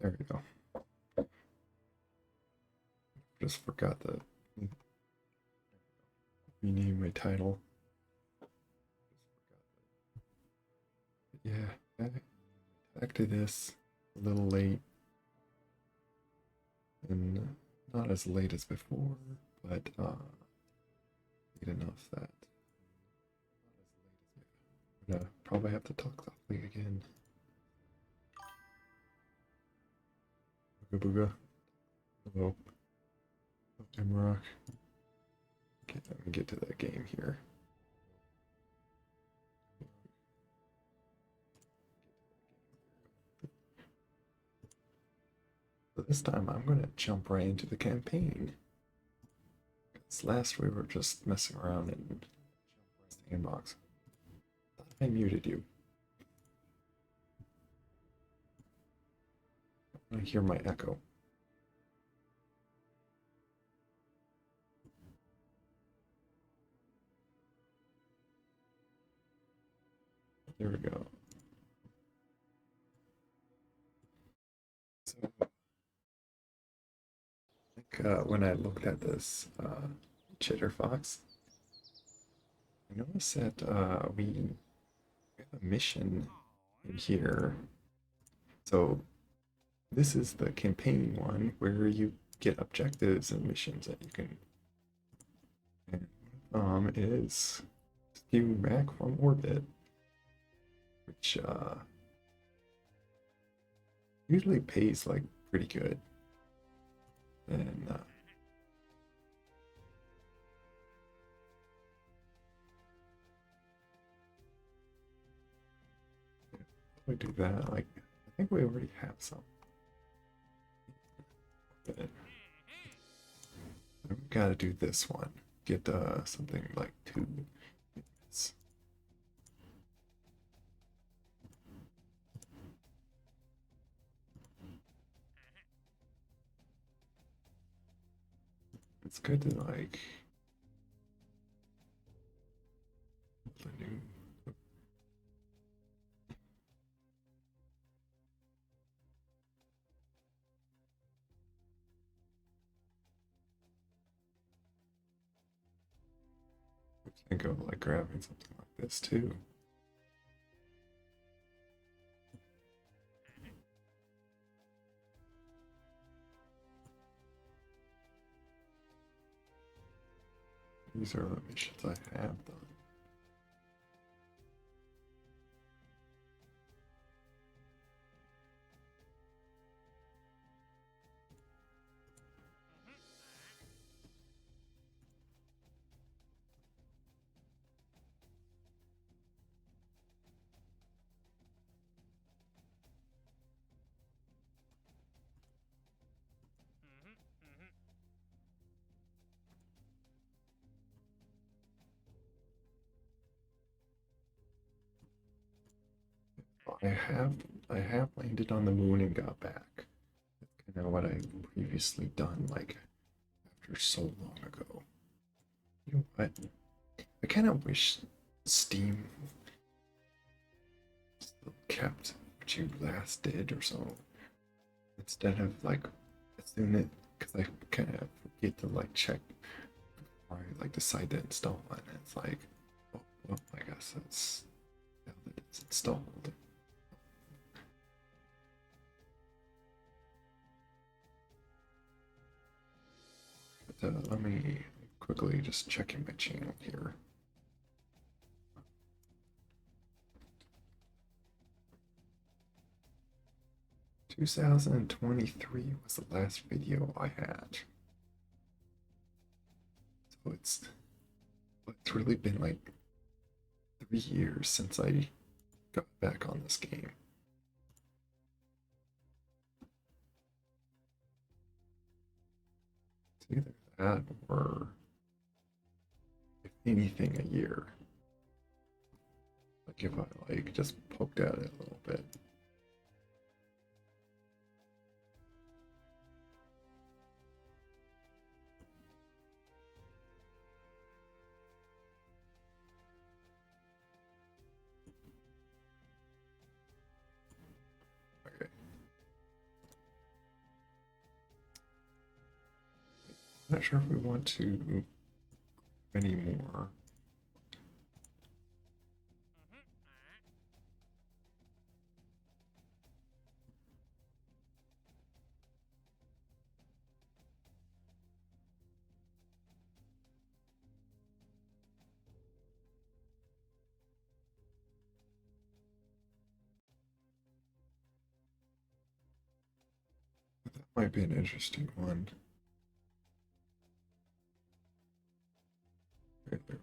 There we go. Just forgot to rename my title. Yeah, back to this. A little late. And not as late as before, but late enough that I'm gonna probably have to talk softly again. Booga booga. Hello. I'm Rock. Okay, let me get to that game here. So this time I'm gonna jump right into the campaign. Because last we were just messing around in sandbox. Thought I muted you. I hear my echo. There we go. So, when I looked at this Chitter Fox, I noticed that we have a mission in here. So this is the campaign one where you get objectives and missions that you can. And is skewing back from orbit, which usually pays like pretty good. And we do that. Like I think we already have some. But we gotta do this one. Get something like 2 minutes. It's good to like the new. Think of like grabbing something like this too. These are the missions I have done. I have landed on the moon and got back. That's kind of what I've previously done, like after so long ago. You know what? I kind of wish Steam still kept what you last did or so, instead of like doing it, because I kind of forget to like check before I like decide to install it. And it's like, oh, well, I guess it's now that it's installed. But let me quickly just check in my channel here. – 2023 was the last video I had. So it's really been like 3 years since I got back on this game. It's either that or, if anything, a year. Like if I like just poked at it a little bit. Okay. not sure if we want to any more. That might be an interesting one. Right there.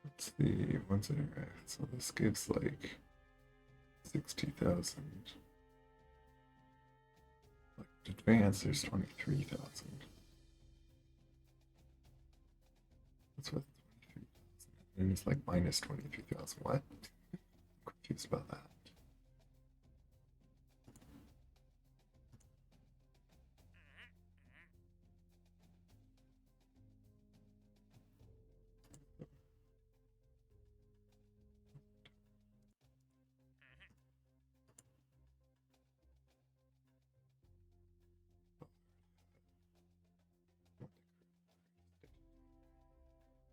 Let's see, once interact. So this gives like 60,000. Like advanced, there's 23,000. That's what 23,000. And it's like minus 23,000. What? I'm confused about that.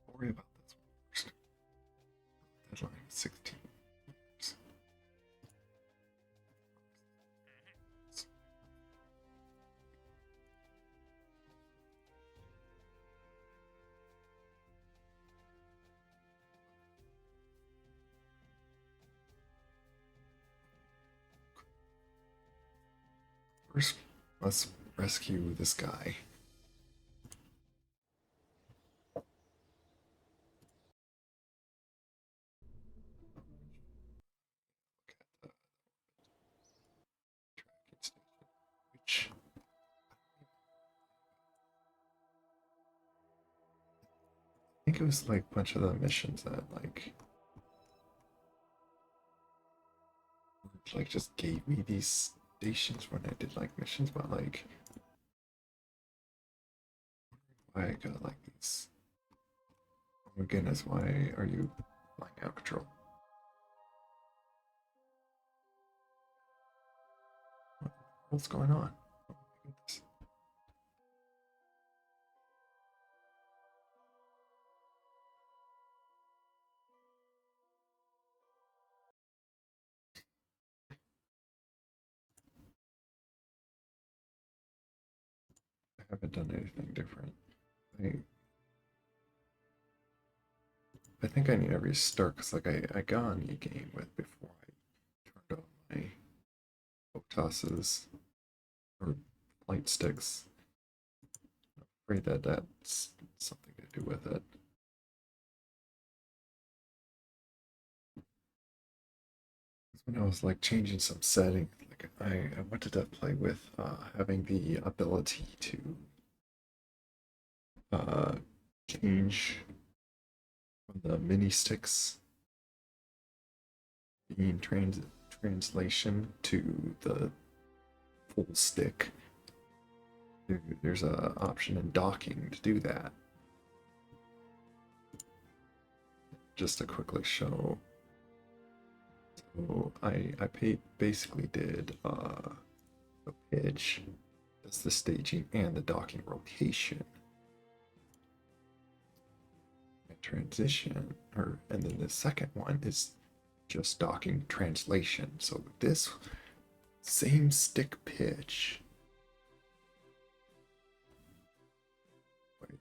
Don't worry about this one first. Deadline is 16. First, let's rescue this guy. Which I think it was like a bunch of the missions that like just gave me these stations when I did like missions, but like why I got like these. Oh my goodness, why are you flying out of control? What's going on? Oh my goodness. I haven't done anything different. I I think I need to restart because like I got on the game with before I turned on my tosses or light sticks. I'm afraid that that's something to do with it. When I was like changing some settings, like I wanted to play with having the ability to uh, change from the mini sticks being translation to the full stick. There's a option in docking to do that. Just to quickly show. So I basically did the pitch, that's the staging and the docking rotation. And transition, and then the second one is just docking translation. So this same stick pitch. Wait,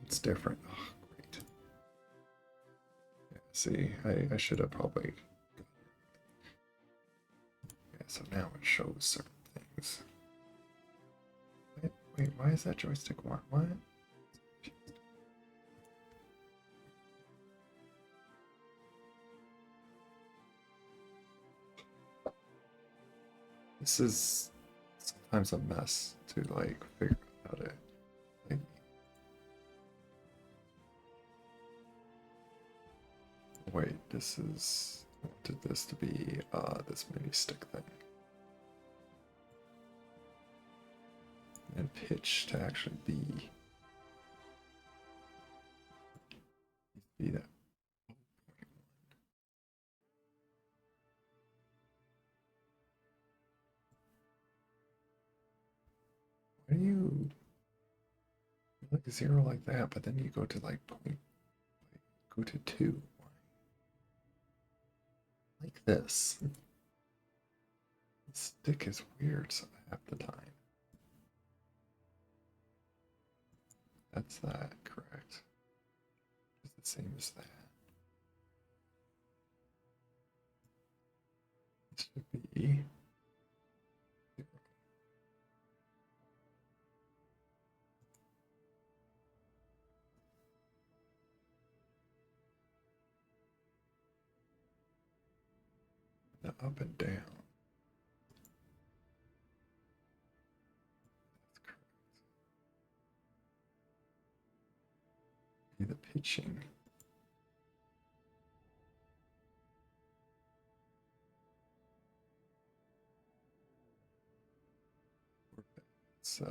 it's different. Oh, great. Yeah, see, I should have probably. Yeah, so now it shows certain things. Wait, why is that joystick one? What? This is sometimes a mess to like figure out how to like. Wait, this is I wanted this to be this mini stick thing. and pitch to actually be that. Why do you like 0 like that, but then you go to like point, go to 2? Like this. The stick is weird so half the time. That's that, correct. It's the same as that. It should be the up and down. That's correct. Be the pitching. It's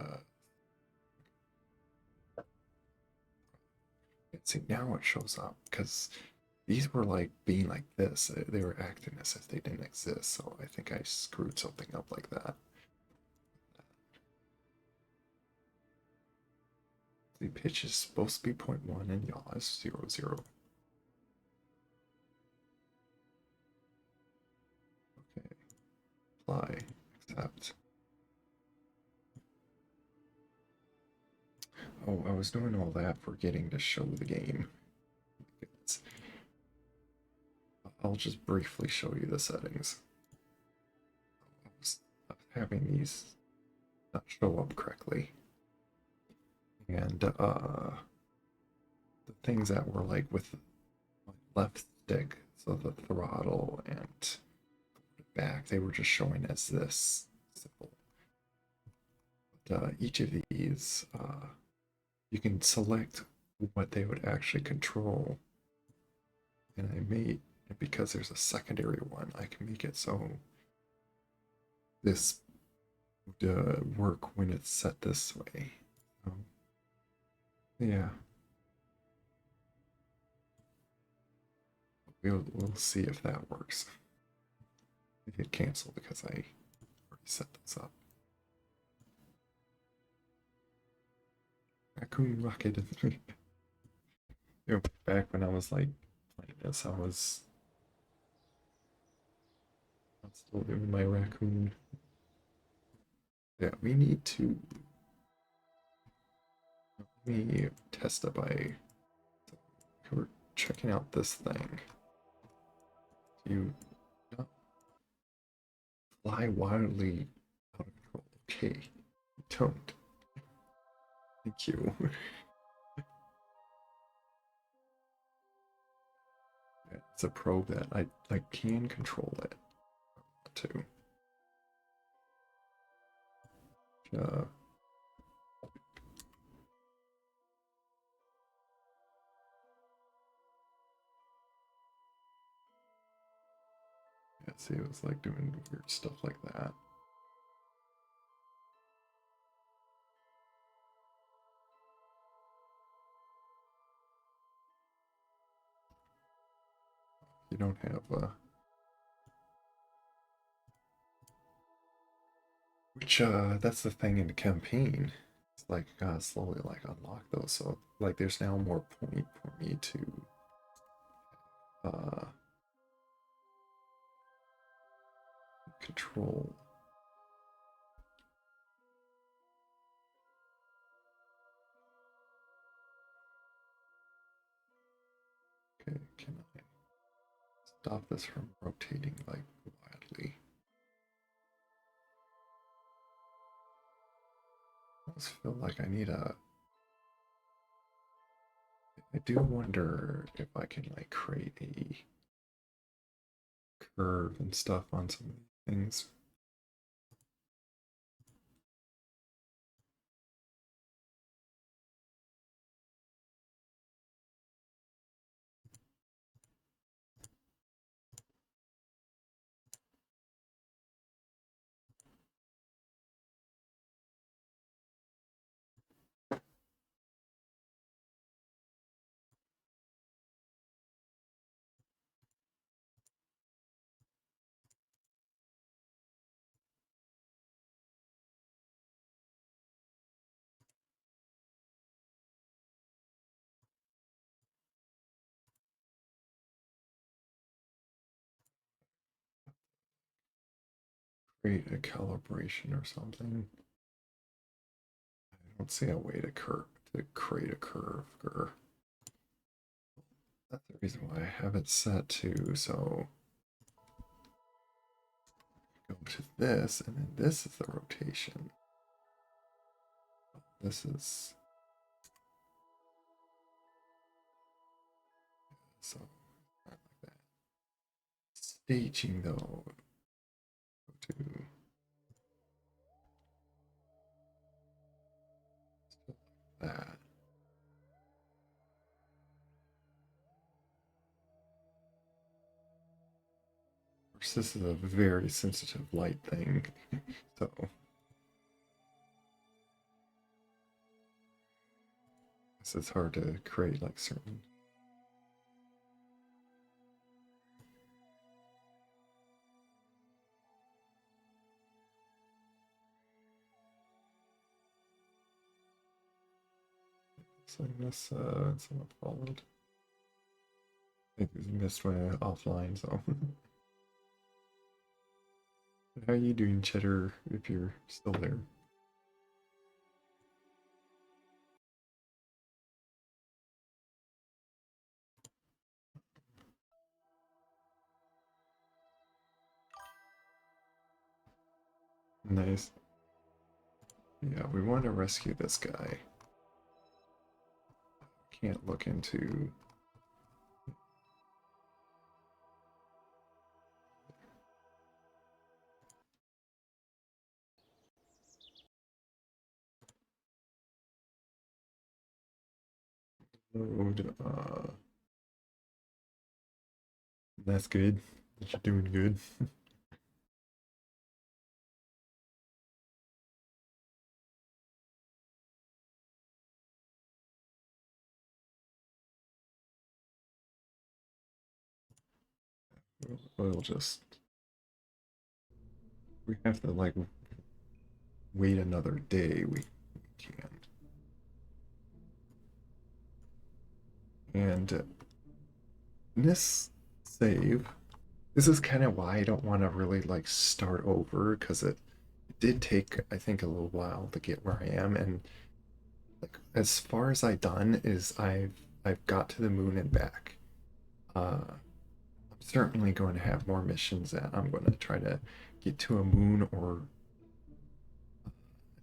see now it shows up because these were like being like this. They were acting as if they didn't exist. So I think I screwed something up like that. The pitch is supposed to be 0.1 and yaw is 0.0. Okay. Apply. Accept. Oh, I was doing all that forgetting to show the game. I'll just briefly show you the settings. I was having these not show up correctly. And the things that were like with my left stick, so the throttle and back, they were just showing as this symbol. But each of these, you can select what they would actually control. And I made, because there's a secondary one, I can make it so this would work when it's set this way. Yeah. We'll see if that works. It hit cancel because I already set this up. Raccoon Rocket. Back when I was like playing this, I was still doing my raccoon. Yeah, we need to. Let me test it by. We're checking out this thing. You not fly wildly out of control. Okay, don't. Thank you. Yeah, it's a probe that I can control it too. Yeah, see, it was like doing weird stuff like that. You don't have which that's the thing in the campaign. It's like slowly like unlock those. So like there's now more point for me to uh control. Okay, can I stop this from rotating like wildly? I almost feel like I need a. I do wonder if I can like create a curve and stuff on some of these things. create a calibration or something. I don't see a way to create a curve. That's the reason why I have it set to, so go to this, and then this is the rotation. This is so not like that. Staging though, go to that. Of course, this is a very sensitive light thing, so this is hard to create like certain. This someone followed. I think we missed my offline, so. How are you doing, Cheddar, if you're still there? Nice. Yeah, we want to rescue this guy. Can't look into... Load, that's good. You're doing good. We'll just... We have to, like, wait another day. We can't. And this save... This is kind of why I don't want to really, like, start over, because it did take, I think, a little while to get where I am, and like as far as I've done is I've got to the moon and back. I'm certainly going to have more missions that I'm going to try to get to a moon, or I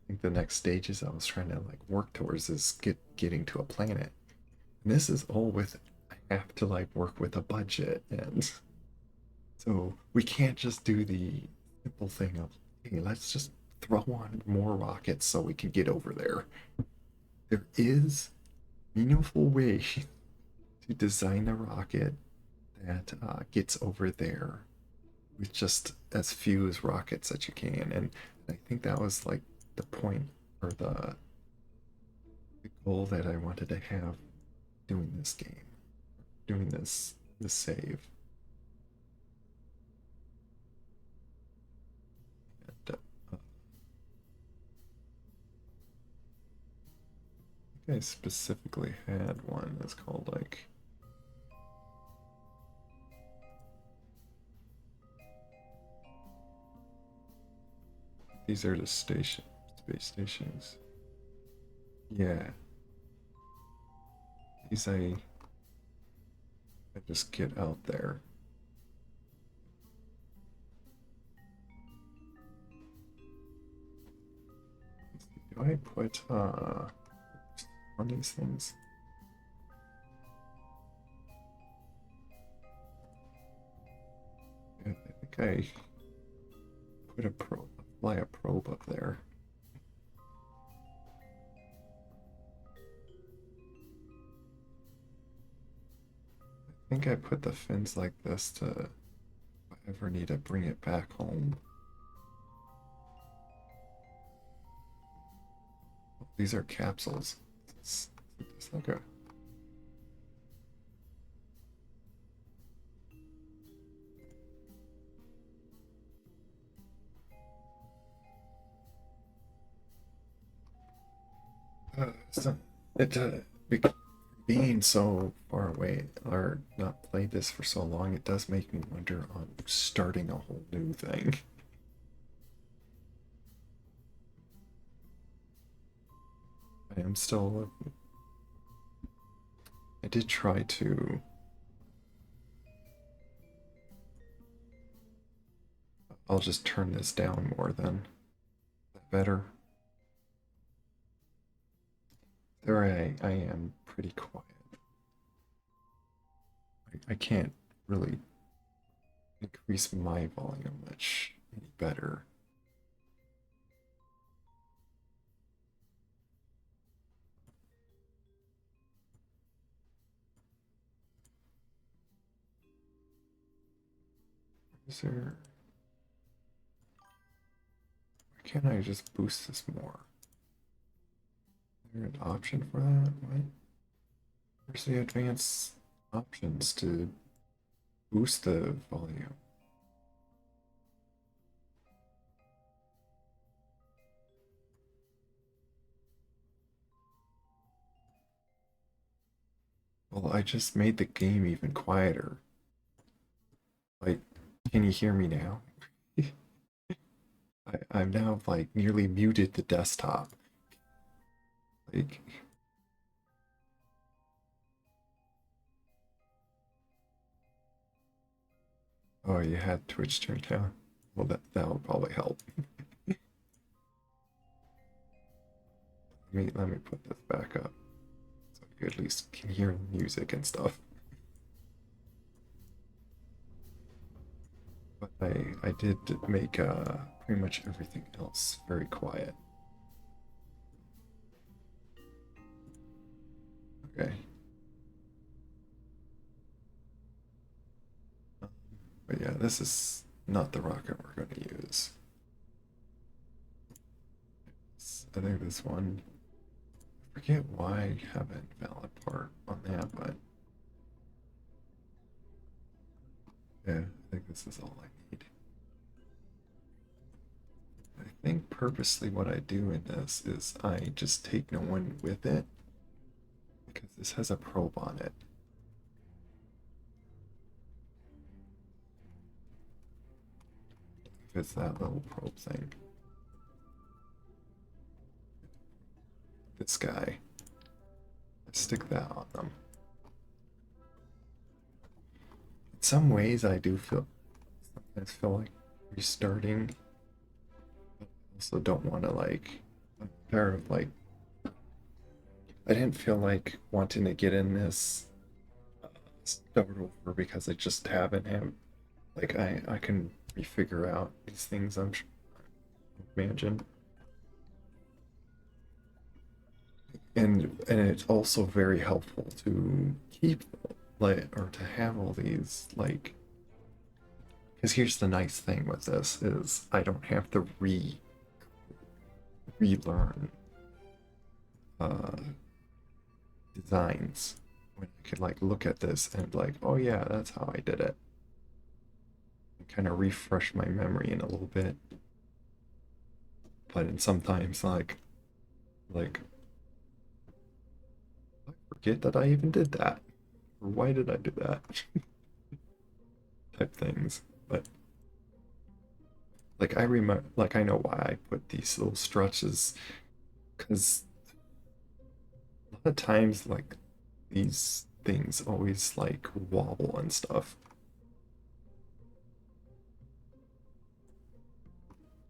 think the next stages I was trying to like work towards is getting to a planet. And this is all with I have to like work with a budget, and so we can't just do the simple thing of hey, let's just throw on more rockets so we can get over there. There is meaningful way to design a rocket that gets over there with just as few as rockets that you can. And I think that was like the point or the goal that I wanted to have doing this game, doing this save. And, I think I specifically had one that's called like these are the space stations. Yeah. These I just get out there. Do I put on these things? Yeah, I think I put a probe, fly a probe up there. I think I put the fins like this to if I ever need to bring it back home. These are capsules. It's like a so it being so far away or not played this for so long, it does make me wonder on starting a whole new thing. I am still. I did try to. I'll just turn this down more then. Is that better? There I am pretty quiet. I can't really increase my volume much any better. Is there... Why can't I just boost this more? Is there an option for that? What? Where's the advanced options to boost the volume? Well, I just made the game even quieter. Like, can you hear me now? I'm now like nearly muted the desktop. Like, oh, you had Twitch turned down. Well, that will probably help. Let me put this back up so you at least can hear the music and stuff. But I did make pretty much everything else very quiet. Okay. But yeah, this is not the rocket we're going to use. I think this one, I forget why I have an invalid part on that, but yeah, I think this is all I need. I think purposely what I do in this is I just take no one with it because this has a probe on it. If it's that little probe thing. This guy. I stick that on them. In some ways I do sometimes feel like restarting. But I also don't want to like I'm tired of like I didn't feel like wanting to get in this start over because I just haven't had like I can refigure out these things imagine. And it's also very helpful to keep like or to have all these like because here's the nice thing with this is I don't have to relearn uh designs when I can like look at this and like oh yeah that's how I did it and kind of refresh my memory in a little bit but sometimes like I forget that I even did that or why did I do that type things but like I remember like I know why I put these little stretches because a lot of times like these things always like wobble and stuff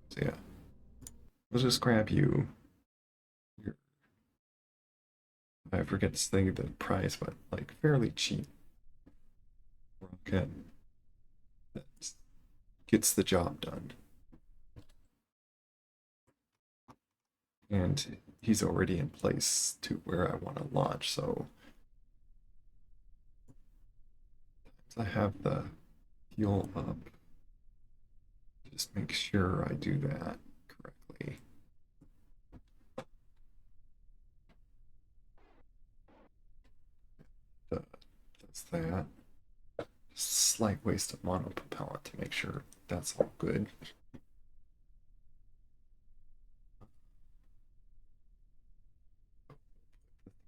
so yeah we'll just grab you your, I forget to say the price but like fairly cheap rocket that gets the job done and he's already in place to where I want to launch so I have the fuel up just make sure I do that correctly that's that slight waste of monopropellant to make sure that's all good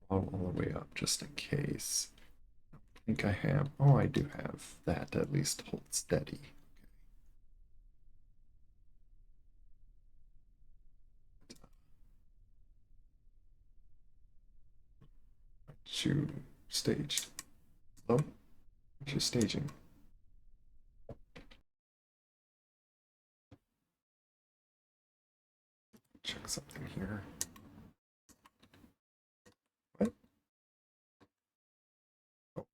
all the way up just in case I think I have oh I do have that to at least hold steady you staged? Hello? What you staging? Check something here. What? Oh,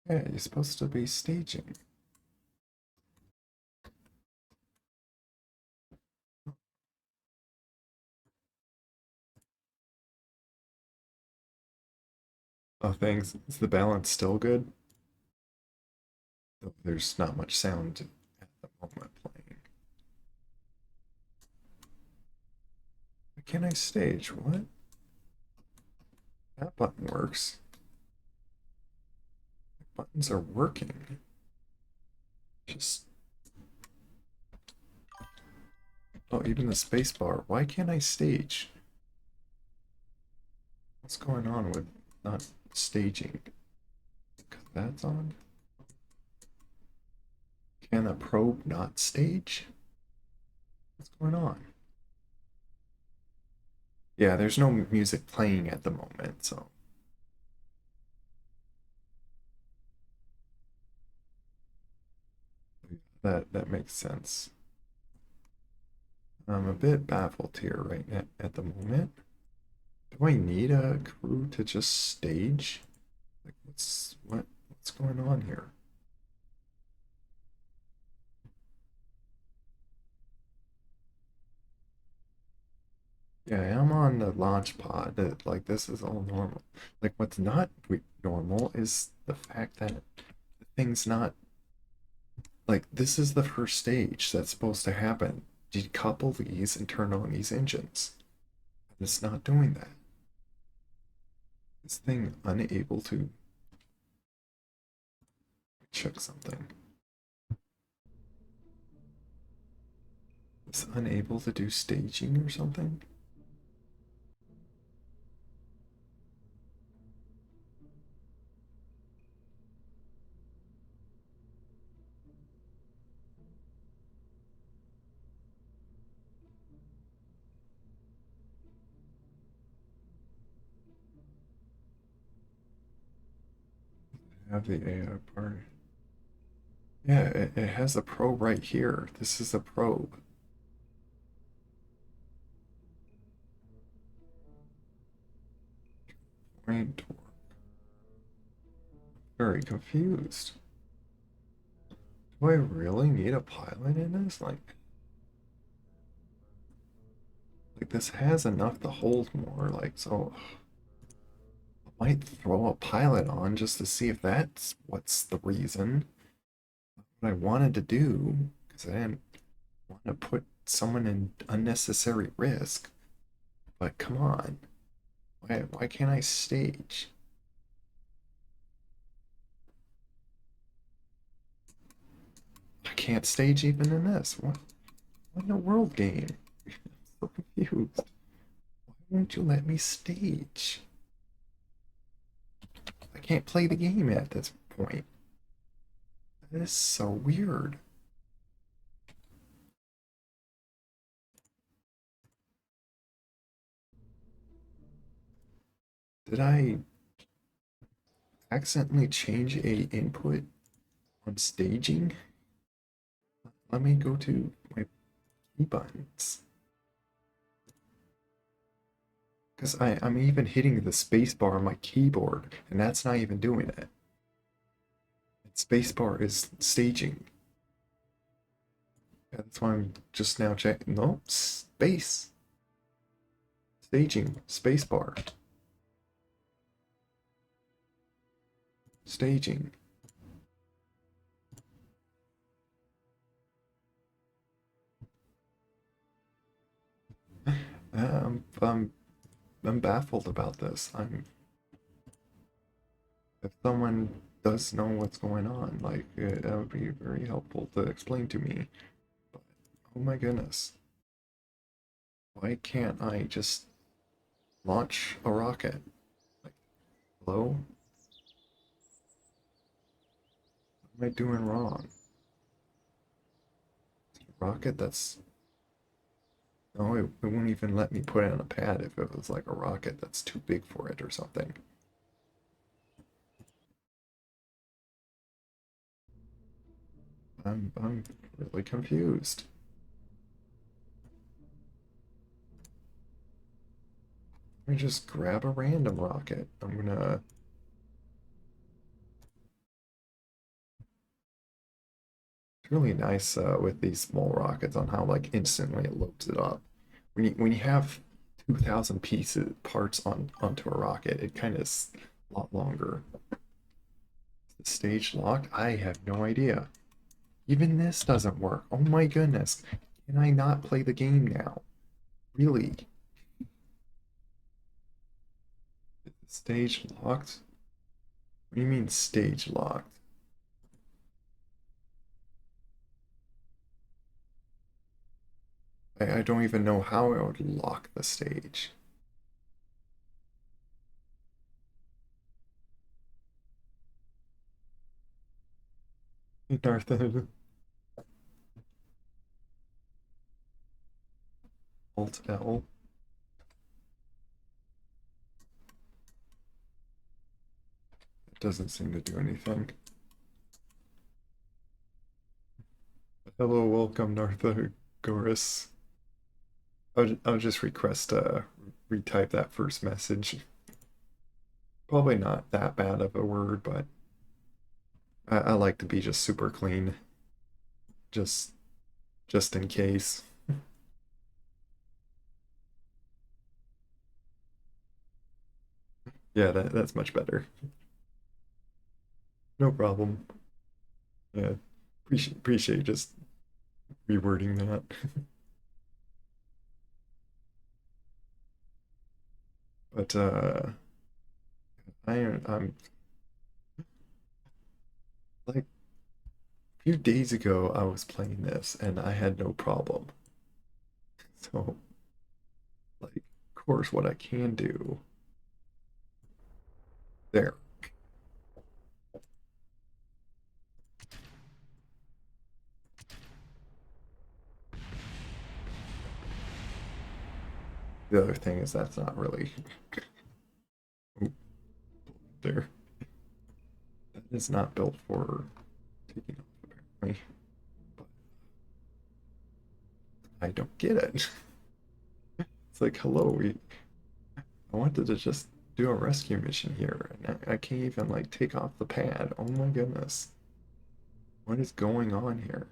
yeah, you're supposed to be staging. Oh, thanks. Is the balance still good? Though there's not much sound at the moment playing. Why can't I stage? What? That button works. Buttons are working. Just. Oh, even the space bar. Why can't I stage? What's going on with not staging? Because that's on. Can a probe not stage? What's going on? Yeah, there's no music playing at the moment, so. That makes sense. I'm a bit baffled here right at the moment. Do I need a crew to just stage? Like what's going on here? Yeah, I'm on the launch pod. Like this is all normal. Like what's not normal is the fact that the thing's not like this is the first stage that's supposed to happen. Decouple these and turn on these engines. And it's not doing that. This thing unable to check something. It's unable to do staging or something. Have the AI part. Yeah, it has a probe right here. This is a probe. Brain torque. Very confused. Do I really need a pilot in this? Like this has enough to hold more. Like so, I might throw a pilot on just to see if that's what's the reason. What I wanted to do because I didn't want to put someone in unnecessary risk. But come on, why can't I stage? I can't stage even in this. What in the world game? I'm so confused. Why won't you let me stage? I can't play the game at this point. That is so weird. Did I accidentally change a input on staging? Let me go to my key buttons. Because I'm even hitting the spacebar on my keyboard, and that's not even doing it. And spacebar is staging. Yeah, that's why I'm just now checking. No, space. Staging. Spacebar. Staging. Um, I'm I'm baffled about this. If someone does know what's going on, like that would be very helpful to explain to me. But oh my goodness, why can't I just launch a rocket? Like, hello? What am I doing wrong? Rocket that's No, it won't even let me put it on a pad if it was like a rocket that's too big for it or something. I'm really confused. Let me just grab a random rocket. I'm gonna. It's really nice with these small rockets on how like instantly it loads it up. When you have 2,000 pieces parts onto a rocket, it kind of is a lot longer. The stage locked? I have no idea. Even this doesn't work. Oh my goodness. Can I not play the game now? Really? Stage locked? What do you mean stage locked? I don't even know how I would lock the stage. Darth Alt L. It doesn't seem to do anything. Hello, welcome, Narthogoras. I'll just request retype that first message. Probably not that bad of a word, but I like to be just super clean, just just in case. Yeah, that's much better. No problem. Yeah, appreciate just rewording that. But I'm like a few days ago I was playing this and I had no problem. So like, of course, what I can do there. The other thing is that's not really oop, there. That is not built for taking off apparently. But I don't get it. It's like, hello, I wanted to just do a rescue mission here, and I can't even like take off the pad. Oh my goodness. What is going on here?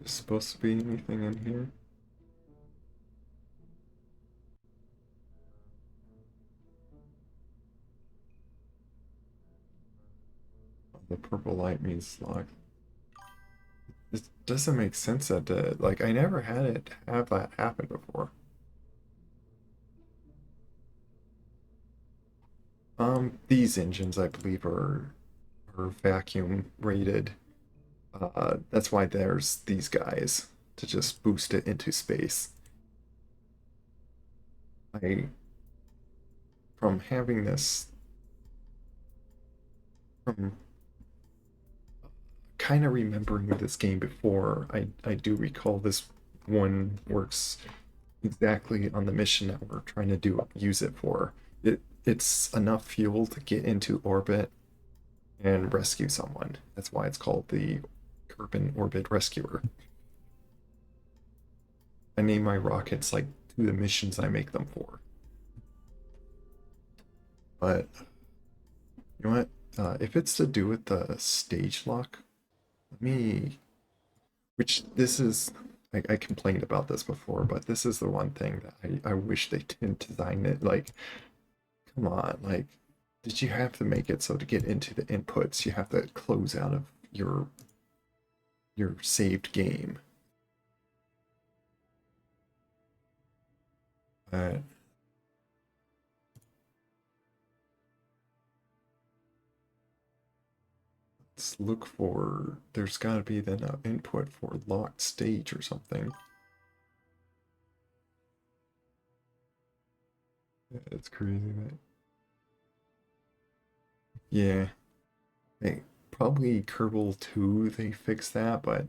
Is supposed to be anything in here? The purple light means locked. It doesn't make sense that like I never had it have that happen before. These engines I believe are vacuum rated. That's why there's these guys to just boost it into space. I from having this from kind of remembering this game before, I do recall this one works exactly on the mission that we're trying to use it for. It's enough fuel to get into orbit and rescue someone. That's why it's called the Urban Orbit Rescuer. I name my rockets like to the missions I make them for. But you know what? If it's to do with the stage lock, let me. Which this is. I complained about this before, but this is the one thing that I wish they didn't design it. Like, come on, like, did you have to make it so to get into the inputs, you have to close out of your saved game? Uh, let's look for. There's got to be then an input for locked stage or something. It's crazy that. Yeah, they probably Kerbal 2 they fixed that, but as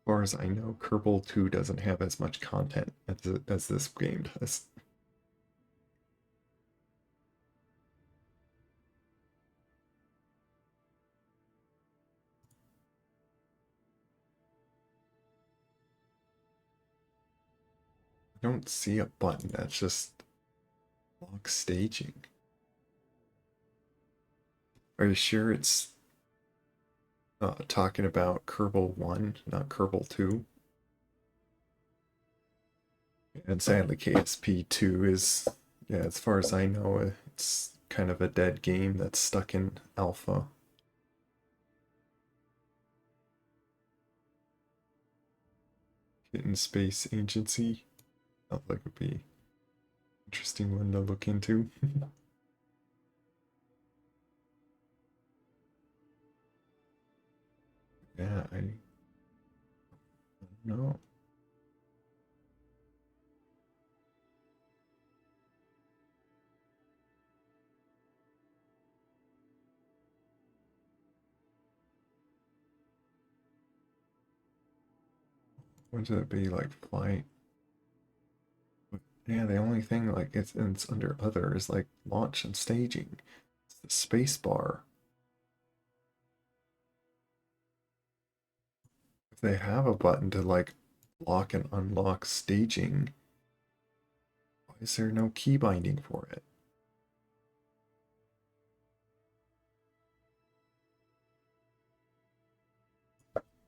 far as I know, Kerbal 2 doesn't have as much content as this game does. I don't see a button that's just lock staging. Are you sure it's talking about Kerbal 1, not Kerbal 2? And sadly, KSP 2 is, yeah, as far as I know, it's kind of a dead game that's stuck in alpha. Hidden Space Agency. Sounds like would be interesting one to look into. Yeah, I don't know. Would it be like flight? Yeah, the only thing like it's under other is like launch and staging. It's the space bar. If they have a button to like lock and unlock staging, why is there no key binding for it?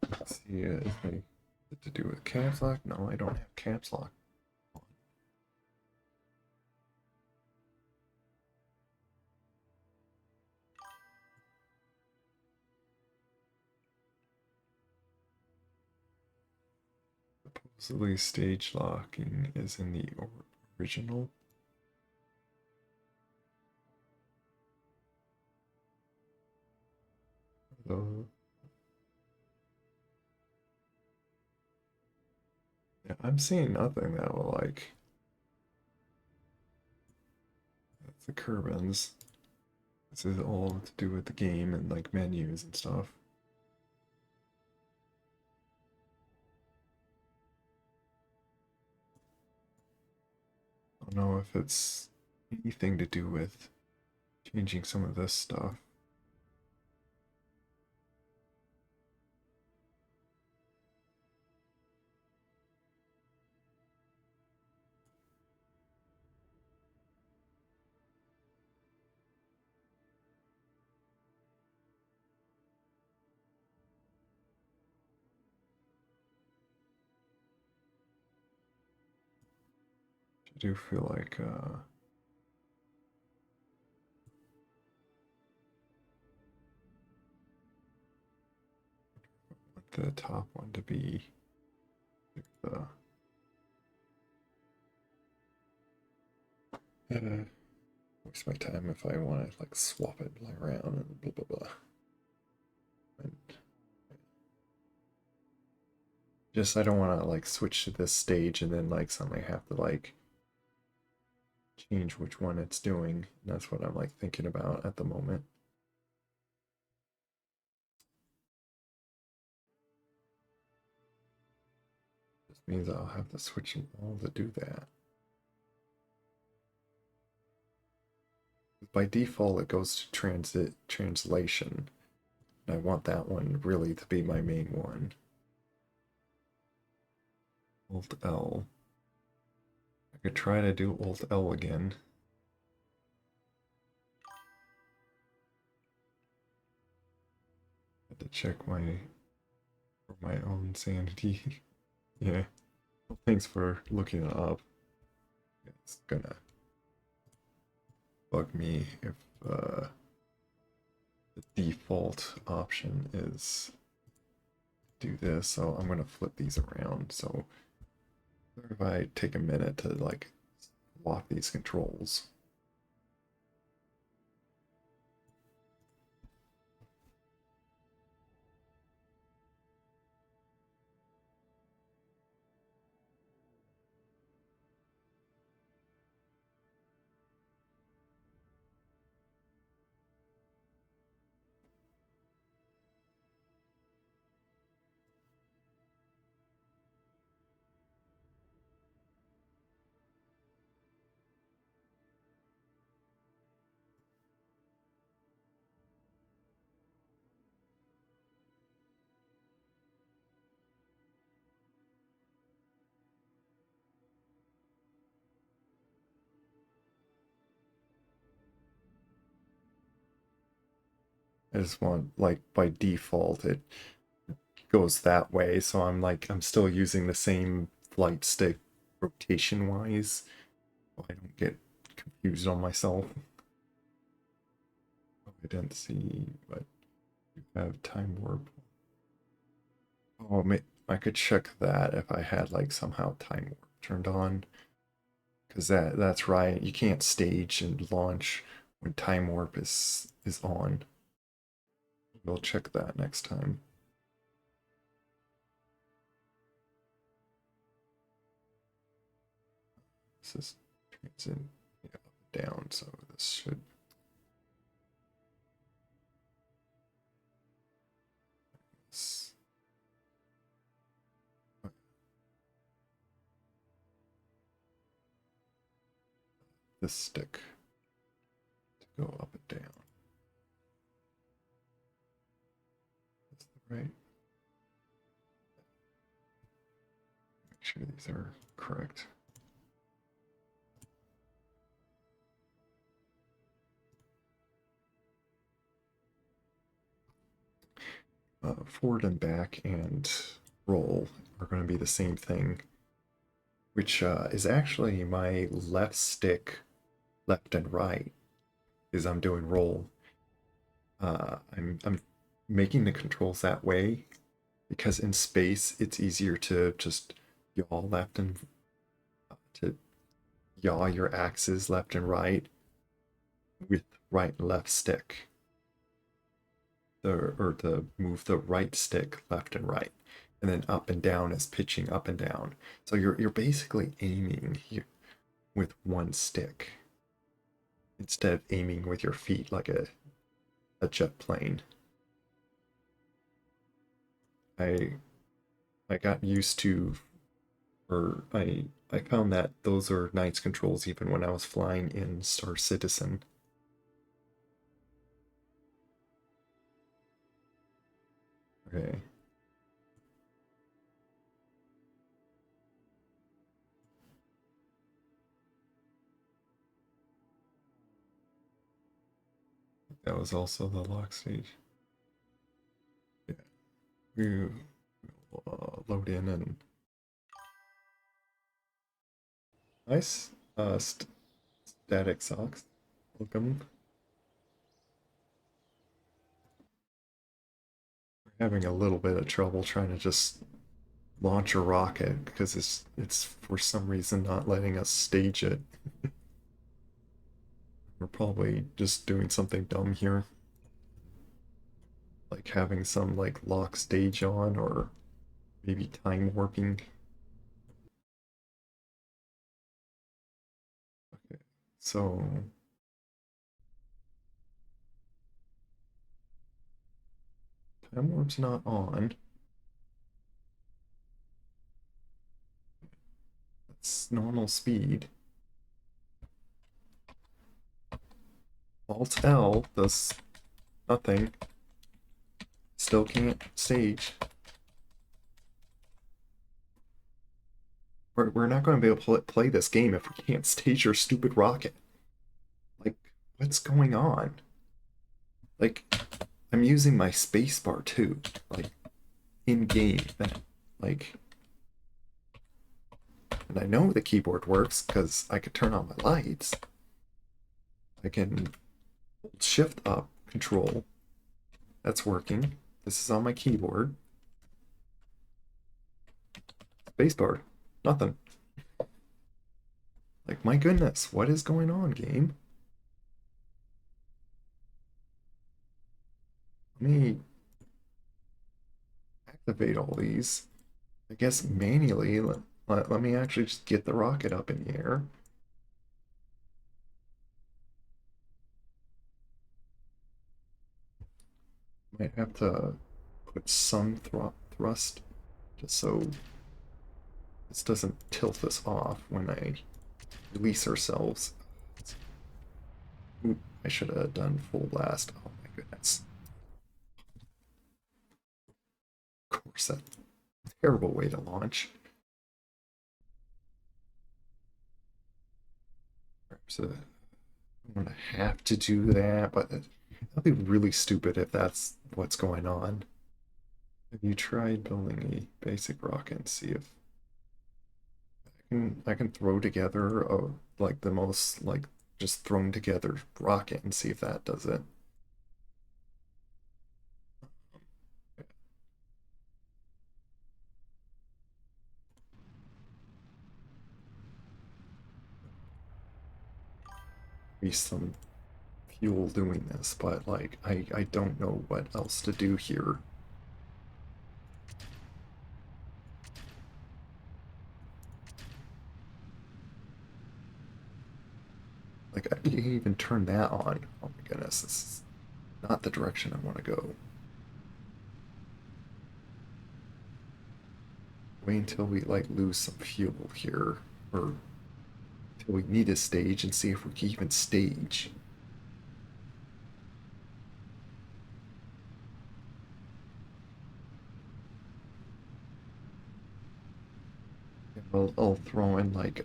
Let's see, is it to do with caps lock? No, I don't have caps lock. Supposedly stage locking is in the original. Though, yeah, I'm seeing nothing that will like that's the Kerbins. This is all to do with the game and like menus and stuff. I don't know if it's anything to do with changing some of this stuff. I do feel like the top one to be the waste my time if I want to like swap it around and blah blah blah. And just I don't want to like switch to this stage and then like suddenly have to like change which one it's doing. That's what I'm like thinking about at the moment. This means I'll have to switch them all to do that. By default, it goes to translation. And I want that one really to be my main one. Alt L. I could try to do Alt L again. Had to check for my own sanity. Yeah. Well, thanks for looking it up. It's gonna bug me if the default option is do this, so I'm gonna flip these around. So if I take a minute to like swap these controls. I just want, like, by default, it goes that way. So I'm still using the same flight stick rotation wise. So I don't get confused on myself. Oh, I didn't see, but you have time warp. Oh, I could check that if I had like somehow time warp turned on. Because that's right. You can't stage and launch when time warp is on. We'll check that next time. This is transit, yeah, down, so this should. This stick to go up and down. That's the right. Make sure these are correct. Forward and back and roll are going to be the same thing, which is actually my left stick, left and right, is I'm doing roll. I'm making the controls that way because in space it's easier to just yaw left and to yaw your axes left and right with right and left stick. Or to move the right stick left and right, and then up and down is pitching up and down. So you're basically aiming here with one stick instead of aiming with your feet like a jet plane. I I got used to, or I found that those are nice controls even when I was flying in Star Citizen. Okay. That was also the lock stage. Yeah. We load in and nice. Static socks. Welcome. We're having a little bit of trouble trying to just launch a rocket because it's for some reason not letting us stage it. We're probably just doing something dumb here, like having some like lock stage on or maybe time warping. Okay, so time warp's not on. It's normal speed. Alt L does nothing. Still can't stage. We're not going to be able to play this game if we can't stage your stupid rocket. Like, what's going on? Like, I'm using my spacebar too, like in game. Like, and I know the keyboard works because I could turn on my lights. I can hold Shift up, Control. That's working. This is on my keyboard. Spacebar, nothing. Like, my goodness, what is going on, game? Let me activate all these. I guess manually. Let me actually just get the rocket up in the air. Might have to put some thrust just so this doesn't tilt us off when I release ourselves. Ooh, I should have done full blast. Oh my goodness. Of course, that terrible way to launch. So I'm gonna have to do that, but That'd be really stupid if that's what's going on. Have you tried building a basic rocket and see if I can throw together like the most like just thrown together rocket and see if that does it. Be some fuel doing this, but like I don't know what else to do here. Like you can even turn that on. Oh my goodness, this is not the direction I want to go. Wait until we like lose some fuel here, or till we need a stage and see if we can even stage. I'll throw in like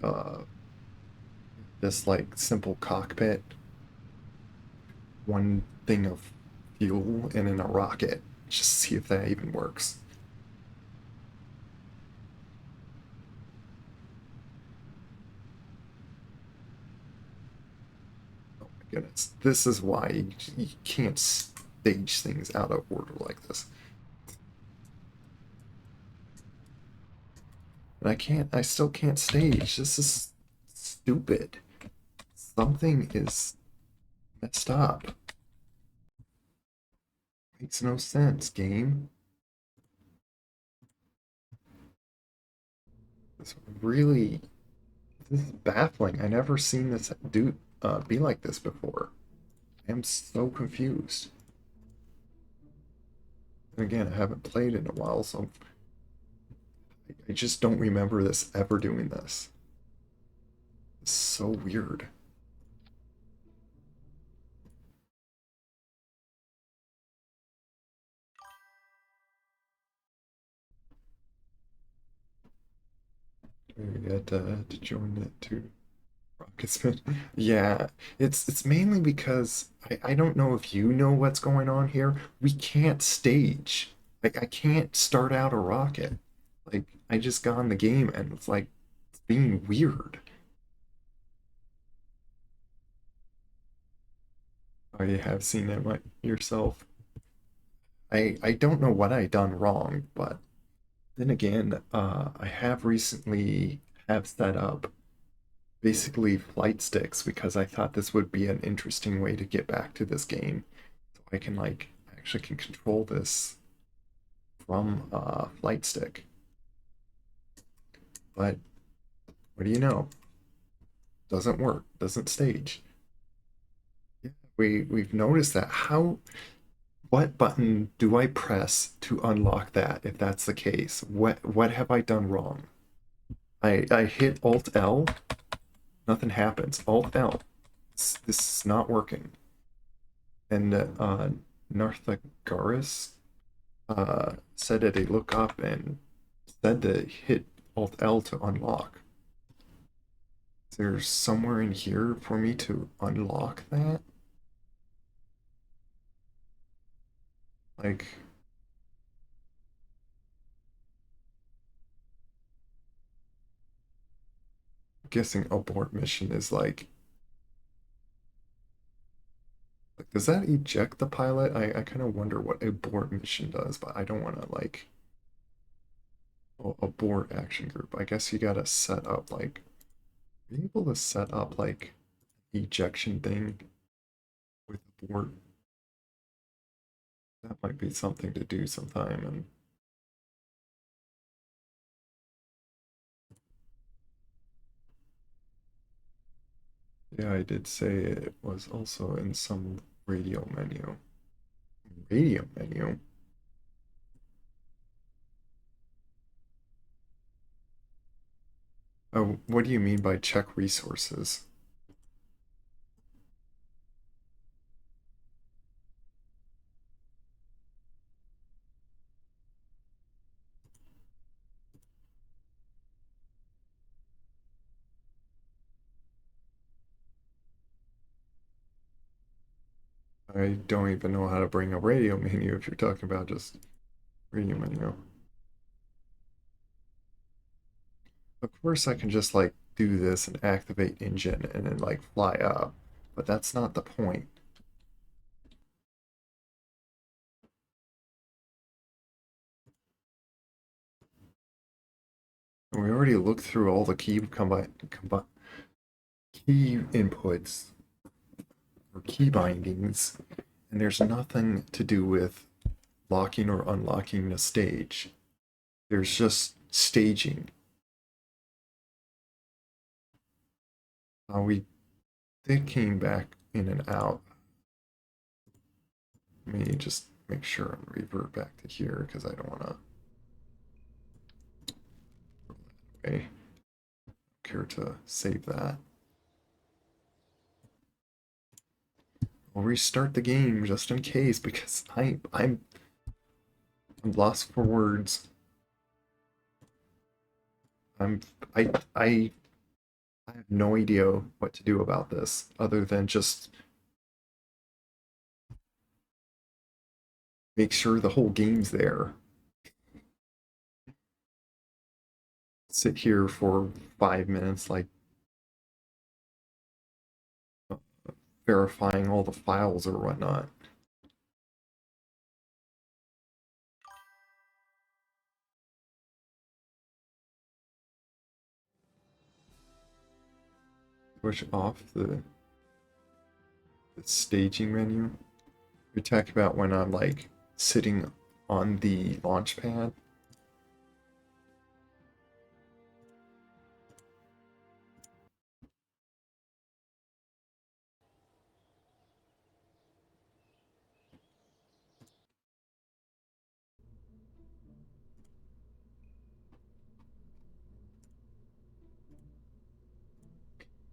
this like simple cockpit, one thing of fuel, and in a rocket. Just see if that even works. Oh my goodness, this is why you can't stage things out of order like this. And I still can't stage. This is stupid. Something is messed up. Makes no sense, game. It's really, this is baffling. I never seen this be like this before. I am so confused. And again, I haven't played in a while, so I just don't remember this ever doing this. It's so weird. We got to join it too. Rocketsman. Yeah, it's mainly because I don't know if you know what's going on here. We can't stage. Like I can't start out a rocket. Like I just got in the game and it's like it's being weird. Oh, you have seen it yourself. I don't know what I done wrong, but then again, I have recently have set up basically flight sticks because I thought this would be an interesting way to get back to this game. So I can like actually can control this from a flight stick. But what do you know? Doesn't work, doesn't stage. Yeah, we've noticed that. What button do I press to unlock that if that's the case? What have I done wrong? I hit Alt L, nothing happens. Alt L. This is not working. And Narthagaris said that they look up and said to hit Alt L to unlock. Is there somewhere in here for me to unlock that? Like, guessing abort mission is like, does that eject the pilot? I kind of wonder what abort mission does, but I don't want to like abort action group. I guess you gotta set up like, are you able to set up like ejection thing with abort? That might be something to do sometime. And yeah, I did say it was also in some radio menu. Radio menu? Oh, what do you mean by check resources? I don't even know how to bring a radio menu if you're talking about just radio menu. Of course I can just like do this and activate engine and then like fly up, but that's not the point. We already looked through all the key inputs or key bindings, and there's nothing to do with locking or unlocking a stage. There's just staging. We did came back in and out. Let me just make sure and revert back to here because I don't want to okay, care to save that. I'll restart the game just in case because I'm lost for words. I'm I I I have no idea what to do about this other than just make sure the whole game's there. Sit here for 5 minutes, like verifying all the files or whatnot. Switch off the staging menu. You're talking about when I'm like sitting on the launch pad.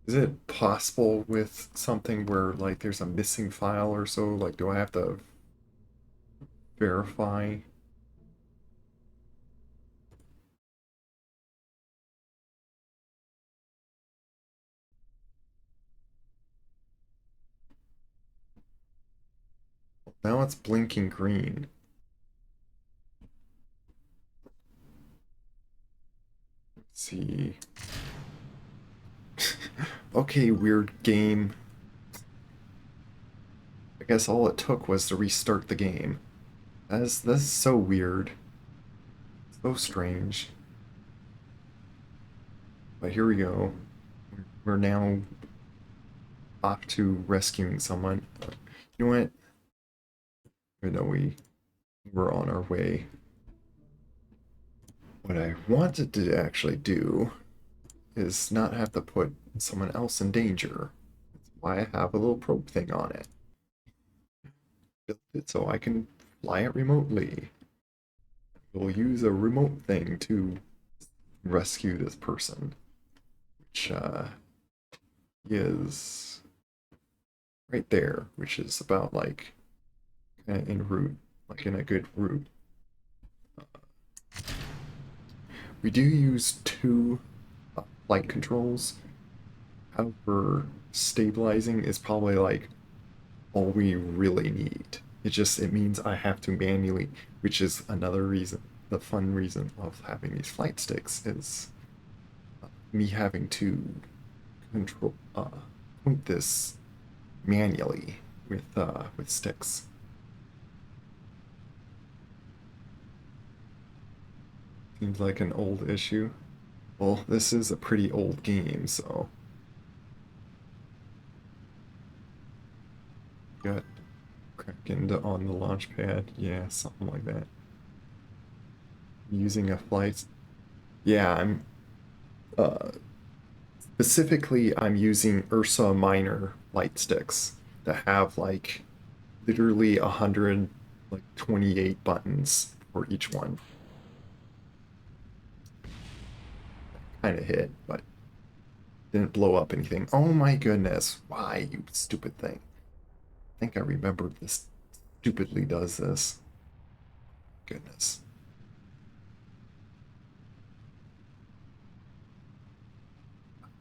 Is it possible with something where like there's a missing file or so? Like, do I have to verify? Now it's blinking green. Let's see. Okay, weird game. I guess all it took was to restart the game. That's so weird. So strange. But here we go. We're now off to rescuing someone. You know what? Even though we were on our way. What I wanted to actually do is not have to put someone else in danger. That's why I have a little probe thing on it. Built it so I can fly it remotely. We'll use a remote thing to rescue this person, which is right there, which is about like en route, like in a good route. We do use two flight controls. However, stabilizing is probably like all we really need. It means I have to manually, which is another reason, the fun reason of having these flight sticks is me having to control point this manually with sticks. Seems like an old issue. Well, this is a pretty old game, so got Kraken on the launch pad. Yeah, something like that. Using a flight. Yeah, I'm uh specifically I'm using Ursa Minor light sticks that have like literally 128 buttons for each one. Kind of hit, but didn't blow up anything. Oh my goodness. Why, you stupid thing? I think I remember this stupidly does this. Goodness.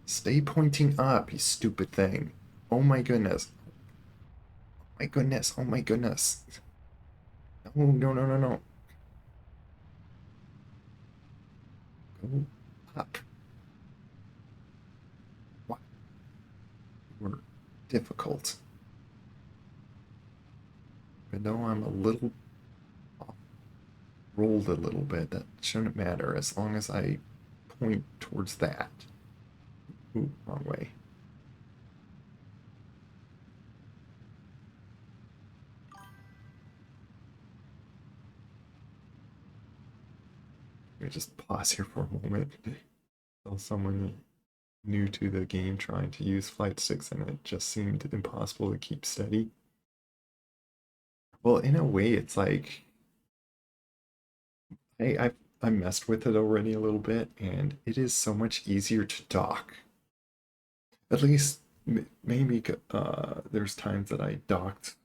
Stay pointing up, you stupid thing. Oh my goodness. My goodness. Oh my goodness. No, no, no, no, no. Go up. What? Were difficult. Even though I'm a little off, rolled a little bit, that shouldn't matter as long as I point towards that. Ooh, wrong way. Let me just pause here for a moment. Tell someone new to the game trying to use flight sticks and it just seemed impossible to keep steady. Well, in a way, it's like I messed with it already a little bit, and it is so much easier to dock. At least maybe there's times that I docked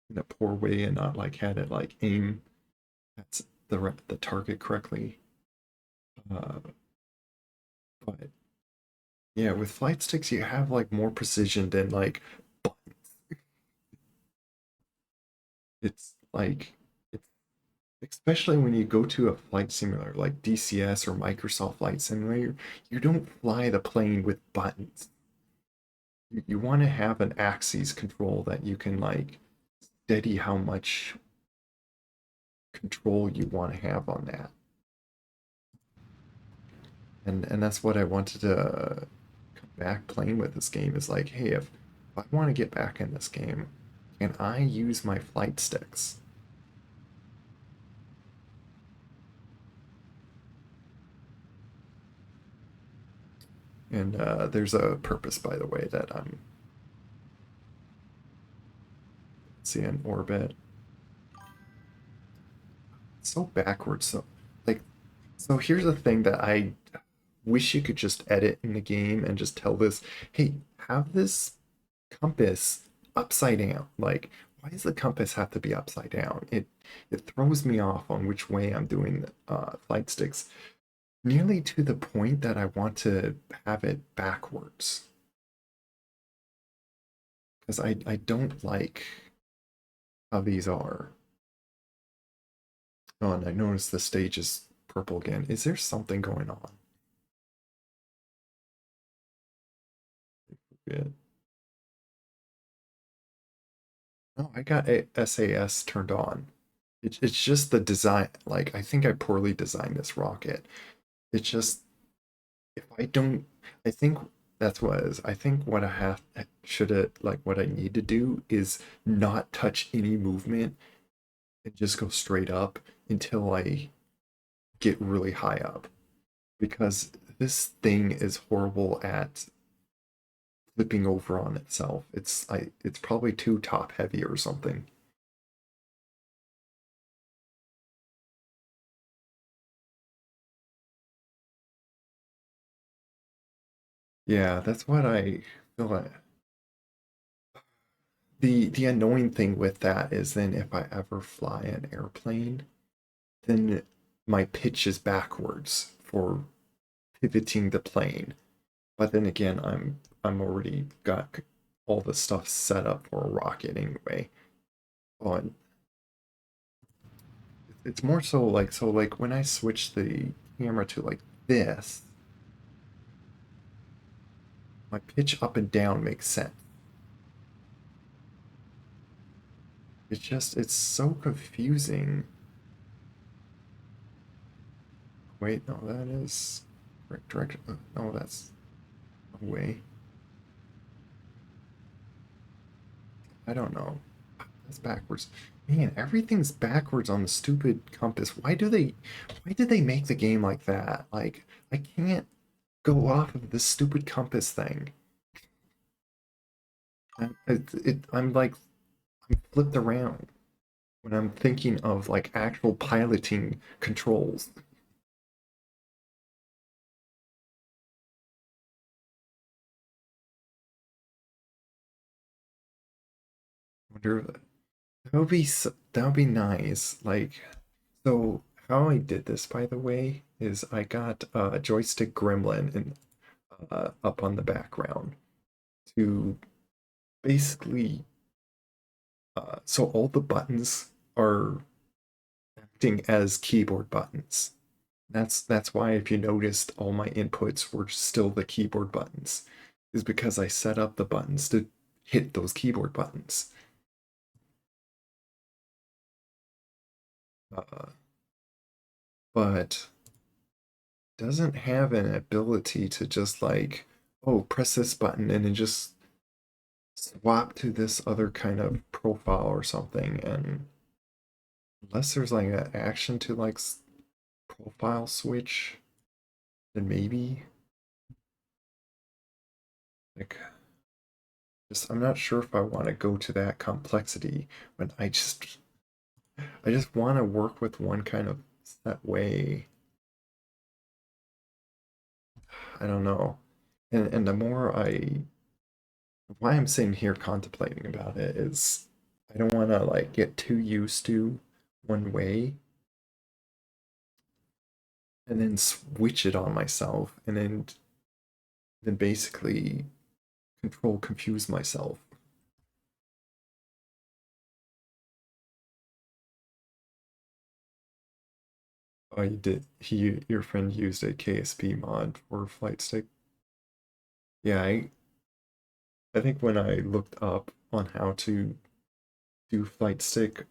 in a poor way and not like had it like aim at the target correctly. Uh, but yeah, with flight sticks you have like more precision than like buttons. It's like it's especially when you go to a flight simulator like DCS or Microsoft Flight Simulator, you don't fly the plane with buttons. You want to have an axis control that you can like steady how much control you want to have on that. And that's what I wanted to come back playing with this game is like, hey, if I want to get back in this game, can I use my flight sticks? And there's a purpose, by the way, that I'm seeing orbit. It's so backwards. So, like, so here's the thing that I wish you could just edit in the game and just tell this, hey, have this compass upside down. Like, why does the compass have to be upside down? It throws me off on which way I'm doing flight sticks, nearly to the point that I want to have it backwards. Because I don't like how these are. Oh, and I noticed the stage is purple again. Is there something going on? Yeah. No, I got a SAS turned on. It's just the design. Like, I think I poorly designed this rocket. It's just, if I don't, I think that's what it is. I think what I have, should have, like, what I need to do is not touch any movement and just go straight up until I get really high up. Because this thing is horrible at flipping over on itself. It's probably too top heavy or something. Yeah, that's what I feel like. The annoying thing with that is then if I ever fly an airplane, then my pitch is backwards for pivoting the plane. But then again, I'm already got all the stuff set up for a rocket anyway. Oh, and it's more so like when I switch the camera to like this, my pitch up and down makes sense. It's so confusing. Wait, no, that is correct direction. No, that's away. I don't know. That's backwards. Man, everything's backwards on the stupid compass. Why did they make the game like that? Like, I can't go off of this stupid compass thing. I'm like, I'm flipped around when I'm thinking of like actual piloting controls. Wonder that would be nice. Like, so how I did this, by the way, is I got a joystick gremlin and up on the background to basically so all the buttons are acting as keyboard buttons. That's why if you noticed all my inputs were still the keyboard buttons, is because I set up the buttons to hit those keyboard buttons. Uh, but doesn't have an ability to just like, oh, press this button and then just swap to this other kind of profile or something. And unless there's like an action to like profile switch, then maybe like just I'm not sure if I want to go to that complexity when I just want to work with one kind of set way. I don't know. And the more why I'm sitting here contemplating about it is I don't want to like get too used to one way and then switch it on myself and then basically control confuse myself. Oh, you did. Your friend used a KSP mod for flight stick. Yeah, I think when I looked up on how to do flight stick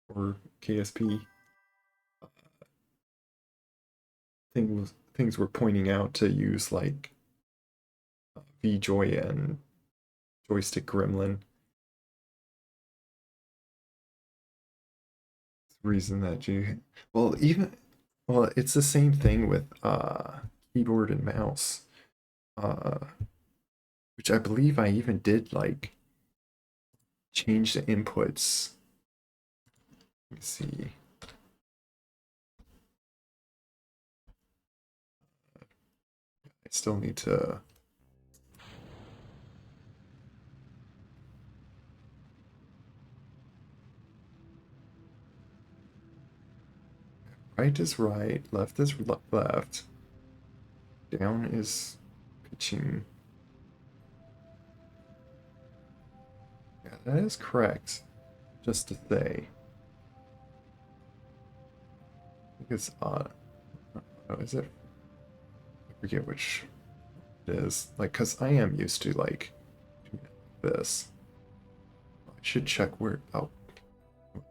for KSP, things were pointing out to use like VJoy and joystick gremlin. Reason that you well even well it's the same thing with keyboard and mouse, uh which I believe I even did like change the inputs. Let me see. I still need to right is right, left is left, down is pitching. Yeah, that is correct. Just to say, I think it's oh, is it? I forget which it is. Like, cause I am used to like this. I should check where. Oh,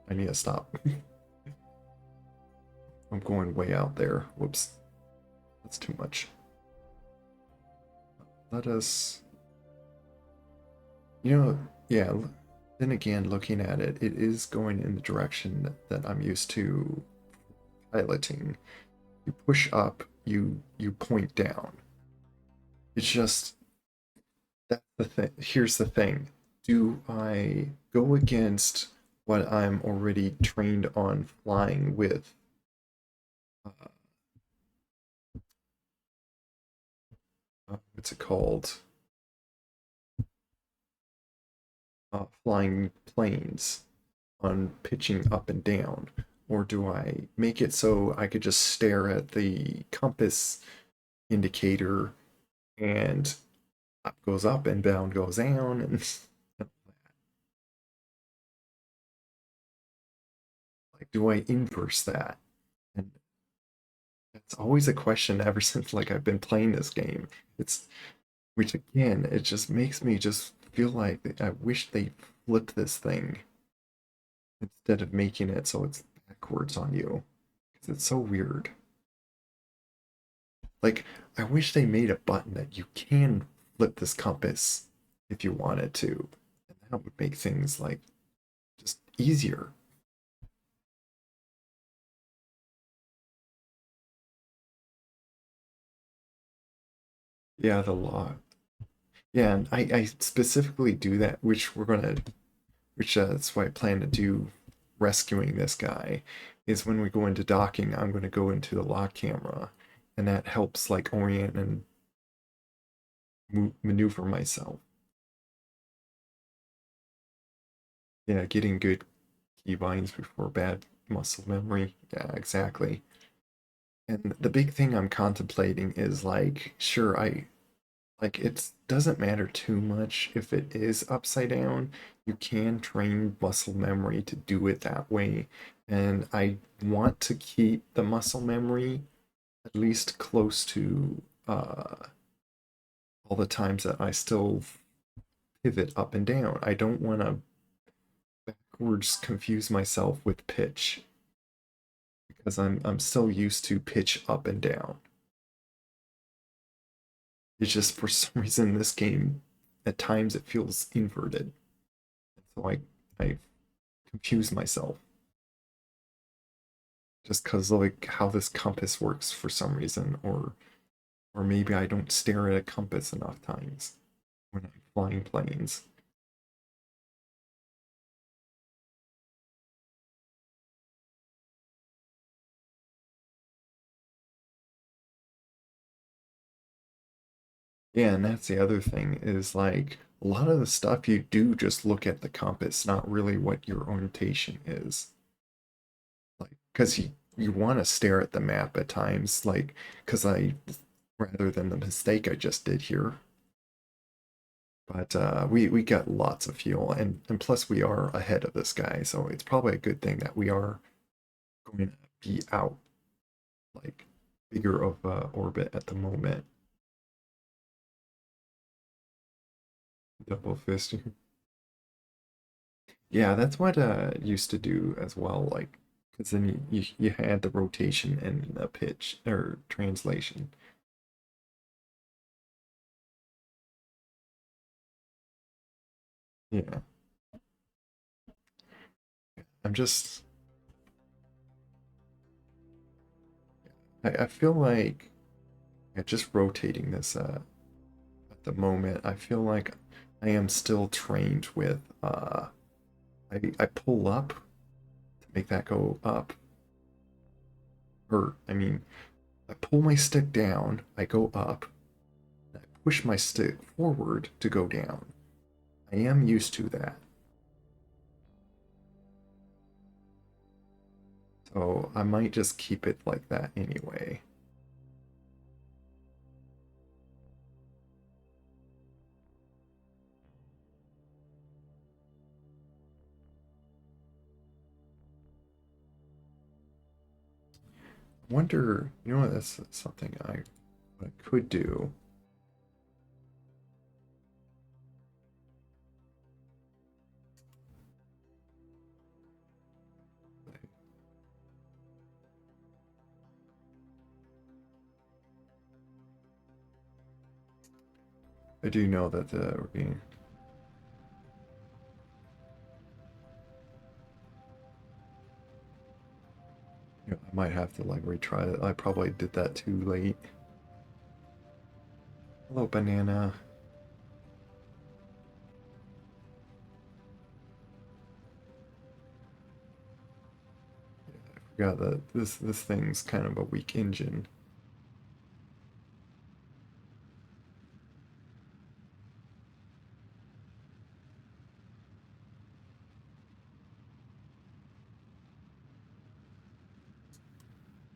I need to stop. I'm going way out there. Whoops. That's too much. Let us. Yeah, then again, looking at it, it is going in the direction that I'm used to piloting. You push up, you point down. It's just that's the thing. Here's the thing. Do I go against what I'm already trained on flying with? Uh, what's it called? Flying planes on pitching up and down? Or do I make it so I could just stare at the compass indicator and up goes up and down goes down and like do I inverse that? And that's always a question ever since like I've been playing this game. It's which again, it just makes me just feel like I wish they flipped this thing instead of making it so it's backwards on you. Because it's so weird. Like, I wish they made a button that you can flip this compass if you wanted to. And that would make things like just easier. Yeah, the law. Yeah, and I specifically do that, which that's why I plan to do rescuing this guy, is when we go into docking, I'm going to go into the lock camera, and that helps like orient and maneuver myself. Yeah, getting good keybinds before bad muscle memory. Yeah, exactly. And the big thing I'm contemplating is like, sure, like it doesn't matter too much if it is upside down. You can train muscle memory to do it that way. And I want to keep the muscle memory at least close to all the times that I still pivot up and down. I don't want to backwards confuse myself with pitch because I'm still used to pitch up and down. It's just for some reason this game at times it feels inverted. So I confuse myself just because like how this compass works for some reason, or maybe I don't stare at a compass enough times when I'm flying planes. Yeah, and that's the other thing is like a lot of the stuff you do just look at the compass, not really what your orientation is. Like, because you want to stare at the map at times, like, because I rather than the mistake I just did here. But we got lots of fuel, and plus we are ahead of this guy, so it's probably a good thing that we are going to be out like bigger of orbit at the moment. Double fist. Yeah, that's what used to do as well, like because then you had the rotation and the pitch or translation. Yeah, I'm just I feel like just rotating this at the moment, I feel like I am still trained with I pull up to make that go up. Or I mean, I pull my stick down, I go up, and I push my stick forward to go down. I am used to that. So I might just keep it like that anyway. Wonder, you know what, that's something what I could do. I do know that we're being I might have to like retry it. I probably did that too late. Hello, banana. I forgot that this thing's kind of a weak engine.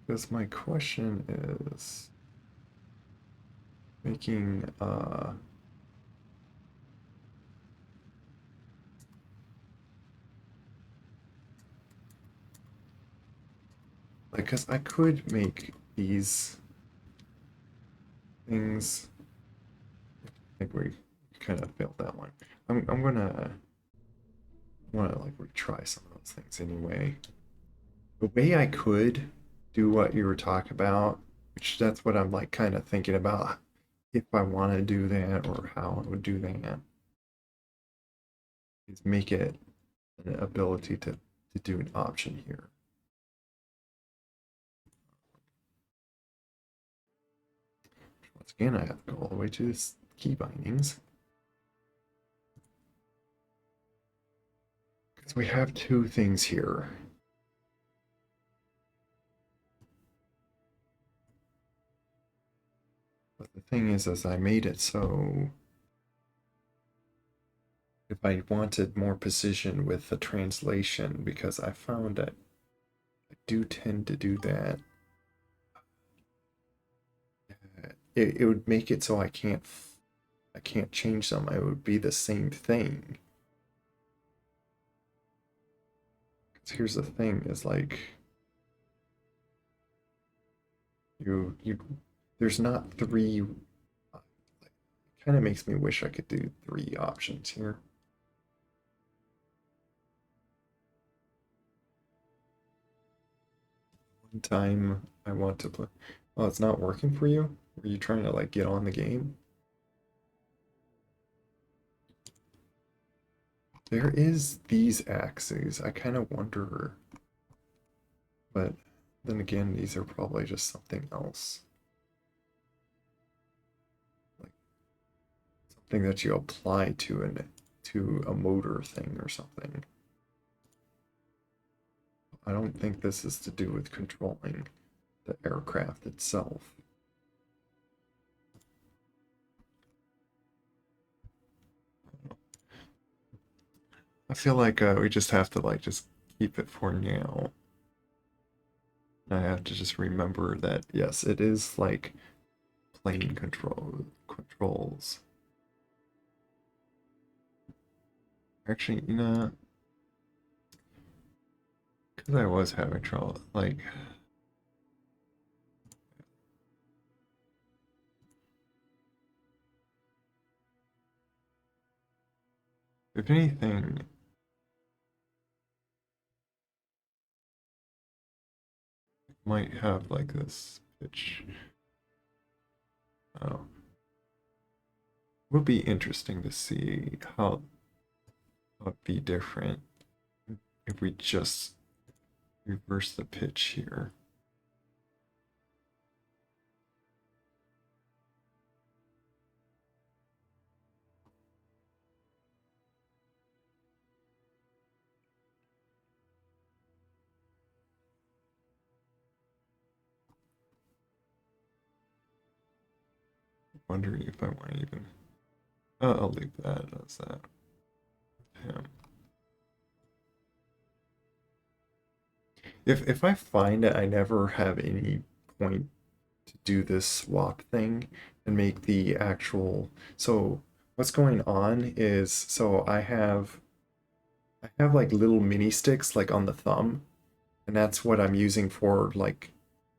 Because my question is making like because I could make these things. I think we kind of failed that one. I'm gonna wanna like retry some of those things anyway. The way I could do what you were talking about, which that's what I'm like kind of thinking about if I want to do that or how I would do that, is make it an ability to do an option here. Once again, I have to go all the way to this key bindings. Because we have two things here. But the thing is I made it so if I wanted more precision with the translation, because I found that I do tend to do that, it would make it so I can't I can't change them. It would be the same thing. 'Cause here's the thing: is like you there's not three. Kind of makes me wish I could do three options here. One time I want to play. Oh, it's not working for you? Are you trying to like get on the game? There is these axes. I kind of wonder, but then again, these are probably just something else. Like something that you apply to a motor thing or something. I don't think this is to do with controlling the aircraft itself. I feel like we just have to like just keep it for now. I have to just remember that yes, it is like plane controls. Actually, you know, because I was having trouble, like if anything, it might have like this pitch. Oh, would be interesting to see how it would be different if we just reverse the pitch here. Wondering if I want to even. I'll leave that as that. Him. If I find that I never have any point to do this swap thing and make the actual. So what's going on is I have like little mini sticks like on the thumb, and that's what I'm using for like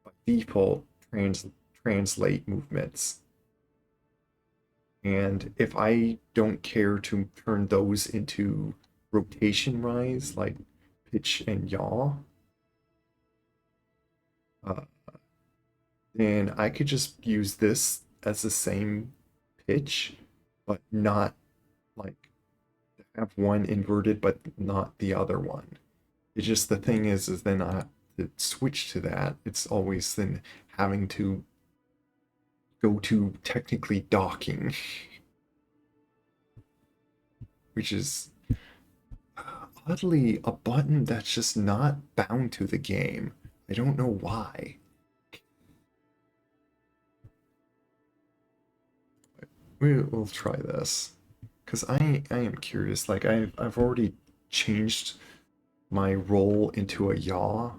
by default translate movements. And if I don't care to turn those into rotation rise, like pitch and yaw, uh, then I could just use this as the same pitch, but not like have one inverted but not the other one. It's just the thing is then I have to switch to that. It's always then having to go to technically docking, which is oddly a button that's just not bound to the game. I don't know why. We'll try this because I am curious. Like I've already changed my role into a yaw,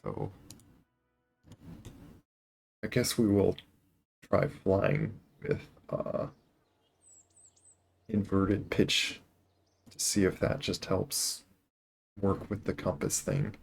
so I guess we will try flying with inverted pitch to see if that just helps work with the compass thing.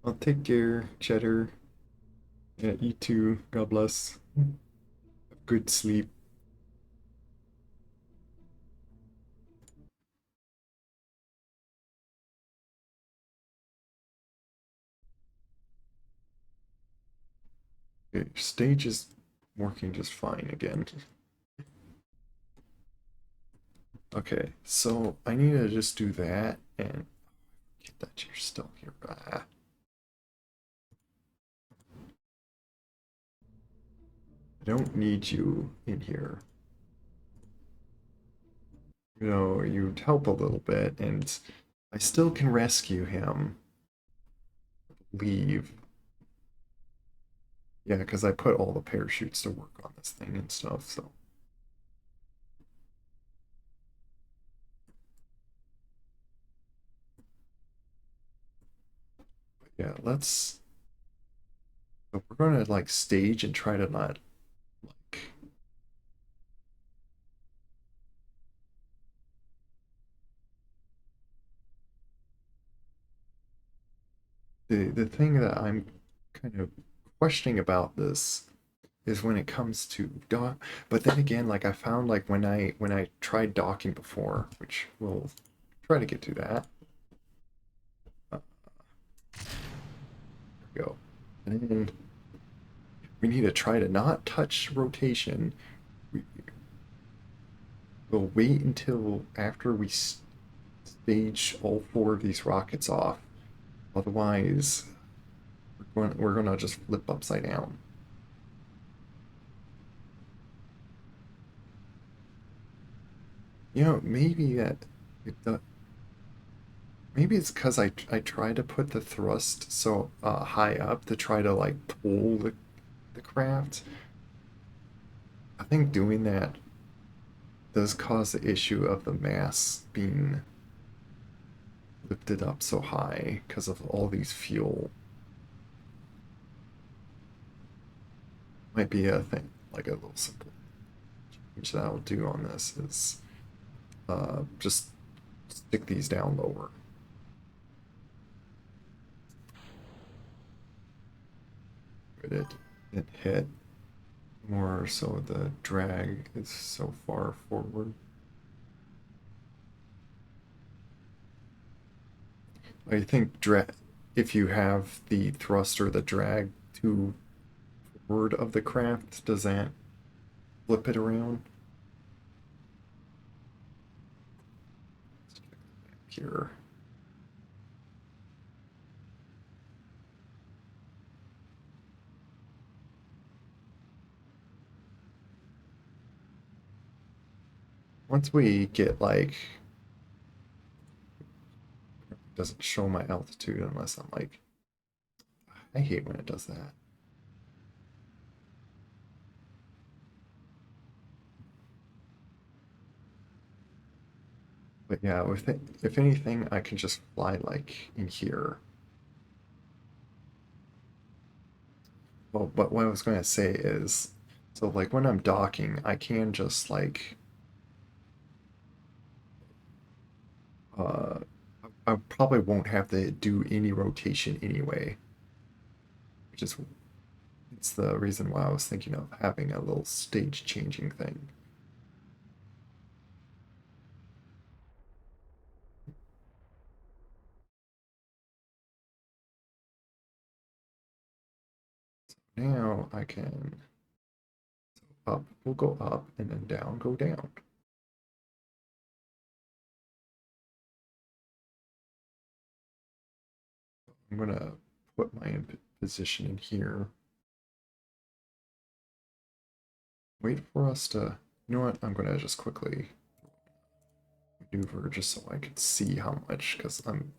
I'll take care, Cheddar. Yeah, you too. God bless. Good sleep. Okay, stage is working just fine again. Okay, so I need to just do that and get that you're still here. I don't need you in here. You know, you'd help a little bit, and I still can rescue him. Leave. Yeah, because I put all the parachutes to work on this thing and stuff, so. Yeah, let's. So we're gonna like stage and try to not like the thing that I'm kind of questioning about this is when it comes to dock. But then again, like I found like when I tried docking before, which we'll try to get to that. There we go. And then we need to try to not touch rotation. We, we'll wait until after we stage all four of these rockets off. Otherwise, we're gonna just flip upside down. You know, maybe that it does. Maybe it's because I try to put the thrust so high up to try to like pull the craft. I think doing that does cause the issue of the mass being lifted up so high because of all these fuel. Might be a thing, like a little simple change that I'll do on this is just stick these down lower. But it hit more so the drag is so far forward. I think if you have the thrust or the drag too forward of the craft, does that flip it around? Here. Once we get like, it doesn't show my altitude unless I'm like, I hate when it does that. But yeah, if anything, I can just fly like in here. Well, but what I was going to say is, so like when I'm docking, I can just like, uh, I probably won't have to do any rotation anyway, which is it's the reason why I was thinking of having a little stage changing thing. Now I can up will go up and then down go down. I'm gonna put my position in here. Wait for us to, you know what? I'm gonna just quickly maneuver just so I can see how much, because I'm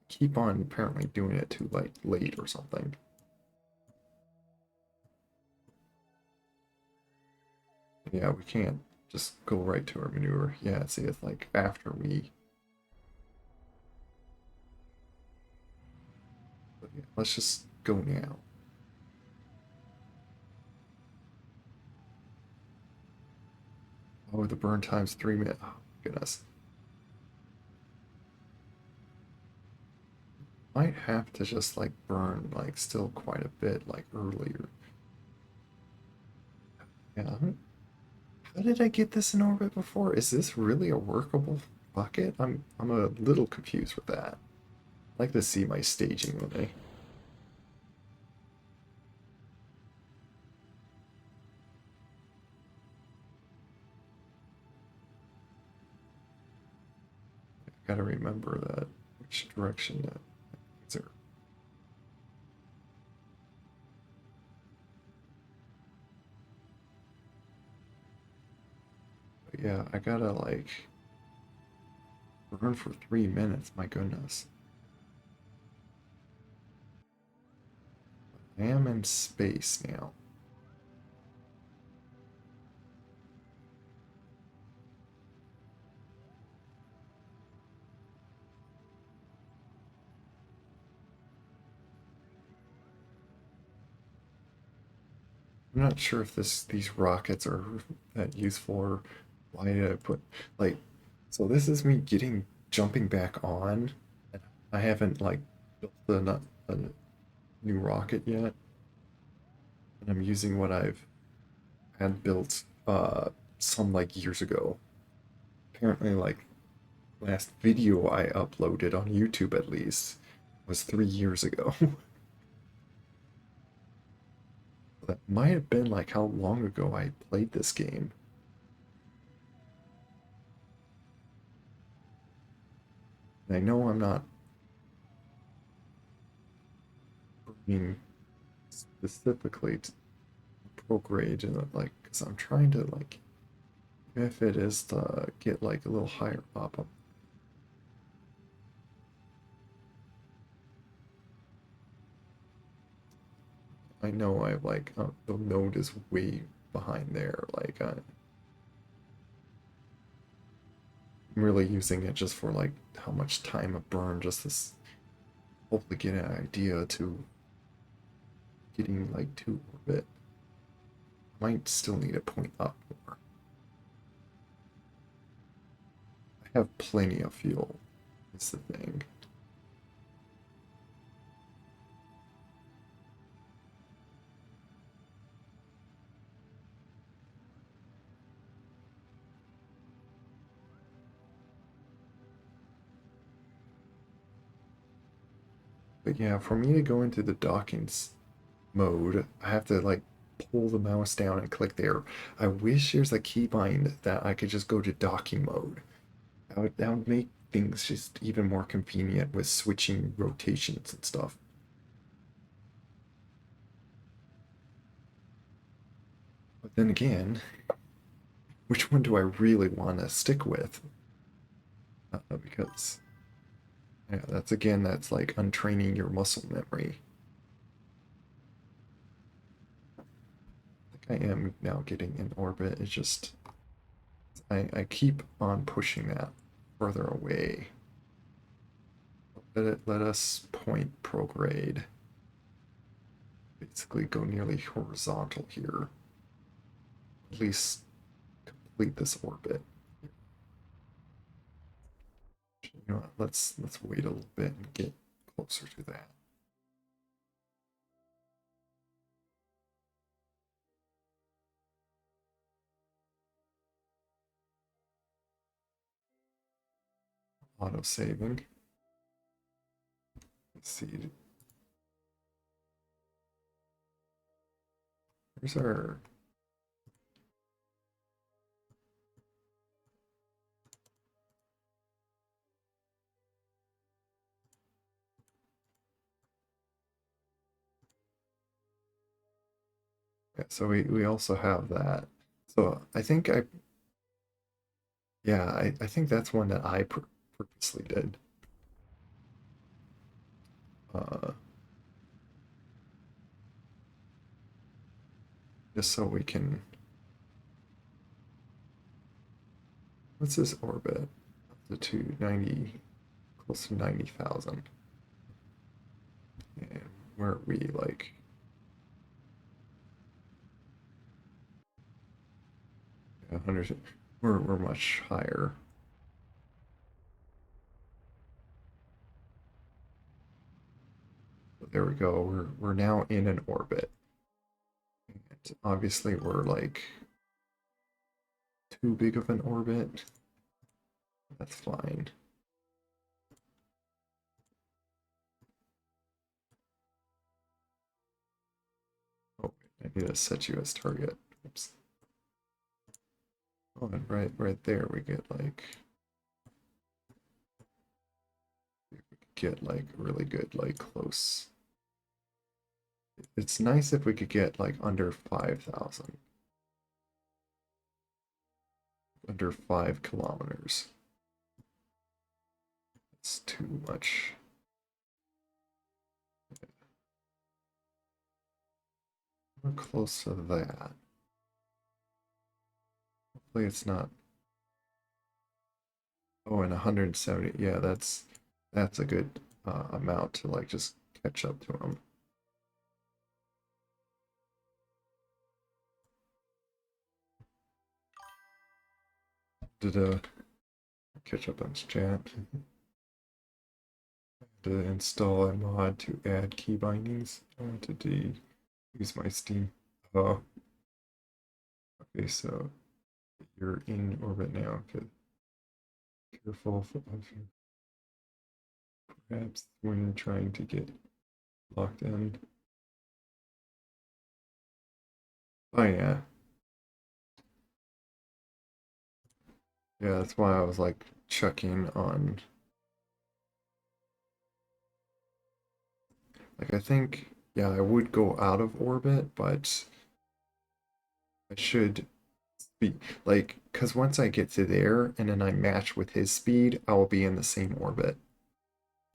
keep on apparently doing it too late or something. Yeah, we can't just go right to our maneuver. Yeah, see, it's like after we. But yeah, let's just go now. Oh, the burn time's 3 minutes. Oh, goodness. Might have to just like burn like still quite a bit like earlier. Yeah. How did I get this in orbit before? Is this really a workable bucket? I'm a little confused with that. I'd like to see my staging when I gotta remember that which direction that things are. But yeah, I gotta like burn for 3 minutes. My goodness. I am in space now. I'm not sure if these rockets are that useful or why did I put like so this is me jumping back on and I haven't like built a new rocket yet and I'm using what I've had built some like years ago. Apparently like last video I uploaded on YouTube at least was 3 years ago. That might have been like how long ago I played this game. And I know I'm not bringing specifically to pro grade and like because I'm trying to like if it is to get like a little higher up. I know I like the node is way behind there. Like I'm really using it just for like how much time I burn just to hopefully get an idea to getting like to orbit. Might still need to point up more. I have plenty of fuel. Is the thing. But yeah, for me to go into the dockings mode, I have to like pull the mouse down and click there. I wish there's a keybind that I could just go to docking mode. That would make things just even more convenient with switching rotations and stuff. But then again, which one do I really want to stick with? Because yeah, that's like untraining your muscle memory. I think I am now getting in orbit. It's just I keep on pushing that further away. Let us point prograde. Basically go nearly horizontal here. At least complete this orbit. You know what, let's wait a little bit and get closer to that. Auto saving. Let's see. Here's our yeah, so we also have that. So I think I think that's one that I purposely did. Uh, just so we can. What's this orbit? Altitude 90, close to 90,000. And where are we like? 100. We're much higher. But there we go. We're now in an orbit. And obviously we're like too big of an orbit. That's fine. Oh, I need to set you as target. Oops. Oh, and right there we get like really good like close. It's nice if we could get like under 5,000. Under 5 kilometers. It's too much. We're close to that. Hopefully it's not. Oh, and 170. Yeah, that's a good amount to like just catch up to him. Did catch up on his chat. To install a mod to add key bindings. I want to use my Steam. Oh, okay, so you're in orbit now. Okay. Careful of your perhaps when you're trying to get locked in. Oh yeah. Yeah, that's why I was like checking on like I think yeah, I would go out of orbit, but I should be like because once I get to there and then I match with his speed, I will be in the same orbit.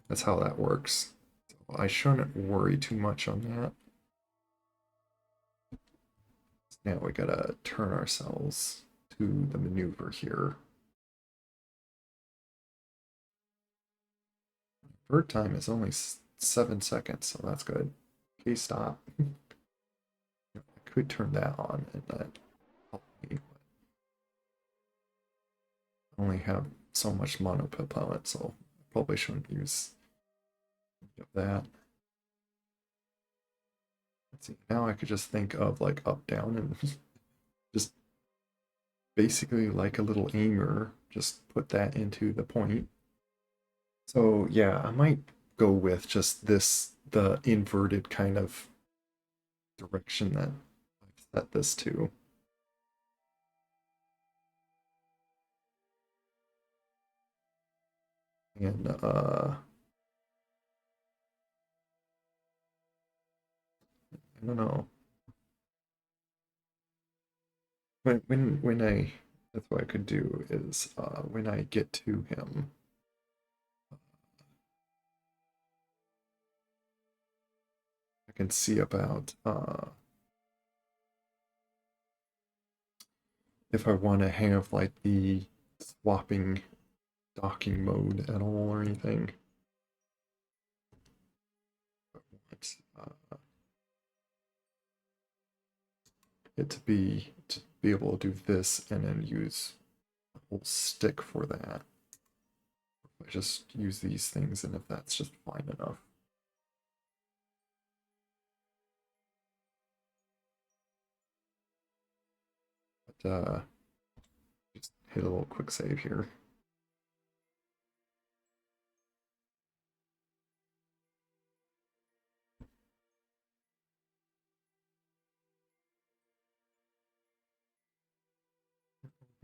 That's how that works. So I shouldn't worry too much on that. Now we gotta turn ourselves to the maneuver here. Bird time is only 7 seconds, so that's good. Okay, stop. I could turn that on and that help me, but I only have so much monopropellant, so I probably shouldn't use that. Let's see. Now I could just think of like up down and just basically like a little aimer, just put that into the point. So yeah, I might go with just this, the inverted kind of direction that I've set this to. And I don't know. When I that's what I could do is when I get to him, I can see about if I want to have like the swapping docking mode at all or anything. I want it to be able to do this and then use a whole stick for that. I just use these things and if that's just fine enough. But just hit a little quick save here.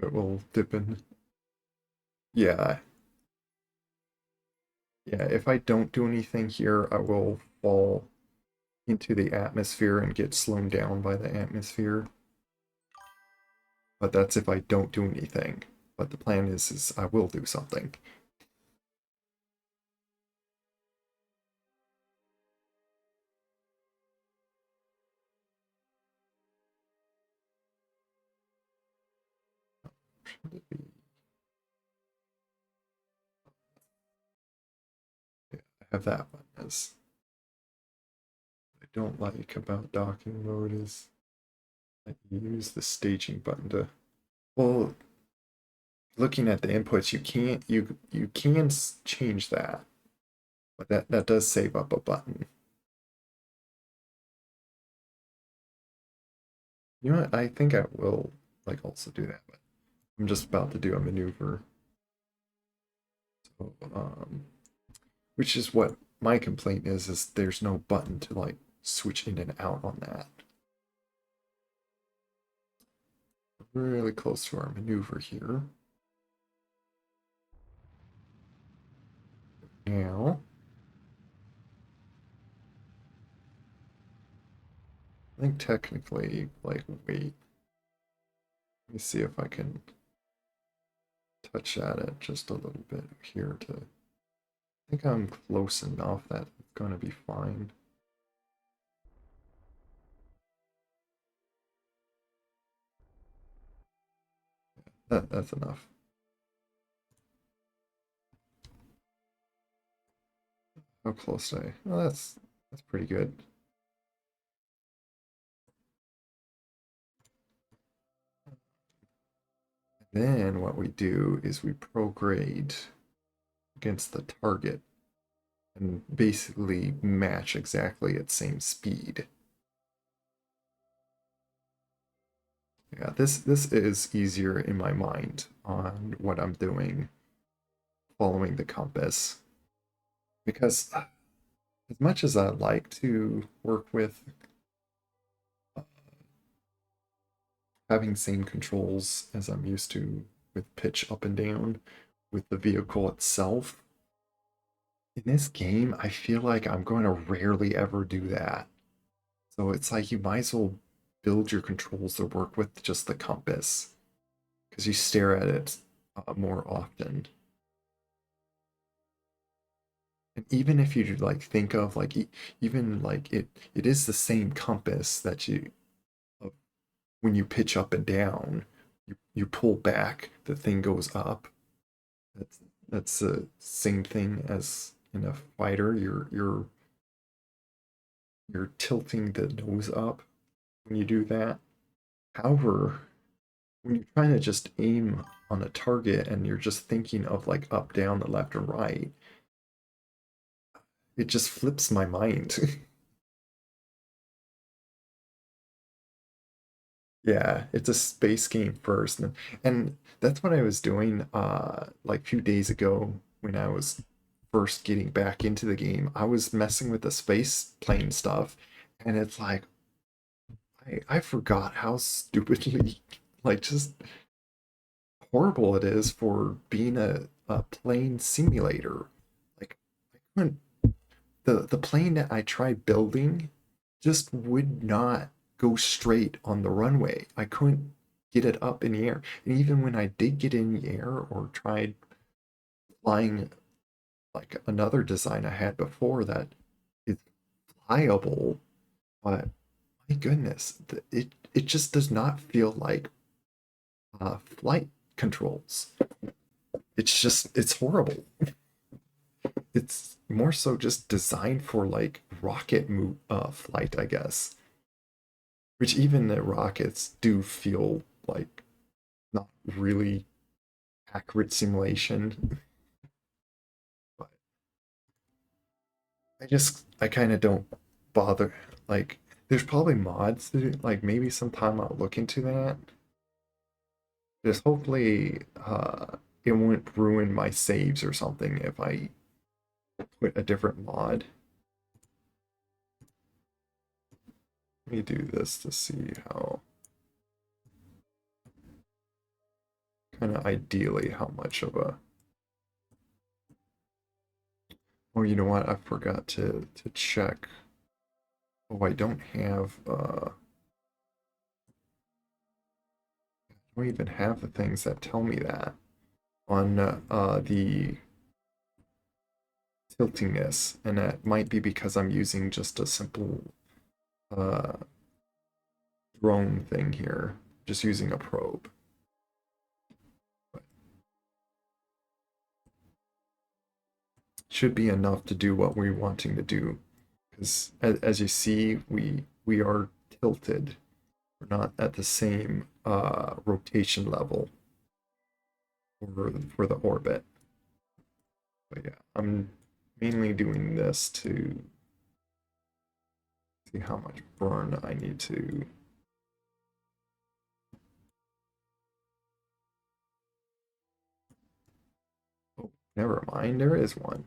It will dip in. Yeah, yeah, if I don't do anything here, I will fall into the atmosphere and get slowed down by the atmosphere. But that's if I don't do anything. But the plan is I will do something. Yeah, I have that one as I don't like about docking mode is I use the staging button to well looking at the inputs you can change that but that does save up a button. You know what? I think I will like also do that, but I'm just about to do a maneuver. So, which is what my complaint is there's no button to like switch in and out on that. Really close to our maneuver here. Now, I think technically, like, wait. Let me see if I can touch at it just a little bit here to. I think I'm close enough that it's going to be fine. That's enough. How close did I? Well, that's pretty good. Then what we do is we prograde against the target and basically match exactly at same speed. Yeah, this is easier in my mind on what I'm doing, following the compass. Because as much as I like to work with having same controls as I'm used to with pitch up and down with the vehicle itself, in this game, I feel like I'm going to rarely ever do that. So it's like you might as well build your controls to work with just the compass because you stare at it more often. And even if you like think of like even like it is the same compass that you uh, when you pitch up and down, you pull back, the thing goes up. That's that's the same thing as in a fighter. You're tilting the nose up when you do that. However, when you're trying to just aim on a target and you're just thinking of like up, down, the left, or right, it just flips my mind. Yeah, it's a space game first, and that's what I was doing like a few days ago when I was first getting back into the game. I was messing with the space plane stuff, and it's like I forgot how stupidly like just horrible it is for being a plane simulator. Like I couldn't the plane that I tried building just would not go straight on the runway. I couldn't get it up in the air. And even when I did get in the air or tried flying like another design I had before that is flyable, but my goodness, it just does not feel like flight controls. It's horrible. It's more so just designed for like flight, I guess. Which even the rockets do feel like not really accurate simulation. But I kind of don't bother. Like, there's probably mods that, like, maybe sometime I'll look into that. Just hopefully, it won't ruin my saves or something if I put a different mod. Let me do this to see how, kind of ideally, how much of a. Oh, you know what? I forgot to check. Oh, I don't have I don't even have the things that tell me that on the tiltingness, and that might be because I'm using just a simple uh, drone thing here, just using a probe. But should be enough to do what we're wanting to do, because as you see, we are tilted. We're not at the same rotation level for the orbit. But yeah, I'm mainly doing this to see how much burn I need to. Oh, never mind, there is one.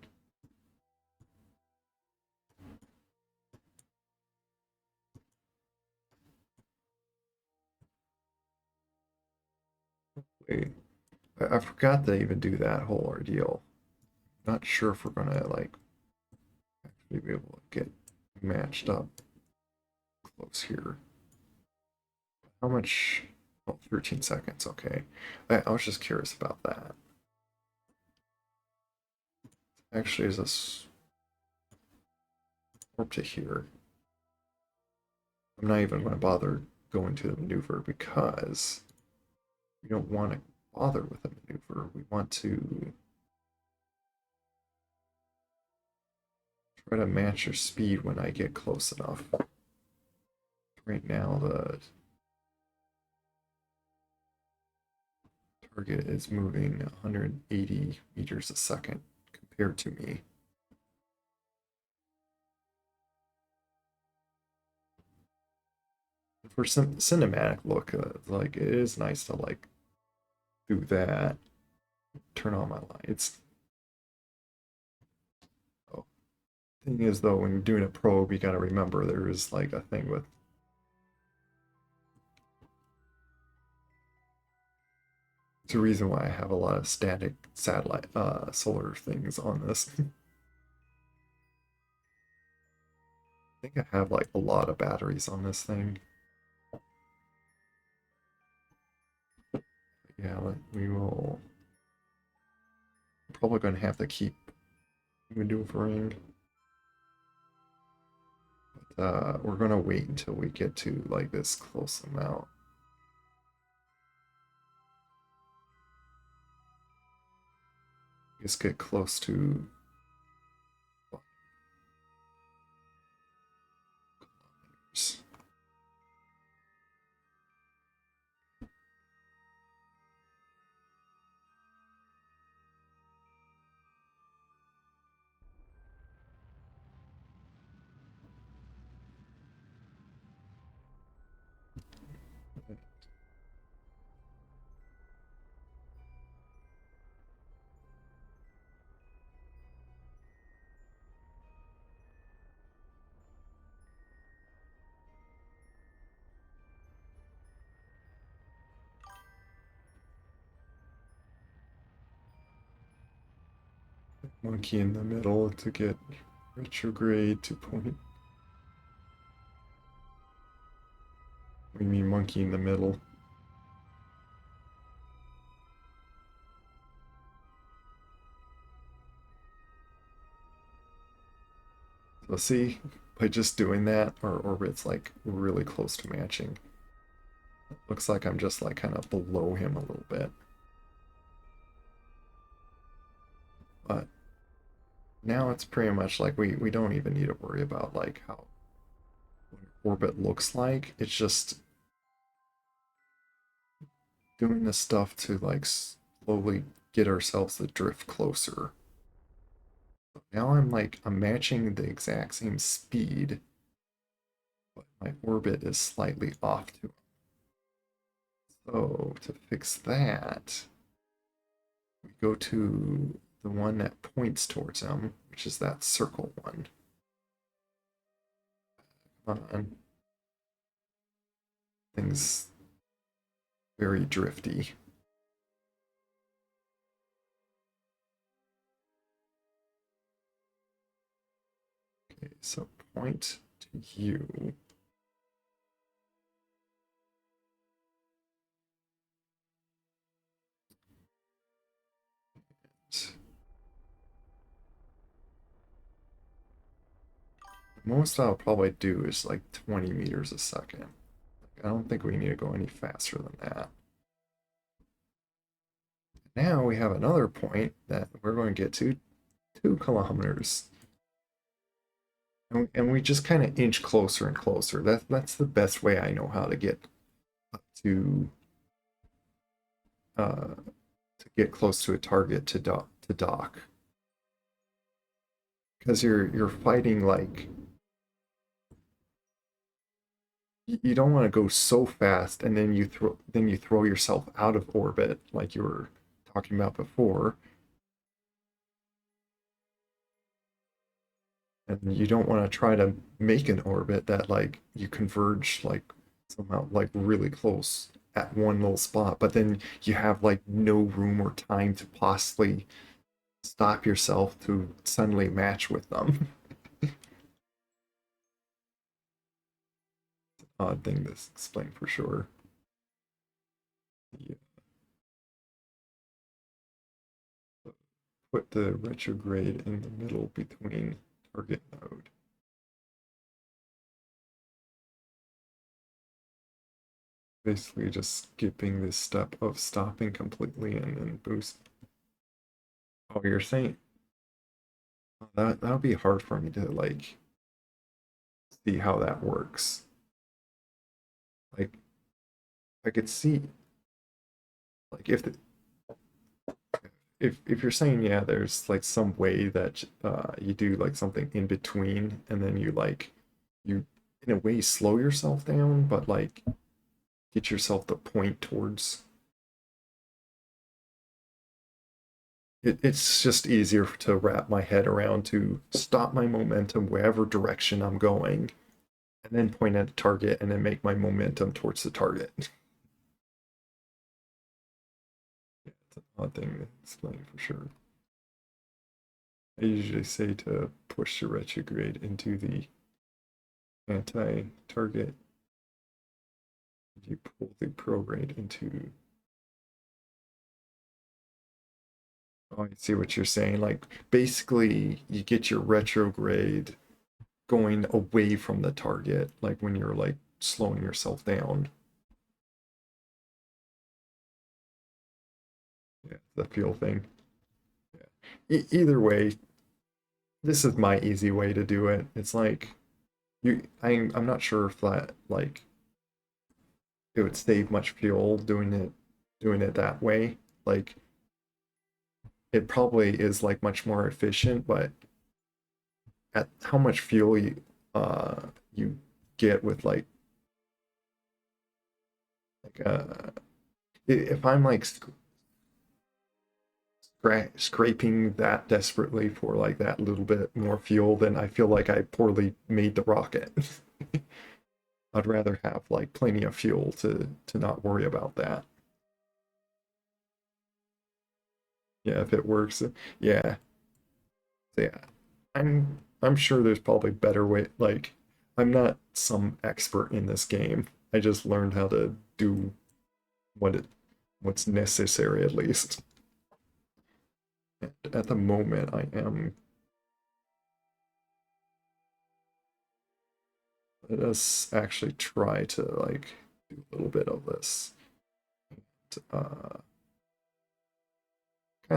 Wait, I forgot to even do that whole ordeal. Not sure if we're gonna like actually be able to get matched up close here. How much? Oh, 13 seconds, okay. I was just curious about that. Actually, is this warp to here? I'm not even going to bother going to the maneuver because we don't want to bother with a maneuver. We want to try to match your speed when I get close enough. Right now, the target is moving 180 meters a second compared to me. For some cinematic look, like it is nice to like do that. Turn on my lights. Oh, thing is though, when you're doing a probe, you gotta remember there is like a thing with it's a reason why I have a lot of static satellite solar things on this. I think I have like a lot of batteries on this thing. Yeah, we will probably going to have to keep maneuvering. But we're going to wait until we get to like this close amount. Just get close to kilometers. Monkey in the middle to get retrograde to point. We mean monkey in the middle. So see, by just doing that, our orbit's like really close to matching. It looks like I'm just like kind of below him a little bit. But now it's pretty much like we don't even need to worry about like how what orbit looks like. It's just doing this stuff to like slowly get ourselves to drift closer. Now I'm matching the exact same speed, but my orbit is slightly off to him. So to fix that, we go to the one that points towards him, which is that circle one. Come on. Things very drifty. Okay, so point to you. Most I'll probably do is like 20 meters a second. I don't think we need to go any faster than that. Now we have another point that we're going to get to 2 kilometers. And we just kind of inch closer and closer. That's the best way I know how to get up to get close to a target to dock. Because you're fighting like you don't want to go so fast and then you throw yourself out of orbit like you were talking about before. And you don't want to try to make an orbit that like you converge like somehow like really close at one little spot, but then you have like no room or time to possibly stop yourself to suddenly match with them. Odd thing to explain for sure. Yeah. Put the retrograde in the middle between target node. Basically just skipping this step of stopping completely and then boost. Oh, you're saying that would be hard for me to like see how that works. Like I could see like if you're saying yeah, there's like some way that you do like something in between and then you like you in a way slow yourself down, but like get yourself to point towards it's just easier to wrap my head around to stop my momentum wherever direction I'm going and then point at the target and then make my momentum towards the target. Yeah, it's an odd thing to explain for sure. I usually say to push the retrograde into the anti-target. You pull the prograde into. Oh, I see what you're saying. Like basically, you get your retrograde going away from the target, like when you're like slowing yourself down. Yeah, the feel thing. Yeah. Either way, this is my easy way to do it. It's like I'm not sure if that like it would save much fuel doing it that way. Like it probably is like much more efficient, but at how much fuel uh you get with if I'm like scraping that desperately for like that little bit more fuel, then I feel like I poorly made the rocket. I'd rather have like plenty of fuel to not worry about that. Yeah, if it works. Yeah. So yeah. I'm sure there's probably better way like I'm not some expert in this game. I just learned how to do what it what's necessary at least. And at the moment I am let us actually try to like do a little bit of this. Kind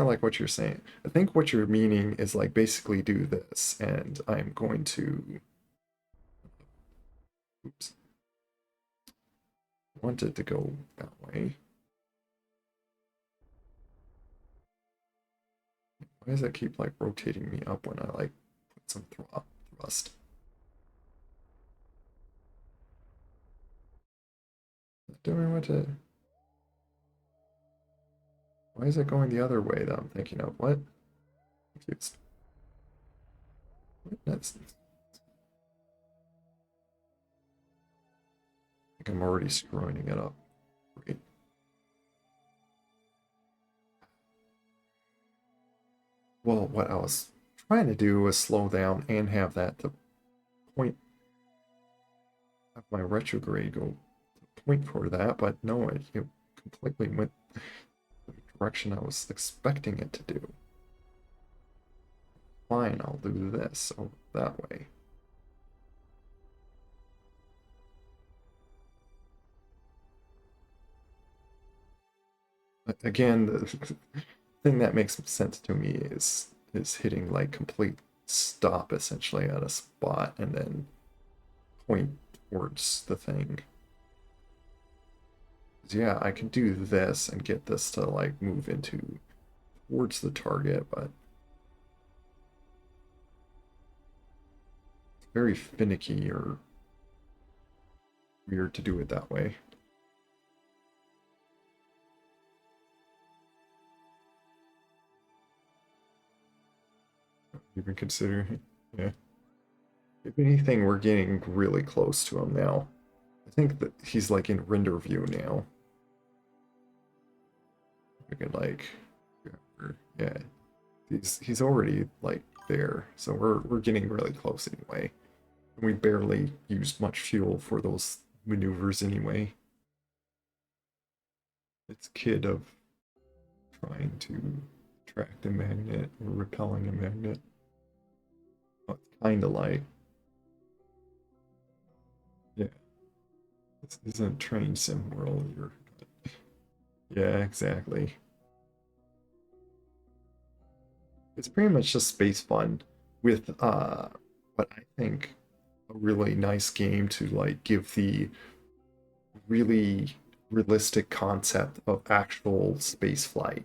of like what you're saying. I think what you're meaning is like basically do this, and I'm going to. Oops, want it to go that way. Why does it keep like rotating me up when I like put some thrust? Doing what it. Why is it going the other way that I'm thinking of? What? Confused. That's. I think I'm already screwing it up. Great. Well, what I was trying to do was slow down and have that the point of my retrograde go point for that, but no, it completely went the direction I was expecting it to do. Fine, I'll do this that way. But again, the thing that makes sense to me is hitting like complete stop essentially at a spot and then point towards the thing. 'Cause yeah, I can do this and get this to like move into towards the target, but it's very finicky or weird to do it that way. Even considering, yeah. If anything, we're getting really close to him now. I think that he's like in render view now. We could like, yeah, he's already like there, so we're getting really close anyway. We barely used much fuel for those maneuvers anyway. It's kid of trying to attract a magnet or repelling a magnet. Well, it's kind of like, yeah. This isn't train sim world. Yeah, exactly. It's pretty much just space fun with what I think a really nice game to like give the really realistic concept of actual space flight.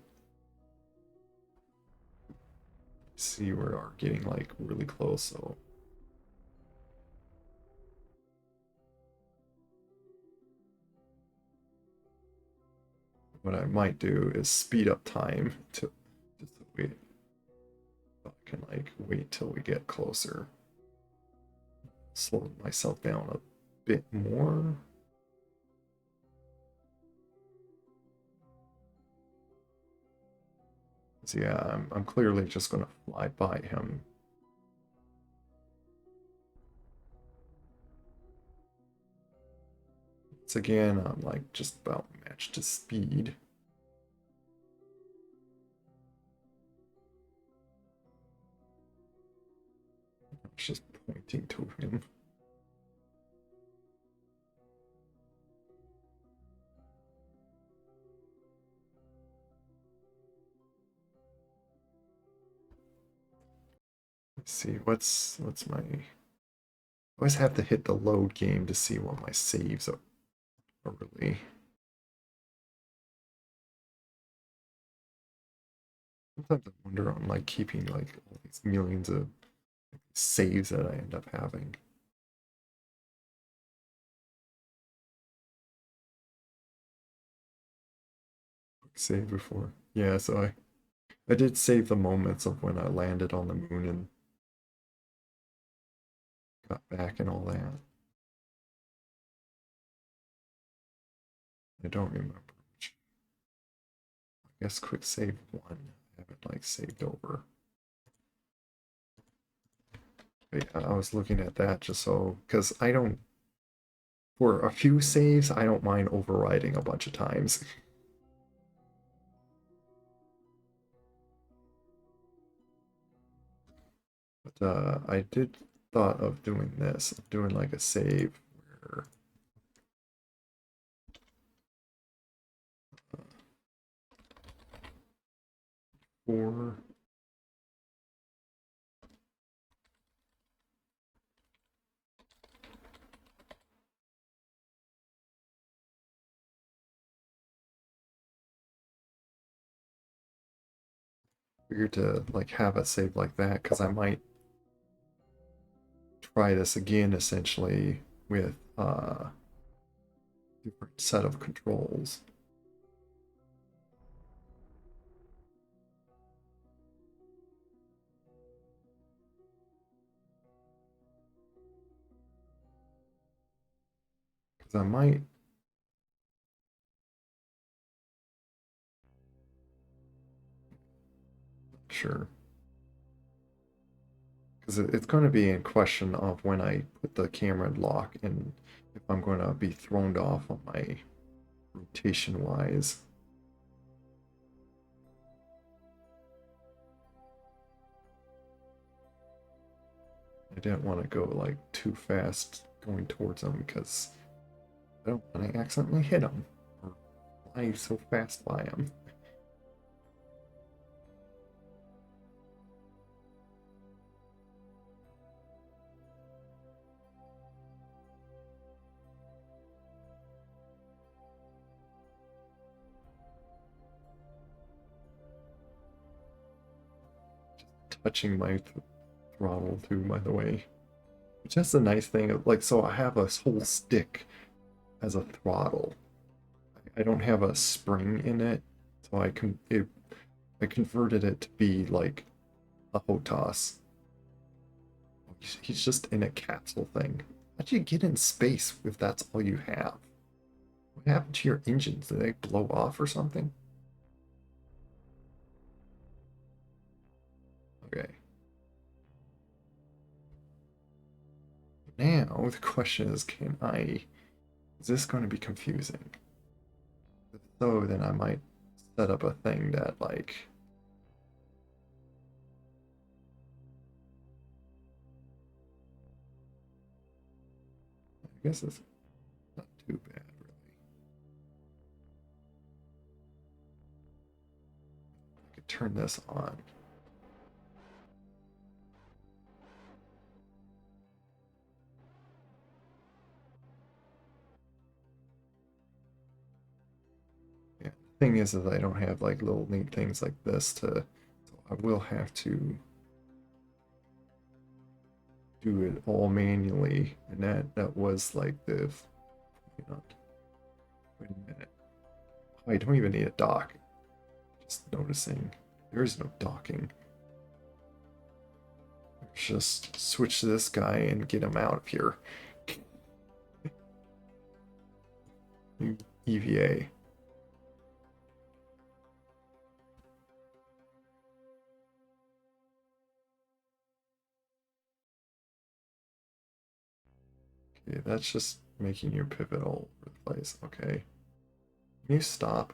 See, we are getting like really close, so what I might do is speed up time to just so wait. I can like wait till we get closer. Slow myself down a bit more. So yeah, I'm clearly just gonna fly by him. Once again, I'm like just about matched to speed. I'm just pointing to him. Let's see, what's my I always have to hit the load game to see what my saves are really. Sometimes I wonder on like keeping like all these millions of saves that I end up having. Save before. Yeah, so I did save the moments of when I landed on the moon and got back and all that. I don't remember which. I guess quick save one. I haven't like saved over. But yeah, I was looking at that just so because I don't for a few saves I don't mind overriding a bunch of times. But I did thought of doing this, doing like a save where four figured to like have a save like that because I might try this again essentially with different set of controls. Because I might sure because it's going to be in question of when I put the camera in lock and if I'm going to be thrown off on my rotation wise. I didn't want to go like too fast going towards them because I don't want to accidentally hit them or fly so fast by them. Touching my throttle too, by the way. Which is a nice thing. Like, so I have a whole stick as a throttle. I don't have a spring in it, so I converted it to be like a HOTAS. He's just in a capsule thing. How'd you get in space if that's all you have? What happened to your engines? Did they blow off or something? Okay. Now the question is, is this going to be confusing? If so, then I might set up a thing that like, I guess it's not too turn this on. Yeah, the thing is that I don't have like little neat things like this to, so I will have to do it all manually, and that was like the, you know, wait a minute. I don't even need a dock. Just noticing there is no docking. Just switch this guy and get him out of here. EVA. Okay, that's just making you pivot all over the place. Okay. Can you stop?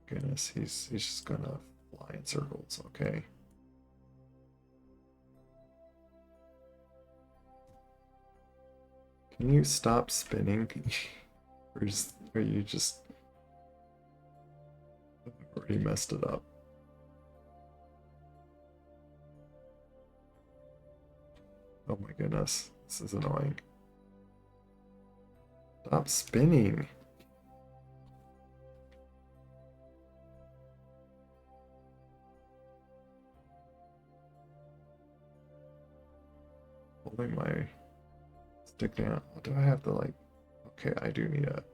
Goodness, he's just gonna fly in circles. Okay. Can you stop spinning? Or you just already messed it up? Oh my goodness, this is annoying. Stop spinning. Holding my stick down. Do I have to like? Okay, I do need a.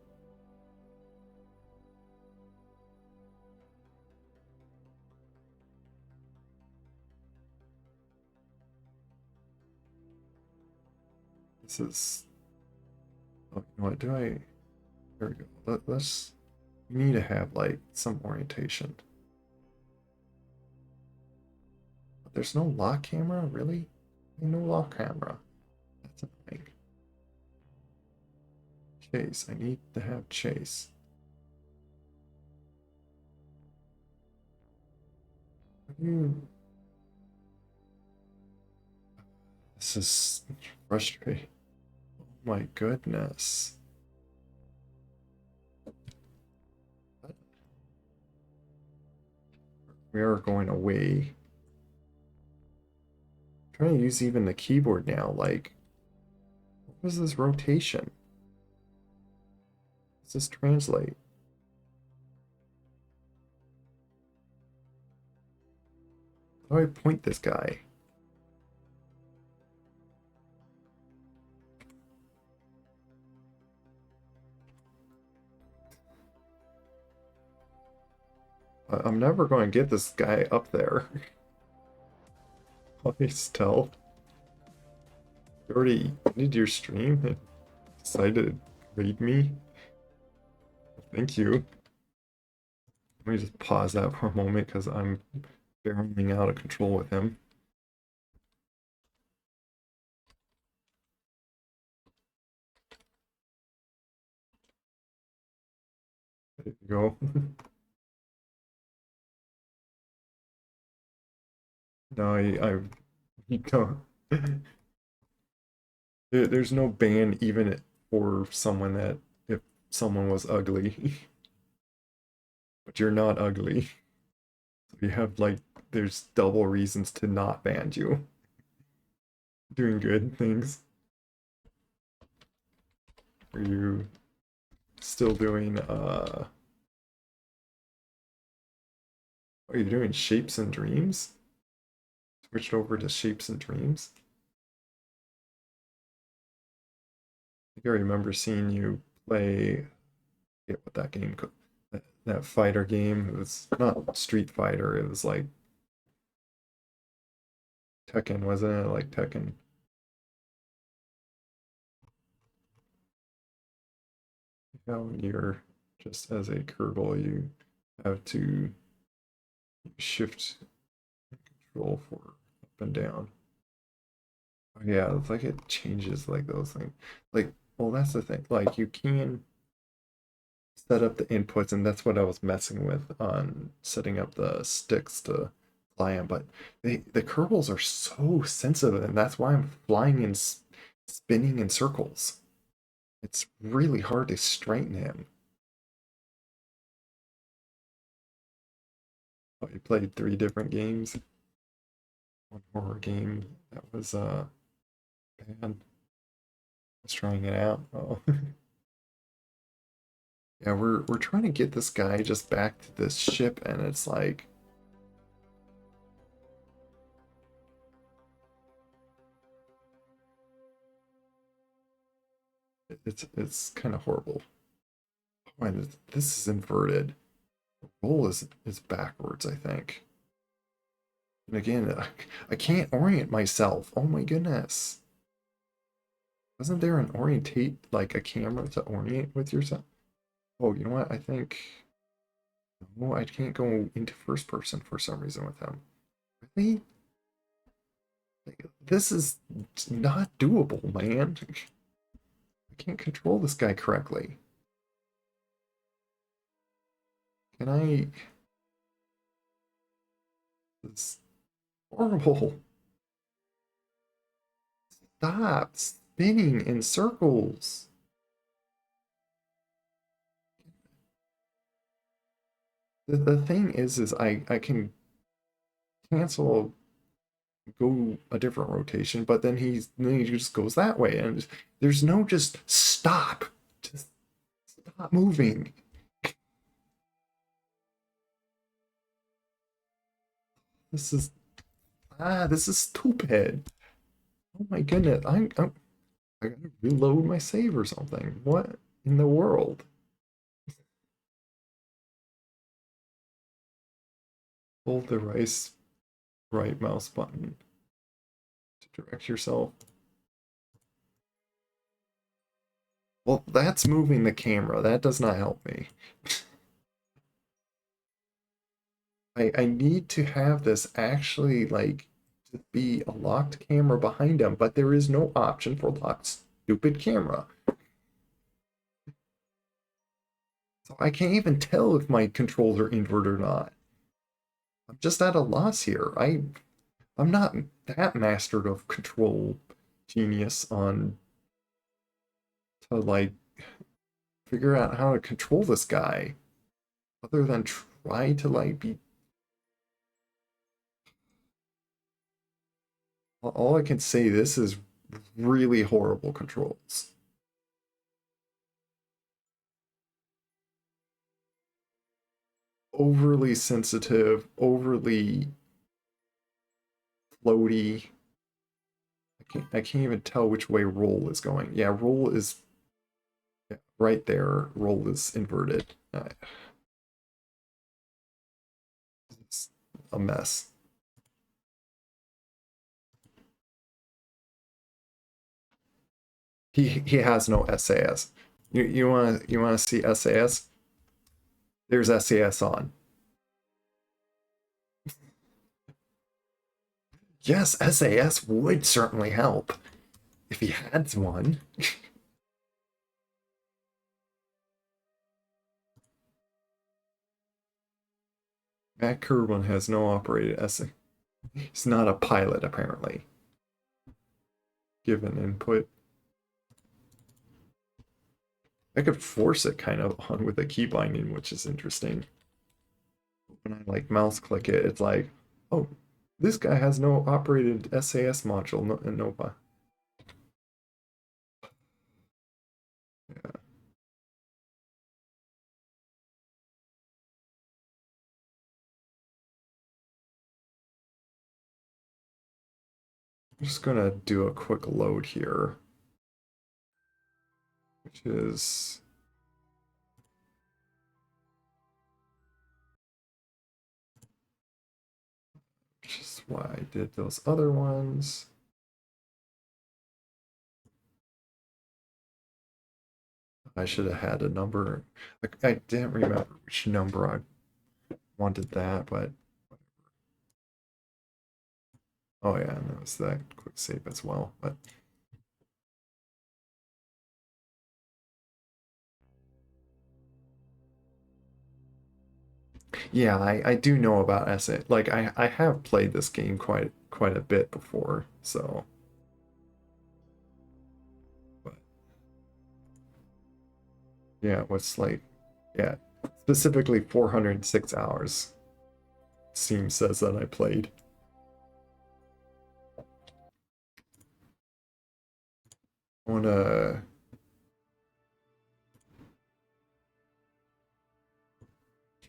This is. Oh, you know what? Do I? There we go. Let's. You need to have like some orientation. There's no lock camera, really? No lock camera. That's annoying. Chase. I need to have chase. You. This is frustrating. Oh my goodness. We are going away. I'm trying to use even the keyboard now. Like, what was this rotation? Does this translate? How do I point this guy? I'm never going to get this guy up there. Please tell. You already ended your stream and decided to raid me? Thank you. Let me just pause that for a moment because I'm barreling out of control with him. There you go. No, you don't. There's no ban even for someone that if someone was ugly, but you're not ugly. You have like there's double reasons to not ban you. Doing good things. Are you still doing are you doing shapes and dreams? Switched over to shapes and dreams? I think I remember seeing you play, I forget what that game that fighter game. It was not Street Fighter, it was like Tekken, wasn't it? Like Tekken. When you're just as a Kerbal, you have to shift control for up and down. Oh, yeah, it's like it changes like those things. Like, well, that's the thing. Like, you can set up the inputs, and that's what I was messing with on setting up the sticks to fly on. But the Kerbals are so sensitive, and that's why I'm flying and spinning in circles. It's really hard to straighten him. Oh, you played 3 different games. One horror game that was bad. I was trying it out. Oh. Yeah, we're trying to get this guy just back to this ship, and it's like it's kind of horrible. Oh, and this is inverted. The roll is backwards, I think. And again, I can't orient myself. Oh my goodness. Wasn't there an orientate, like a camera to orient with yourself? Oh, you know what? I think. No, I can't go into first person for some reason with him. Really? Like, this is not doable, man. I can't control this guy correctly. Can I? It's horrible. Stop spinning in circles. The thing is I can cancel, go a different rotation, but then he just goes that way, and there's no just stop. Just stop moving. This is this is stupid. Oh my goodness. I gotta reload my save or something. What in the world? Hold the right mouse button to direct yourself. Well, that's moving the camera. That does not help me. I need to have this actually like to be a locked camera behind him, but there is no option for locked stupid camera. So I can't even tell if my controls are inverted or not. I'm just at a loss here. I'm not that mastered of control genius on to like figure out how to control this guy other than try to like be all I can say this is really horrible controls. Overly sensitive, overly floaty. I can't even tell which way roll is going. Yeah, roll is yeah, right there. Roll is inverted. It's a mess. He has no SAS. You wanna see SAS? There's SAS on. Yes, SAS would certainly help if he had one. Matt Kerwin has no operated SAS. He's not a pilot apparently. Given input. I could force it kind of on with a key binding, which is interesting. When I like mouse click it, it's like, oh, this guy has no operated SAS module, no. Yeah. I'm just gonna do a quick load here, which is why I did those other ones. I should have had a number. I didn't remember which number I wanted that, but oh yeah, and that was that quick save as well. But yeah, I do know about SA. Like I have played this game quite a bit before, so but yeah, what's like yeah, specifically 406 hours. Steam says that I played. I wanna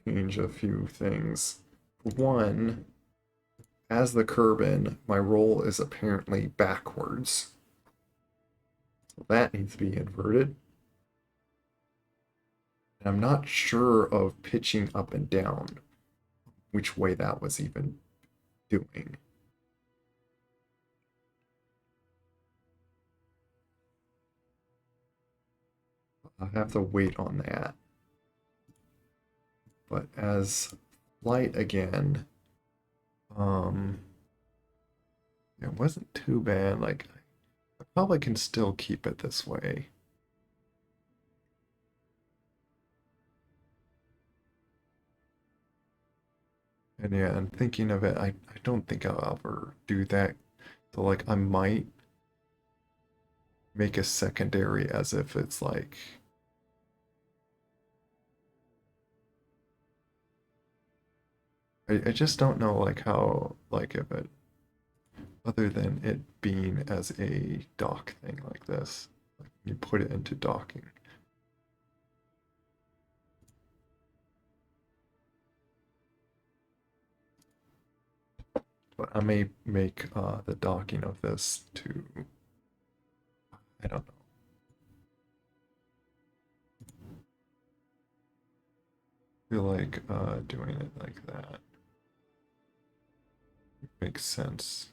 change a few things. One, as the Kerbin, my roll is apparently backwards. So that needs to be inverted. And I'm not sure of pitching up and down, which way that was even doing. I'll have to wait on that. But as light again, it wasn't too bad. Like, I probably can still keep it this way. And yeah, and thinking of it, I don't think I'll ever do that. So like I might make a secondary as if it's like I just don't know like how like if it other than it being as a dock thing like this. Like you put it into docking. But I may make the docking of this to I don't know. Feel like doing it like that makes sense.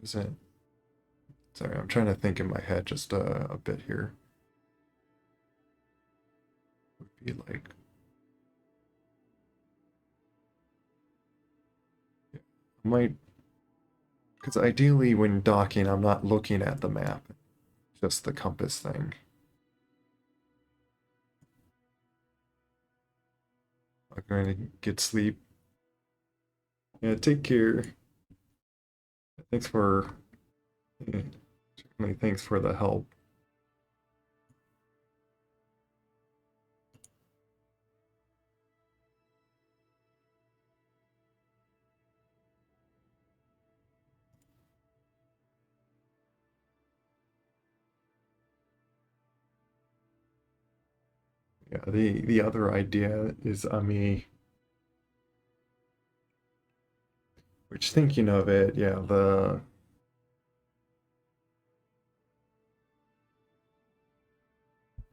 Is it? Sorry, I'm trying to think in my head just a bit here. Would be like, yeah, I might, because ideally when docking, I'm not looking at the map, just the compass thing. I'm going to get sleep. Yeah, take care. Thanks for, yeah, certainly thanks for the help. Yeah, the other idea is which thinking of it, yeah, the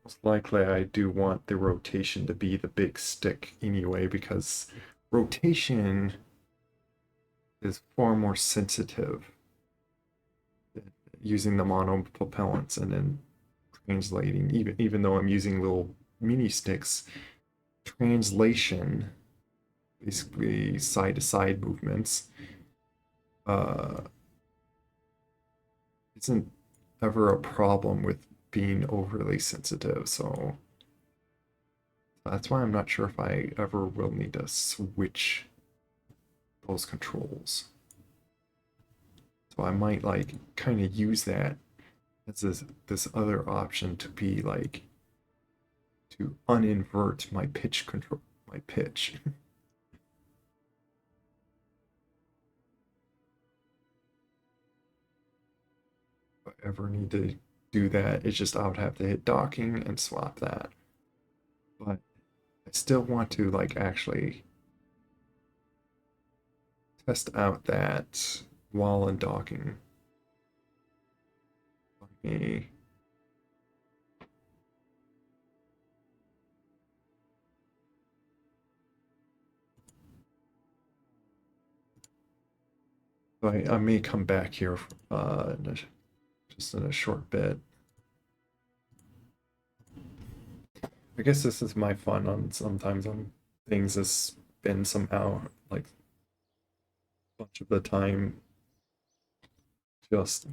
most likely I do want the rotation to be the big stick anyway, because rotation is far more sensitive than using the mono propellants and then translating, even though I'm using little mini sticks, translation, basically side to side movements, uh, isn't ever a problem with being overly sensitive. So that's why I'm not sure if I ever will need to switch those controls. So I might like kind of use that as this other option to be like to uninvert my pitch control, my pitch. If I ever need to do that, it's just I would have to hit docking and swap that. But I still want to like actually test out that while in docking. Let me I may come back here just in a short bit. I guess this is my fun on sometimes on things that spin somehow like a bunch of the time just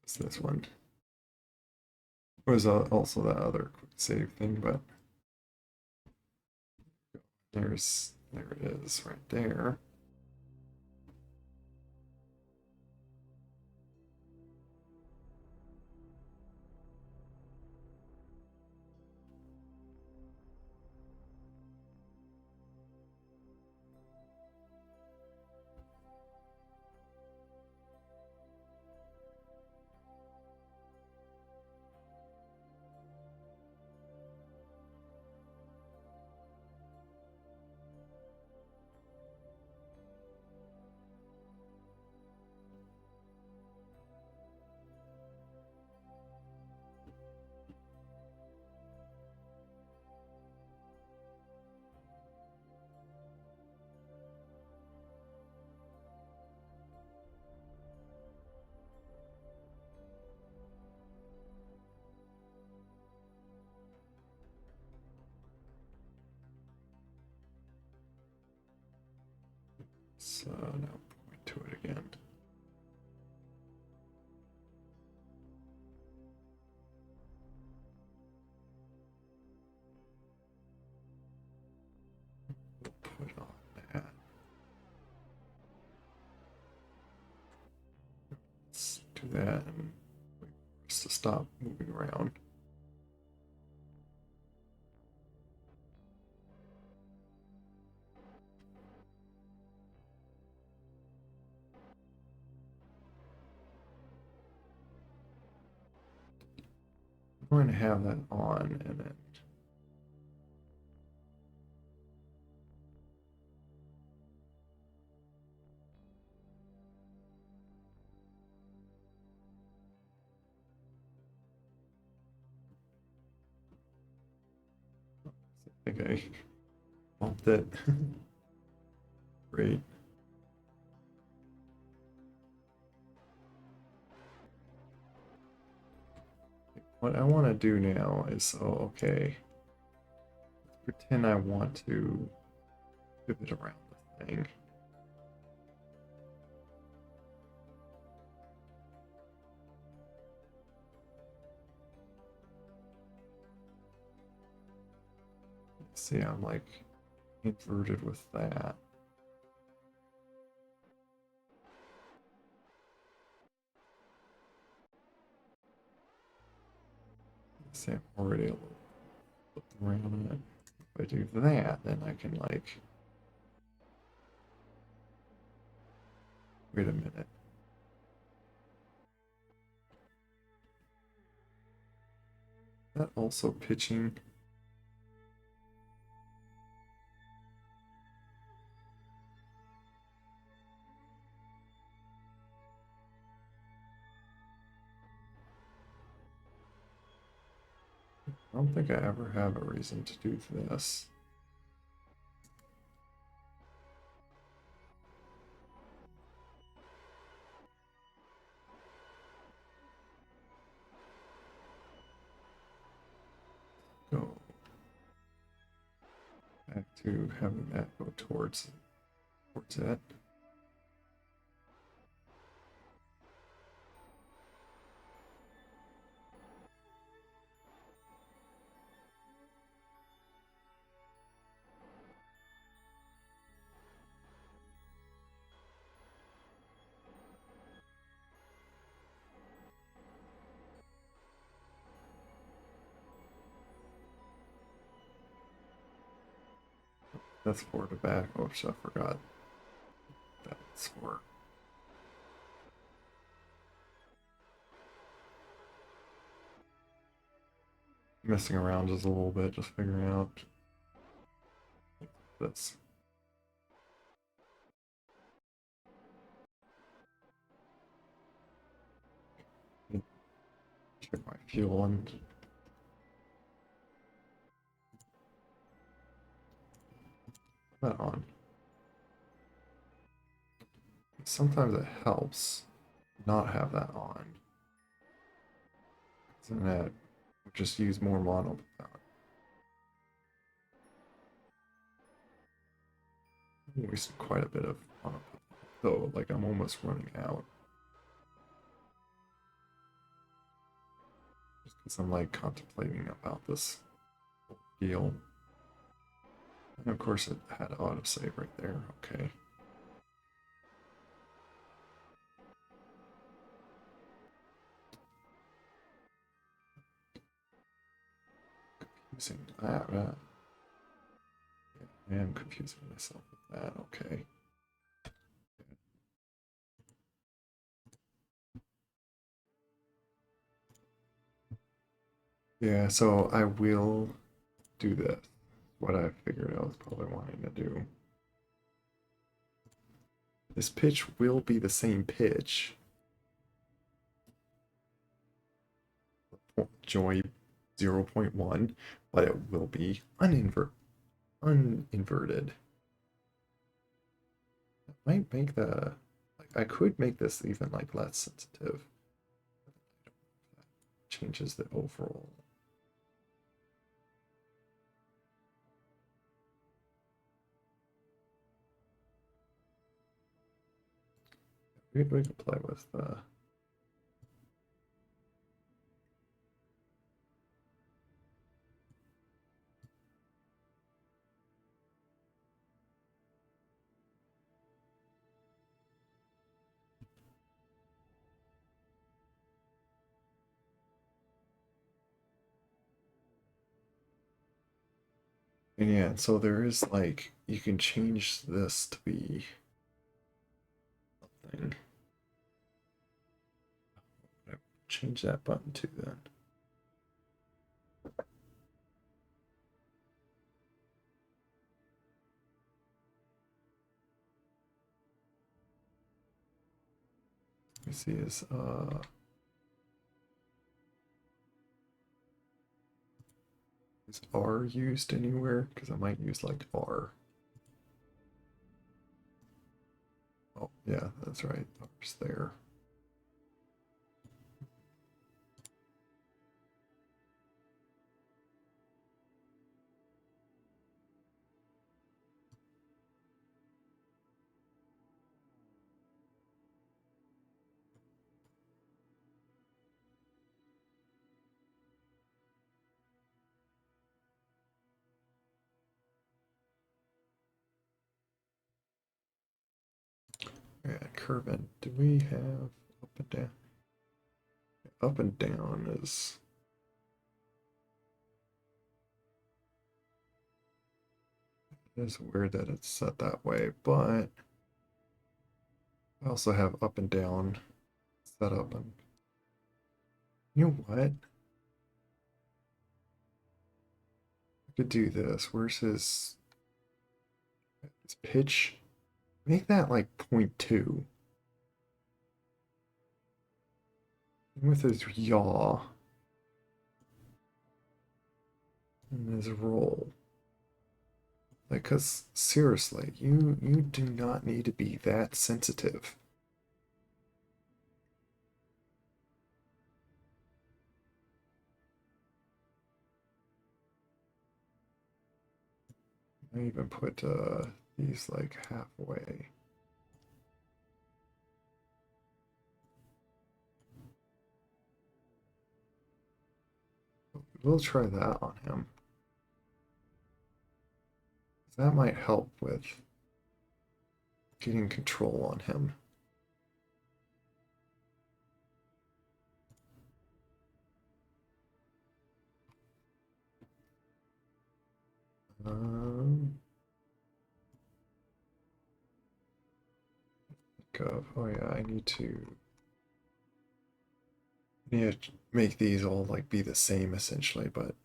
it's this one. There was also that other quick save thing, but there it is right there. Let's now point to it again. We'll put on that. Let's do that and wait for us to stop moving around. I'm going to have that on and then I think I bumped it. Great. What I want to do now is, okay, let's pretend I want to pivot around the thing. See, I'm like inverted with that. See, I'm already a little flipped around it. If I do that, then I can like, wait a minute. Is that also pitching? I don't think I ever have a reason to do this. Go back to having that go towards it. That's for tobacco, which I forgot that's for. Messing around just a little bit, just figuring out this. Check my fuel and put that on. Sometimes it helps not have that on. So that would just use more mono power. I'm wasting quite a bit of mono though, like I'm almost running out. Just because I'm like contemplating about this deal. And of course it had autosave right there, okay. Confusing that, I am confusing myself with that, okay. Yeah, so I will do this. What I figured I was probably wanting to do. This pitch will be the same pitch. Joy 0.1, but it will be uninverted. That might make the, like, I could make this even like less sensitive. That changes the overall. We could play with the. And yeah, so there is like you can change this to be something. Change that button to then. Let me see is R used anywhere? Because I might use like R. Oh yeah, that's right. R's there. Yeah, curving. Do we have up and down? Up and down is. It's weird that it's set that way, but I also have up and down set up. And you know what? I could do this. Where's his pitch? Make that like 0.2. With his yaw and his roll. Like, cause seriously, you do not need to be that sensitive. I even put these like halfway. We'll try that on him. That might help with getting control on him. Um, oh yeah, I need to make these all like be the same essentially, but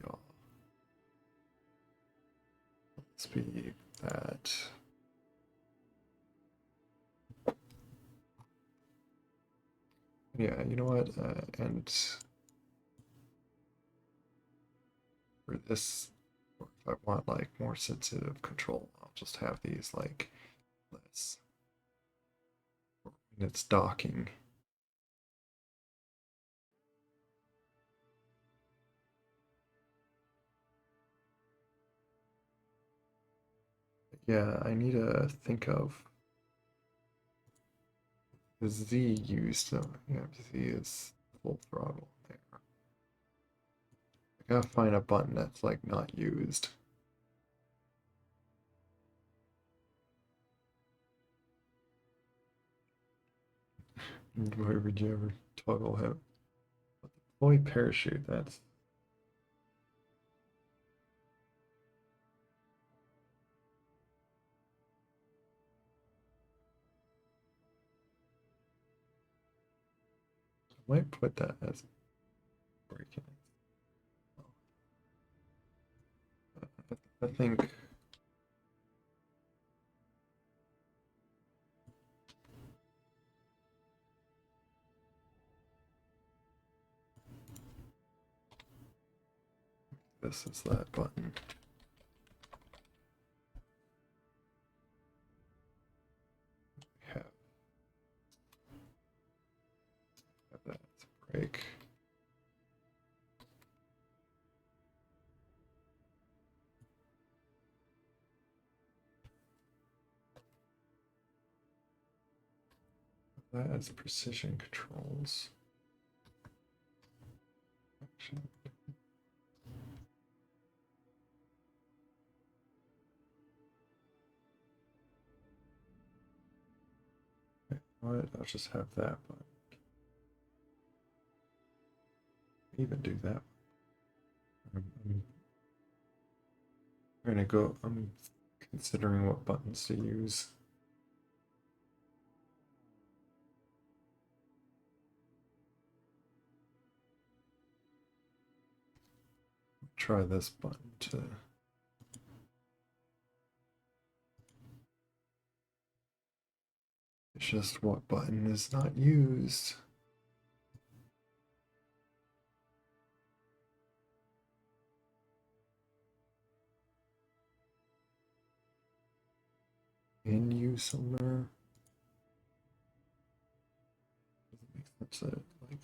yeah, let's be that. Yeah, you know what? And for this, if I want like more sensitive control, I'll just have these like less. And it's docking. Yeah, I need to think of the Z used. So yeah, Z is full throttle there. I gotta find a button that's like not used. Why would you ever toggle him? Deploy parachute, that's I might put that as breaking. I think this is that button. Have, have that as break. That as precision controls. What? I'll just have that one. Even do that. I'm trying to go. I'm considering what buttons to use. Try this button to. It's just what button is not used. In use somewhere. Doesn't make sense that like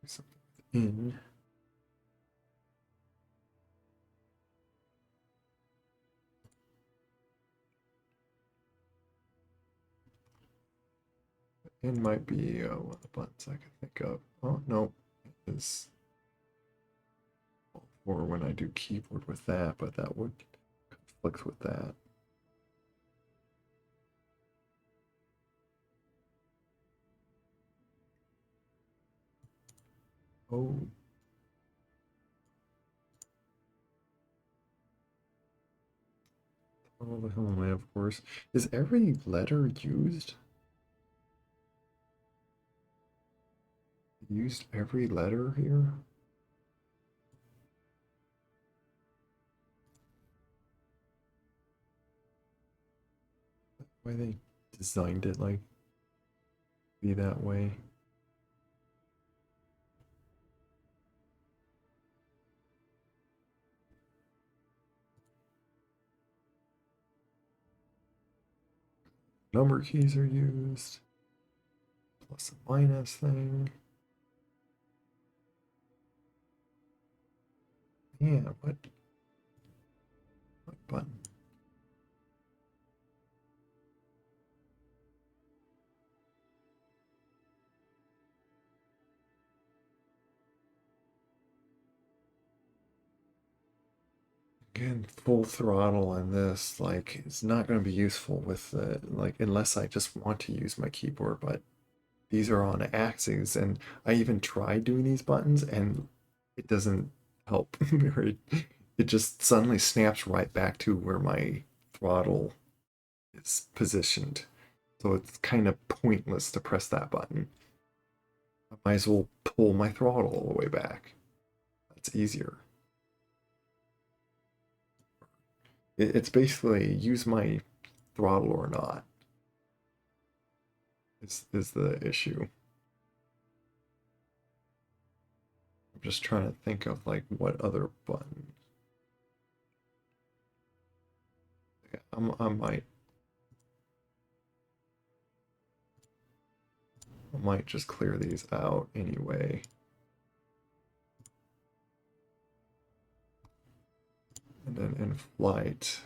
something in. In might be one of the buttons I can think of. Oh no, it is for when I do keyboard with that, but that would conflict with that. Oh. Oh, the hell am I, of course. Is every letter used? Used every letter here? Why they designed it like be that way? Number keys are used. Plus and minus thing. Yeah, what button? Again, full throttle on this, like, it's not going to be useful with the, like, unless I just want to use my keyboard, but these are on axes, and I even tried doing these buttons, and it doesn't help. It just suddenly snaps right back to where my throttle is positioned. So it's kind of pointless to press that button. I might as well pull my throttle all the way back. That's easier. It's basically use my throttle or not is the issue. I'm just trying to think of like what other button. Yeah, I might just clear these out anyway. And then in flight,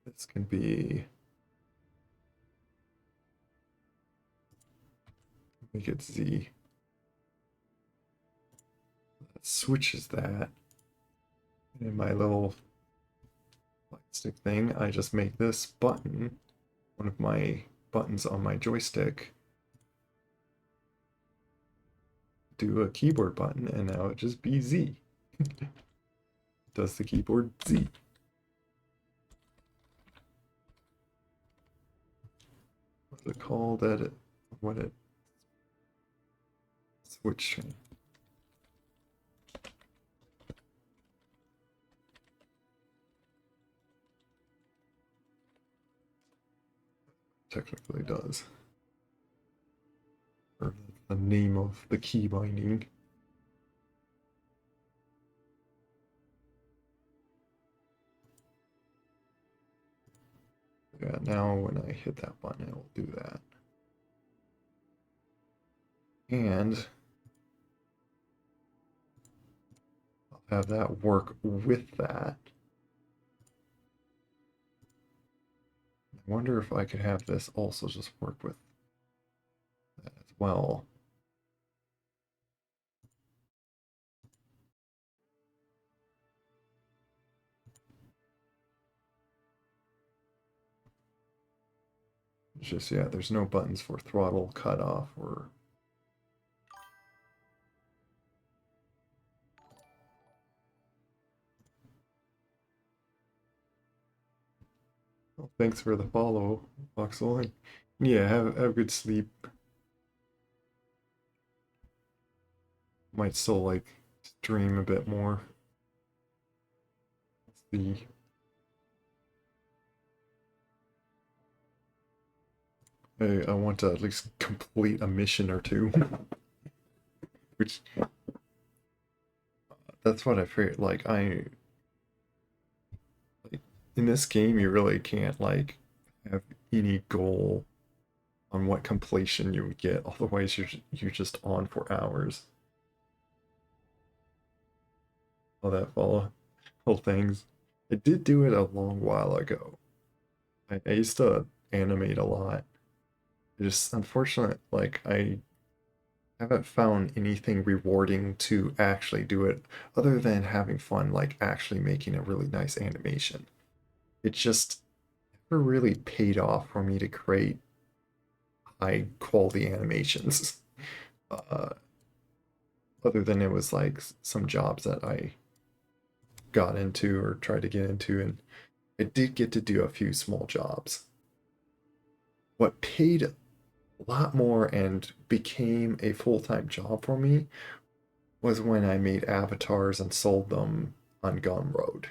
this can be, make it Z. That switches that. And in my little light stick thing, I just make this button, one of my buttons on my joystick, do a keyboard button, and now it just be Z. Does the keyboard Z. What's it called? Edit. What it switch. Technically does. Or the name of the key binding. Yeah, now when I hit that button, it will do that. And I'll have that work with that. I wonder if I could have this also just work with that as well. It's just, yeah, there's no buttons for throttle cutoff or. Oh, thanks for the follow, Voxel. Yeah, have good sleep. Might still like stream a bit more. Let's see. I want to at least complete a mission or two. Which that's what I figured. Like in this game you really can't like have any goal on what completion you would get. Otherwise you're just on for hours. All that follow whole things. I did do it a long while ago. I used to animate a lot. It just unfortunate like I haven't found anything rewarding to actually do it other than having fun like actually making a really nice animation. It just never really paid off for me to create high quality animations. Uh, Other than it was like some jobs that I got into or tried to get into, and I did get to do a few small jobs. What paid a lot more and became a full-time job for me was when I made avatars and sold them on Gumroad.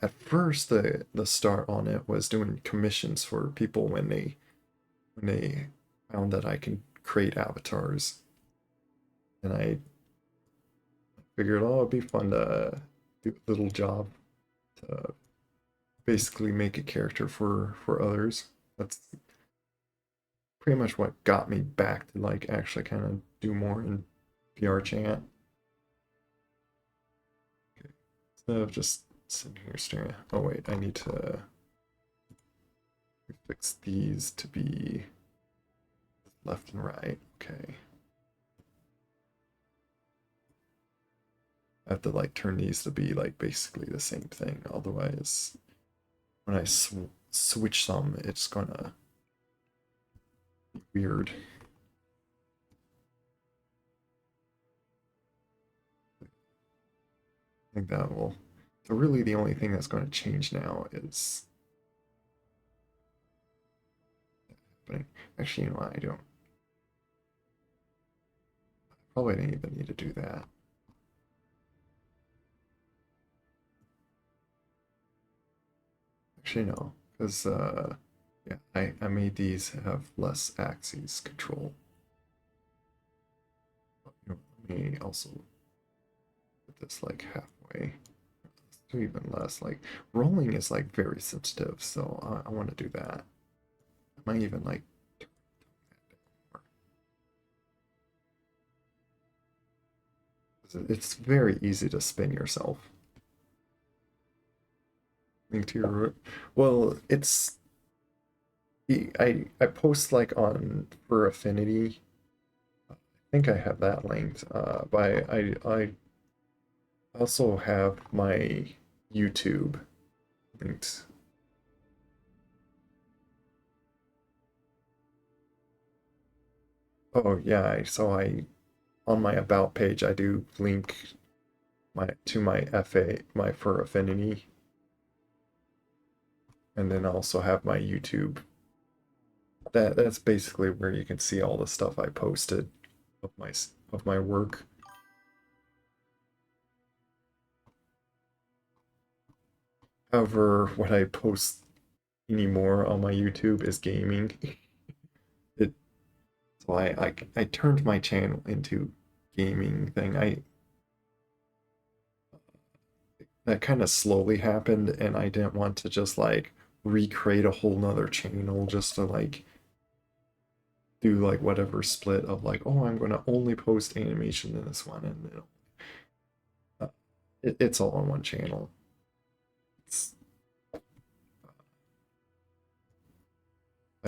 At first, the start on it was doing commissions for people when they found that I can create avatars, and I figured, oh, it'd be fun to do a little job to basically make a character for others. That's pretty much what got me back to like actually kind of do more in PR chat. Okay. Instead of just sitting here staring. Oh wait, I need to fix these to be left and right. Okay. I have to like turn these to be like basically the same thing. Otherwise, when I switch them, it's gonna be weird. I think that will. So really, the only thing that's going to change now is happening. Actually, you know what? I don't. Probably didn't even need to do that. Actually, no, because yeah, I made these have less axes control. You know, let me also put this like halfway. Let's do even less. Like rolling is like very sensitive, so I want to do that. I might even like turn that down more. It's very easy to spin yourself. Link to your root. Well, it's I post like on for affinity. I think I have that linked. But I also have my YouTube linked. Oh yeah, so I on my about page I do link my FA my for affinity, and then also have my YouTube. That's basically where you can see all the stuff I posted of my work. However, what I post anymore on my YouTube is gaming. It so I turned my channel into gaming thing. I that kind of slowly happened, and I didn't want to just like recreate a whole nother channel just to like do like whatever split of like, oh, I'm gonna only post animation in this one, and it's all on one channel. It's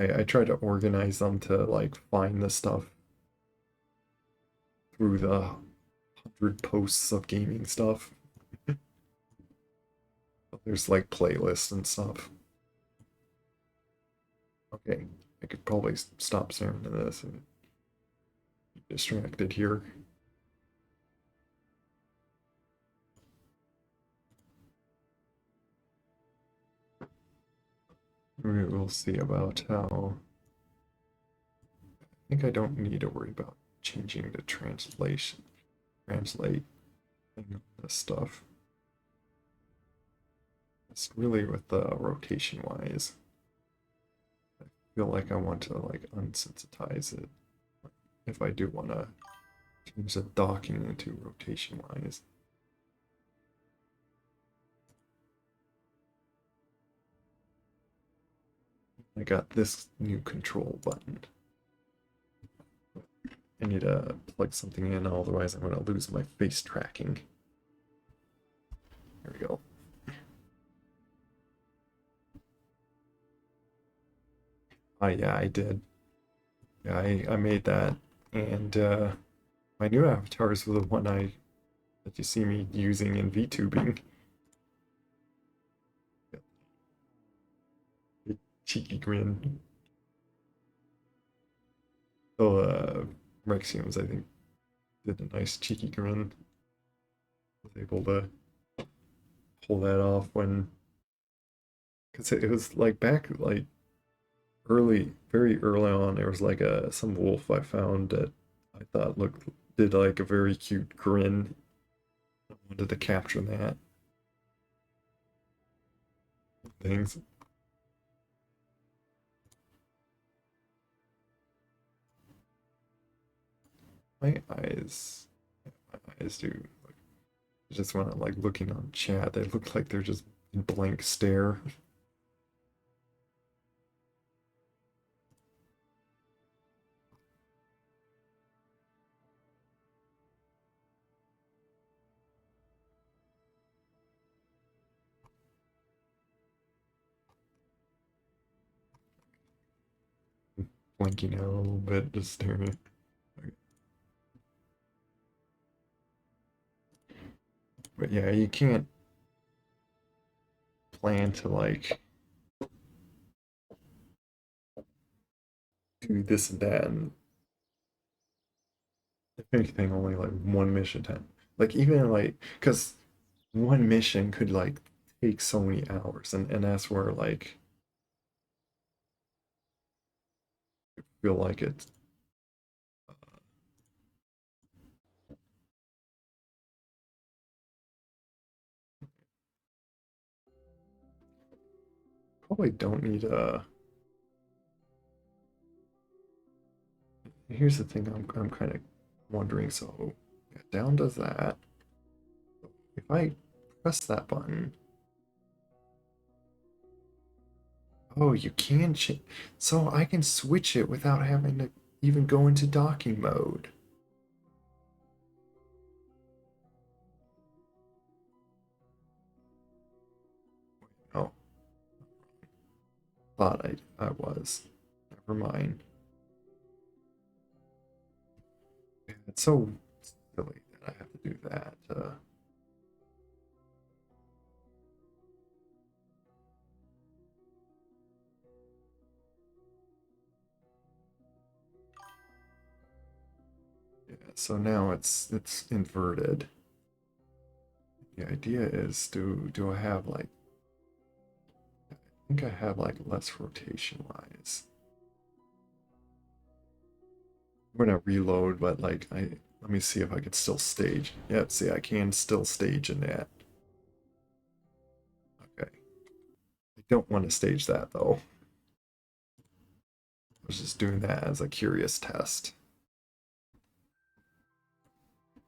I try to organize them to like find the stuff through the 100 posts of gaming stuff. There's like playlists and stuff. Okay, I could probably stop staring at this and be distracted here. We'll see about how. I think I don't need to worry about changing the translate this stuff. It's really with the rotation wise. I feel like I want to like unsensitize it if I do want to change the docking into rotation wise. I got this new control button. I need to plug something in, otherwise I'm going to lose my face tracking. There we go. Oh yeah, I did. Yeah, I made that, and my new avatars were the one that you see me using in VTubing. Cheeky grin. Oh, Rexiums, I think, did a nice cheeky grin. Was able to pull that off when, because it was like back like very early on. There was like some wolf I found that I thought did like a very cute grin. I wanted to capture that. Things. My eyes, my eyes do. Like, just when I'm like looking on chat, they look like they're just in blank stare. Blinking out a little bit, just staring. Okay. But yeah, you can't plan to like do this and that, and if anything, only like one mission time. Like even like, because one mission could like take so many hours, and that's where like I feel like it's probably don't need a. Here's the thing, I'm kind of wondering. So yeah, down does that. If I press that button, oh, you can change. So I can switch it without having to even go into docking mode. Oh, thought I was. Never mind. It's so silly that I have to do that. Yeah, so now it's inverted. The idea is do I have like I think I have like less rotation wise. I'm gonna reload, but like I let me see if I can still stage. Yep, see I can still stage in that. Okay. I don't want to stage that though. I was just doing that as a curious test.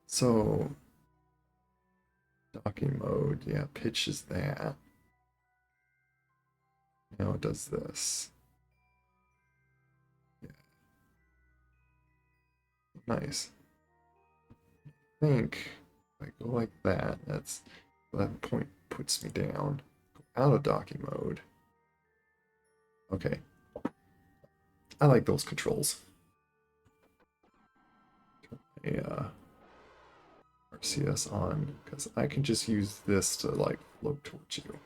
So docking mode, yeah, pitch is that. Now it does this. Yeah, nice. I think if I go like that point puts me down. Go out of docking mode. Okay. I like those controls. A RCS on, because I can just use this to like float towards you.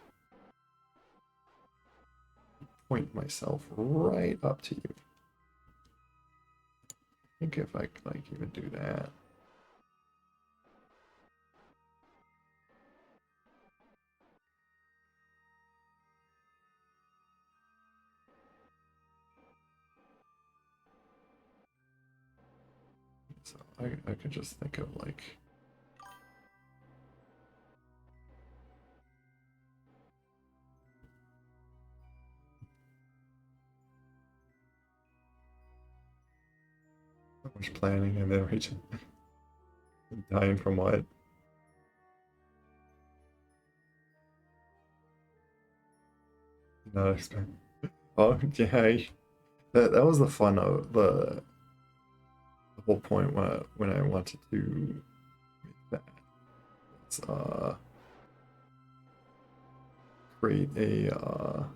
Point myself right up to you. I think if I could like even do that. So I could just think of like so much planning and then reaching dying from what? Not expect. Oh yeah, that was the fun of the whole point when I wanted to make that. Let's create a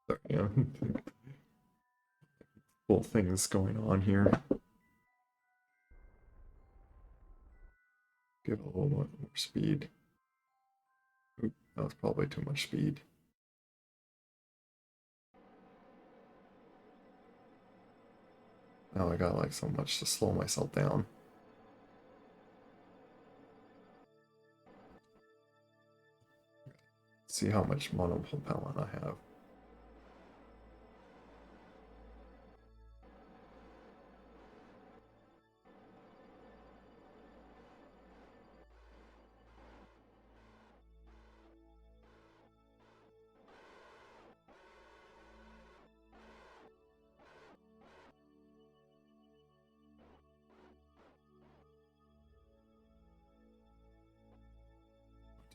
sorry, yeah, cool things going on here. Give it a little more speed. Oop, that was probably too much speed. Now I got like so much to slow myself down. See how much monopropellant I have.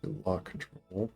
To lock control.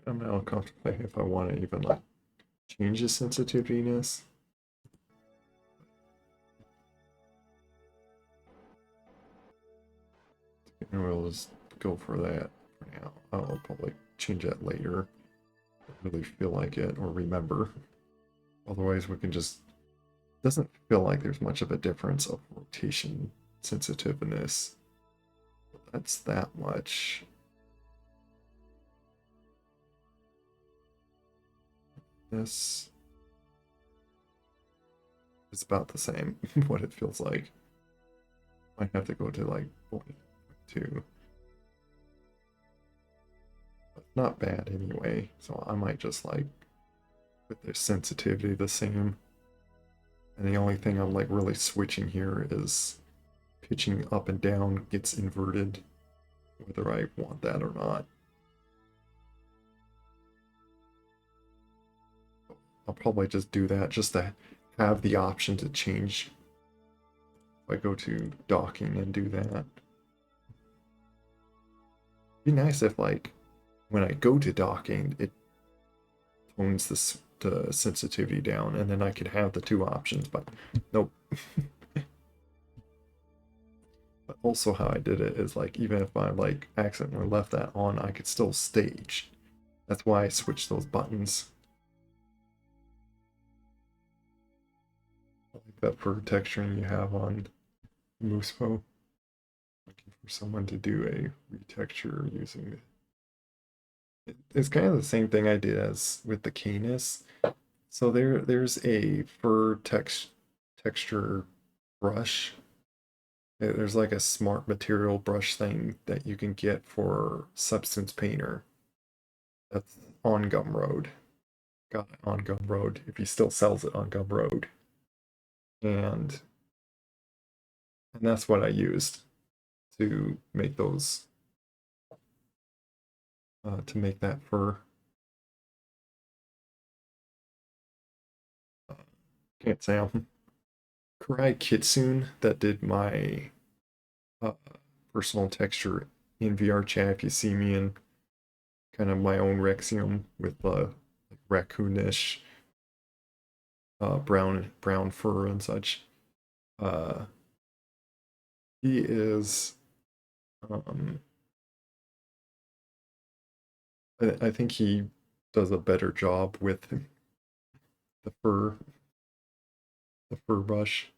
I'm now contemplating if I want to even like change the sensitiveness. And we'll just go for that for now. I'll probably change that later. Don't really feel like it or remember. Otherwise, we can just doesn't feel like there's much of a difference of rotation sensitiveness. That's that much. This is about the same, what it feels like. Might have to go to like 0.2. But not bad anyway, so I might just like put their sensitivity the same. And the only thing I'm like really switching here is pitching up and down gets inverted, whether I want that or not. I'll probably just do that just to have the option to change. If I go to docking and do that. It'd be nice if like when I go to docking, it tones the sensitivity down and then I could have the two options, but nope. But also how I did it is like even if I like accidentally left that on, I could still stage. That's why I switched those buttons. I like that fur texturing you have on Muspo. Looking for someone to do a retexture using it's kind of the same thing I did as with the Canis. So there's a fur texture brush. There's like a smart material brush thing that you can get for Substance Painter. That's on Gumroad. got it on Gumroad, if he still sells it on Gumroad. And that's what I used to make those to make that fur. Can't say I'm Kurai Kitsune that did my uh, personal texture in VR chat. If you see me in kind of my own Rexium with like raccoonish brown fur and such, uh, he is um, I think he does a better job with the fur the fur brush.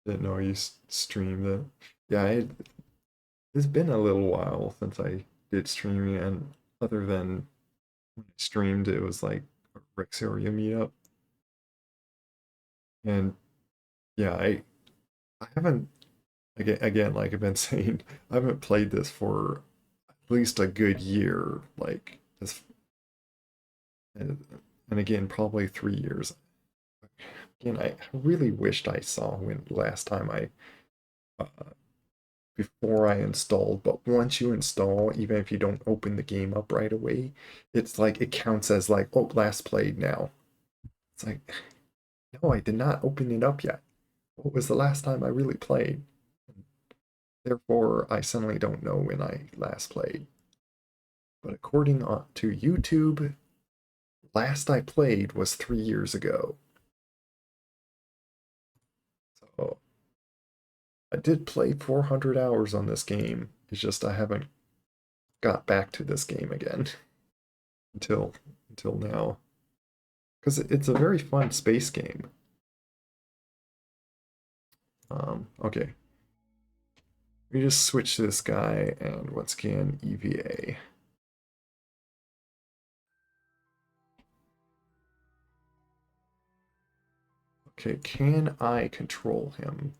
Didn't know you streamed it. Yeah, it's been a little while since I did streaming, and other than when I streamed, it was like a Rexoria meetup. And yeah, I haven't again like I've been saying, I haven't played this for at least a good year, like this, and, and again probably 3 years. Again, I really wished I saw when last time I before I installed, but once you install, even if you don't open the game up right away, it's like it counts as like, oh, last played now. It's like, no, I did not open it up yet. What was the last time I really played? Therefore, I suddenly don't know when I last played. But according to YouTube, last I played was 3 years ago. So I did play 400 hours on this game. It's just I haven't got back to this game again until now. Because it's a very fun space game. Okay. We just switch this guy and once again EVA. Okay, can I control him?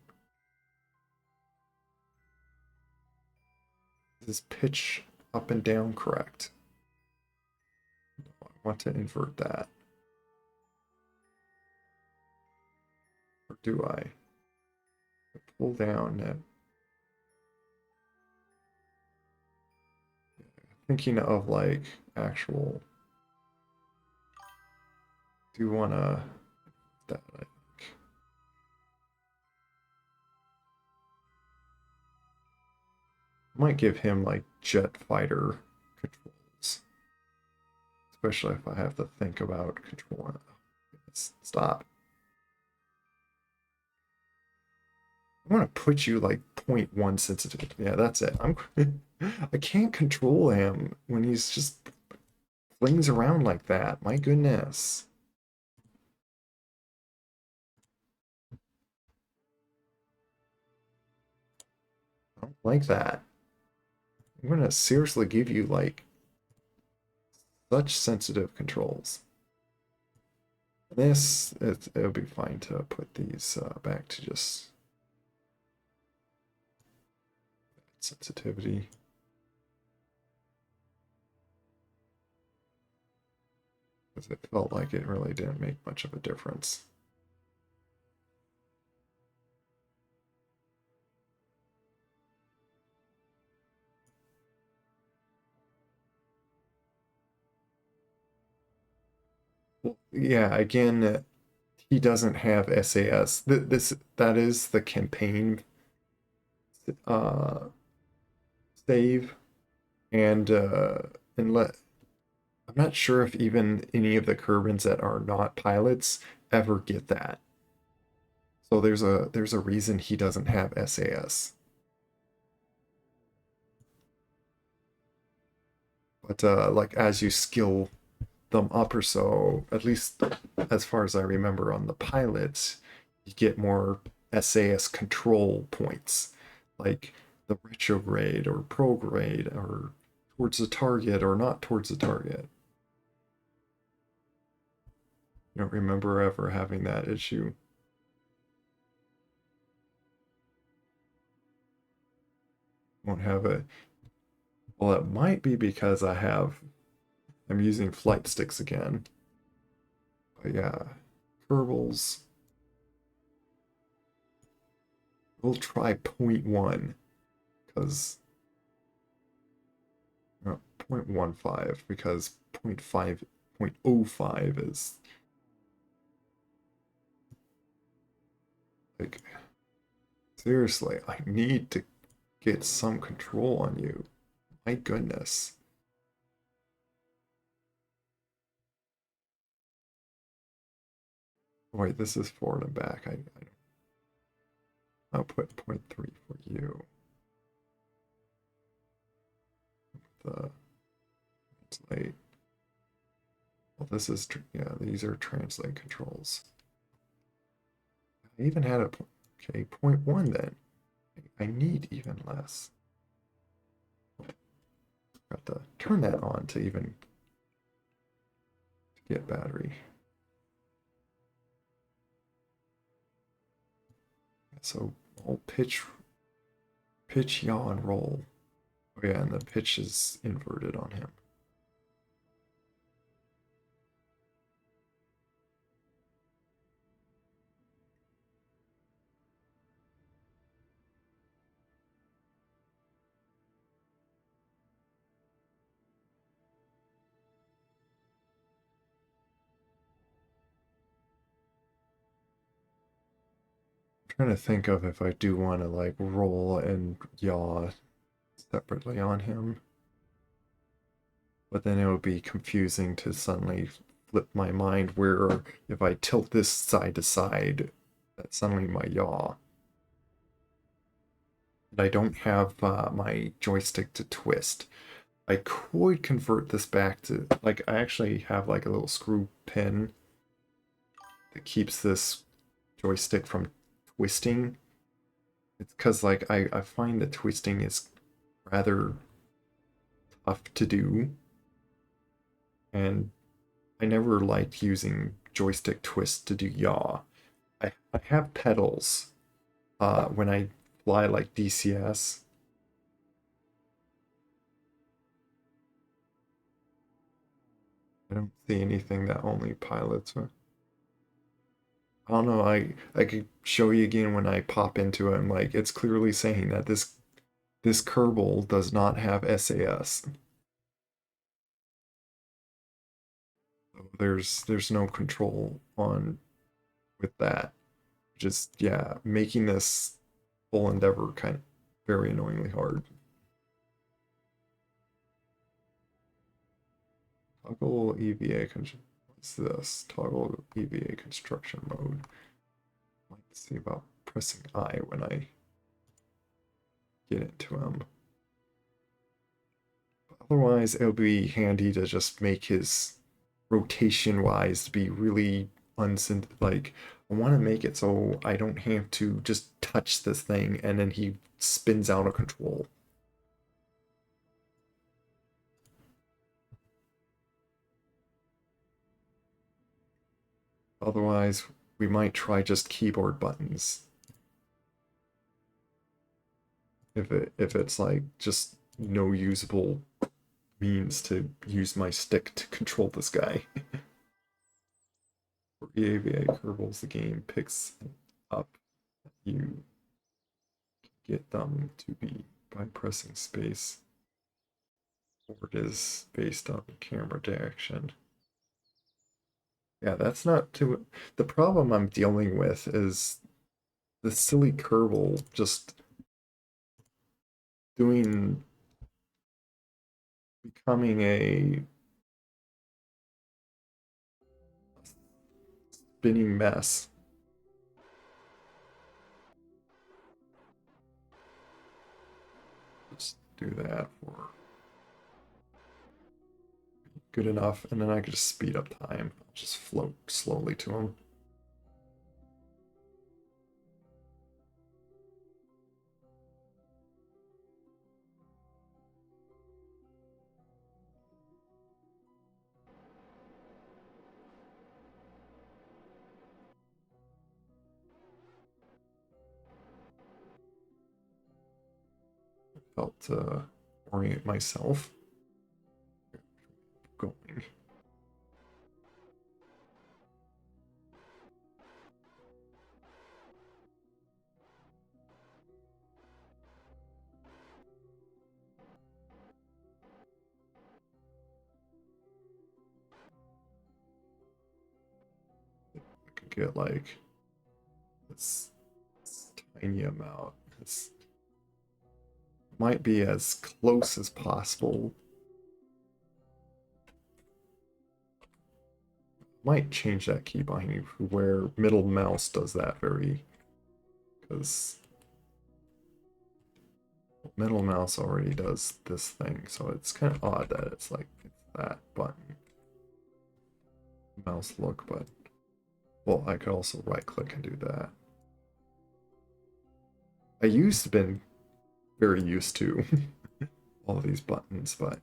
Is his pitch up and down correct? I want to invert that. Or do I? Pull down at thinking of like actual. Do you wanna that I think. Might give him like jet fighter controls. Especially if I have to think about controlling. Stop. I want to put you like 0.1 sensitivity. Yeah, that's it. I can't control him when he's just flings around like that. My goodness. I don't like that. I'm gonna seriously give you like such sensitive controls. It'll be fine to put these back to just sensitivity. Because it felt like it really didn't make much of a difference. Well, yeah, again, he doesn't have SAS. That is the campaign uh, save, and let I'm not sure if even any of the Kerbins that are not pilots ever get that. So there's a reason he doesn't have SAS. But like as you skill them up or so, at least as far as I remember on the pilots, you get more SAS control points, like the retrograde or prograde or towards the target or not towards the target. You don't remember ever having that issue. Won't have it. Well, it might be because I'm using flight sticks again. But yeah, Kerbals. We'll try point 0.1 because 0.15 because 0.5, 0.05 is like seriously, I need to get some control on you. My goodness. Wait, this is forward and back. I'll put 0.3 for you. The translate. Well, this is yeah. These are translate controls. I even had a okay 0.1 then. I need even less. Got to turn that on to even get battery. So I'll pitch, yaw, and roll. Oh yeah, and the pitch is inverted on him. I'm trying to think of if I do want to like roll and yaw separately on him. But then it would be confusing to suddenly flip my mind where if I tilt this side to side, that suddenly my yaw. And I don't have my joystick to twist. I could convert this back to, like, I actually have like a little screw pin that keeps this joystick from twisting. It's because, like, I find that twisting is rather tough to do, and I never liked using joystick twist to do yaw. I have pedals when I fly like DCS. I don't see anything that only pilots are. I don't know. I could show you again when I pop into it. And like it's clearly saying that this Kerbal does not have SAS. So there's no control on with that. Just yeah, making this whole endeavor kind of very annoyingly hard. Toggle EVA what's this? Toggle EVA construction mode. Let's see about pressing I when I get into them. Otherwise, it'll be handy to just make his rotation wise be really like I want to make it so I don't have to just touch this thing and then he spins out of control. Otherwise, we might try just keyboard buttons. If it's like just no usable means to use my stick to control this guy. For EAVA Kerbals, the game picks up. You get them to be by pressing space, or it is based on camera direction. Yeah, that's not too. The problem I'm dealing with is the silly Kerbal just doing becoming a spinning mess. Let's do that for good enough, and then I can just speed up time. I'll just float slowly to him. Felt orient myself. Going. I could get like this tiny amount. This might be as close as possible. Might change that keybind where middle mouse does that very, because middle mouse already does this thing, so it's kind of odd that it's like that button mouse look. But well, I could also right click and do that. I used to been very used to all of these buttons, but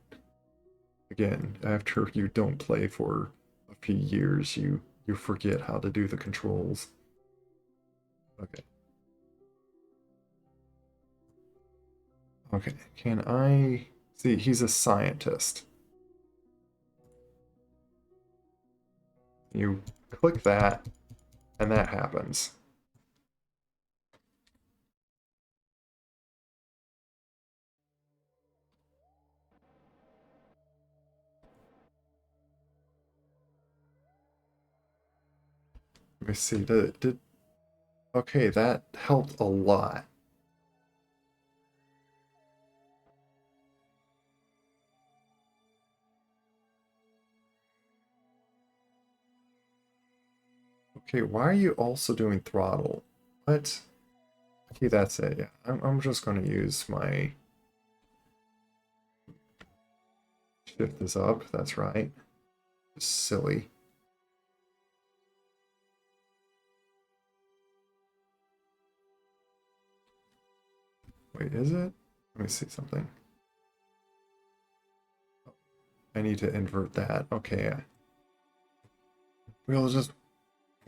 again, after you don't play for a few years, you forget how to do the controls. Okay. Okay, can I see? He's a scientist. You click that, and that happens. Let me see. Did okay? That helped a lot. Okay, why are you also doing throttle? What? Okay, that's it. Yeah, I'm just going to use my shift this up. That's right. Silly. Wait, is it? Let me see something. I need to invert that. Okay, we'll just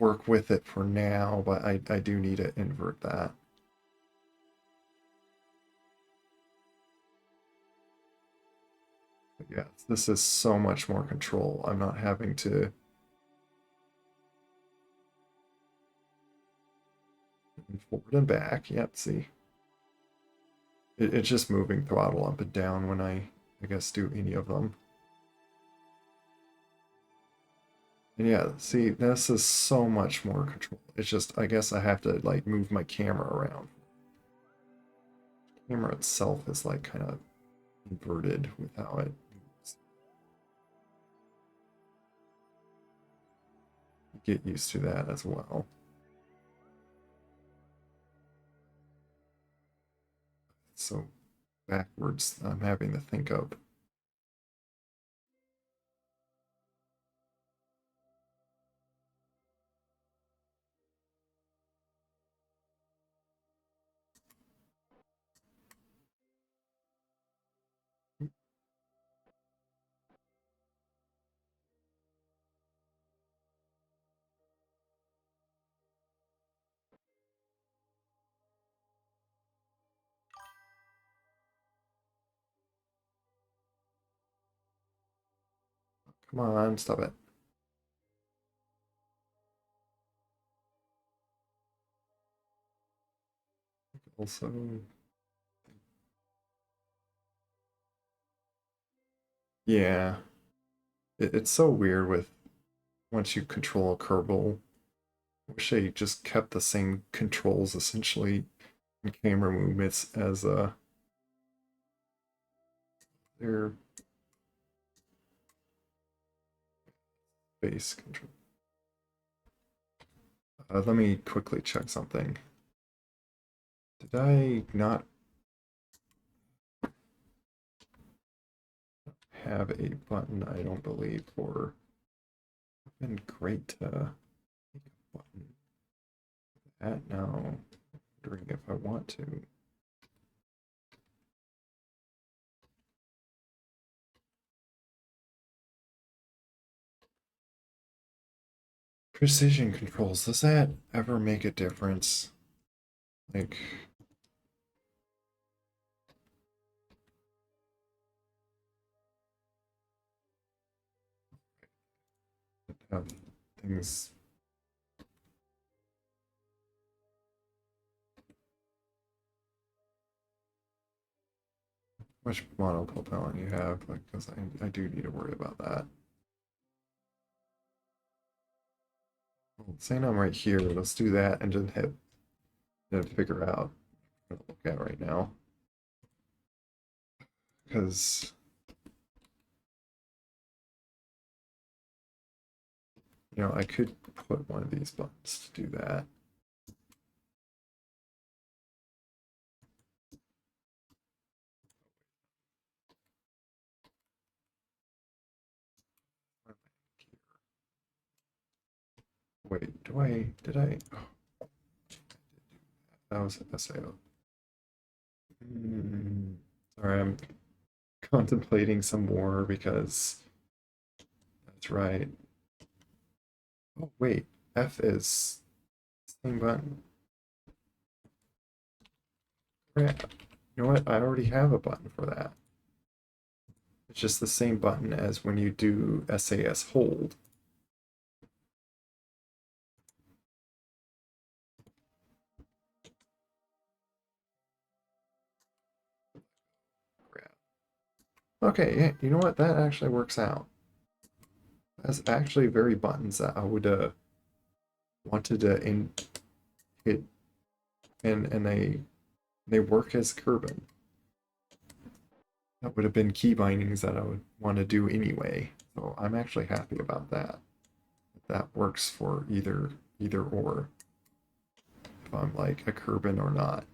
work with it for now, but I do need to invert that. But yeah, this is so much more control. I'm not having to forward and back. Yep, see. It's just moving throttle up and down when I guess, do any of them. And yeah, see, this is so much more control. It's just, I guess I have to like move my camera around. The camera itself is like kind of inverted with how it moves. Get used to that as well. So backwards, I'm having to think of. Come on, stop it. Also, yeah, it's so weird with once you control a Kerbal. I wish they just kept the same controls essentially in camera movements as their base control. Let me quickly check something. Did I not have a button? I don't believe for. Been great to make a button for that now. Wondering if I want to. Precision controls, does that ever make a difference? Like, have things. Which model propellant you have, because I do need to worry about that. Well, saying I'm right here, let's do that and just hit figure out what to look at right now. Because I could put one of these buttons to do that. Wait, did I? Oh, that was SAO. Sorry, I'm contemplating some more because that's right. Oh, wait, F is same button. Crap. You know what? I already have a button for that. It's just the same button as when you do SAS hold. Crap. Okay, yeah, you know what? That actually works out. That's actually very buttons that I would wanted to hit, and they work as Kerbin. That would have been key bindings that I would want to do anyway. So I'm actually happy about that. That works for either or. If I'm like a Kerbin or not.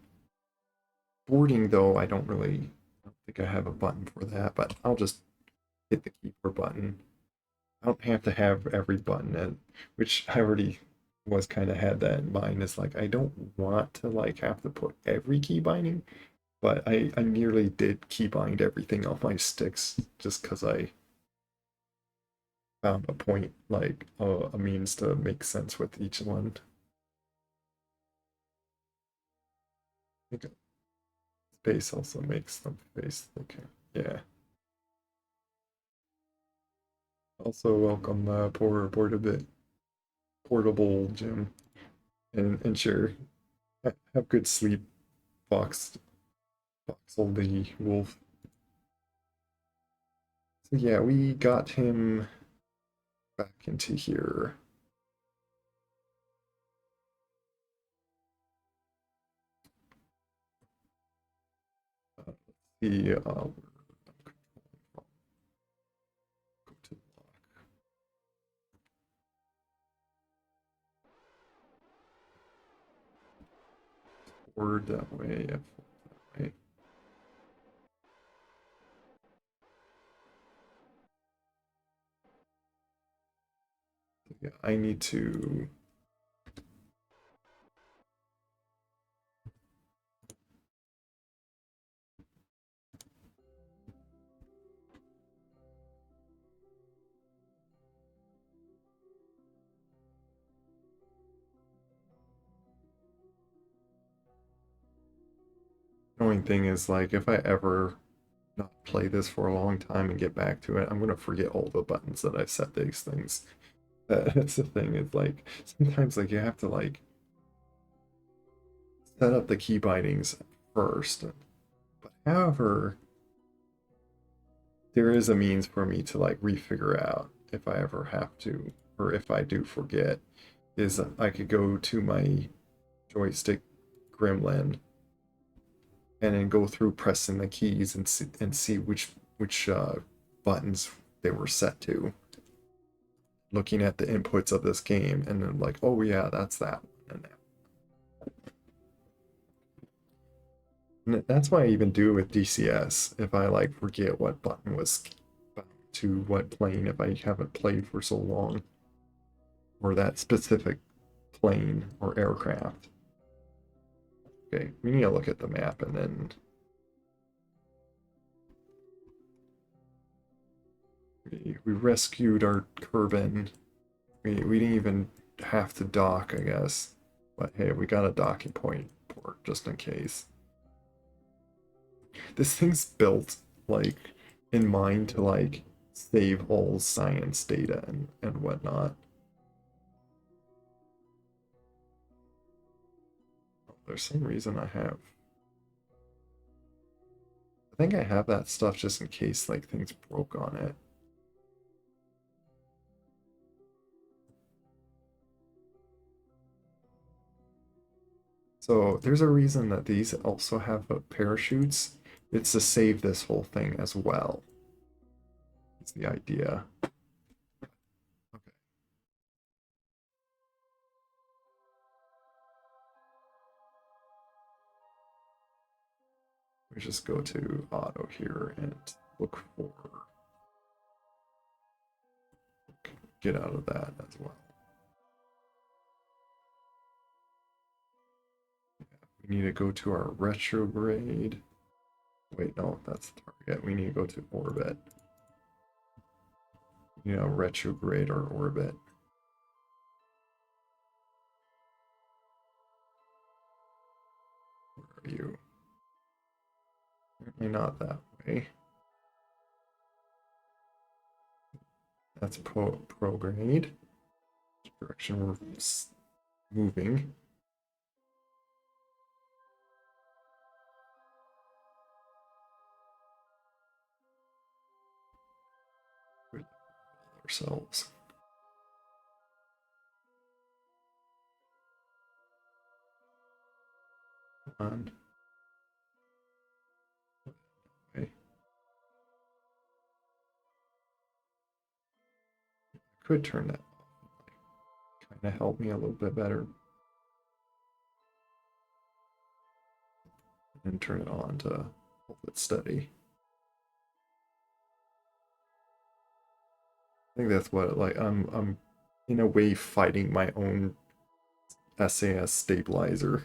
Boarding though, I don't think I have a button for that, but I'll just hit the keyboard button. I don't have to have every button in, which I already was kind of had that in mind. It's like I don't want to like have to put every key binding, but I nearly did keybind everything on my sticks just because I found a point, like a means to make sense with each one. I think space also makes them face. Okay, yeah. Also welcome, portable gym, and sure, have good sleep, Fox, Foxel the wolf. So yeah, we got him back into here. Let's see. Go to forward that way. Yeah, forward that way. So yeah, I need to. The only thing is, like, if I ever not play this for a long time and get back to it, I'm gonna forget all the buttons that I've set these things. That's the thing. It's like sometimes like you have to like set up the key bindings first. But however, there is a means for me to like refigure out if I ever have to, or if I do forget, is I could go to my joystick gremlin and then go through pressing the keys and see which buttons they were set to, looking at the inputs of this game, and then like, oh yeah, that's that one. And that's why I even do it with DCS. If I like forget what button was bound to what plane, if I haven't played for so long, or that specific plane or aircraft. Okay, we need to look at the map and then we rescued our Kerbin. We didn't even have to dock, I guess. But hey, we got a docking point port just in case. This thing's built like in mind to like save all science data and whatnot. There's some reason I have. I think I have that stuff just in case like things broke on it. So there's a reason that these also have parachutes. It's to save this whole thing as well. It's the idea. Okay. We just go to auto here and look for, get out of that as well. We need to go to our retrograde. Wait, no, that's the target. We need to go to orbit. You know, retrograde or orbit. Where are you? Apparently not that way. That's prograde. Direction we're moving. Ourselves. Come on. Okay. Could turn that off. Kind of help me a little bit better. And turn it on to hold it steady. I think that's what like I'm in a way fighting my own SAS stabilizer.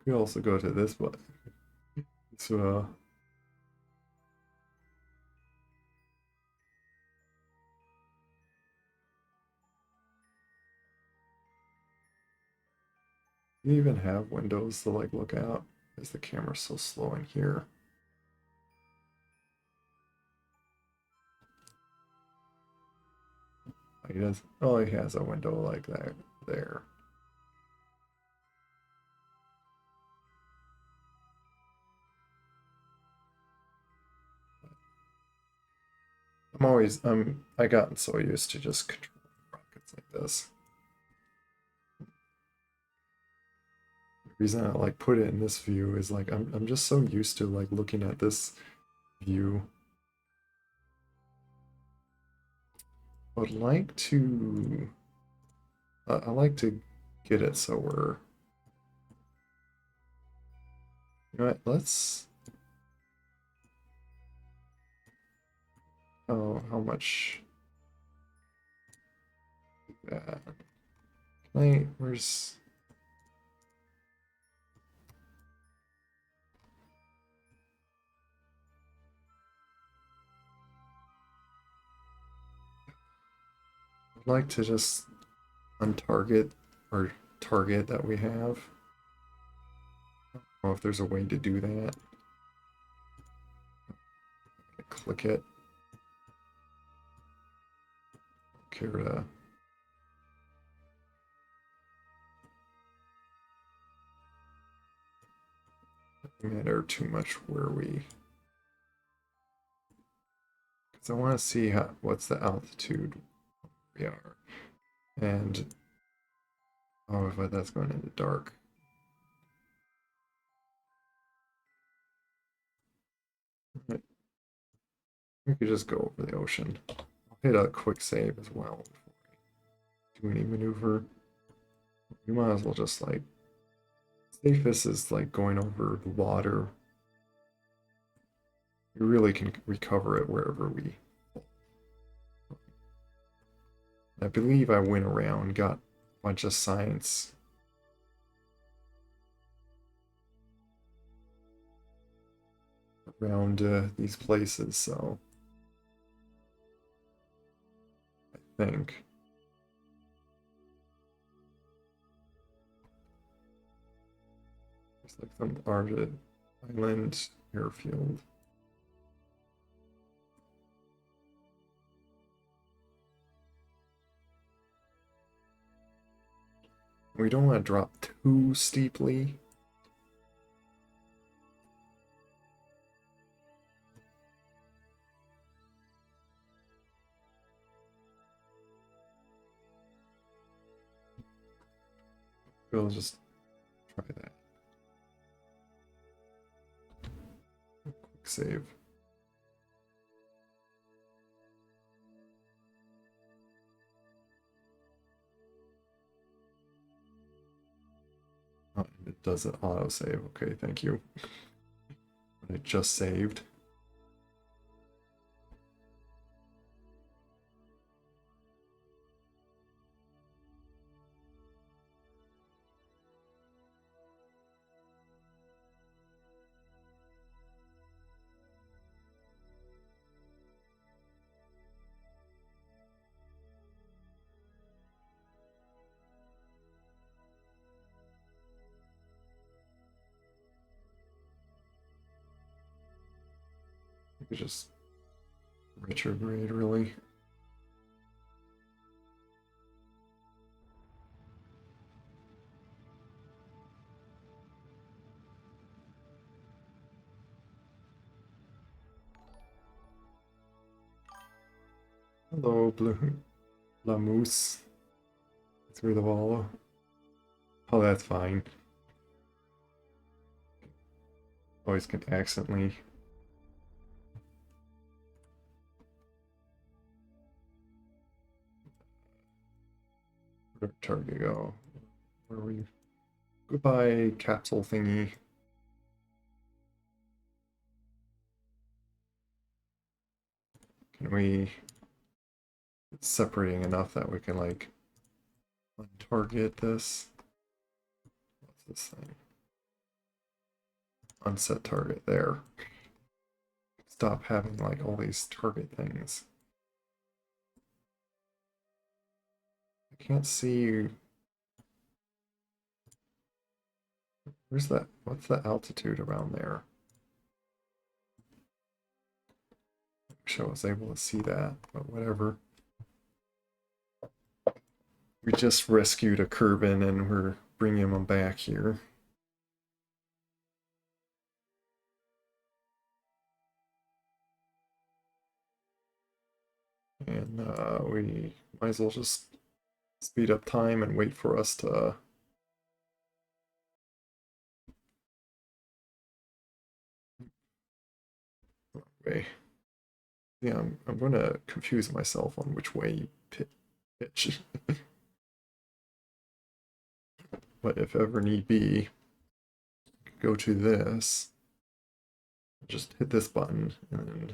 We also go to this one. So you even have windows to like look out because the camera's so slow in here. He does. Oh, he has a window like that there. I gotten so used to just controlling rockets like this. The reason I like put it in this view is like I'm just so used to like looking at this view. I'd like to I like to get it so we're, you know what, let's, oh, how much that? Can I, where's, I'd like to just untarget or target that we have. I don't know if there's a way to do that. Click it. Care to matter too much where we, because I want to see how what's the altitude we are, and oh, if that's going into dark. We could just go over the ocean. I'll hit a quick save as well before I do any maneuver. We might as well just like, safest is like going over the water. We really can recover it wherever we. I believe I went around, got a bunch of science. Around these places, so I think. There's like some art Island airfield. We don't want to drop too steeply. We'll just try that. Quick save. Oh, it does it auto save. Okay, thank you. I just saved. You could just retrograde, really. Hello, Blue La Moose. Through the wall. Oh, that's fine. Always can accidentally. Where'd our target go? Where are we? Goodbye, capsule thingy. Can we... It's separating enough that we can, like, untarget this. What's this thing? Unset target there. Stop having, like, all these target things. I can't see... Where's that? What's the altitude around there? I wish I was able to see that, but whatever. We just rescued a Kerbin and we're bringing him back here. And we might as well just speed up time and wait for us to... Way. Yeah, I'm going to confuse myself on which way you pitch. But if ever need be, go to this, just hit this button, and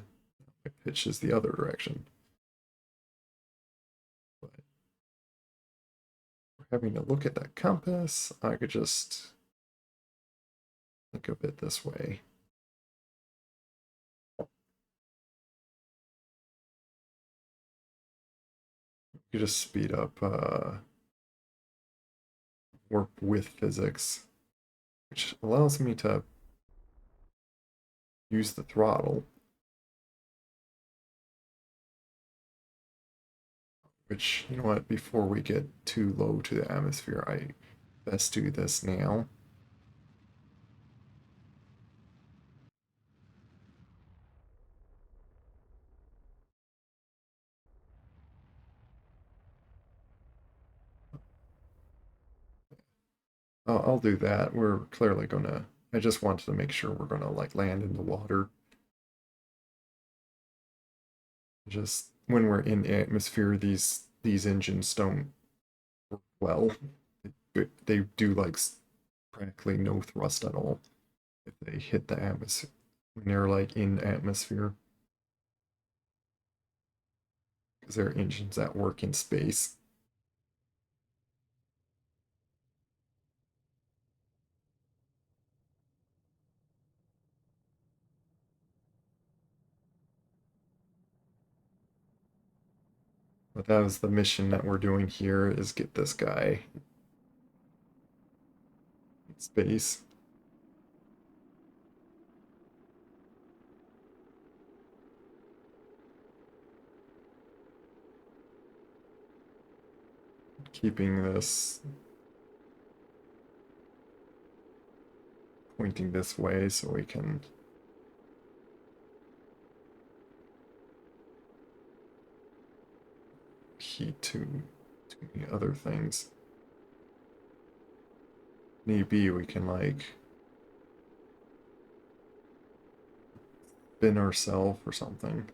it pitches the other direction. But we're having to look at that compass. I could just think of it this way. You just speed up work with physics, which allows me to use the throttle, which, you know what, before we get too low to the atmosphere, I best do this now. I'll do that. We're clearly gonna, I just wanted to make sure we're gonna like land in the water. Just when we're in the atmosphere, these engines don't work well. They do like practically no thrust at all if they hit the atmosphere when they're like in atmosphere, because they're engines that work in space. But that was the mission that we're doing here, is get this guy in space. keeping this pointing this way so we can heat to the other things. Need be, we can like spin ourselves or something.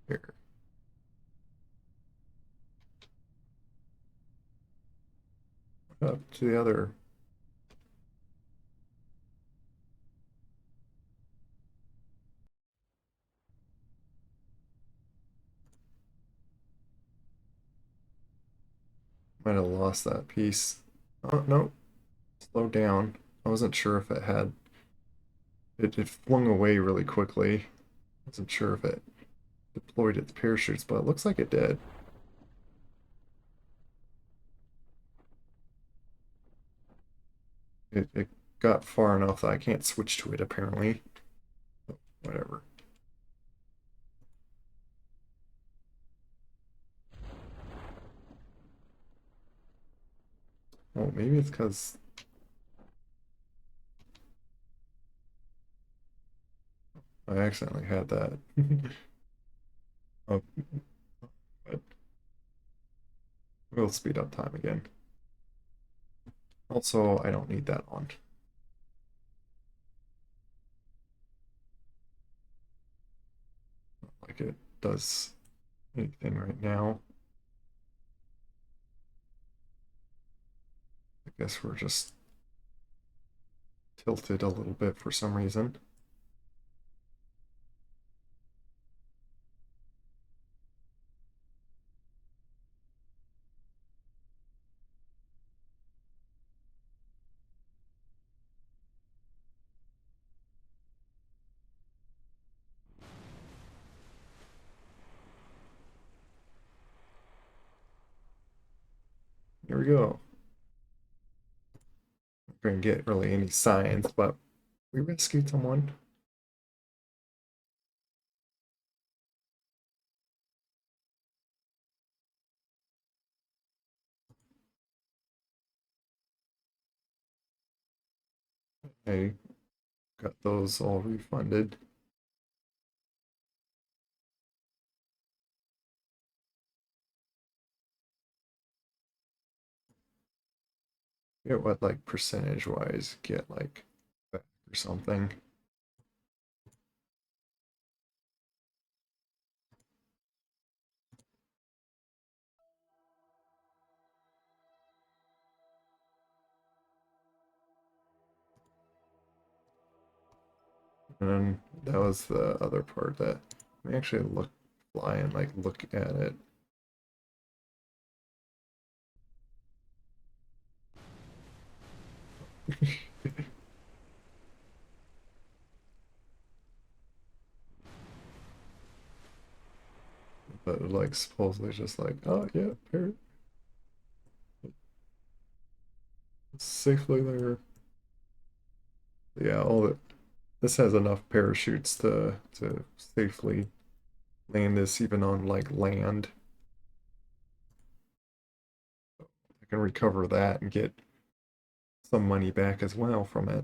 Here. Up to the other. Might have lost that piece. Oh, no. Slow down. I wasn't sure if it had... It flung away really quickly. I wasn't sure if it deployed its parachutes, but it looks like it did. It got far enough that I can't switch to it, apparently. But whatever. Oh, maybe it's because... I accidentally had that. Oh, but we'll speed up time again. Also, I don't need that on. Not like it does anything right now. I guess we're just tilted a little bit for some reason. Here we go. Not gonna get really any signs, but we rescued someone. I got those all refunded. Get what like percentage wise get like back or something. And then that was the other part that we actually fly and like look at it. But like supposedly just like, oh yeah, safely there. Yeah, all that. This has enough parachutes to safely land this even on like land. I can recover that and get some money back as well from it.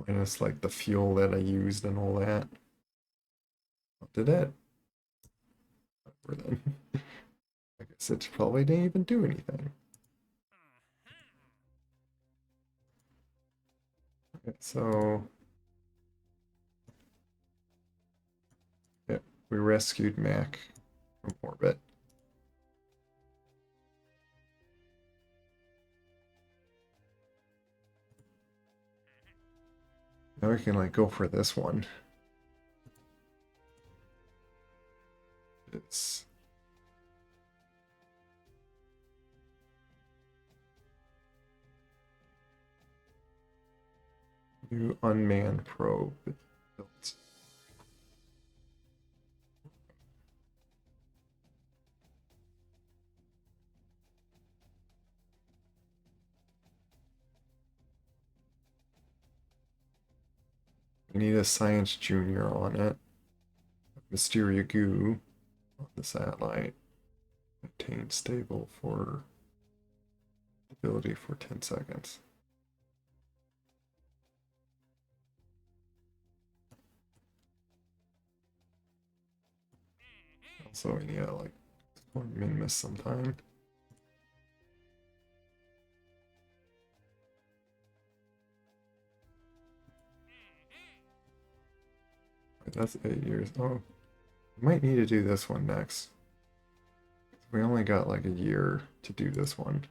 Minus like the fuel that I used and all that. What did that? Whatever then. I guess it probably didn't even do anything. Okay, so yeah, we rescued Mac from orbit. Now we can like go for this one. It's New unmanned probe built. We need a science junior on it. Mysteria goo on the satellite. Maintain stable for stability for 10 seconds. Also, we need to like min-miss sometime. That's 8 years. Oh, we might need to do this one next. We only got like a year to do this one.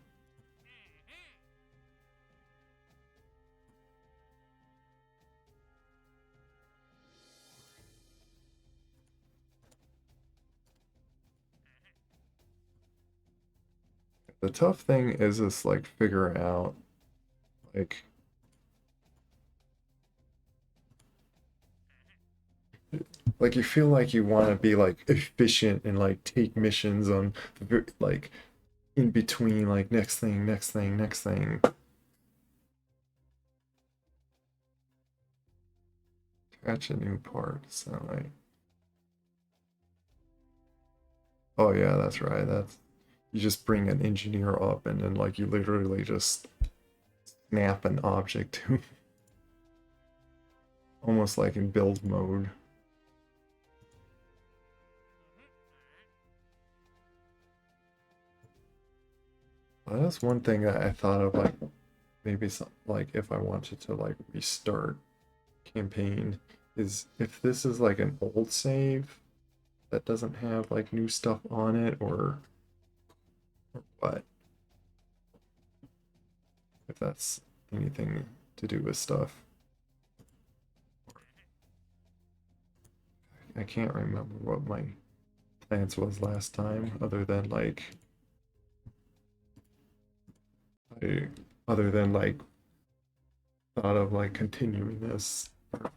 The tough thing is just like figuring out like you feel like you want to be like efficient and like take missions on like in between like next thing, next thing, next thing. Catch a new part, sound like. Oh yeah, that's right. That's you just bring an engineer up and then like you literally just snap an object to almost like in build mode. That's one thing that I thought of, like maybe some, like if I wanted to like restart campaign, is if this is like an old save that doesn't have like new stuff on it, or what? If that's anything to do with stuff. I can't remember what my plans was last time, other than like I other than like thought of like continuing this. I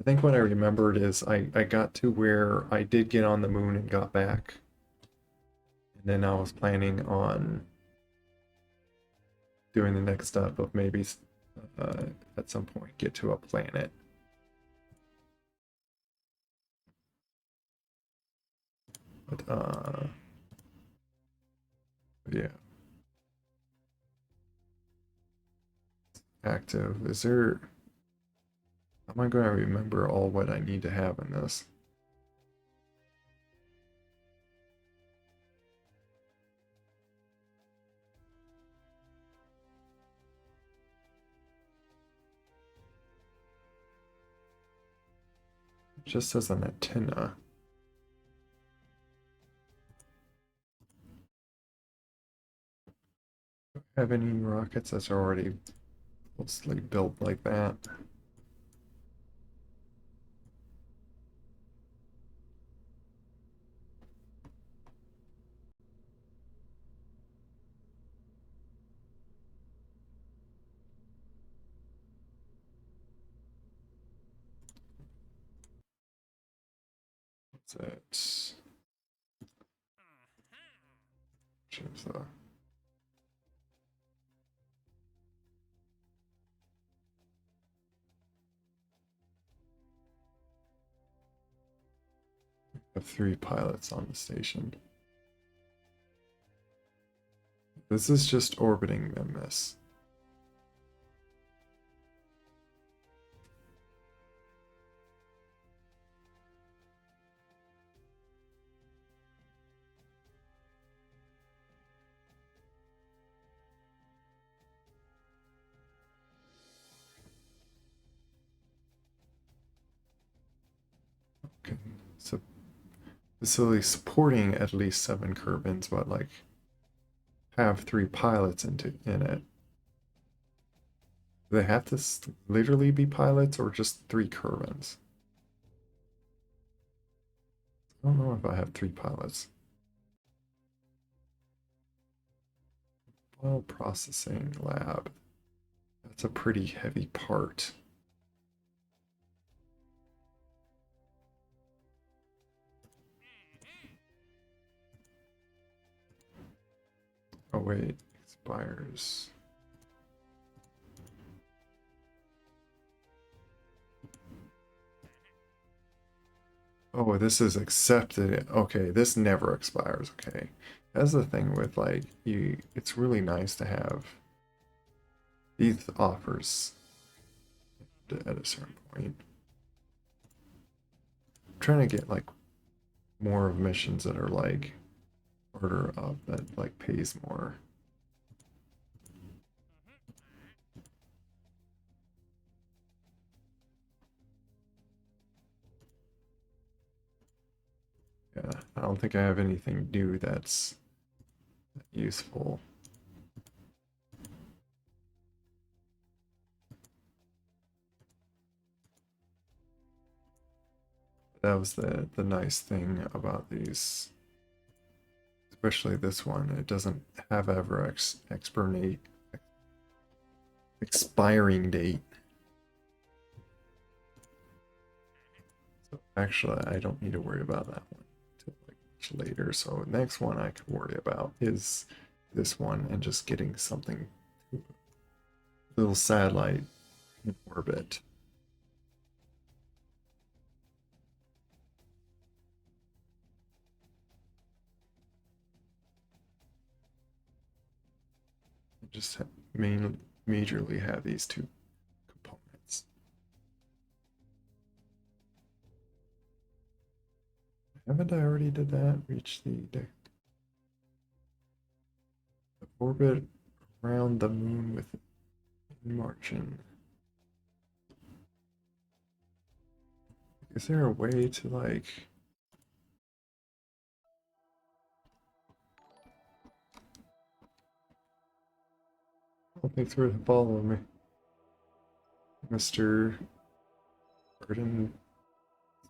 think what I remembered is I got to where I did get on the moon and got back. And then I was planning on doing the next step of maybe at some point get to a planet. But yeah. Active. Is there am I going to remember all what I need to have in this? It just says an antenna. Have any rockets that's already mostly built like that? What's that? Change the have 3 pilots on the station. This is just orbiting Memmis. Okay, so facility supporting at least 7 Kerbins, but like have 3 pilots in it. Do they have to literally be pilots or just 3 Kerbins? I don't know if I have 3 pilots. Oil processing lab. That's a pretty heavy part. Oh wait, expires. Oh, this is accepted. Okay, this never expires. Okay. That's the thing with like you, it's really nice to have these offers at a certain point. I'm trying to get like more of missions that are like order up that like pays more. Yeah, I don't think I have anything new that's useful. That was the nice thing about these, especially this one. It doesn't have ever expiring date. So actually, I don't need to worry about that one until like much later. So next one I could worry about is this one and just getting something, little satellite in orbit. Just majorly have these two components. Haven't I already did that? Reach the orbit around the moon with margin. Is there a way to like? I don't think they're following me, Mr. Garden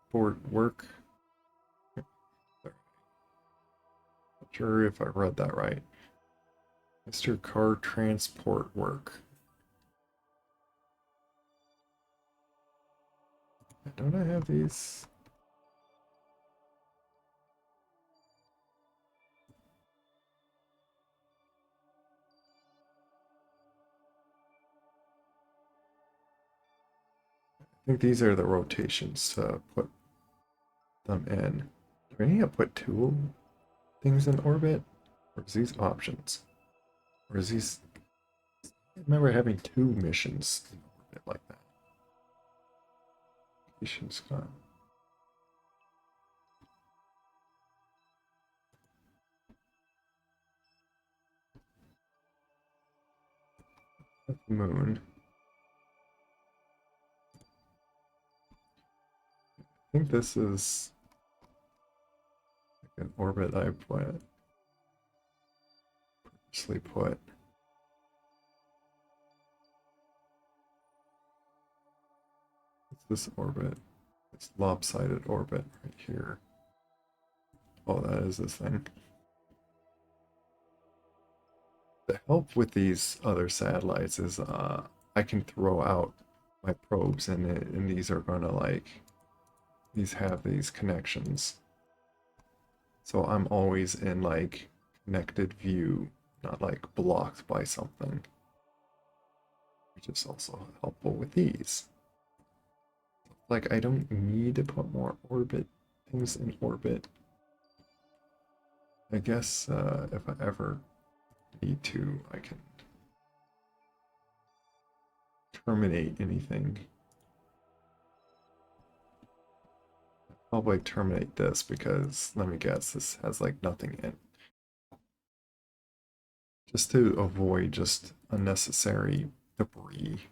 Sport Work. Not sure if I read that right. Mr. Car Transport Work. Don't I have these? I think these are the rotations to put them in. Do I need to put two things in orbit? Or is these options? Or is these... I remember having two missions in orbit like that. Missions gone. The moon. I think this is like an orbit I purposely put. It's this orbit. This lopsided orbit right here. Oh, that is this thing. The help with these other satellites is I can throw out my probes and these are gonna like these have these connections. So I'm always in like connected view, not like blocked by something. Which is also helpful with these. Like I don't need to put more orbit things in orbit. I guess if I ever need to, I can terminate anything. Probably terminate this because let me guess, this has like nothing in. Just to avoid just unnecessary debris.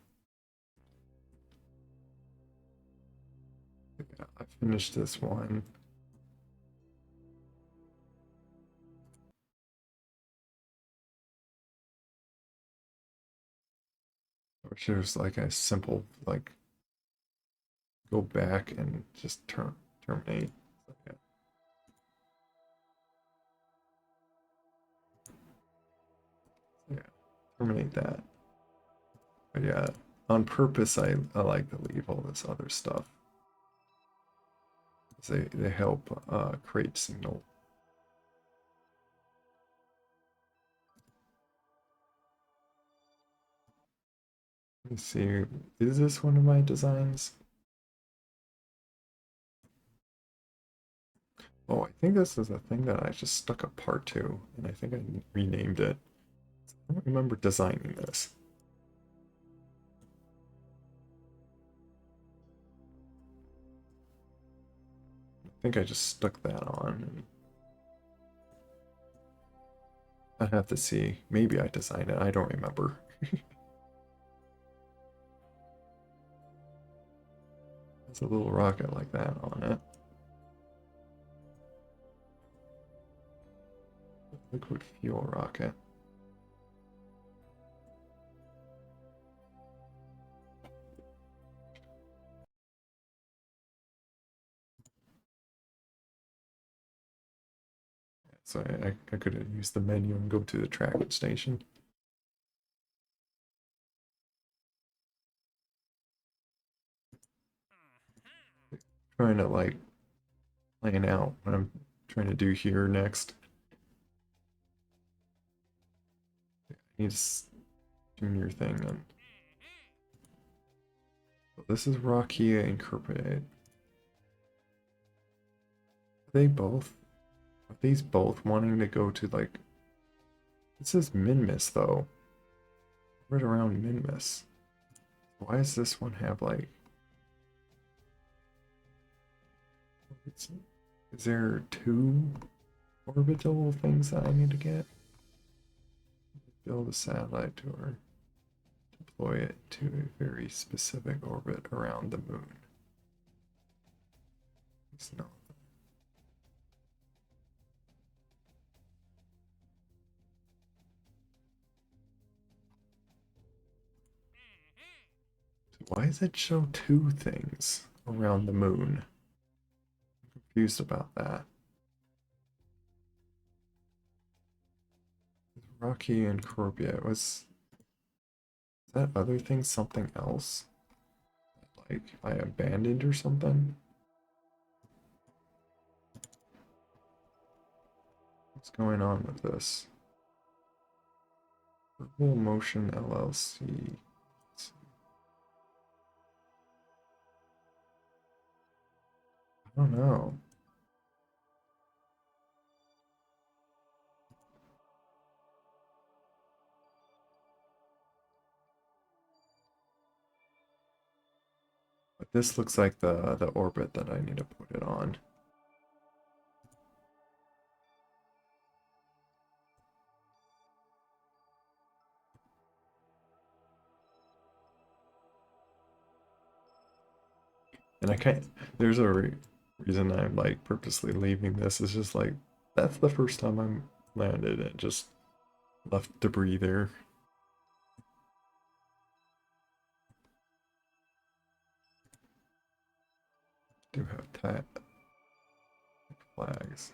Yeah, I finished this one. I wish there was like a simple like go back and just terminate. So, yeah. So, yeah, terminate that. But yeah, on purpose, I like to leave all this other stuff. They help create signal. Let me see, is this one of my designs? Oh, I think this is a thing that I just stuck a part to, and I think I renamed it. I don't remember designing this. I think I just stuck that on. And I'd have to see. Maybe I designed it. I don't remember. There's a little rocket like that on it. Liquid fuel rocket. So I could have used the menu and go to the tracking station. Trying to like plan out what I'm trying to do here next. I need to tune your thing and this is Rakia Incorporated. They both are these both wanting to go to like this is Minmus though. Right around Minmus. Why does this one have like is there two orbital things that I need to get? Build a satellite or deploy it to a very specific orbit around the moon. It's not. Why does it show two things around the moon? I'm confused about that. Rocky and Corbia was that other thing something else? Like I abandoned or something? What's going on with this? Purple Motion LLC. I don't know. But this looks like the orbit that I need to put it on. And I can't, there's a reason I'm like purposely leaving this. It's just like, that's the first time I'm landed and just left debris there. Do have that flags.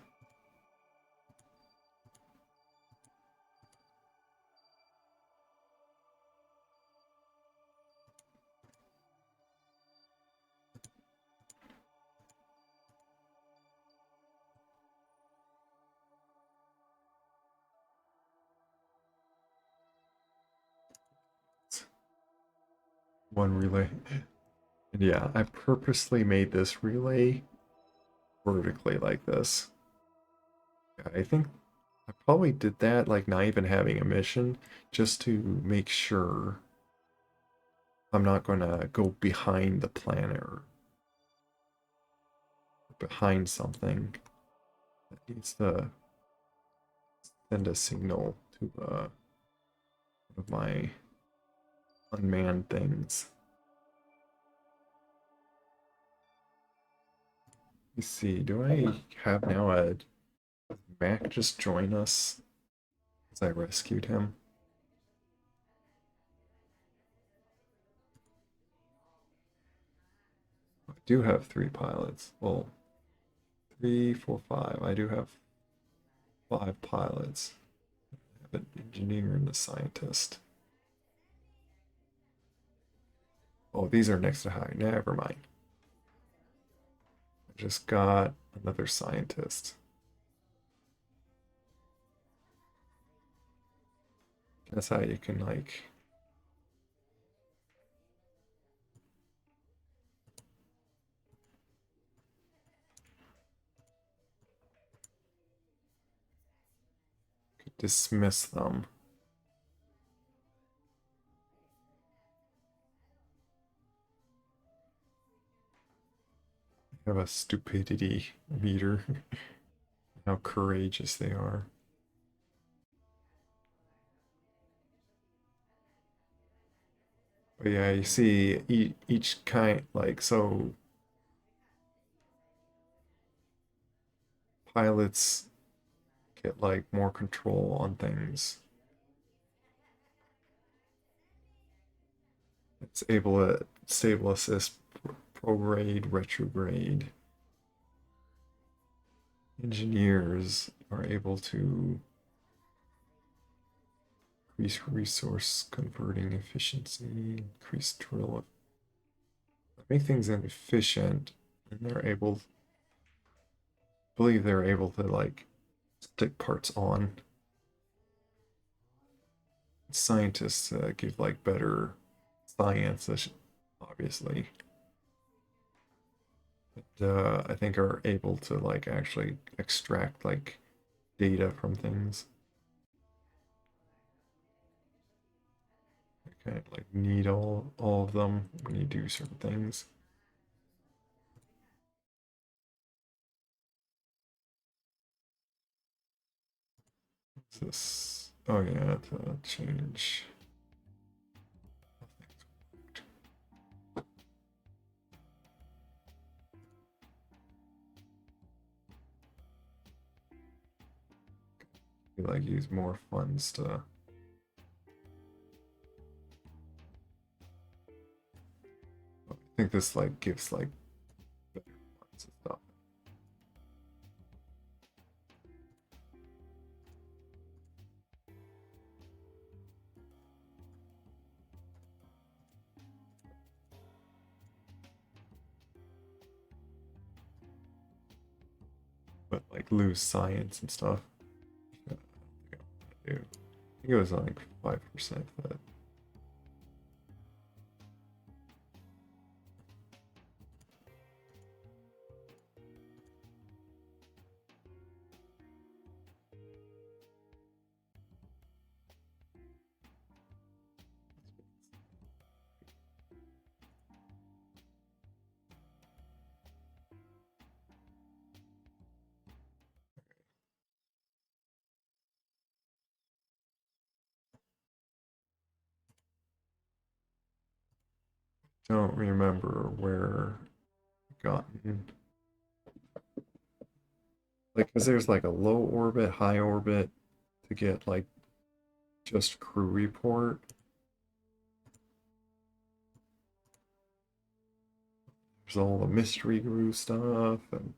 One relay. And yeah, I purposely made this relay vertically like this. I think I probably did that like not even having a mission just to make sure I'm not going to go behind the planet or behind something that needs to send a signal to one of my unmanned things. Let me see, do I have now a Mac just join us as I rescued him? I do have 3 pilots. Well, 3, 4, 5. I do have 5 pilots. I have an engineer and a scientist. Oh, these are next to high. Never mind. I just got another scientist. That's how you can like dismiss them. Have a stupidity meter. How courageous they are. But yeah, you see each kind, like, so pilots get like more control on things. It's able to stable assist, prograde, retrograde. Engineers are able to increase resource converting efficiency, increase drill, make things inefficient, and they're able, believe they're able to like stick parts on. Scientists give like better science, obviously. I think are able to like actually extract like data from things. Okay, like need all of them when you do certain things. What's this? Oh yeah, to change. We like use more funds to. I think this like gives like better funds and stuff. But like lose science and stuff. I don't think I want to do. I think it was like 5% that. Don't remember where gotten like because there's like a low orbit, high orbit to get like just crew report. There's all the mystery crew stuff and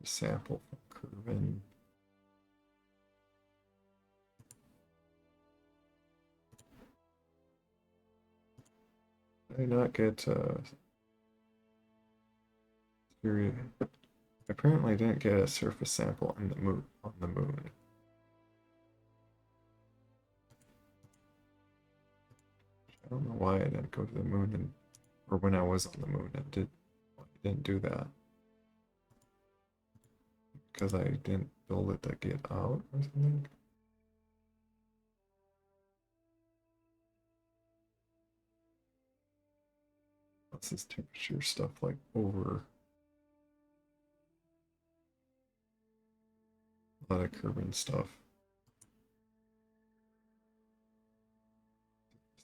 sample from Curvin. Did I not get apparently didn't get a surface sample on the moon. I don't know why I didn't go to the moon and or when I was on the moon I didn't do that. Because I didn't build it to get out or something. What's this temperature stuff like over a lot of Kerbin stuff.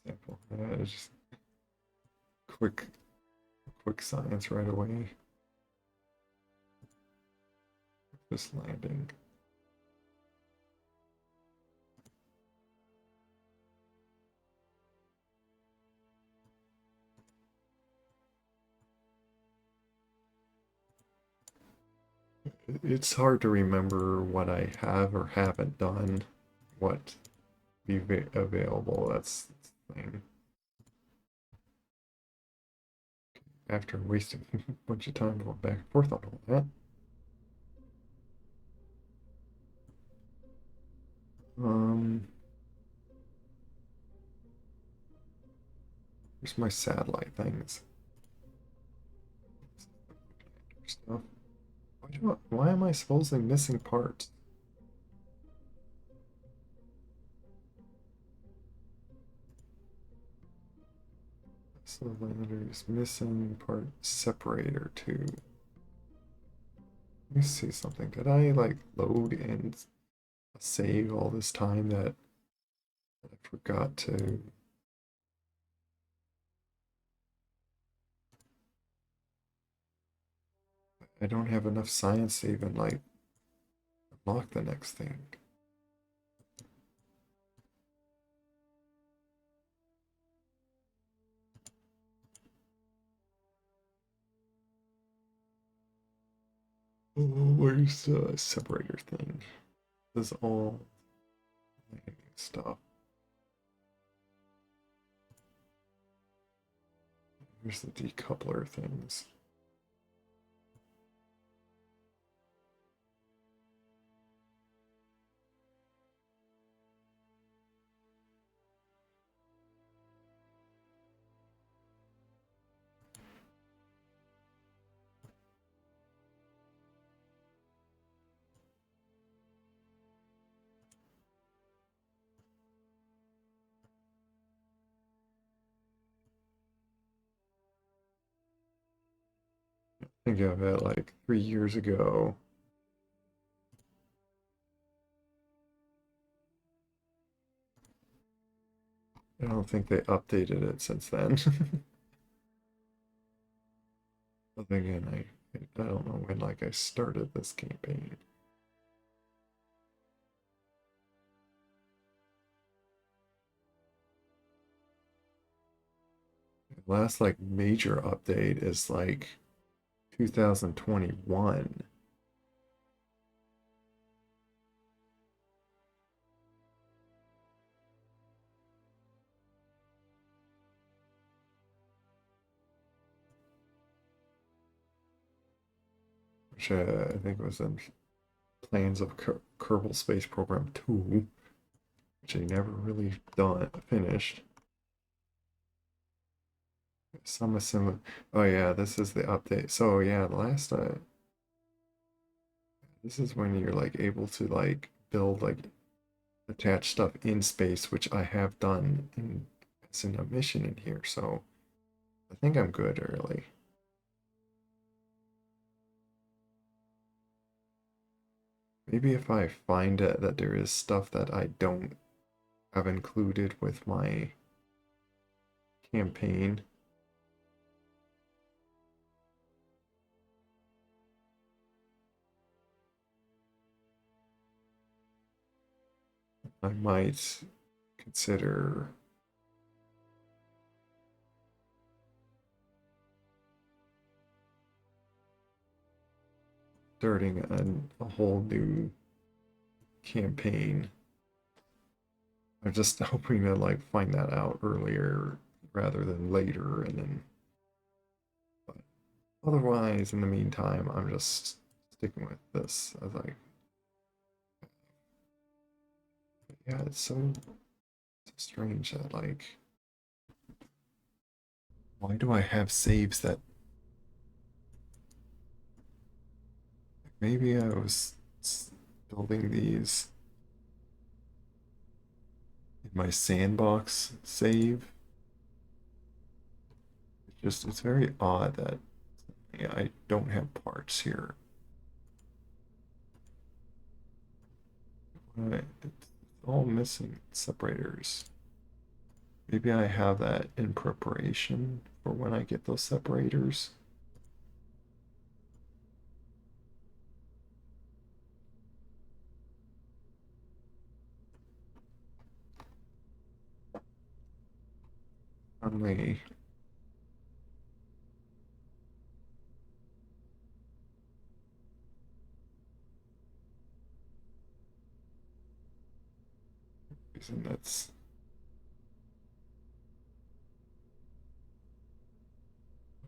Sample. Just quick science right away. Just landing. It's hard to remember what I have or haven't done, what be available. That's the thing. After wasting a bunch of time going back and forth on all that. Here's my satellite things. Stuff. Why am I supposedly missing parts? So there's missing part separator too. Let me see something. Did I like load and save all this time that I forgot to? I don't have enough science to even like unlock the next thing. Oh, where's the separator thing? This is all stuff. Here's the decoupler things. I think of it like 3 years ago. I don't think they updated it since then. But again, I don't know when like I started this campaign. The last like major update is like 2021. Which I think was in plans of Kerbal Space Program 2, which I never really finished. Some similar. Oh yeah, this is the update. So yeah, the last this is when you're like able to like build like attach stuff in space, which I have done in as in a mission in here. So I think I'm good early. Maybe if I find it that there is stuff that I don't have included with my campaign. I might consider starting a whole new campaign. I'm just hoping to like find that out earlier rather than later, and then. But otherwise, in the meantime, I'm just sticking with this as I. Yeah, it's so strange that like. Why do I have saves that maybe I was building these in my sandbox save? It's very odd that yeah, I don't have parts here. It's all missing separators. Maybe I have that in preparation for when I get those separators. Only reason that's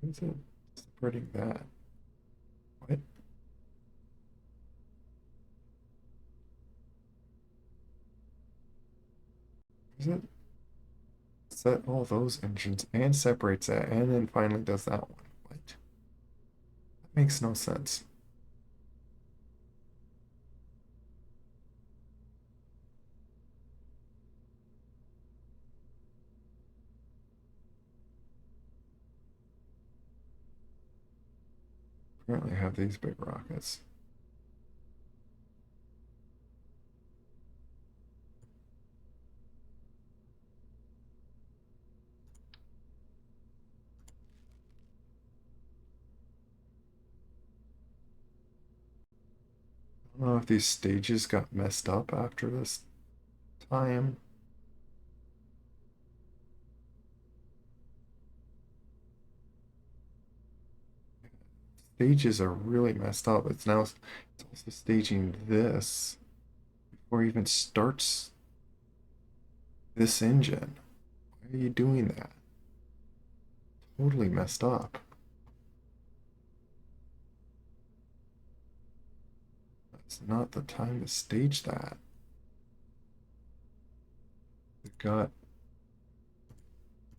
why is it separating that? What is it? Set all those engines and separates that and then finally does that one. What? That makes no sense. Apparently I have these big rockets. I don't know if these stages got messed up after this time. Stages are really messed up. It's also staging this before it even starts this engine. Why are you doing that? Totally messed up. That's not the time to stage that. We've got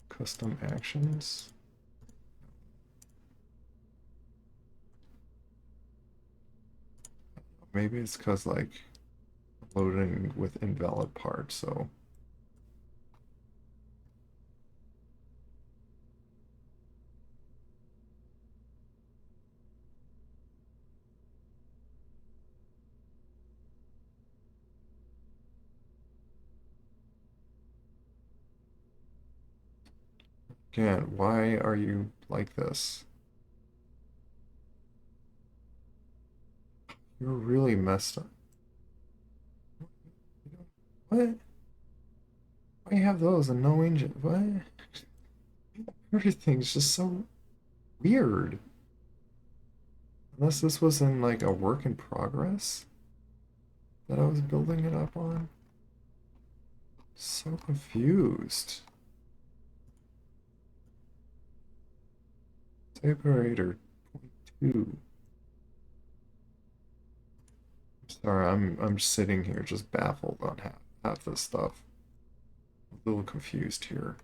custom actions. Maybe it's because like loading with invalid parts, so again, why are you like this? You're really messed up. What? Why you have those and no engine? What? Everything's just so weird. Unless this was in like a work in progress that I was building it up on. So confused. Separator 2. Sorry, I'm sitting here just baffled on half this stuff. A little confused here.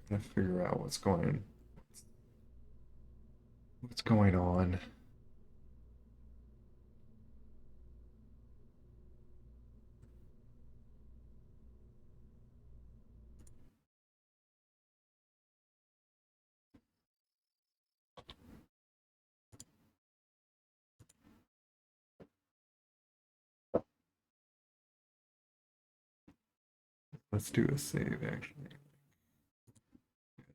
Trying to figure out what's going on. Let's do a save actually.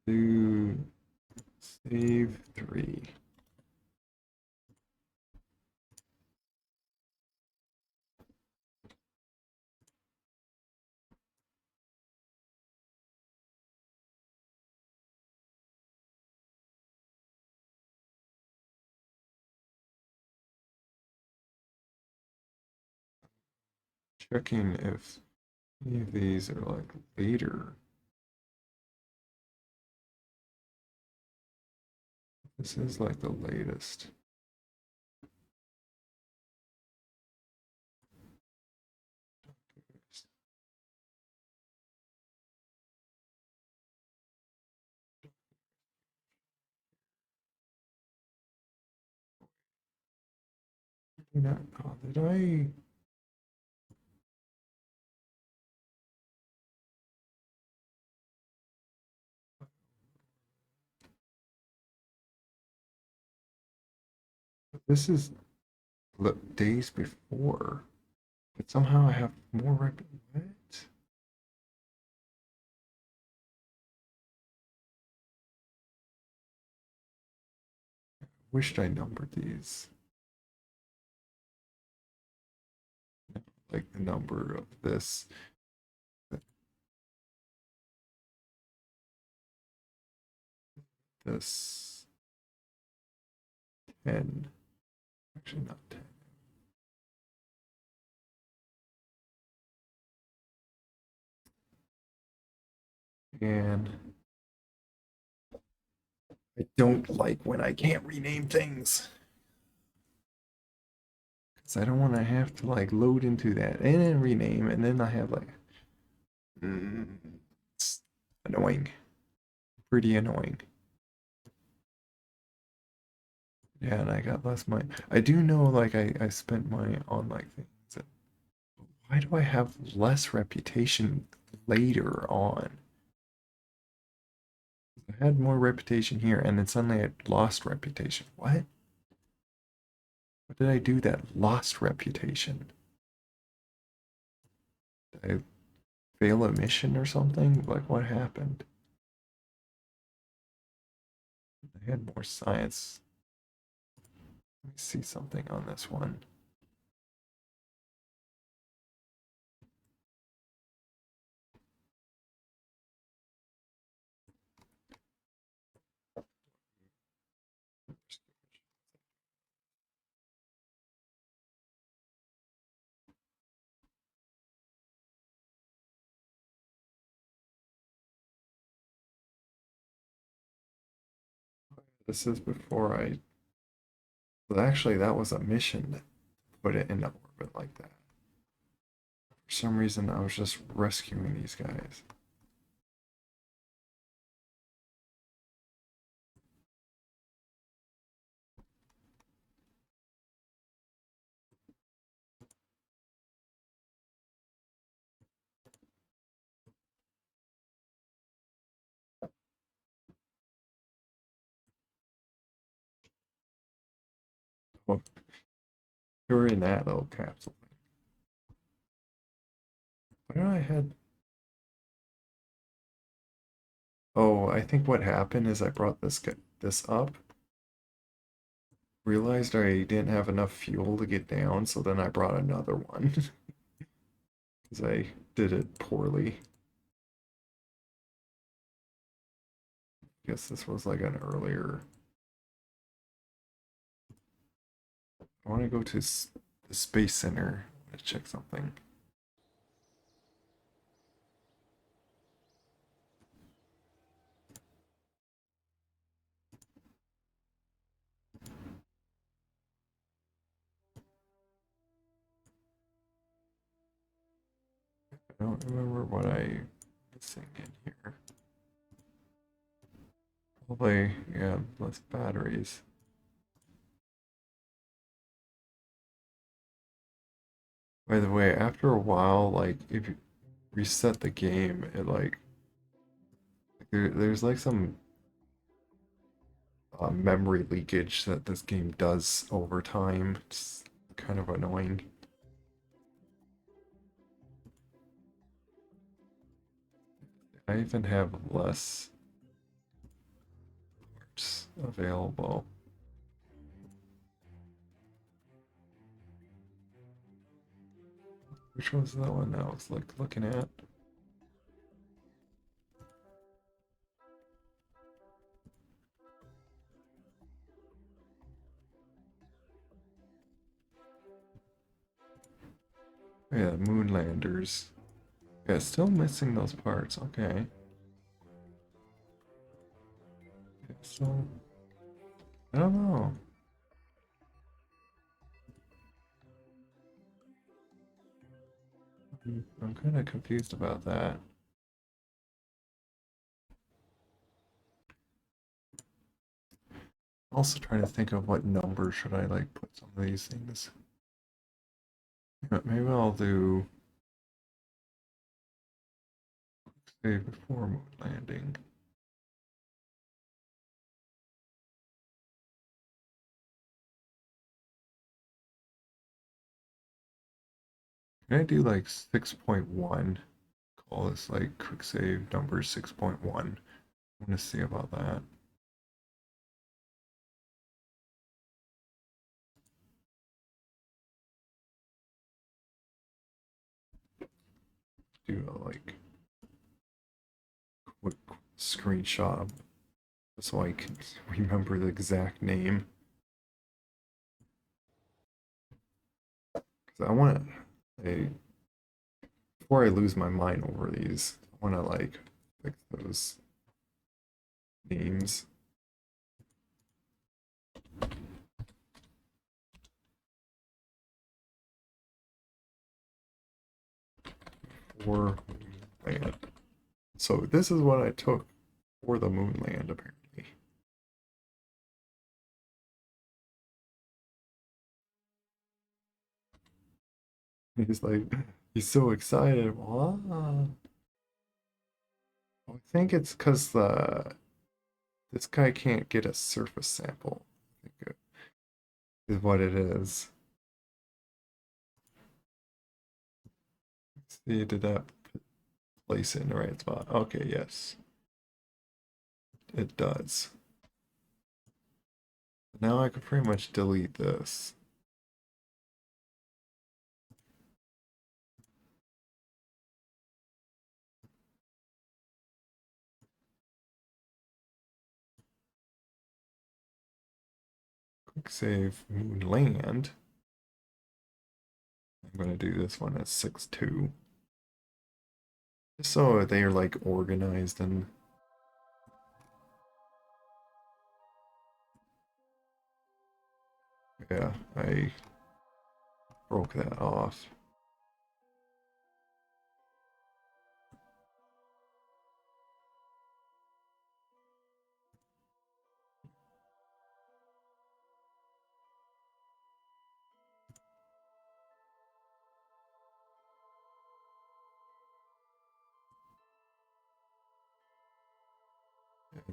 Do save 3. Checking if any of these are like later. This is like the latest. Not, oh, did I? This is the days before, but somehow I have more rep. What? Wished I numbered these. Like the number of this 10. Actually, not 10. And I don't like when I can't rename things. Because I don't want to have to like load into that and then rename, and then I have like, mm, it's annoying. Pretty annoying. Yeah, and I got less money. I do know like I spent money on like things. Why do I have less reputation later on? I had more reputation here, and then suddenly I lost reputation. What? What did I do that lost reputation? Did I fail a mission or something? Like, what happened? I had more science. Let me see something on this one. This is before I. Well, actually, that was a mission that put it in orbit like that. For some reason, I was just rescuing these guys. Well, they were in that little capsule. Why do I had? Oh, I think what happened is I brought this up, realized I didn't have enough fuel to get down, so then I brought another one because I did it poorly. Guess this was like an earlier. I want to go to the Space Center. I want to check something. I don't remember what I missing in here. Probably, yeah, less batteries. By the way, after a while, like if you reset the game, it like there's like some memory leakage that this game does over time. It's kind of annoying. I even have less parts available. Which was that one I was like looking at? Yeah, moon landers. Yeah, still missing those parts. Okay. Yeah, so I don't know. I'm kind of confused about that. Also trying to think of what number should I like put some of these things. Maybe I'll do save before moon landing. Can I do like 6.1? Call this like quick save number 6.1. I want to see about that. Do a like quick screenshot so I can remember the exact name. Because I want to, before I lose my mind over these, I want to like Fix those names. For Moonland. So this is what I took for the Moonland, apparently. He's like, he's so excited. Wow. I think it's because this guy can't get a surface sample. I think it is what it is. See, did that place it in the right spot? Okay, yes, it does. Now I can pretty much delete this. Quick save Moonland. I'm gonna do this one as 6-2. Just so they're like organized and yeah, I broke that off.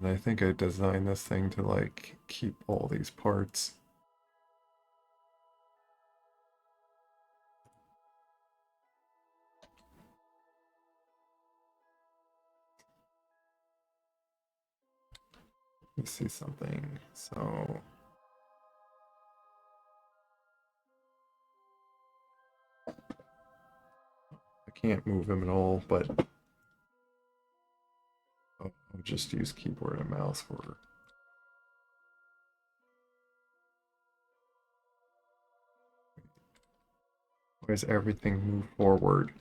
And I think I designed this thing to like keep all these parts. Let me see something. So I can't move him at all, but I'll just use keyboard and mouse for. Why does everything move forward?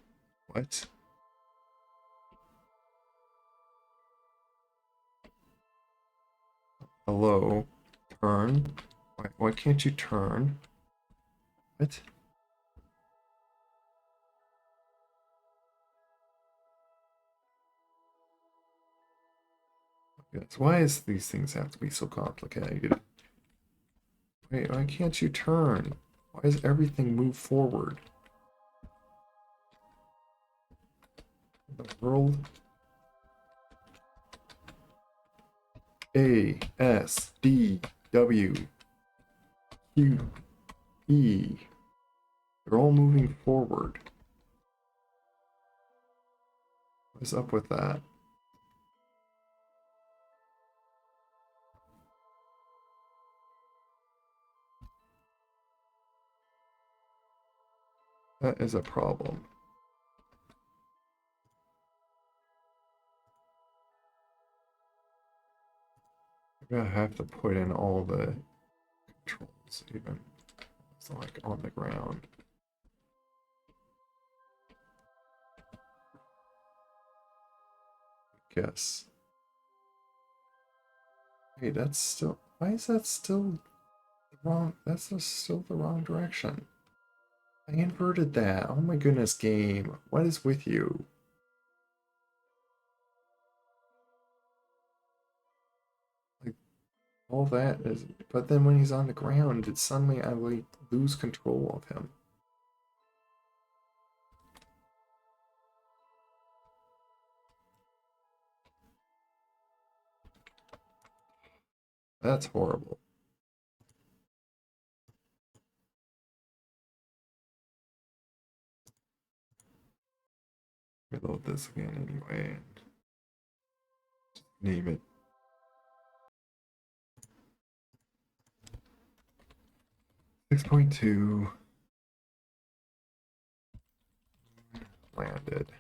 What? Hello? Turn? Why can't you turn? What? Yes, why is these things have to be so complicated? Wait, why can't you turn? Why does everything move forward? The world? A, S, D, W, Q, E. They're all moving forward. What's up with that? That is a problem. I'm gonna have to put in all the controls even. It's like on the ground. Guess. Hey, that's still. Why is that still wrong? That's still the wrong direction. I inverted that. Oh my goodness, game. What is with you? Like, all that is. But then when he's on the ground, it suddenly I like lose control of him. That's horrible. Reload this again anyway and name it. .2 landed.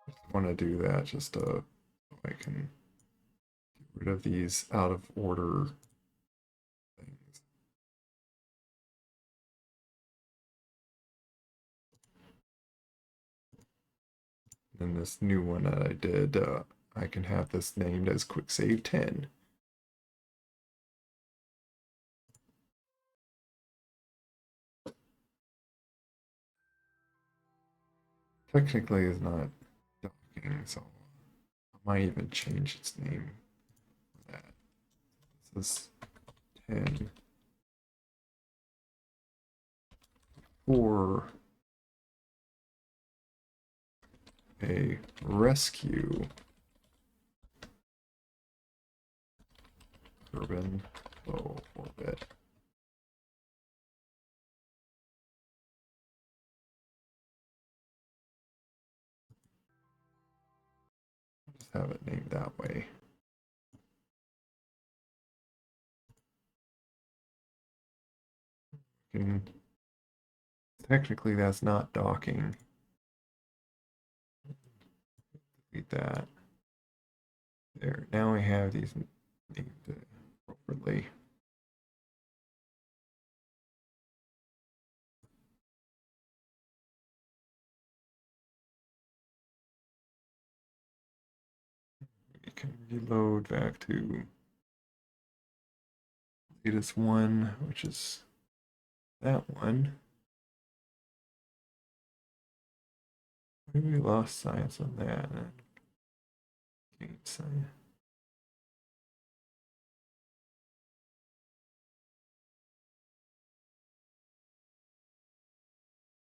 Just want to do that just so I can get rid of these out of order things. And this new one that I did, I can have this named as Quick Save 10. Technically it's not docking, so I might even change its name for that. This is 10 for a rescue urban low orbit. Just have it named that way. And technically that's not docking. Delete that. There. Now we have these named appropriately. We can reload back to latest one, which is that one. Maybe we lost science on that and gained science.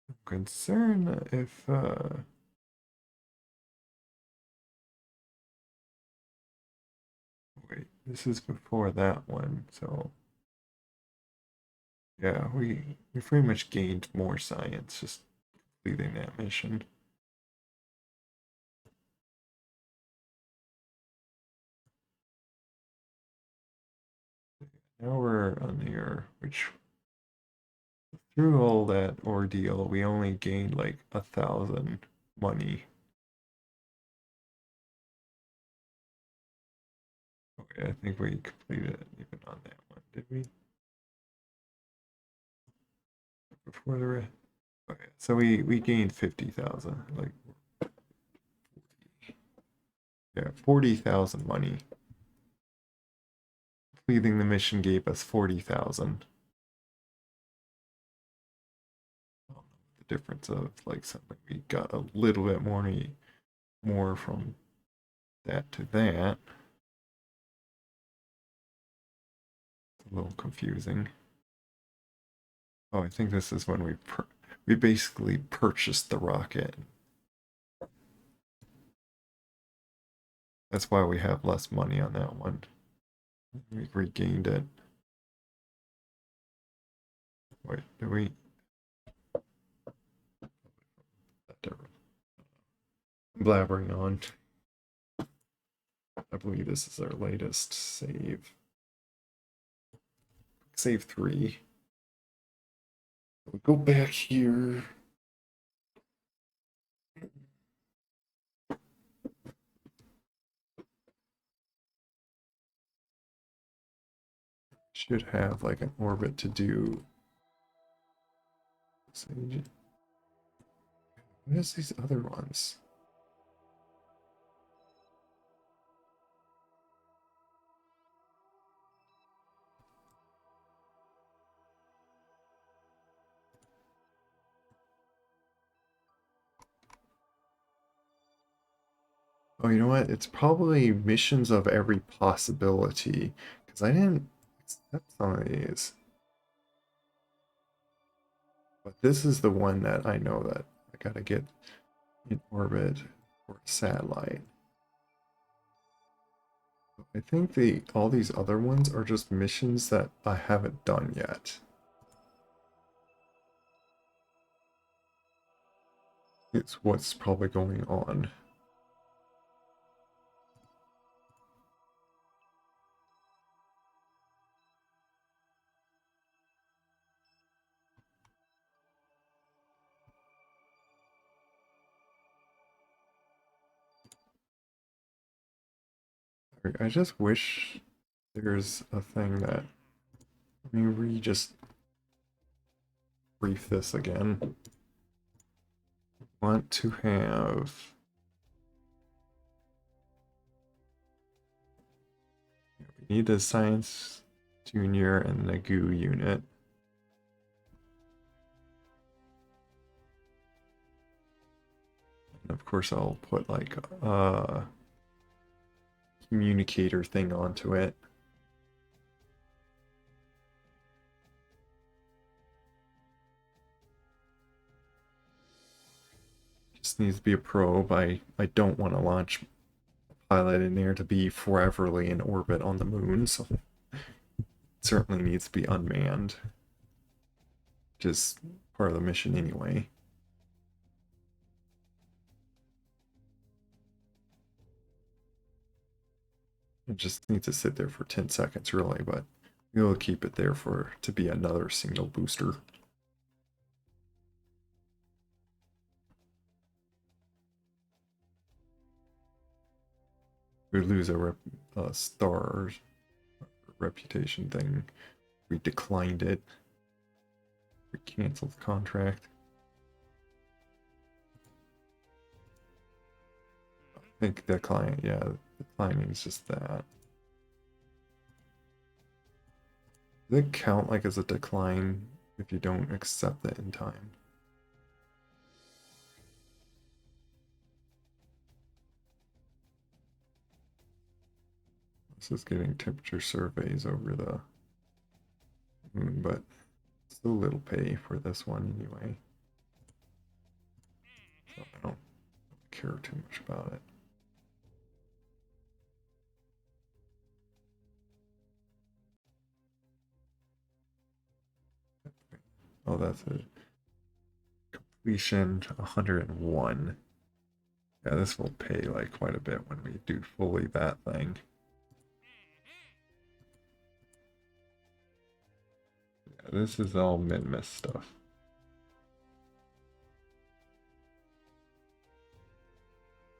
I'm concerned if wait, this is before that one, so yeah, we pretty much gained more science just completing that mission. Now we're on here, which through all that ordeal, we only gained like 1,000 money. Okay, I think we completed it even on that one, did we? Before the rest. Okay, so we gained 50,000, like 40, yeah, 40,000 money. Completing the mission gave us 40,000. The difference of like something we got a little bit more from that to that. It's a little confusing. Oh, I think this is when we basically purchased the rocket. That's why we have less money on that one. We regained it. Wait, do we? Blabbering on. I believe this is our latest save. Save 3. We go back here. Should have like an orbit to do. What is these other ones? Oh, you know what? It's probably missions of every possibility. Because I didn't accept some of these. But this is the one that I know that I gotta get in orbit for a satellite. I think all these other ones are just missions that I haven't done yet. It's what's probably going on. I just wish there's a thing that, let me just brief this again. Want to have We need a science junior and a goo unit. And of course I'll put like a communicator thing onto it. Just needs to be a probe. I don't want to launch a pilot in there to be foreverly in orbit on the moon, so it certainly needs to be unmanned. Just part of the mission anyway. It just needs to sit there for 10 seconds really, but we'll keep it there for to be another signal booster. We lose a star reputation thing. We declined it. We canceled the contract. I think decline, yeah, declining is just that. Does it count like as a decline if you don't accept it in time? This is getting temperature surveys over the moon, but so little pay for this one anyway. So I don't care too much about it. Oh, that's a completion 101. Yeah, this will pay like quite a bit when we do fully that thing. Yeah, this is all min-miss stuff.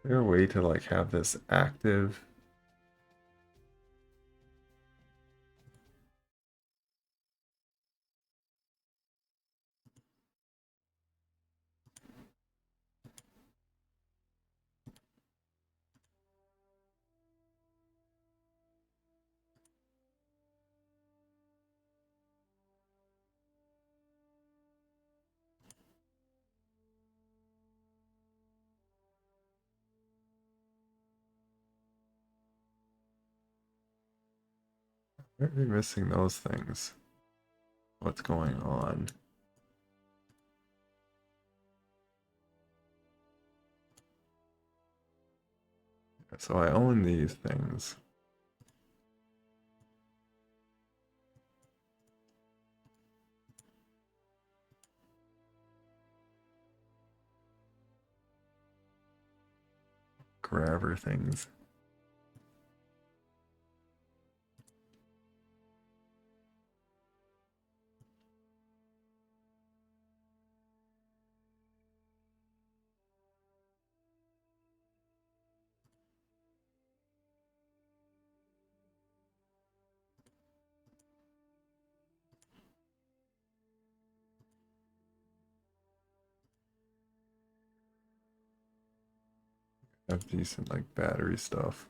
Is there a way to like have this active? Why are we missing those things? What's going on? So I own these things. Grabber things. Have decent like battery stuff.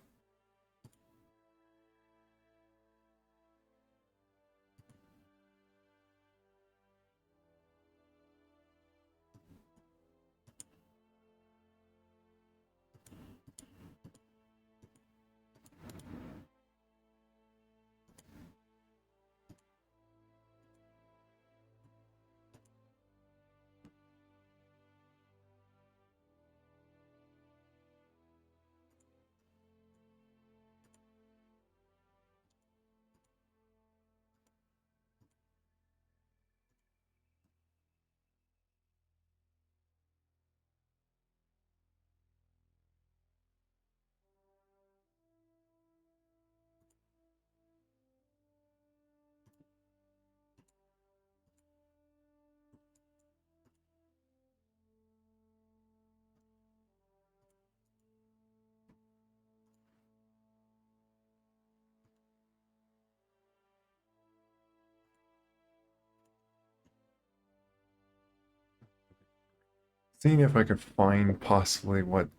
Seeing if I could find possibly what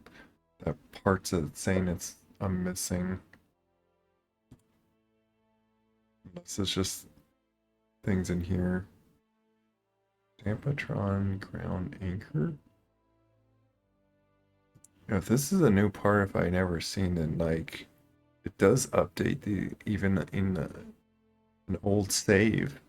that parts of saying I'm missing. This is just things in here. Dampatron ground anchor. If this is a new part, if I never seen it, like it does update the even in an old save.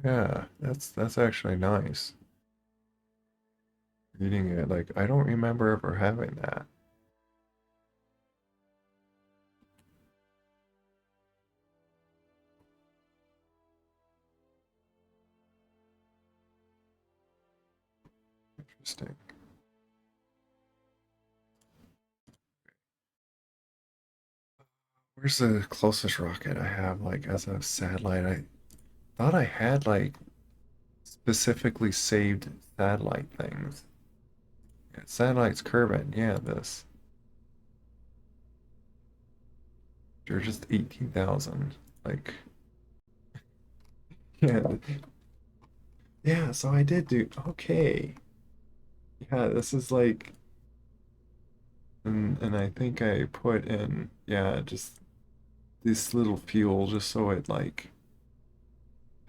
Yeah, that's actually nice. Reading it, like I don't remember ever having that. Interesting. Where's the closest rocket I have, like, as a satellite? I thought I had, like, specifically saved satellite things. Yeah, satellite's Kerbin, yeah, this. They're just 18,000. Like, yeah, yeah, so I did do, okay. Yeah, this is like, and I think I put in, yeah, just this little fuel just so it, like,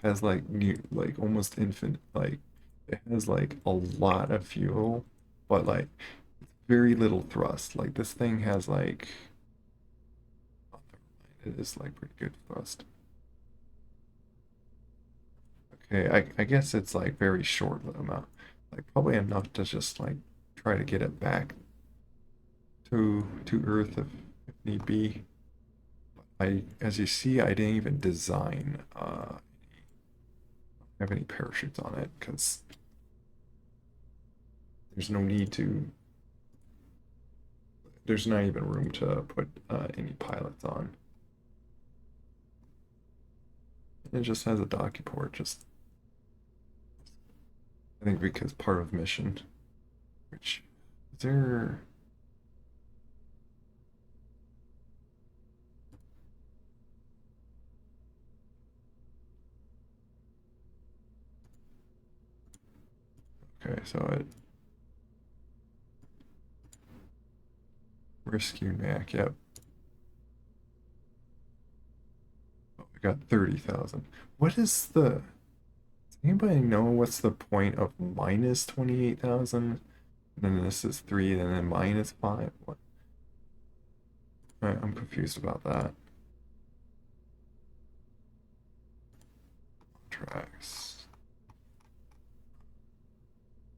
has like new like almost infinite like it has like a lot of fuel but like very little thrust. Like this thing has like oh, never mind, it is like pretty good thrust. Okay, I guess it's like very short amount. Like probably enough to just like try to get it back to Earth if need be. I as you see I didn't even design have any parachutes on it because there's no need to. There's not even room to put any pilots on. It just has a docky port, just I think because part of mission. Which is there? Okay, so it rescue Mac. Yep. Oh, I got 30,000. What is the? Does anybody know what's the point of minus 28,000? Then this is three, and then minus five. What? I'm confused about that. Tracks.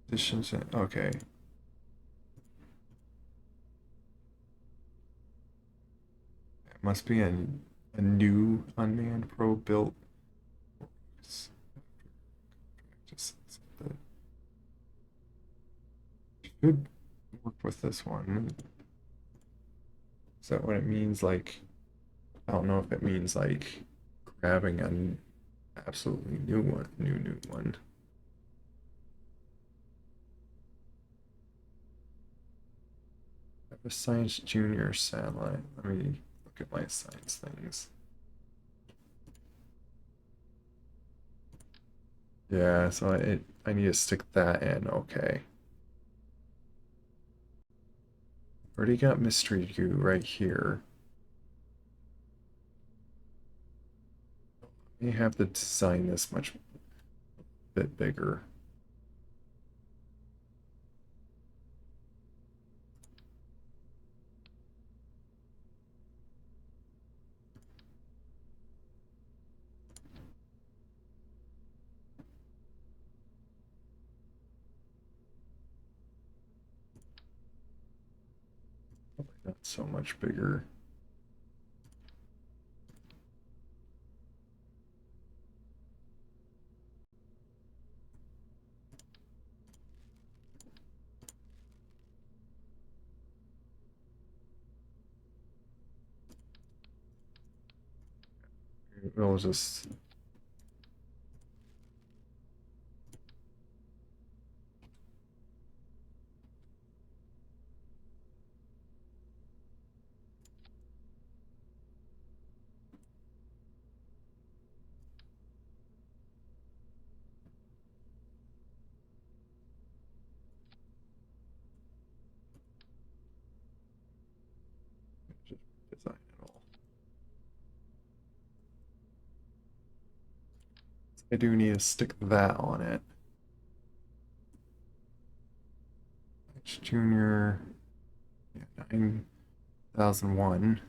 Additions. Okay. It must be a new unmanned probe built. Just should work with this one. Is that what it means? Like, I don't know if it means like grabbing an absolutely new one, new one. I have a science junior satellite. Let me look at my science things. Yeah, so I need to stick that in. Okay. Already got mystery goo right here. You have to design this much bit bigger. Not so much bigger. We'll just design at all. I do need to stick that on it. H Junior, yeah, 9001.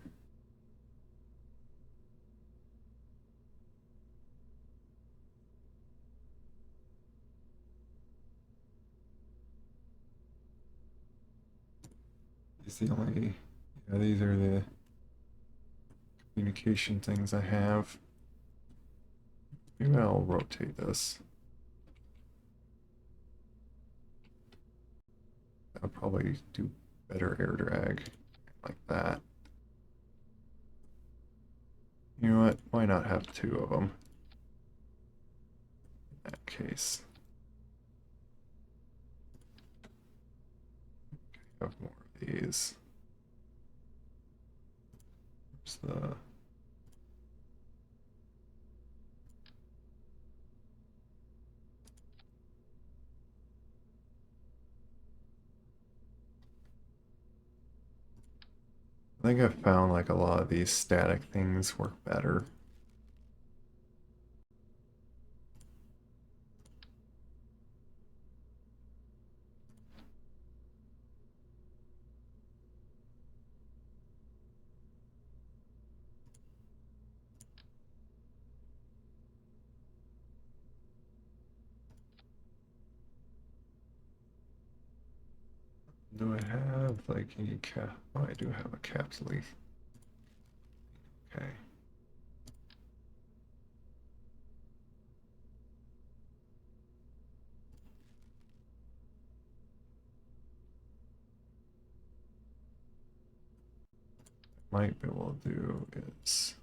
These the only, yeah, these are the communication things I have. Maybe I'll rotate this. I'll probably do better air drag like that. You know what? Why not have two of them? In that case. Have more of these. Where's the... I think I've found like a lot of these static things work better. Do I have like any cap? Oh, I do have a caps leaf. Okay. Might be able to do is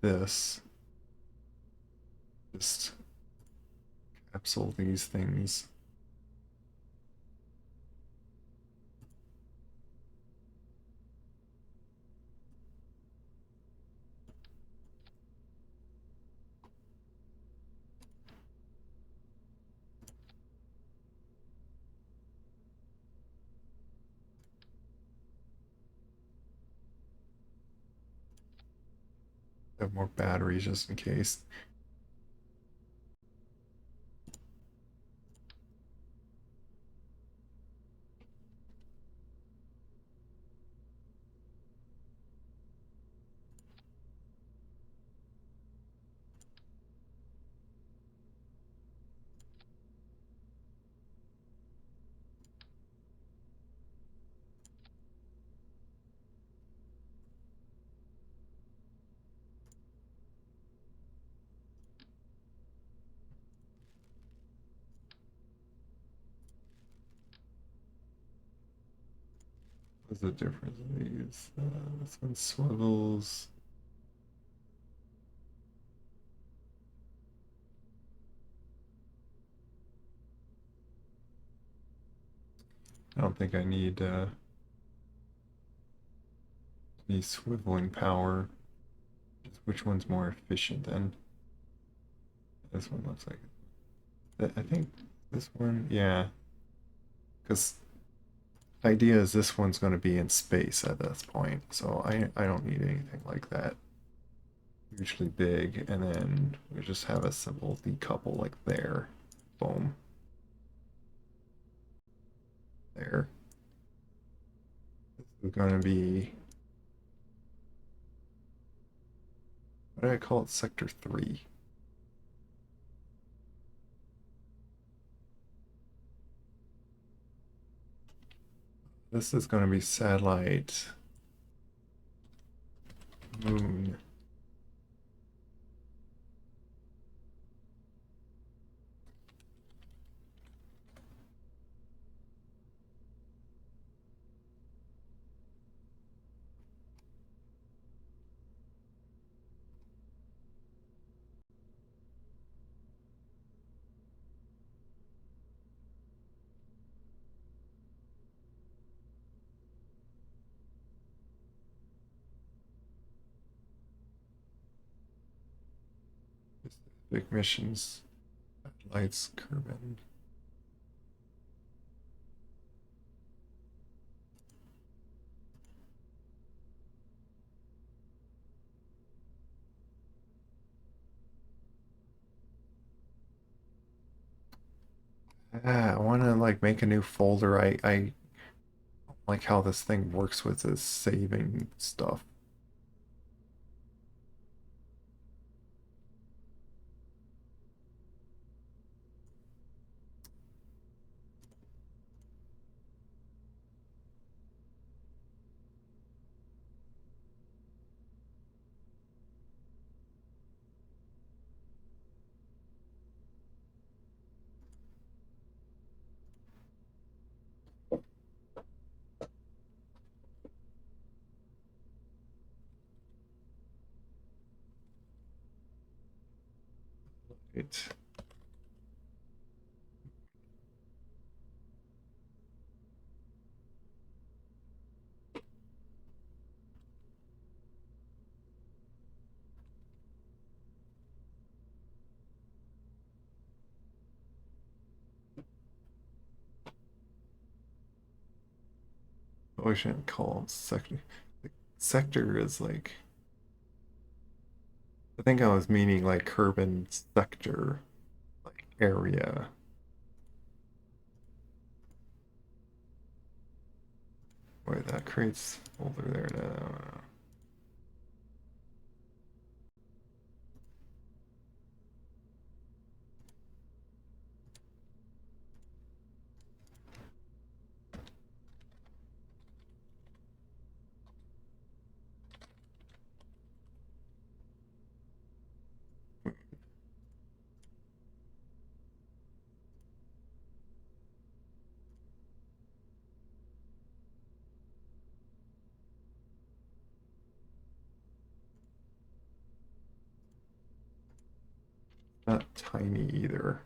this. Just capsule these things. Have more batteries just in case. What's the difference of these? This one swivels. I don't think I need any swiveling power. Which one's more efficient then? This one looks like it. I think this one, yeah. Because idea is this one's going to be in space at this point, so I don't need anything like that hugely big, and then we just have a simple decouple like there. Boom. There. This is going to be, what do I call it? Sector 3. This is going to be satellite moon. Big missions. Lights, Kerbin. I want to like make a new folder. I don't like how this thing works with this saving stuff. It always shouldn't call sector. Sector is like I think I was meaning like urban sector, like area. Wait, that creates folder there now. Not tiny either.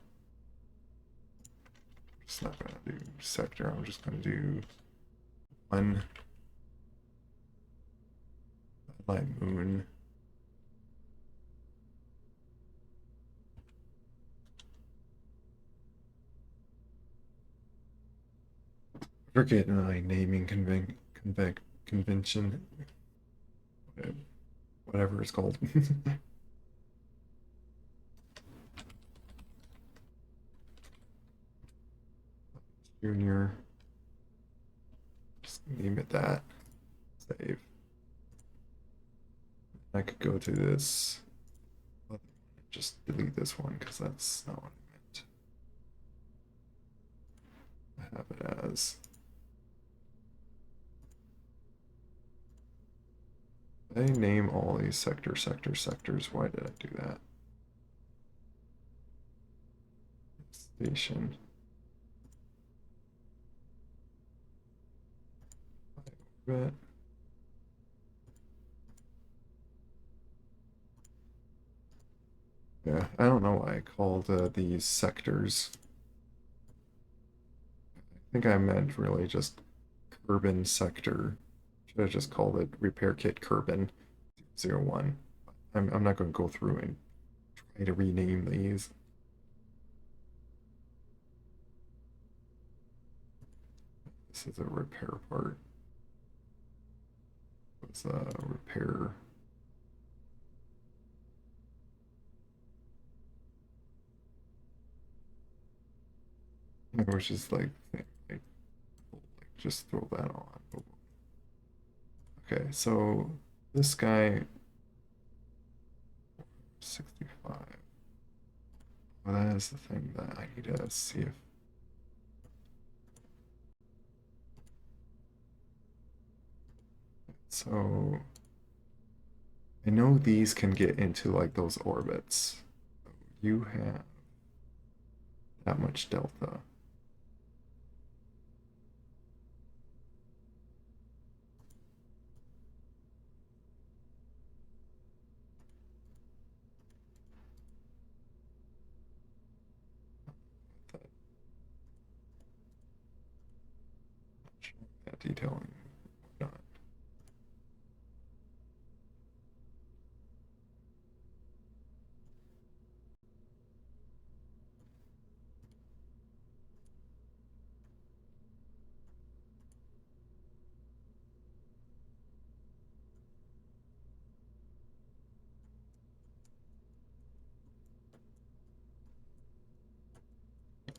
Just not gonna do sector. I'm just gonna do one light moon. Forget my naming convention, whatever it's called. Junior. Just name it that. Save. I could go to this. Just delete this one because that's not what I meant. I have it as. I name all these sectors. Why did I do that? Station. Orbit. Yeah, I don't know why I called these sectors. I think I meant really just urban sector. Should have just called it repair kit Kerbin 01. I'm not going to go through and try to rename these. This is a repair part. It's a repair. Which is like just throw that on. Okay, so this guy 65. Well, that is the thing that I need to see if so I know these can get into like those orbits. You have that much delta. That detailing. Not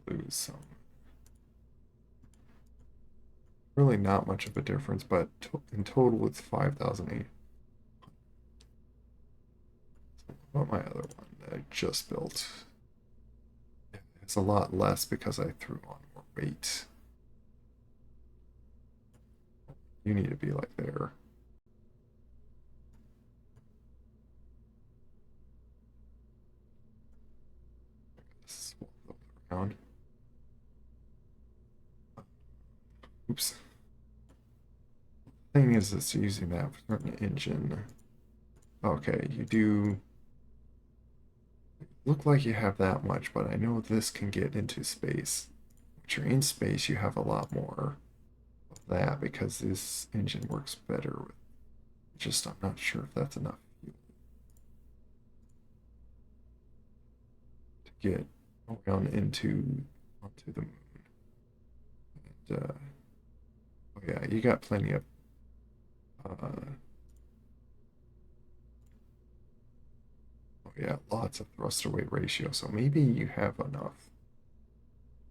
lose some. really not much of a difference, but in total it's 5,008. What about my other one that I just built? It's a lot less because I threw on more weight. You need to be like there. Swap those around. Oops. Thing is, it's using that for an engine. Okay, you do look like you have that much, but I know this can get into space. When you're in space, you have a lot more of that because this engine works better with. Just I'm not sure if that's enough fuel to get around into onto the moon. And oh yeah, you got plenty of uh, oh yeah, lots of thrust to weight ratio. So maybe you have enough.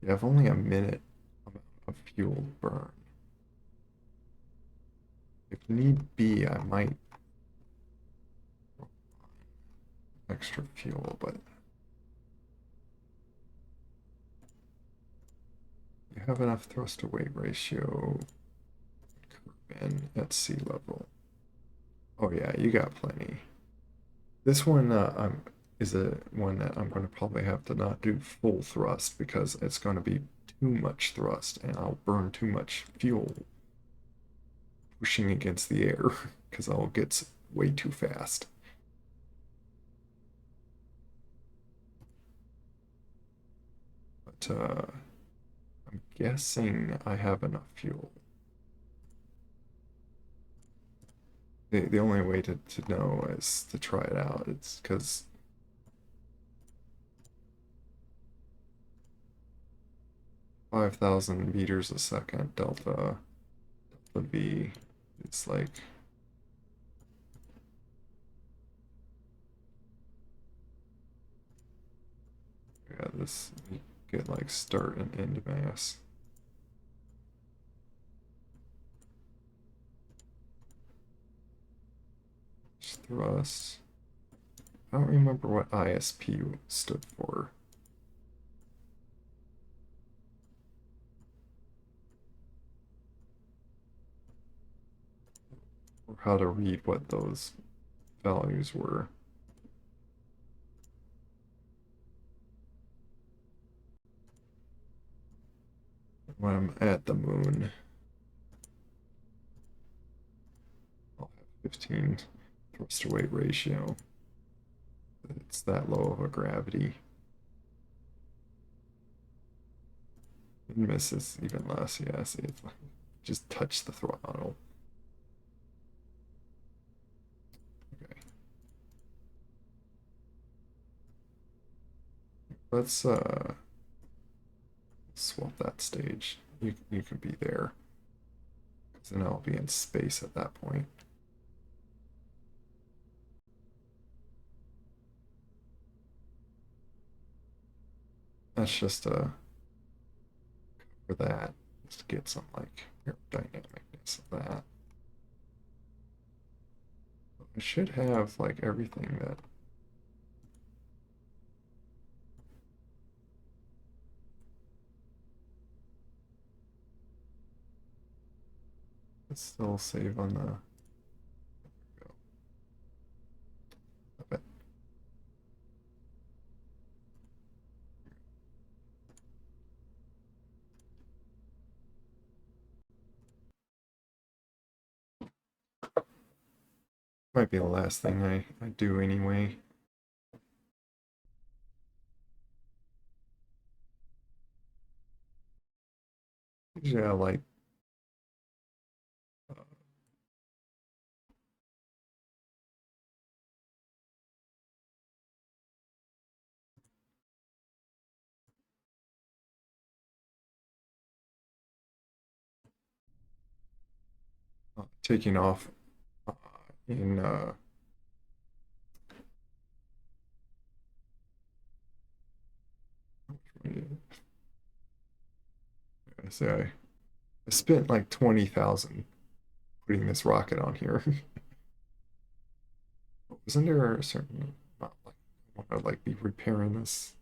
You have only a minute amount of fuel burn. If need be, I might extra fuel, but you have enough thrust to weight ratio curve in at sea level. Oh yeah, you got plenty. This one is a one that I'm going to probably have to not do full thrust because it's going to be too much thrust and I'll burn too much fuel pushing against the air because I'll get way too fast. But I'm guessing I have enough fuel. The only way to know is to try it out. It's because 5,000 meters a second delta V. It's like, yeah, this, you get like start and end mass. Thrust. I don't remember what ISP stood for. Or how to read what those values were. When I'm at the moon, I'll have 15 thrust to weight ratio. It's that low of a gravity. And miss is even less, yeah, see, it's like, just touch the throttle. Okay. Let's swap that stage. You can be there. Because then I'll be in space at that point. That's just for that. Just to get some like aerodynamicness of that. I should have like everything that let's still save on the but might be the last thing I do anyway. Usually I like uh, taking off uh, in I say I spent like 20,000 putting this rocket on here. Wasn't there a certain amount, like, I want to like be repairing this?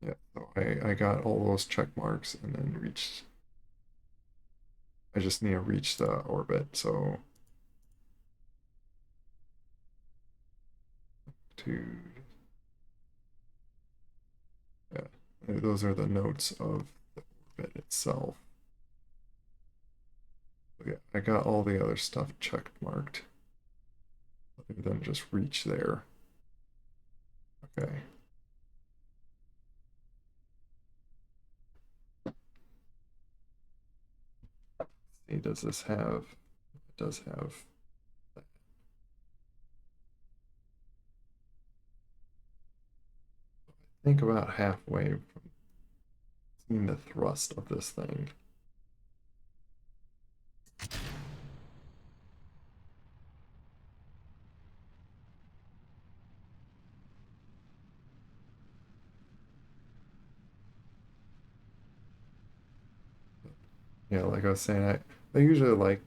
Yeah, so I got all those check marks and then reached. I just need to reach the orbit, so to yeah, those are the notes of the orbit itself. But yeah, I got all the other stuff check marked, other than just reach there. Okay. See, does this have? It does have. I think about halfway from seeing the thrust of this thing. Yeah, like I was saying, I usually like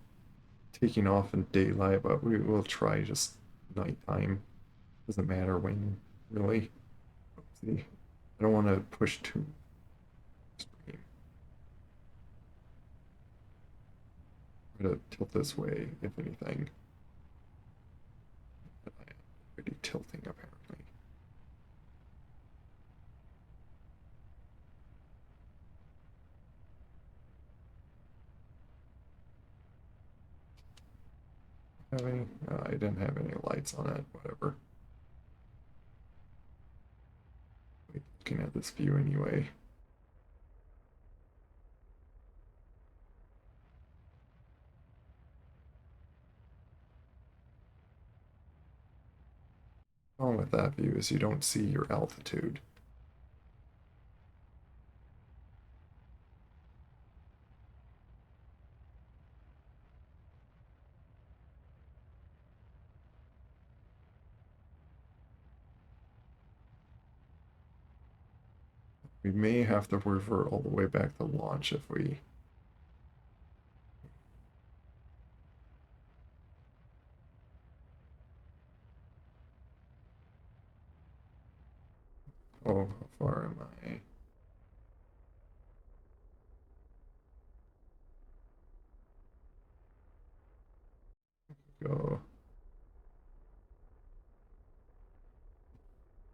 taking off in daylight, but we will try just nighttime. Doesn't matter when, really. See, I don't want to push too extreme. I'm gonna tilt this way, if anything. But I am already tilting, apparently. Have any? I didn't have any lights on it, whatever. Looking at this view anyway. Problem with that view is you don't see your altitude. We may have to revert all the way back to launch if we. Oh, how far am I? Go.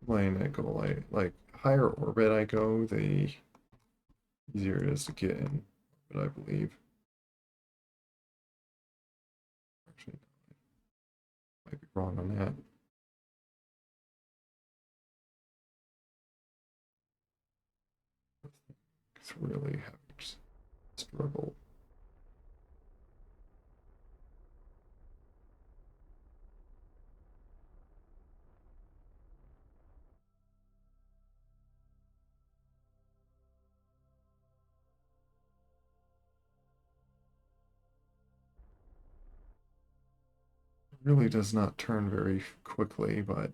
Line I go like higher orbit I go, the easier it is to get in. But I believe. Actually, I might be wrong on that. It's really having struggle. It really does not turn very quickly, but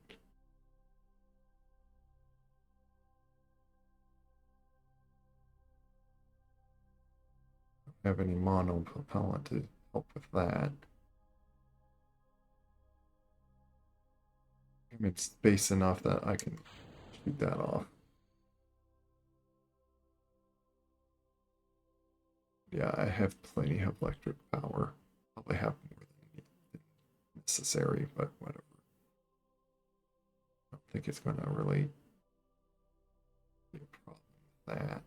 I don't have any monopropellant to help with that. I mean, it's space enough that I can shoot that off. Yeah, I have plenty of electric power. Probably have more than necessary, but whatever. I don't think it's going to really be a problem with that.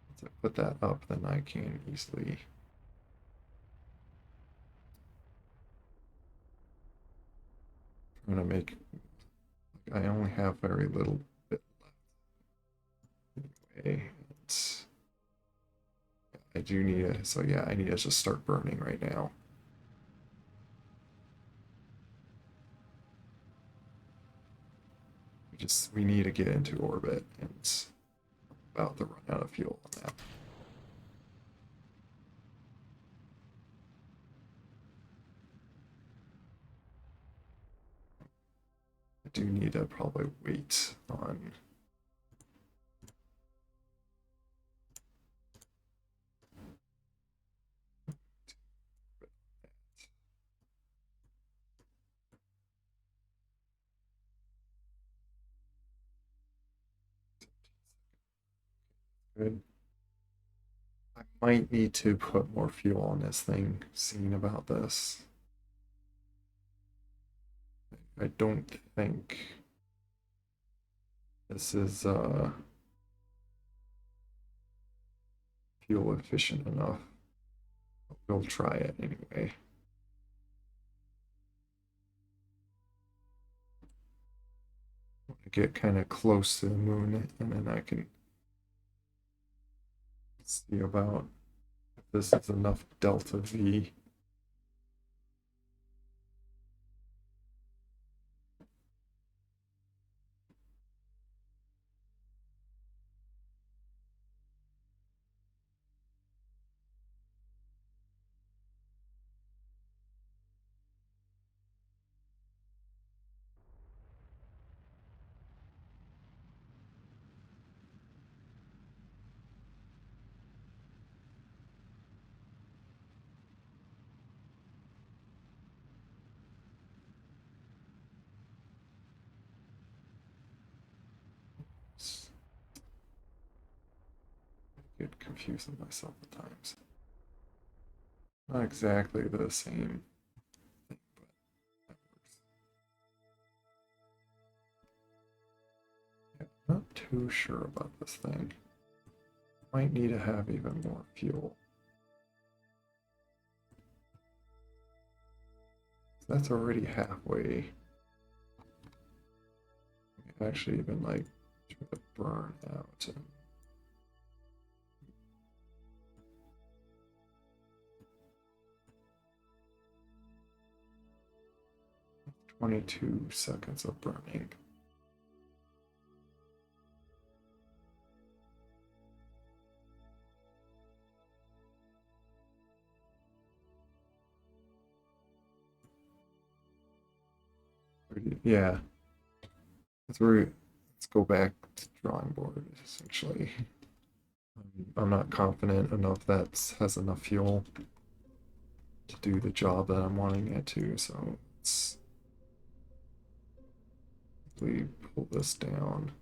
Once I put that up, then I can easily. I'm going to make. I only have very little bit left anyway. I do need it, so yeah, I need to just start burning right now. We need to get into orbit, and it's about to run out of fuel on that. do need to probably wait on. Good. I might need to put more fuel on this thing, seeing about this. I don't think this is fuel efficient enough. We'll try it anyway. Get kind of close to the moon, and then I can see about if this is enough delta V. I get confusing myself at times. Not exactly the same thing, but that works. Yeah, not too sure about this thing. Might need to have even more fuel. That's already halfway. Actually, even like try to burn out. 22 seconds of burning. Yeah, that's where let's go back to drawing board essentially. I'm not confident enough that has enough fuel to do the job that I'm wanting it to, so let's pull this down.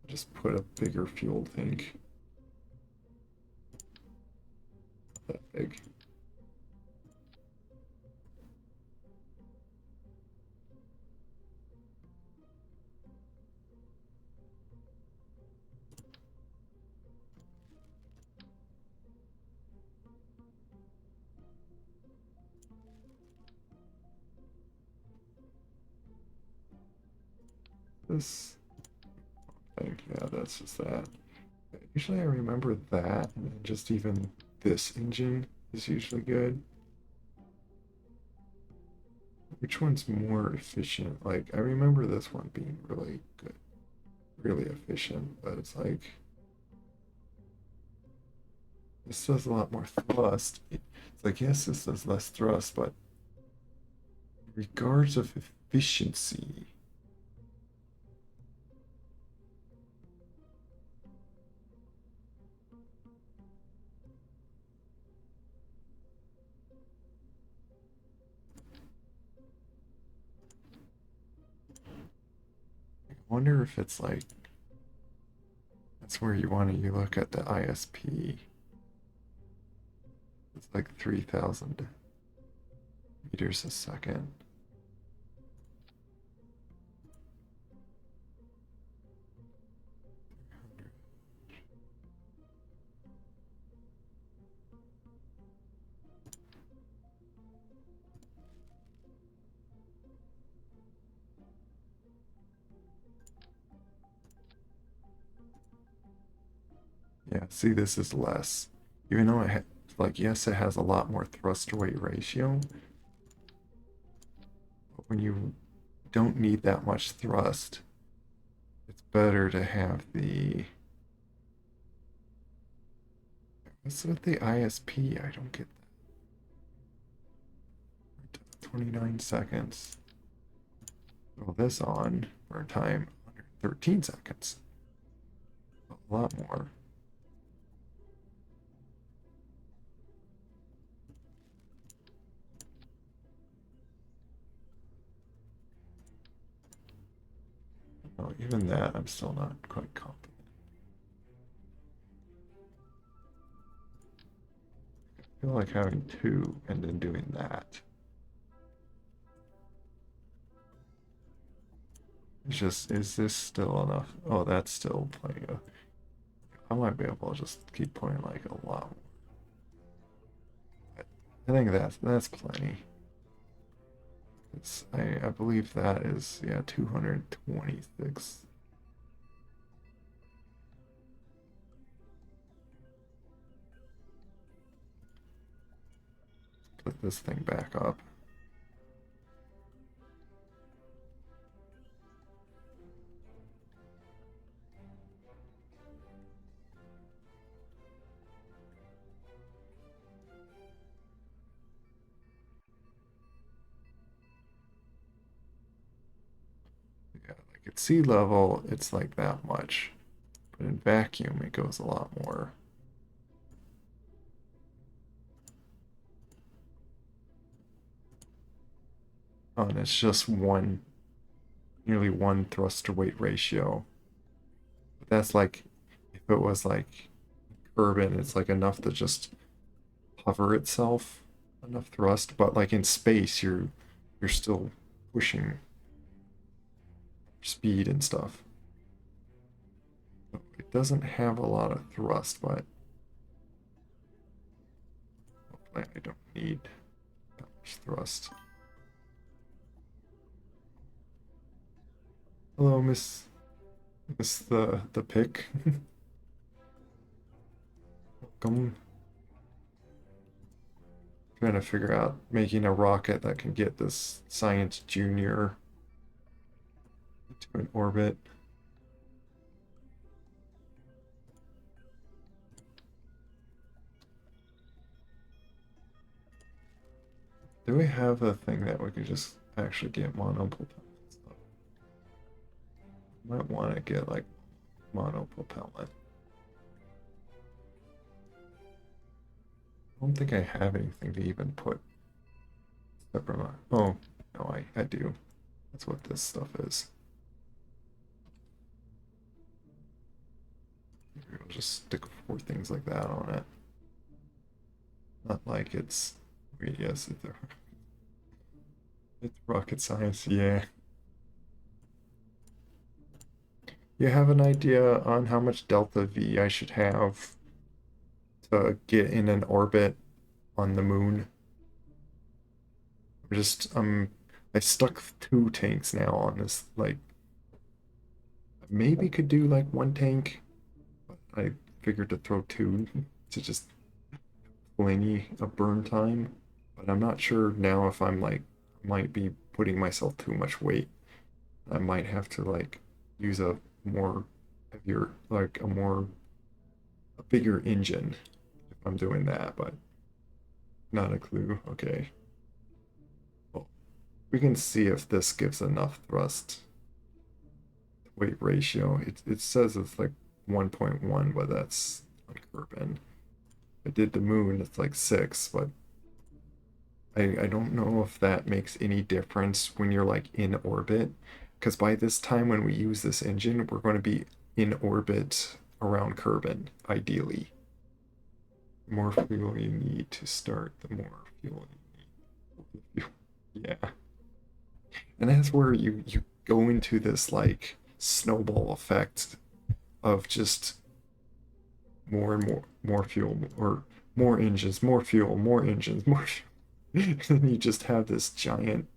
Just put a bigger fuel tank. Not that big. This thing, yeah, that's just that. Usually I remember that, and then just even this engine is usually good. Which one's more efficient? Like, I remember this one being really good, really efficient, but it's like, this does a lot more thrust. It's like, yes, this does less thrust, but in regards of efficiency, I wonder if it's like, that's where you look at the ISP. It's like 3,000 meters a second. Yeah, see, this is less. Even though like, yes, it has a lot more thrust to weight ratio, but when you don't need that much thrust, it's better to have the. What's with the ISP? I don't get that. 29 seconds. throw this on for a time under 13 seconds. A lot more. Oh, even that, I'm still not quite confident. I feel like having two and then doing that. It's just, is this still enough? Oh, that's still plenty of. I might be able to just keep putting like a lot more. I think that's plenty. I believe that is, yeah, 226. Put this thing back up. Yeah, like at sea level, it's like that much. But in vacuum, it goes a lot more. Oh, and it's just nearly one thrust to weight ratio. But that's like, if it was like urban, it's like enough to just hover itself, enough thrust. But like in space, you're still pushing speed and stuff. It doesn't have a lot of thrust, but hopefully I don't need that much thrust. Hello, Miss the pick. Welcome. Trying to figure out making a rocket that can get this Science Junior into an orbit. Do we have a thing that we could just actually get monopropellant stuff? Might want to get like monopropellant. I don't think I have anything to even put separate. Oh, no, I do. That's what this stuff is. Maybe I'll just stick four things like that on it. Not like it's. Wait, yes, it's rocket science. Yeah. You have an idea on how much delta V I should have to get in an orbit on the moon? I'm just I stuck two tanks now on this. Like maybe could do like one tank, but I figured to throw two to just plenty of burn time. But I'm not sure now if I'm like might be putting myself too much weight. I might have to like use a more heavier, like a bigger engine if I'm doing that, but not a clue. Okay. Well, we can see if this gives enough thrust weight ratio. It says it's like 1.1, but that's like urban. I did the moon, it's like 6, but I don't know if that makes any difference when you're like in orbit. Because by this time when we use this engine, we're going to be in orbit around Kerbin, ideally. The more fuel you need to start, the more fuel you need. Yeah. And that's where you go into this like snowball effect of just more and more fuel or more engines, more fuel, more engines, more fuel. And you just have this giant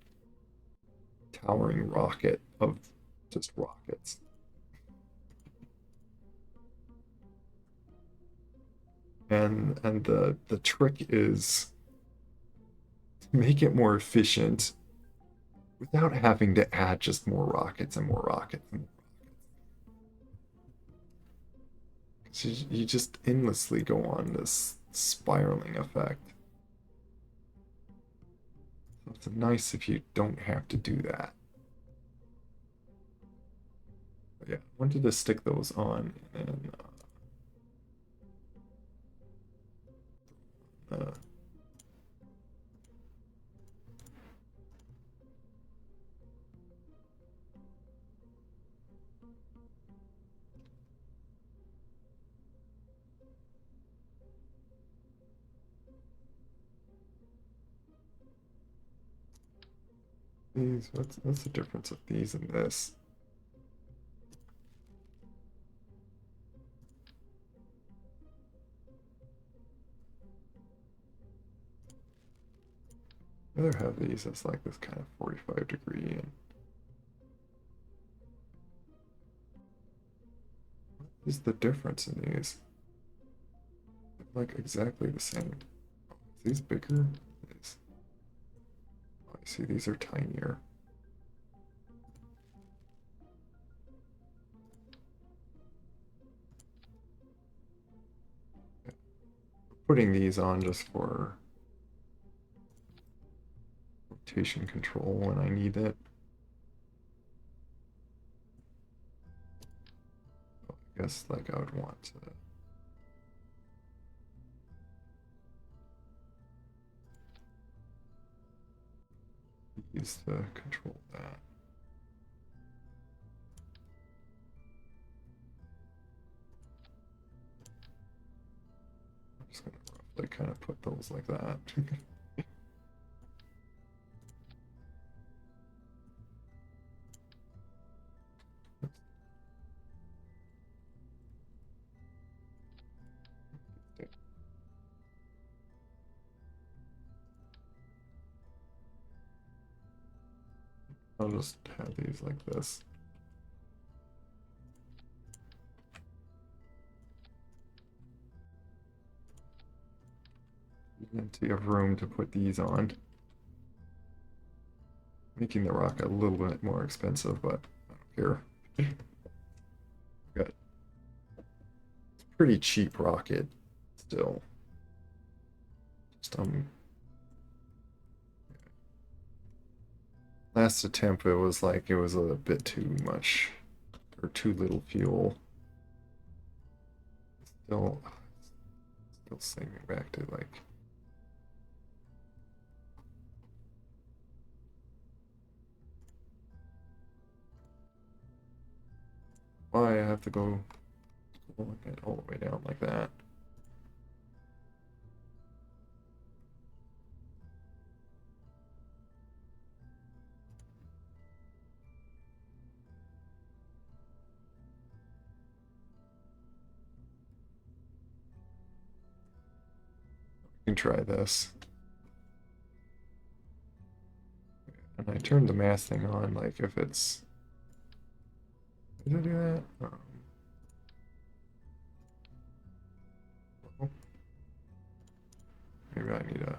towering rocket of just rockets. And the trick is to make it more efficient without having to add just more rockets and more rockets and more rockets. You just endlessly go on this spiraling effect. So it's nice if you don't have to do that. Yeah, I wanted to stick those on and these. What's the difference of these and this? I'd rather have these as like this kind of 45-degree and what is the difference in these? They're like exactly the same. Oh, is these bigger? These. Oh, I see these are tinier. Putting these on just for rotation control when I need it. I guess like I would want to use to control that. I'm just gonna roughly kind of put those like that. I'll just have these like this. And so you have room to put these on. Making the rock a little bit more expensive, but I don't care. Got pretty cheap rocket still. Just last attempt it was like it was a bit too much or too little fuel. Still saving back to like why I have to go all the way down like that. You can try this. And I turned the mass thing on, like if it's. Did I do that? Well, maybe I need a.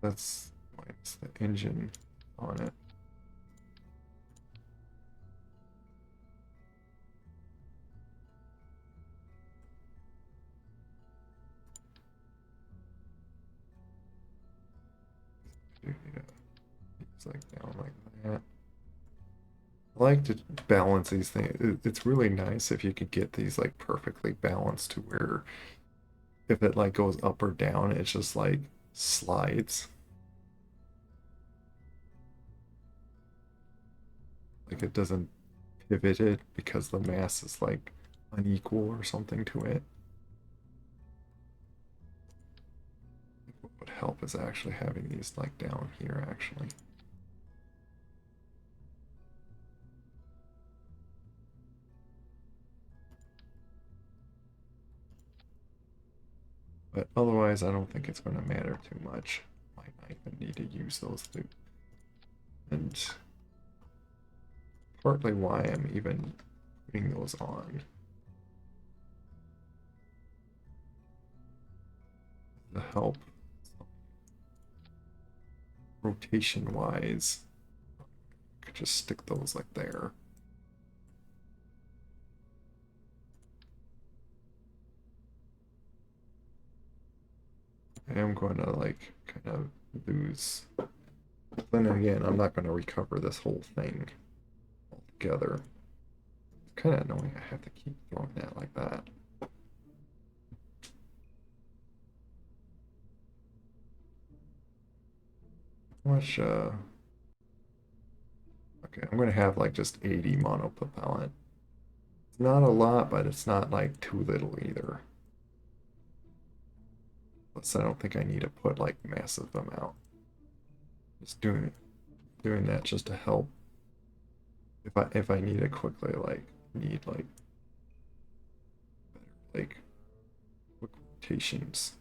That's minus the engine on it. I do need a. It's like down like that. I like to balance these things. It's really nice if you could get these like perfectly balanced to where if it like goes up or down, it's just like slides. Like it doesn't pivot it because the mass is like unequal or something to it. What would help is actually having these like down here actually. But otherwise, I don't think it's going to matter too much. Might not even need to use those two. And partly why I'm even putting those on. To help rotation wise. Could just stick those like there. I am going to like kind of lose. Then again, I'm not going to recover this whole thing altogether. It's kind of annoying. I have to keep throwing that like that. How much? Okay, I'm going to have like just 80 monopropellant. It's not a lot, but it's not like too little either. Plus, I don't think I need to put like massive amount. Just doing that just to help if I need it quickly, like need like quick rotations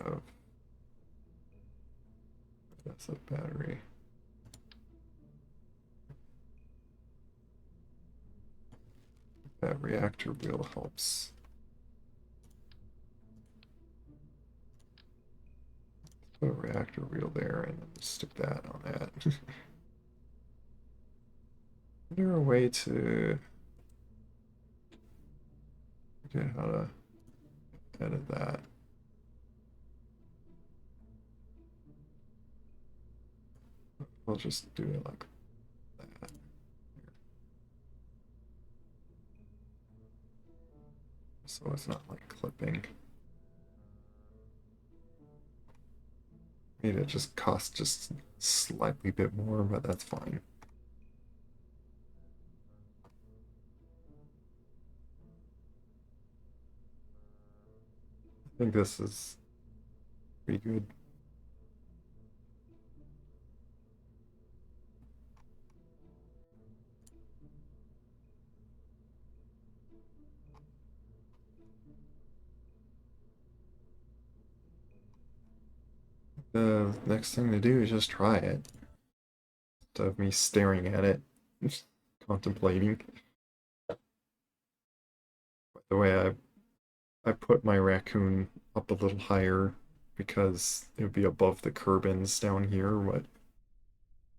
of that's a battery. That reactor wheel helps. Put a reactor wheel there and then stick that on that. Is there a way to forget how to edit that? We'll just do it like that. So it's not like clipping. Maybe it just costs just slightly bit more, but that's fine. I think this is pretty good. The next thing to do is just try it. Instead of me staring at it, contemplating. By the way, I put my raccoon up a little higher because it would be above the curbins down here, but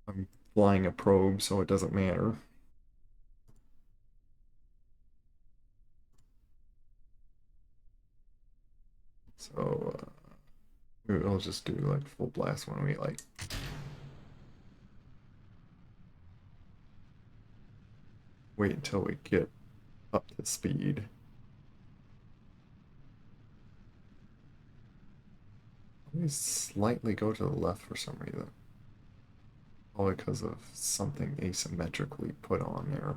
I'm flying a probe, so it doesn't matter. So we'll just do like full blast when we like wait until we get up to speed. Always slightly go to the left for some reason. Probably because of something asymmetrically put on there.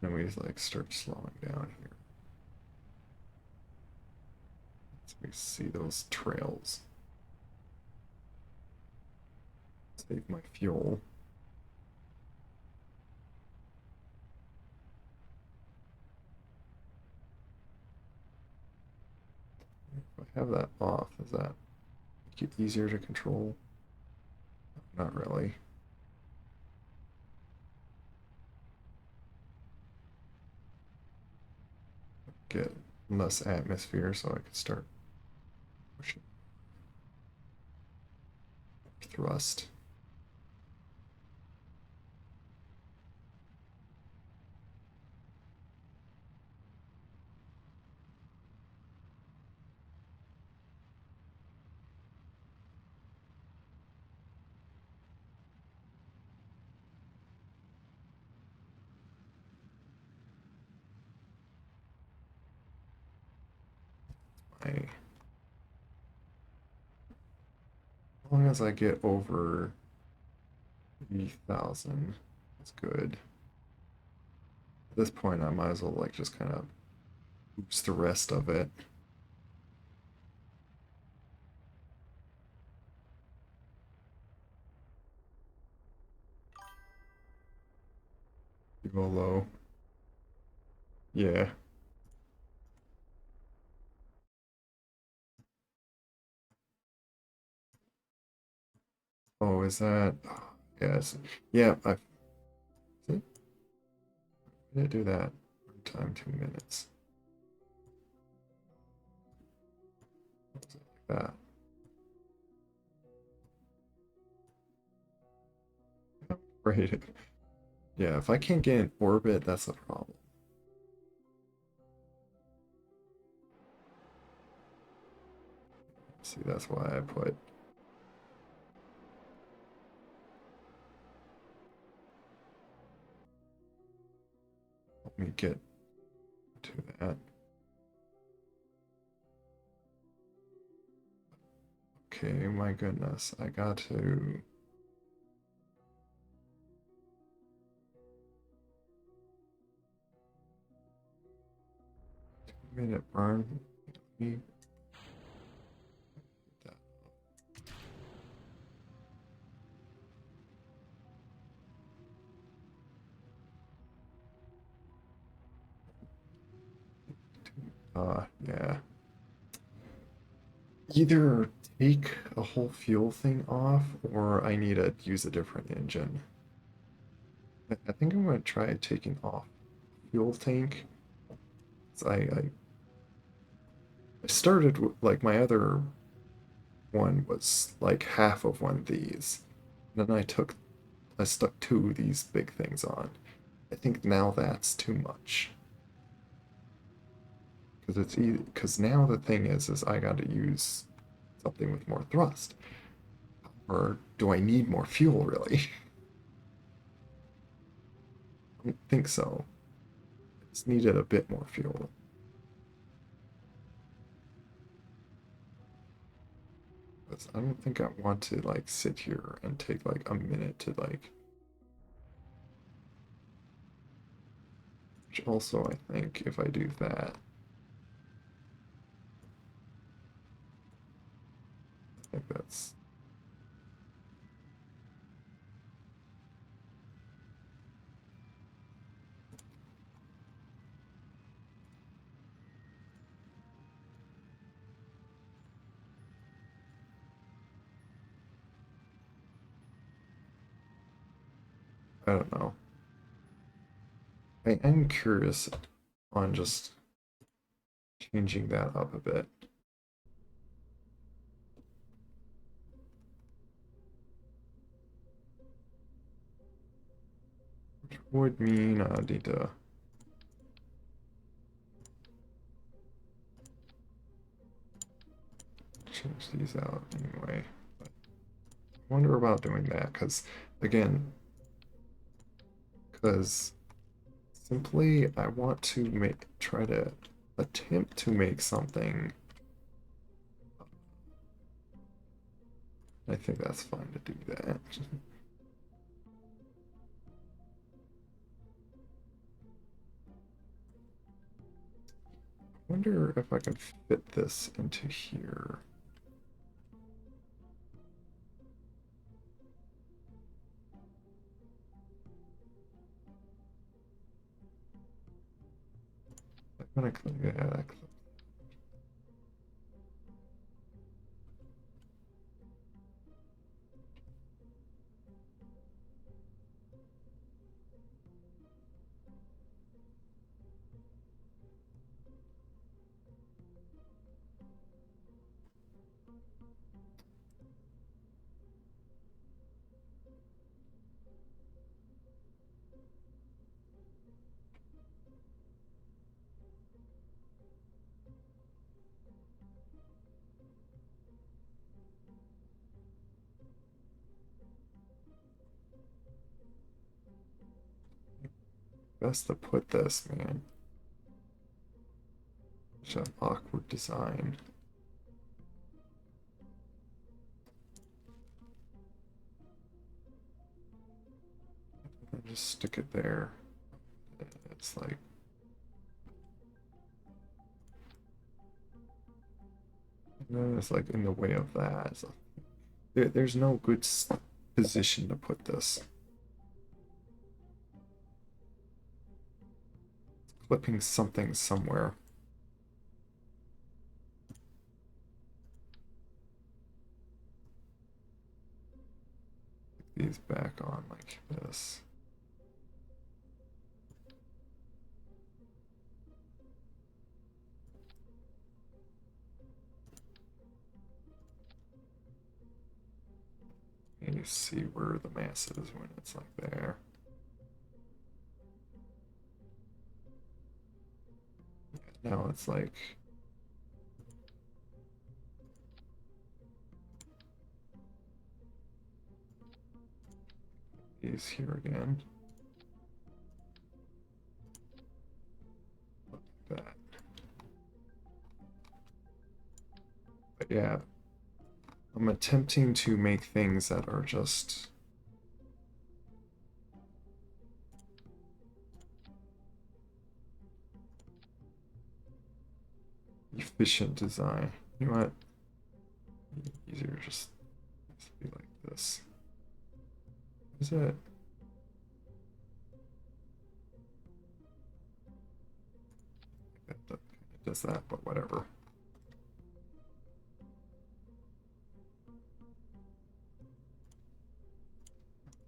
And we just like start slowing down here. So we see those trails. Save my fuel. If I have that off, does that make it easier to control? Not really. Get less atmosphere so I can start pushing thrust. As long as I get over 3,000, that's good. At this point, I might as well like just kind of boost the rest of it. Go low. Yeah. is that? Yes. Yeah, see? Did I do that? One time, 2 minutes. What was it like that? Right. Yeah, if I can't get in orbit, that's a problem. See, that's why I put. Let me get to that. Okay, my goodness, I got to. 2 minute burn. Let me get that. Yeah. Either take a whole fuel thing off, or I need to use a different engine. I think I'm gonna try taking off fuel tank. So I started with, like, my other one was like half of one of these. And then I stuck two of these big things on. I think now that's too much. Because now the thing is I got to use something with more thrust. Or do I need more fuel really? I don't think so. I just needed a bit more fuel. Because I don't think I want to like sit here and take like a minute to like. Which also I think if I do that, I think that's. I don't know. I am curious on just changing that up a bit. Which would mean I need to change these out anyway. But I wonder about doing that because, again, because simply I want to try to attempt to make something. I think that's fine to do that. I wonder if I can fit this into here. I'm gonna click that. Best to put this, man. Such an awkward design. And just stick it there. It's like. And then it's like in the way of that. So there's no good position to put this. Clipping something somewhere. back on like this. And you see where the mass is when it's like there. Now it's like he's here again. Like that. But yeah, I'm attempting to make things that are just efficient design. You know what? Easier just be like this. Is it? It does that, but whatever.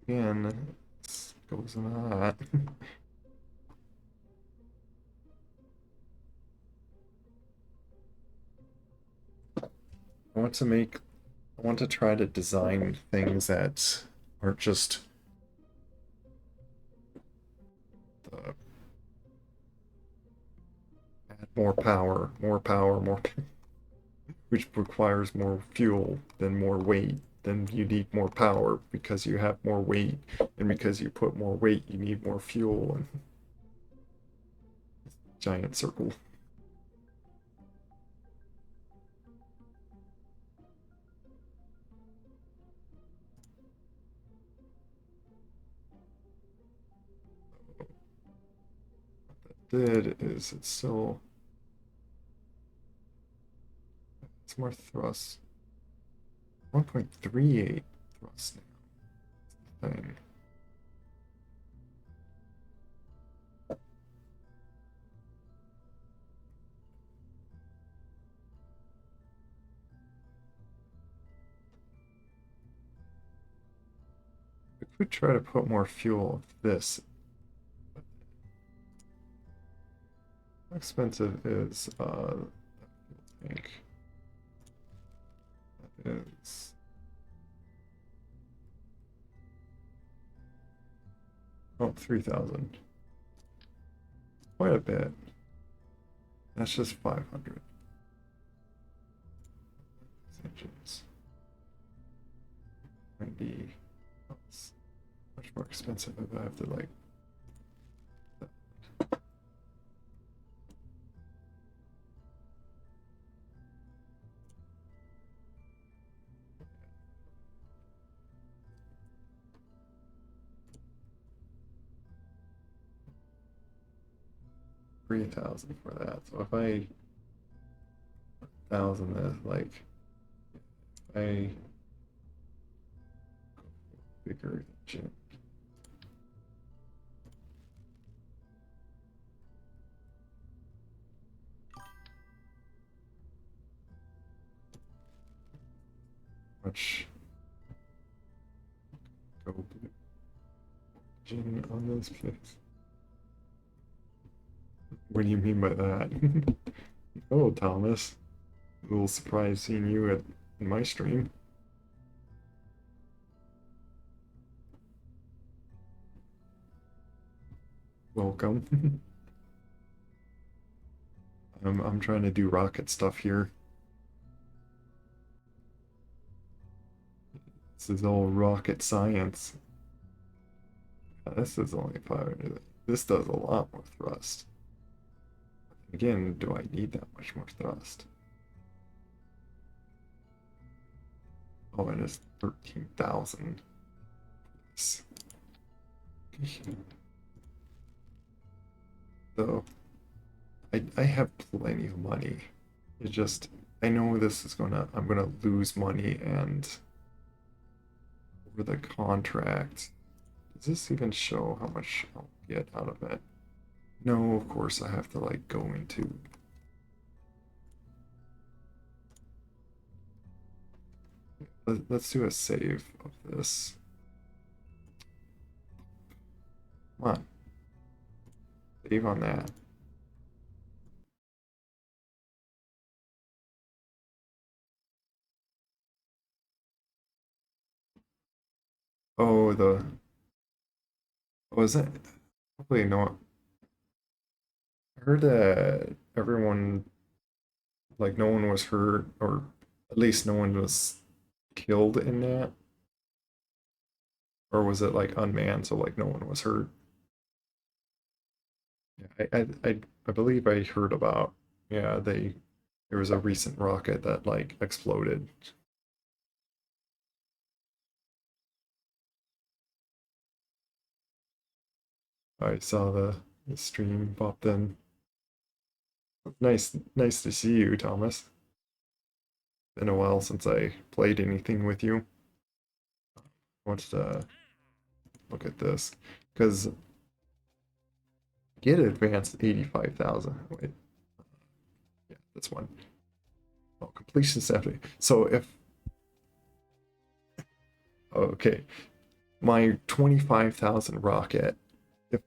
Again, this goes in that. I want to try to design things that aren't just the add more power, which requires more fuel, then more weight, then you need more power because you have more weight, and because you put more weight, you need more fuel, and giant circle. What that did is it's more thrust. 1.38 thrust now. Thing. I could try to put more fuel of this. How expensive is tank? That is oh, 3,000. Quite a bit. That's just 500. Engines. 90. That's much more expensive if I have to like. 3,000 for that. So if I 1,000 is like a bigger engine. Much go blue engine on this place. What do you mean by that? Oh, Thomas. A little surprised seeing you in my stream. Welcome. I'm trying to do rocket stuff here. This is all rocket science. This is only 500. This does a lot more thrust. Again, do I need that much more thrust? Oh, it is 13,000. So, I have plenty of money. It just, I know this is I'm gonna lose money, and over the contract, does this even show how much I'll get out of it? No, of course I have to like go into. Let's do a save of this. Come on, save on that. Oh, was it? Probably not. I heard that everyone, like, no one was hurt, or at least no one was killed in that. Or was it like unmanned, so like no one was hurt? Yeah, I believe I heard about. Yeah, there was a recent rocket that like exploded. I saw the stream popped in. Nice to see you, Thomas. Been a while since I played anything with you. Let's look at this. Because get advanced 85,000. Wait, yeah, this one. Oh, completion 70. So if okay, my 25,000 rocket,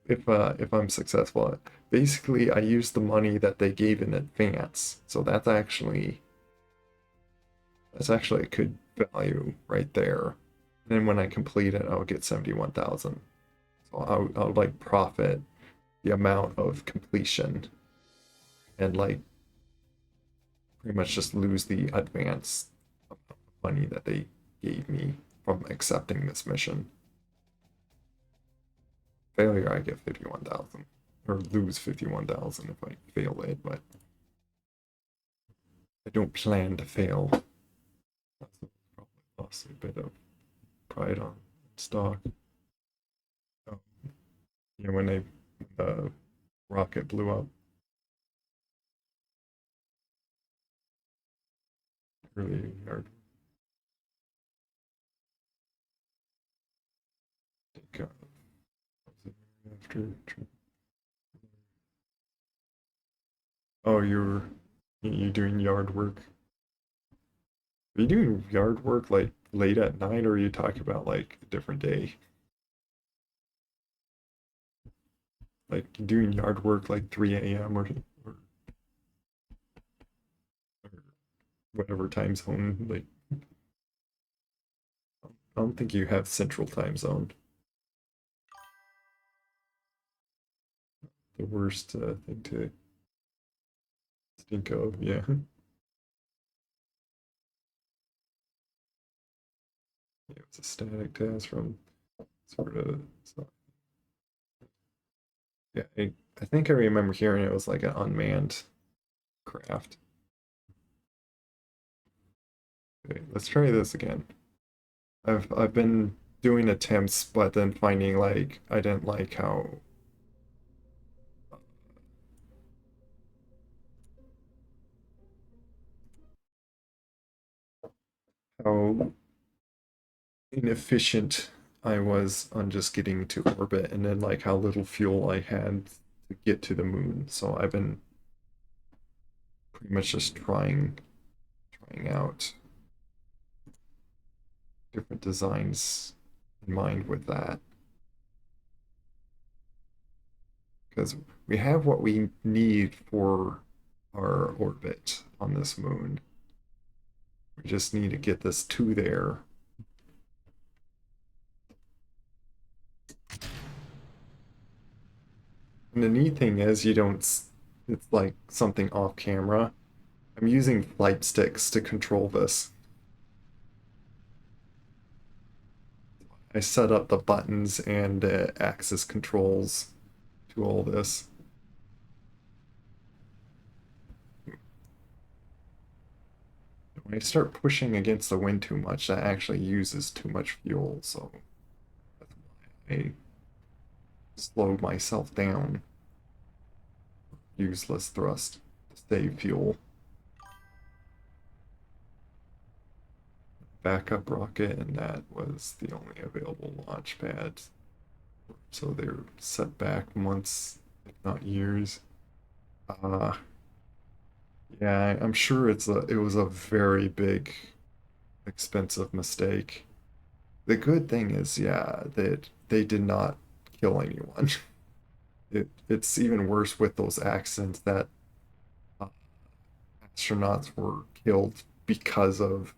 if I'm successful, basically I use the money that they gave in advance. So that's actually a good value right there. And then when I complete it, I'll get 71,000. So I'll like profit the amount of completion and like pretty much just lose the advance money that they gave me from accepting this mission. Failure, I get 51,000 or lose 51,000 if I fail it, but I don't plan to fail. That's probably lost a bit of pride on stock. Um, when the rocket blew up, really hard. Think, after. Oh, you doing yard work? Are you doing yard work like late at night, or are you talking about like a different day? Like doing yard work like 3 a.m. or whatever time zone. Like, I don't think you have central time zone. The worst thing to think of. Yeah. Yeah, it's a static test from sort of. So, yeah, I think I remember hearing it was like an unmanned craft. Okay, let's try this again. I've been doing attempts, but then finding like I didn't like how inefficient I was on just getting to orbit, and then like how little fuel I had to get to the moon. So I've been pretty much just trying out different designs in mind with that. Because we have what we need for our orbit on this moon. We just need to get this to there. And the neat thing is you don't, it's like something off camera. I'm using flight sticks to control this. I set up the buttons and axis controls to all this. When I start pushing against the wind too much, that actually uses too much fuel, so that's why I slow myself down. Useless thrust to save fuel. Backup rocket, and that was the only available launch pad. So they're set back months, if not years. Uh, yeah, I'm sure it was a very big, expensive mistake. The good thing is, yeah, that they did not kill anyone. It's even worse with those accidents that uh, astronauts were killed because of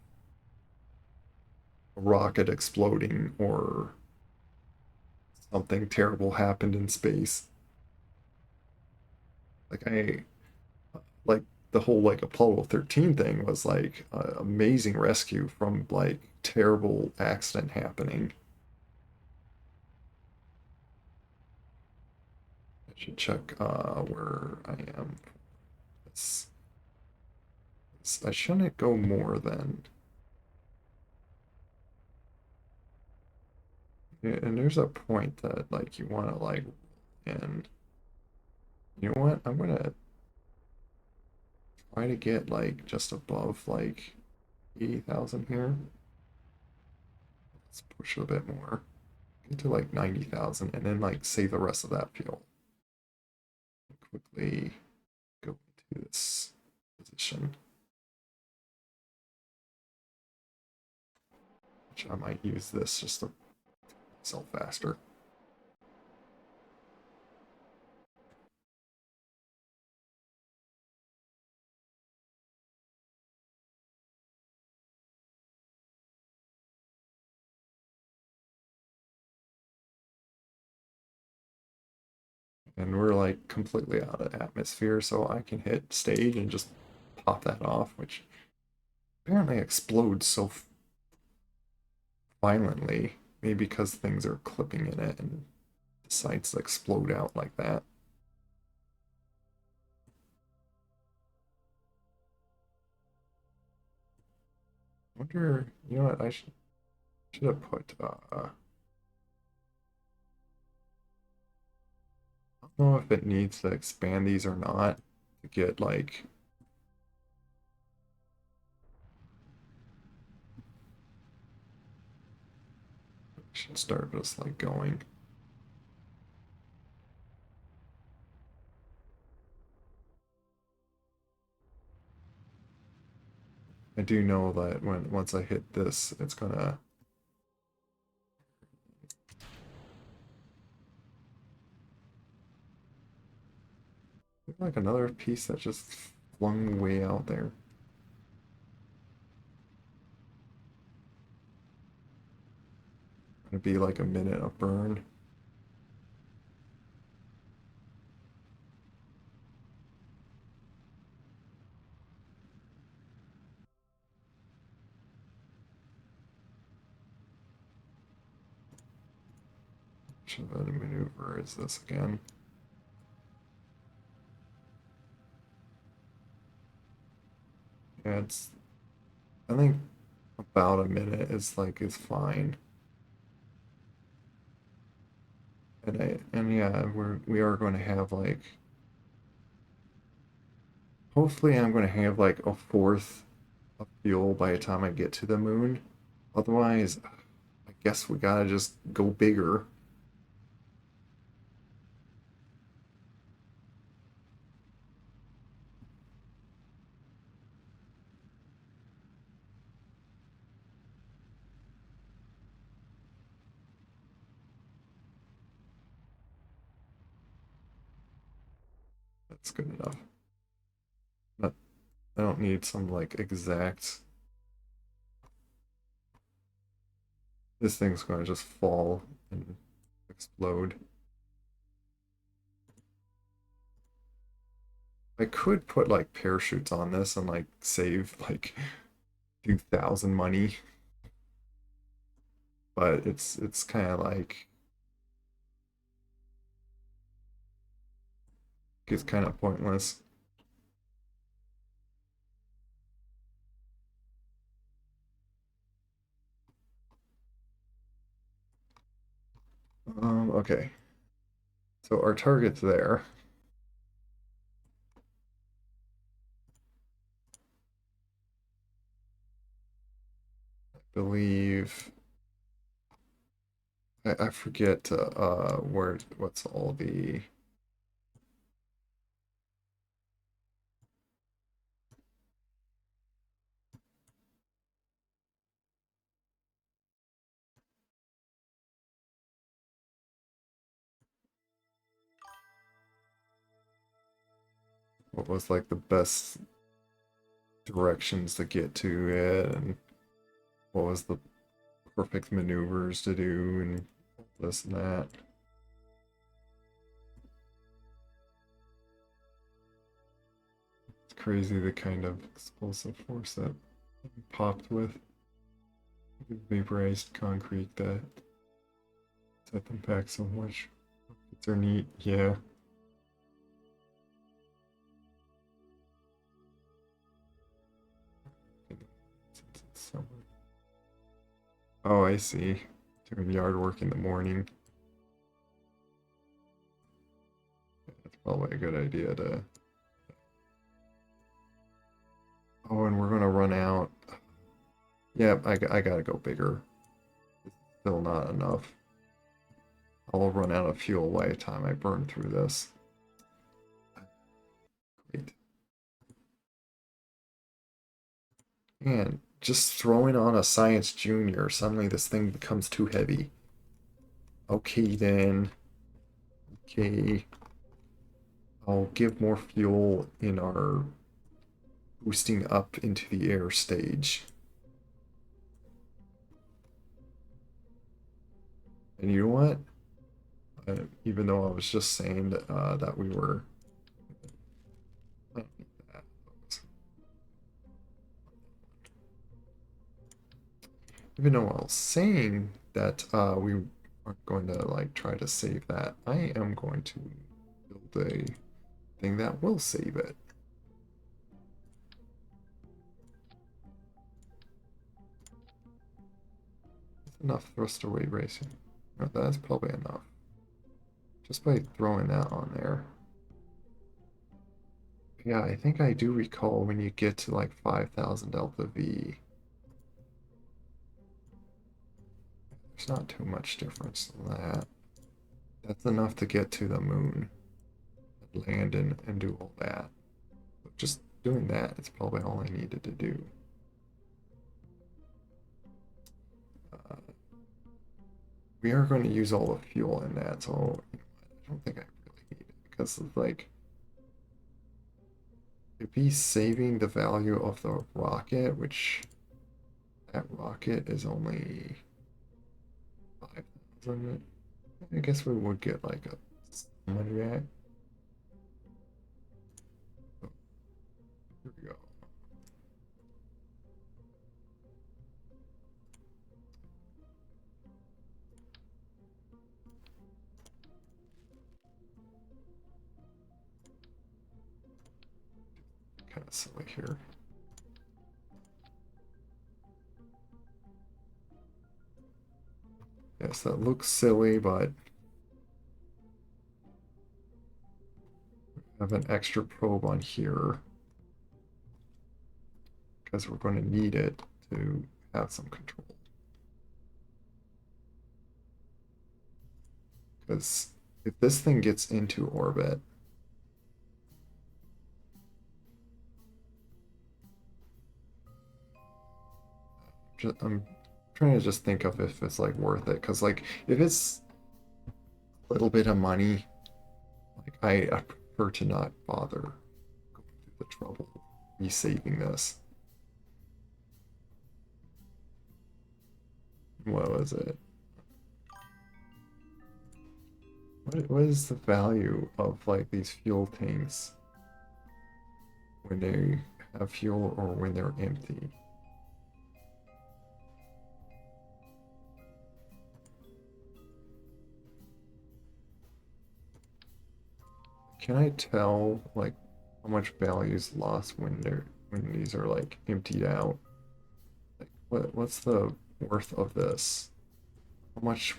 a rocket exploding or something terrible happened in space. Like I like the whole like Apollo 13 thing was like amazing rescue from like terrible accident happening. I should check where I am. It's, I shouldn't go more than. Yeah, and there's a point that like you want to like, and you know what? I'm gonna try to get like just above like 80,000 here. Let's push a bit more. Get to like 90,000 and then like save the rest of that fuel. Quickly go into this position, which I might use this just to sell faster. And we're like completely out of atmosphere, so I can hit stage and just pop that off, which apparently explodes so violently. Maybe because things are clipping in it and the sites explode out like that. Wonder, you know what? I should have put. I don't know if it needs to expand these or not to get like. Should start just like going. I do know that when once I hit this, it's gonna. Look like another piece that just flung way out there. Gonna be like a minute of burn. Which of a maneuver is this again? Yeah, it's. I think about a minute is fine. And yeah, we are going to have like. Hopefully, I'm going to have like a fourth of fuel by the time I get to the moon. Otherwise, I guess we gotta just go bigger. That's good enough. But I don't need some like exact. This thing's going to just fall and explode. I could put like parachutes on this and like save like 2,000 money, but it's kind of like it's kind of pointless. Okay. So our target's there. I believe I forget where what's all the. what was like the best directions to get to it, and what was the perfect maneuvers to do, and this and that. It's crazy the kind of explosive force that popped with vaporized concrete that set them back so much. They're neat, yeah. Oh, I see. Doing yard work in the morning. That's probably a good idea to... Oh, and we're gonna run out. Yeah, I gotta go bigger. It's still not enough. I'll run out of fuel by the time I burn through this. Great. And just throwing on a Science Junior, suddenly this thing becomes too heavy. Okay then. Okay. I'll give more fuel in our boosting up into the air stage. And you know what? Even though I was just saying that we were... I don't need that. Even though I was saying that we aren't going to like try to save that, I am going to build a thing that will save it. Enough thrust away racing. No, that's probably enough. Just by throwing that on there. Yeah, I think I do recall when you get to like 5,000 delta V. There's not too much difference in that. That's enough to get to the moon, land and do all that. But just doing that is probably all I needed to do. Uh, we are going to use all the fuel in that, so you know, I don't think I really need it because it's like it'd be saving the value of the rocket, which that rocket is only 5,000. I guess we would get like a money back. Oh, here we go. Kind of silly here. Yes, that looks silly, but I have an extra probe on here because we're going to need it to have some control. Because if this thing gets into orbit, I'm trying to just think of if it's like worth it. Because like if it's a little bit of money, like I prefer to not bother going through the trouble resaving this. What was it? What is the value of like these fuel tanks when they have fuel or when they're empty? Can I tell like how much value is lost when these are like emptied out? Like what's the worth of this? How much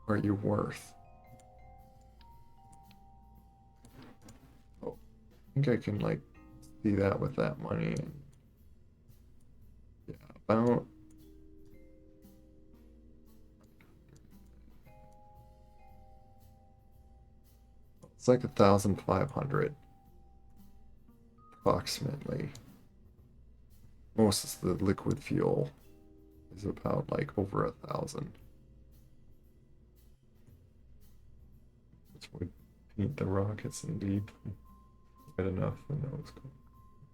are you worth? Oh, I think I can like see that with that money. And yeah, about it's like 1,500 approximately. Most of the liquid fuel is about like over 1,000. Which would paint the rockets indeed. Good enough, and that was cool.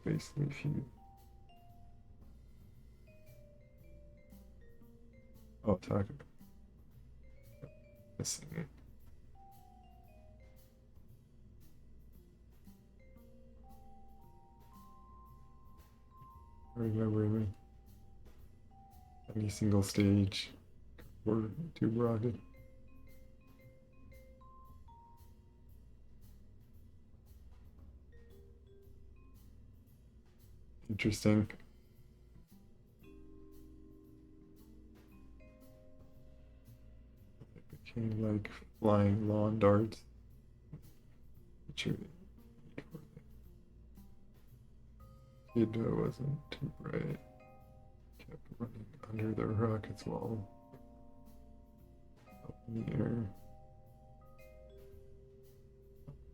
Basically, if you. Oh, talk about missing. Remember any single stage or too broad. Interesting. It became like flying lawn darts. It wasn't too bright. Kept running under the rocket's wall. Up in the air.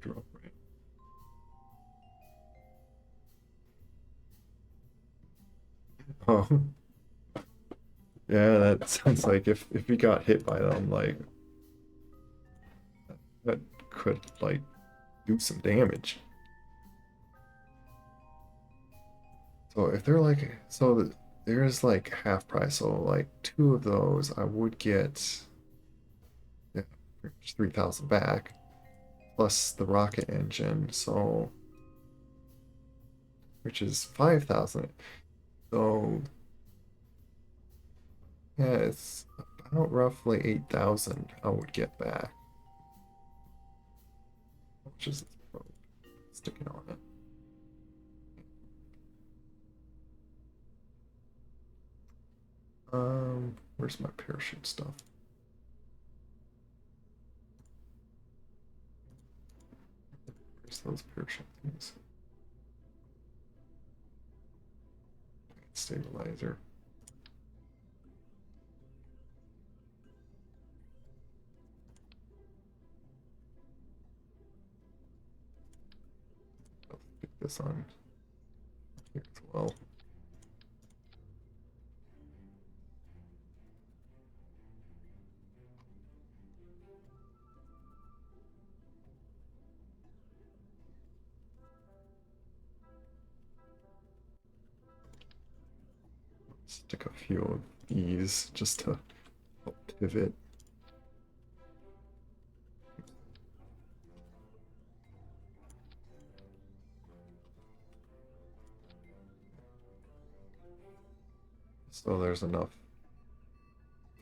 Drop right. Oh. Yeah, that sounds like if we got hit by them, like that could like do some damage. So if they're like, so there's like half price, so like two of those I would get, yeah, 3,000 back plus the rocket engine, so which is 5,000. So yeah, it's about roughly 8,000 I would get back, which is sticking on it. Where's my parachute stuff? Where's those parachute things? Stabilizer. I'll pick this on here as well. Stick a few of these just to help pivot. So there's enough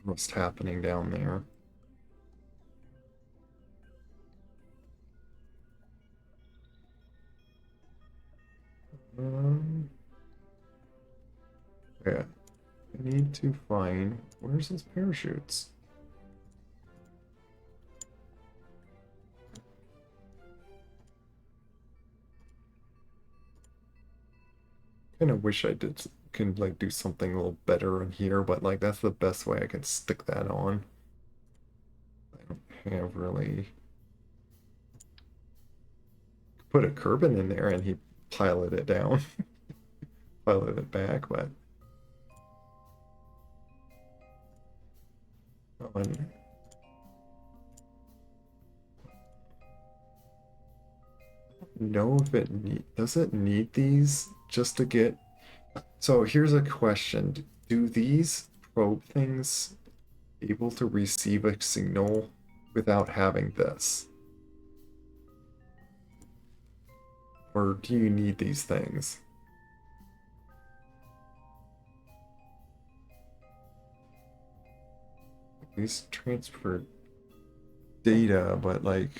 thrust happening down there. Yeah, I need to find, where's his parachutes? Kind of wish I can like do something a little better in here, but like that's the best way I can stick that on. I don't have really put a Kerbin in there and he piloted it down, piloted it back, but on. Know if does it need these just to get. So here's a question. Do these probe things able to receive a signal without having this? Or do you need these things? These transfer data, but like,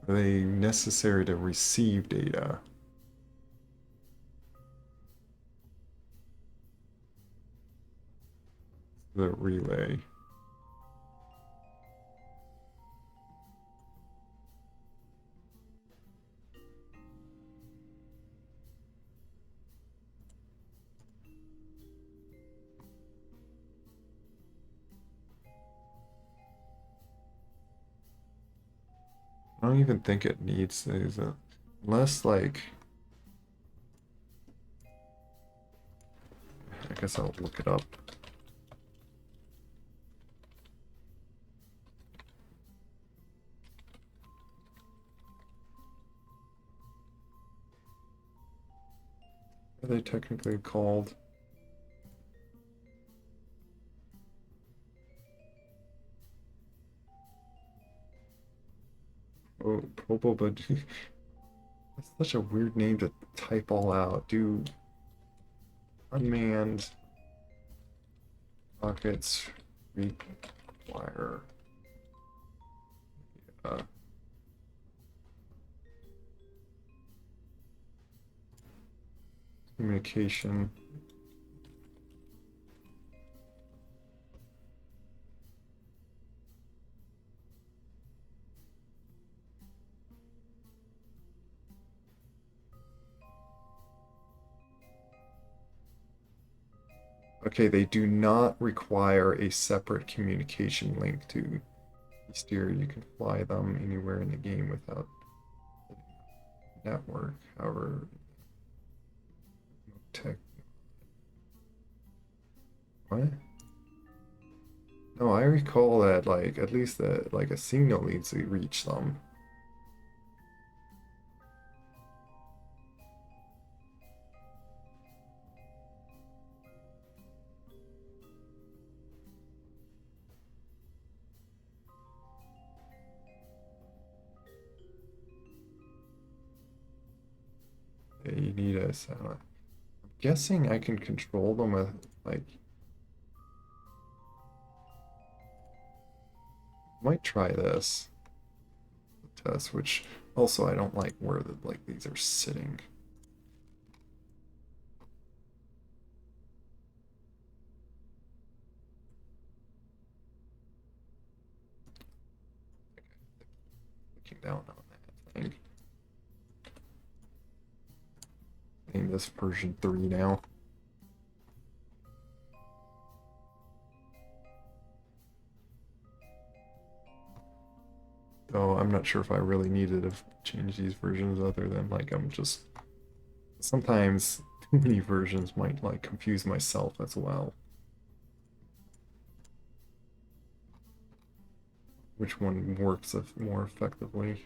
are they necessary to receive data? The relay. I don't even think it needs these, unless like, I guess I'll look it up. are they technically called? Oh, Popo, but that's such a weird name to type all out. Do unmanned rockets require uh, communication? Okay, they do not require a separate communication link to steer. You can fly them anywhere in the game without network. However, tech. What? No, I recall that like at least that like a signal needs to reach them. Yeah, you need a I'm guessing I can control them with like might try this test, which also I don't like where the like these are sitting. Looking down on that thing. Name this version 3 now. Though I'm not sure if I really needed to change these versions other than like I'm just sometimes too many versions might like confuse myself as well. Which one works more effectively?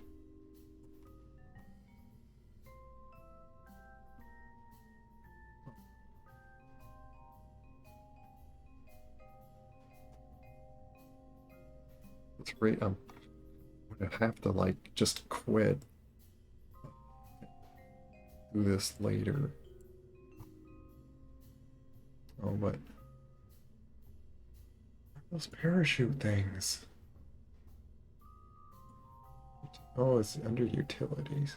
That's great. I'm gonna have to like just quit. Do this later. Oh, but those parachute things. Oh, it's under utilities.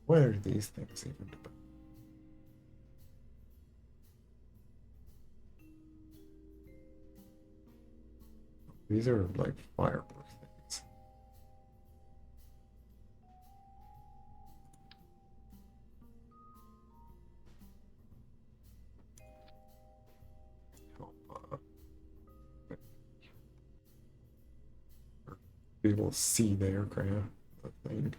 What are these things even about? These are like firework things. Help, be able to see the aircraft, I think.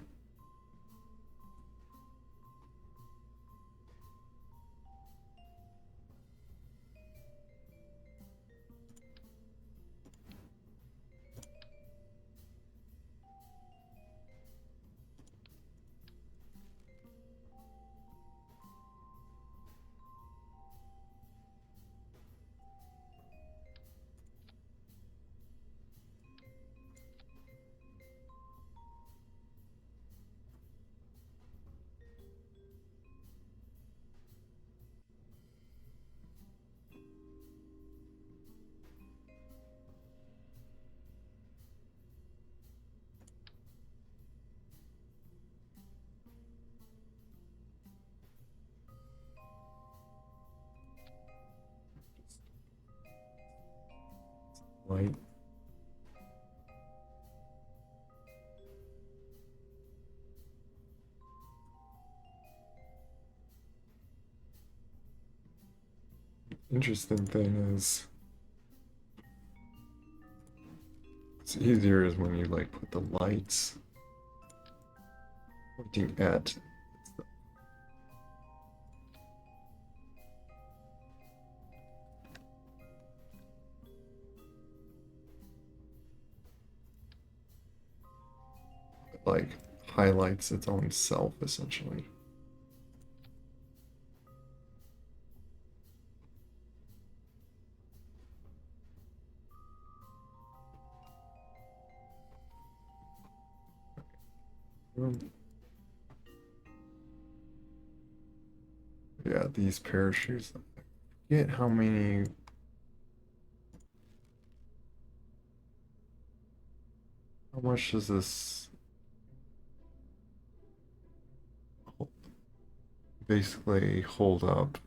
Light. Interesting thing is, it's easier is when you like put the lights pointing at. Like highlights its own self essentially. Yeah, these parachutes. I forget how many. How much does this basically hold up?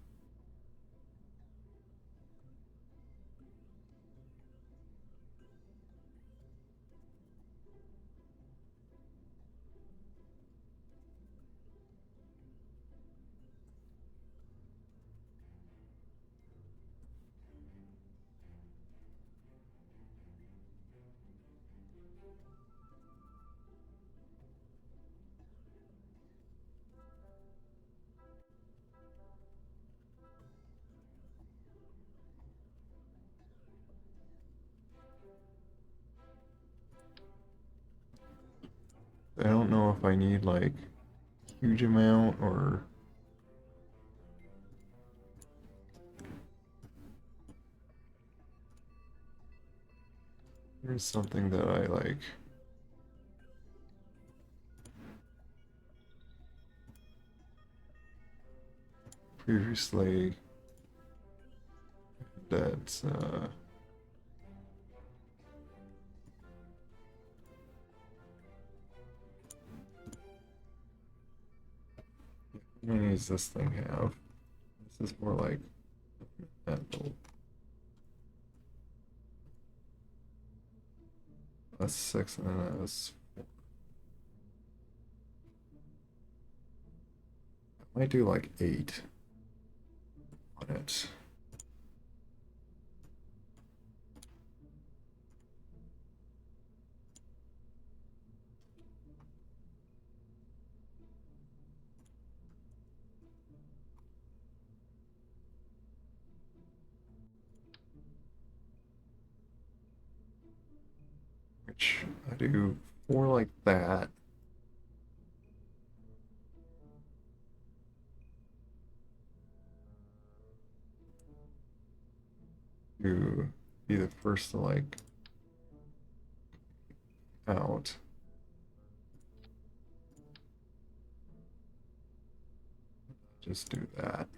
I don't know if I need like huge amount or here's something that I like. Previously, that how many does this thing have? This is more like mental. A 6 and a I might do like 8 on it. Which I do 4 like that. To be the first to like out. Just do that.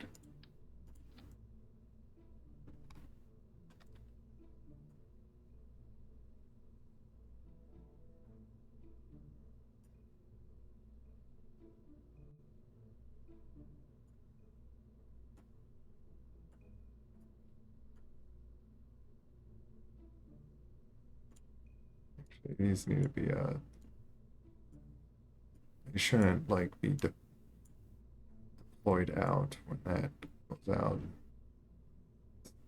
Actually, these need to be they shouldn't like be deployed out when that goes out.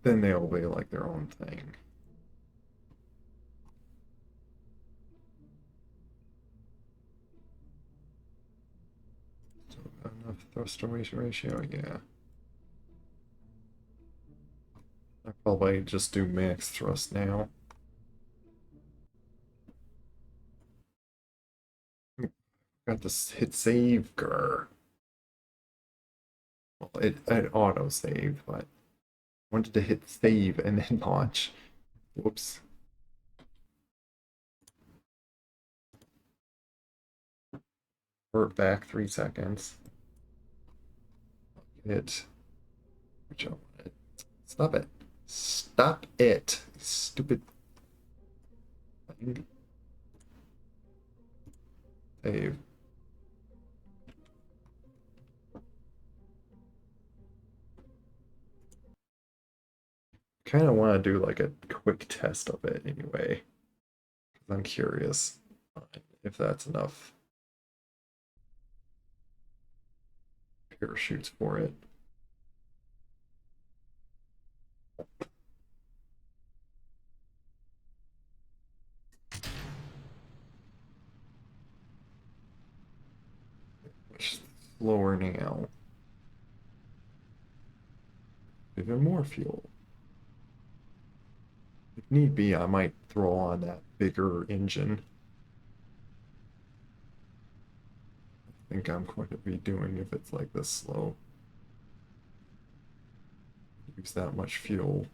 Then they'll be like their own thing. So enough thrust to weight ratio, yeah. I probably just do max thrust now. Got to hit save, grr. Well, it auto saved, but I wanted to hit save and then launch. Whoops. Revert back 3 seconds. Hit. Which I wanted. Stop it. Stop it. Stupid thing. Save. Kind of want to do like a quick test of it anyway. I'm curious if that's enough parachutes for it. Slower now. Even more fuel. If need be, I might throw on that bigger engine. I think I'm going to be doing if it's like this slow. Use that much fuel.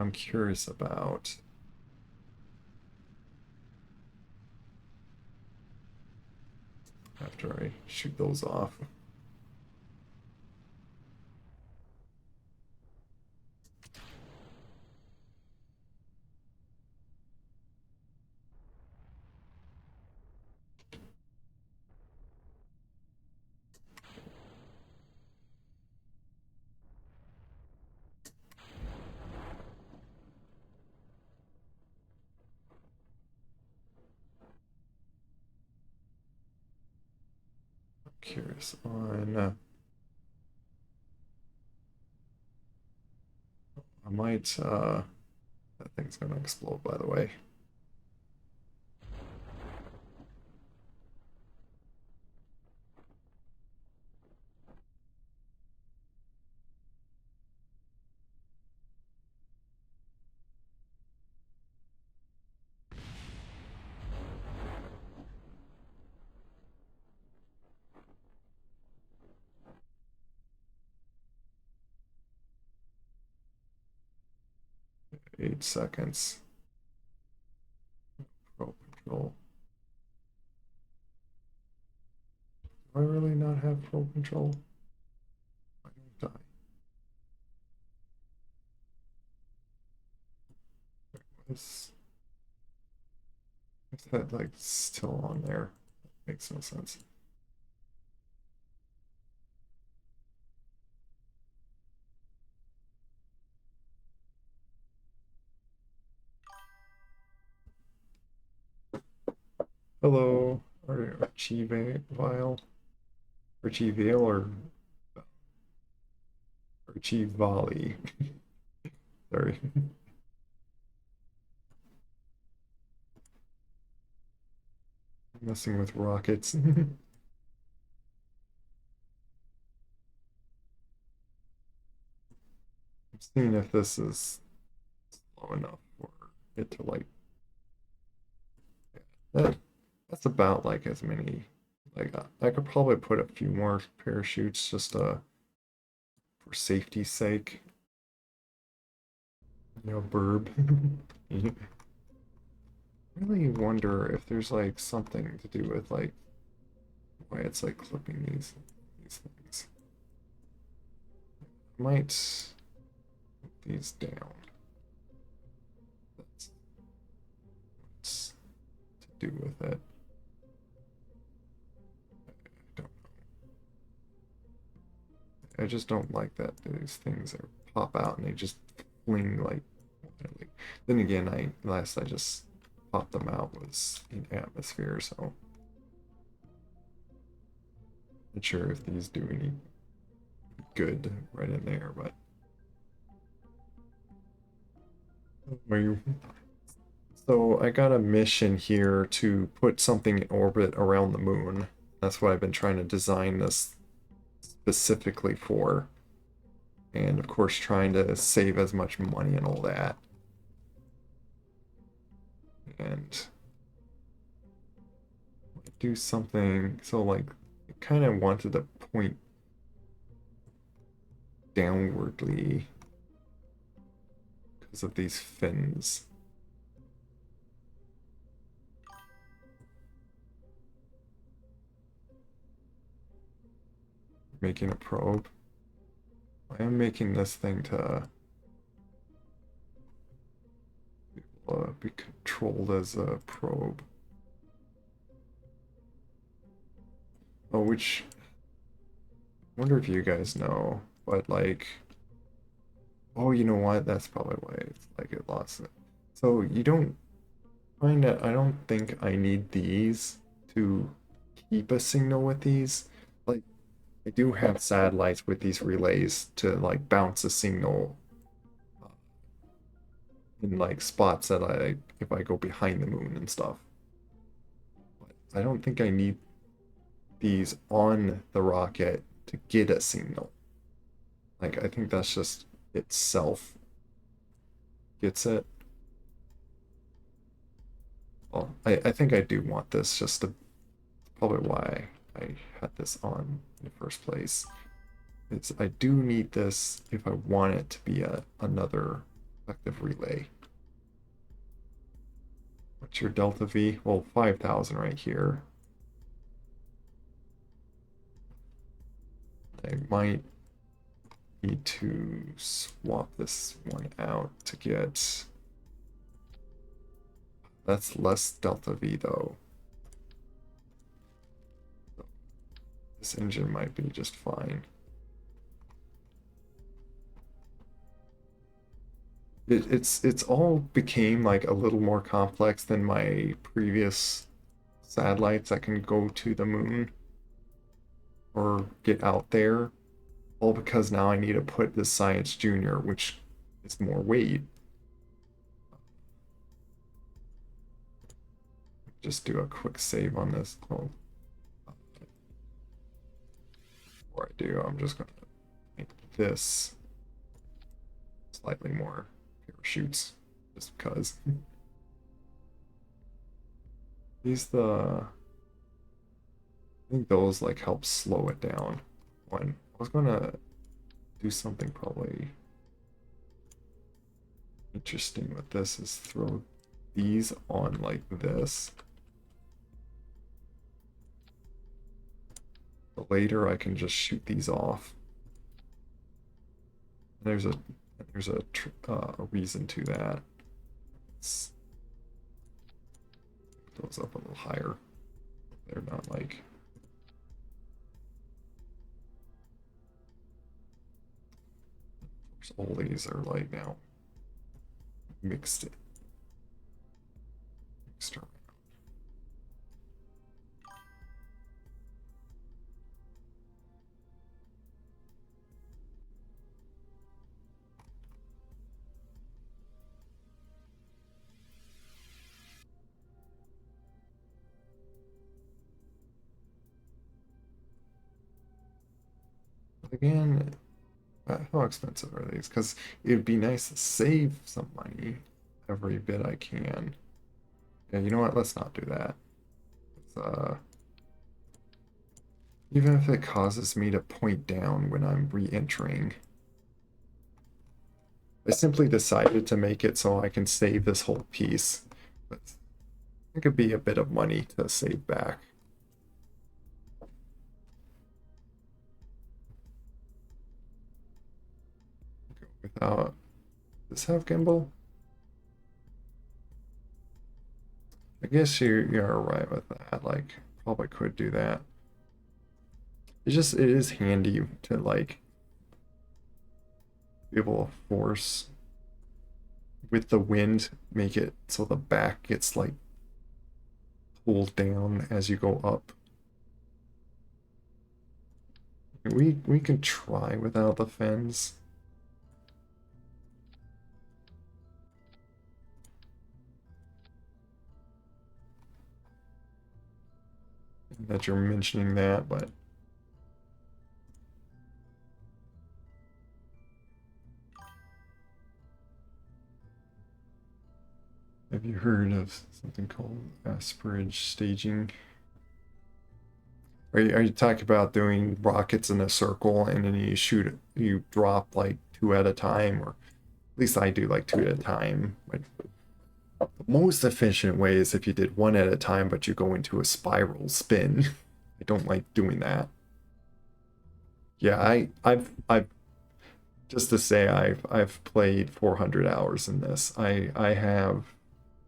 I'm curious about after I shoot those off. Curious on I might that thing's gonna explode, by the way. 8 seconds. Pro control. Do I really not have pro control? I don't die. Is that like still on there? Makes no sense. Hello, Archivale, or Archivali. Sorry. Messing with rockets. I'm seeing if this is slow enough for it to like that's about like as many like I could probably put a few more parachutes just for safety's sake. You know, burb. You really wonder if there's like something to do with like why it's like clipping these things. I might put these down. That's what's to do with it. I don't I just don't like that these things are pop out and they just fling like wildly. Then again, I just popped them out was in atmosphere, so not sure if these do any good right in there, but are you so I got a mission here to put something in orbit around the moon. That's what I've been trying to design this specifically for. And of course trying to save as much money and all that. And do something so like I kind of wanted to point downwardly because of these fins. Making a probe. I am making this thing to be controlled as a probe. Oh, which I wonder if you guys know, but like, oh, you know what? That's probably why it's like it lost it. So you don't find that I don't think I need these to keep a signal with these. Like, I do have satellites with these relays to like bounce a signal in like spots that if I go behind the moon and stuff. But I don't think I need these on the rocket to get a signal. Like I think that's just itself gets it. Well, I think I do want this just to probably why I had this on in the first place. It's I do need this if I want it to be another effective relay. What's your delta V? Well, 5,000 right here. I might need to swap this one out to get... That's less delta V though. This engine might be just fine. It's all became like a little more complex than my previous satellites that can go to the moon or get out there. All because now I need to put the Science Junior, which is more weight. Just do a quick save on this. Oh, before I do, I'm just gonna make this slightly more parachutes, just because. I think those like help slow it down. One, I was gonna do something probably interesting with this is throw these on like this. But later I can just shoot these off. There's a reason to that. Let's put those up a little higher. They're not like... All these are like now mixed around. Again, how expensive are these? Because it'd be nice to save some money every bit I can. Yeah, you know what? Let's not do that. Even if it causes me to point down when I'm re-entering. I simply decided to make it so I can save this whole piece. But it could be a bit of money to save back. Go without... Does this have gimbal? I guess you're right with that. Like, probably could do that. It is handy to like be able to force with the wind, make it so the back gets like pulled down as you go up. We can try without the fins. That you're mentioning that, but have you heard of something called asperage staging? Are you talking about doing rockets in a circle and then you drop like two at a time, or at least I do like two at a time. But the most efficient way is if you did one at a time, but you go into a spiral spin. I don't like doing that. Yeah, I've just to say I've played 400 hours in this. I have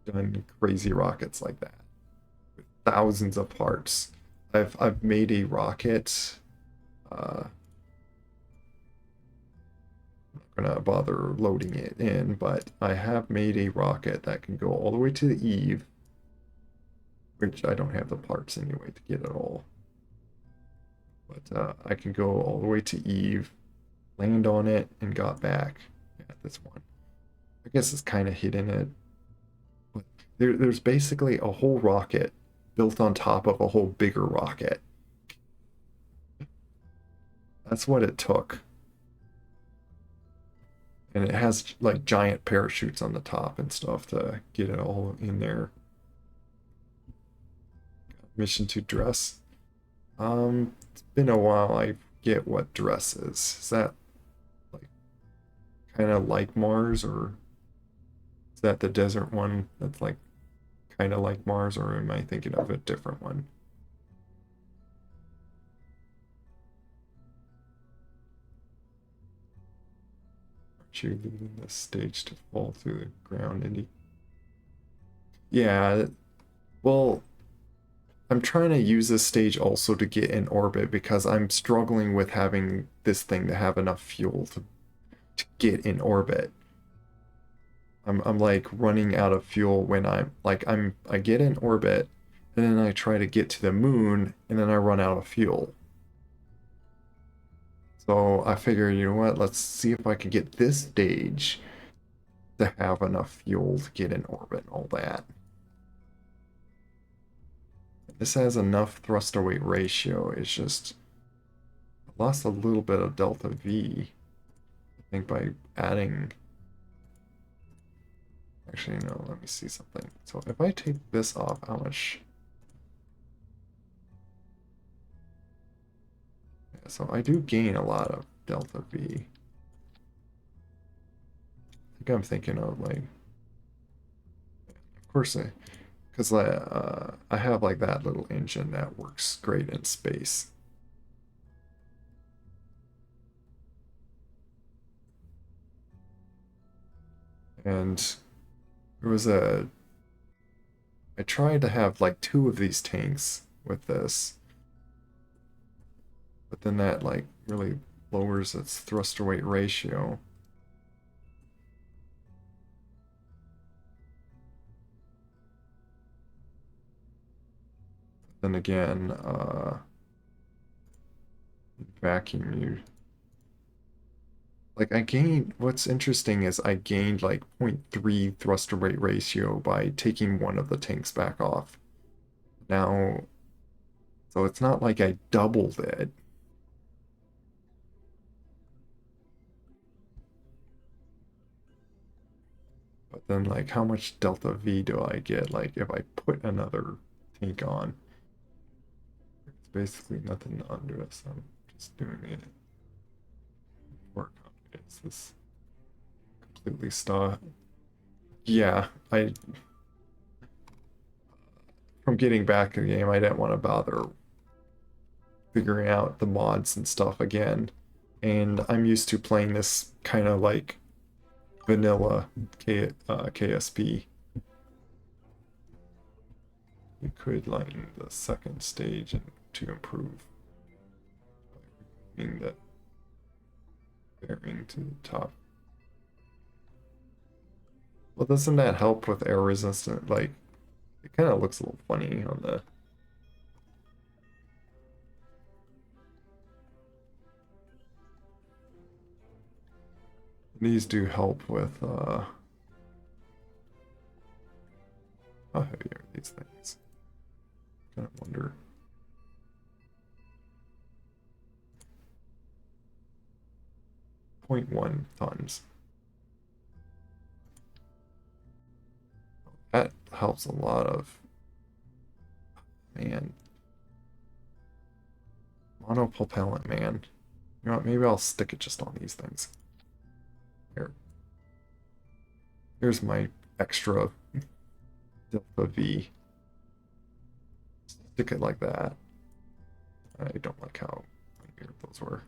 done crazy rockets like that with thousands of parts. I've made a rocket. I'm not gonna bother loading it in, but I have made a rocket that can go all the way to the Eve, which I don't have the parts anyway to get it all. But I can go all the way to Eve, land on it, and got back at this one. I guess it's kind of hidden it. But there's basically a whole rocket built on top of a whole bigger rocket. That's what it took. And it has like giant parachutes on the top and stuff to get it all in there. Mission to dress. It's been a while. I get what dress is. Is that like kind of like Mars, or is that the desert one that's like kind of like Mars, or am I thinking of a different one? you leaving this stage to fall through the ground, Indy? Yeah, well, I'm trying to use this stage also to get in orbit because I'm struggling with having this thing to have enough fuel to get in orbit. I'm like running out of fuel when I get in orbit and then I try to get to the moon and then I run out of fuel. So I figure, you know what, let's see if I can get this stage to have enough fuel to get in orbit and all that. This has enough thruster weight ratio. It's just I lost a little bit of delta V, I think, by adding. Actually, no, let me see something. So if I take this off, how much? Yeah, so I do gain a lot of delta V. I think I'm thinking of like, of course, because I have like that little engine that works great in space. And it was I tried to have like two of these tanks with this, but then that like really lowers its thruster weight ratio. Then again, vacuum you. Like I gained, what's interesting is I gained like 0.3 thruster weight ratio by taking one of the tanks back off. Now, so it's not like I doubled it. But then like how much delta V do I get? Like if I put another tank on, it's basically nothing under us. I'm just doing it for confidence. This completely stop. Yeah, I from getting back in the game, I didn't want to bother figuring out the mods and stuff again. And I'm used to playing this kind of like vanilla KSP. You could line the second stage and to improve by removing the bearing to the top. Well, doesn't that help with air resistance? Like, it kind of looks a little funny on the. These do help with, how heavy are these things? Kind of wonder. 0.1 tons. That helps a lot of, man. Monopropellant, man. You know what, maybe I'll stick it just on these things. Here. Here's my extra delta V. Stick it like that. I don't like how weird those were.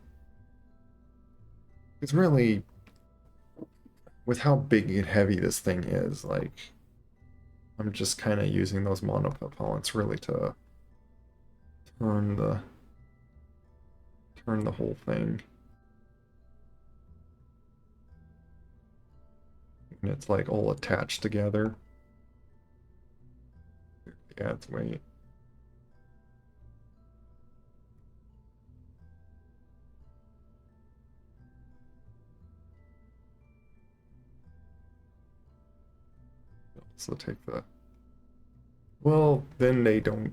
It's really, with how big and heavy this thing is, like, I'm just kind of using those monopropellants really to turn the whole thing. And it's like all attached together. Yeah, it's weight. So take the. Well, then they don't.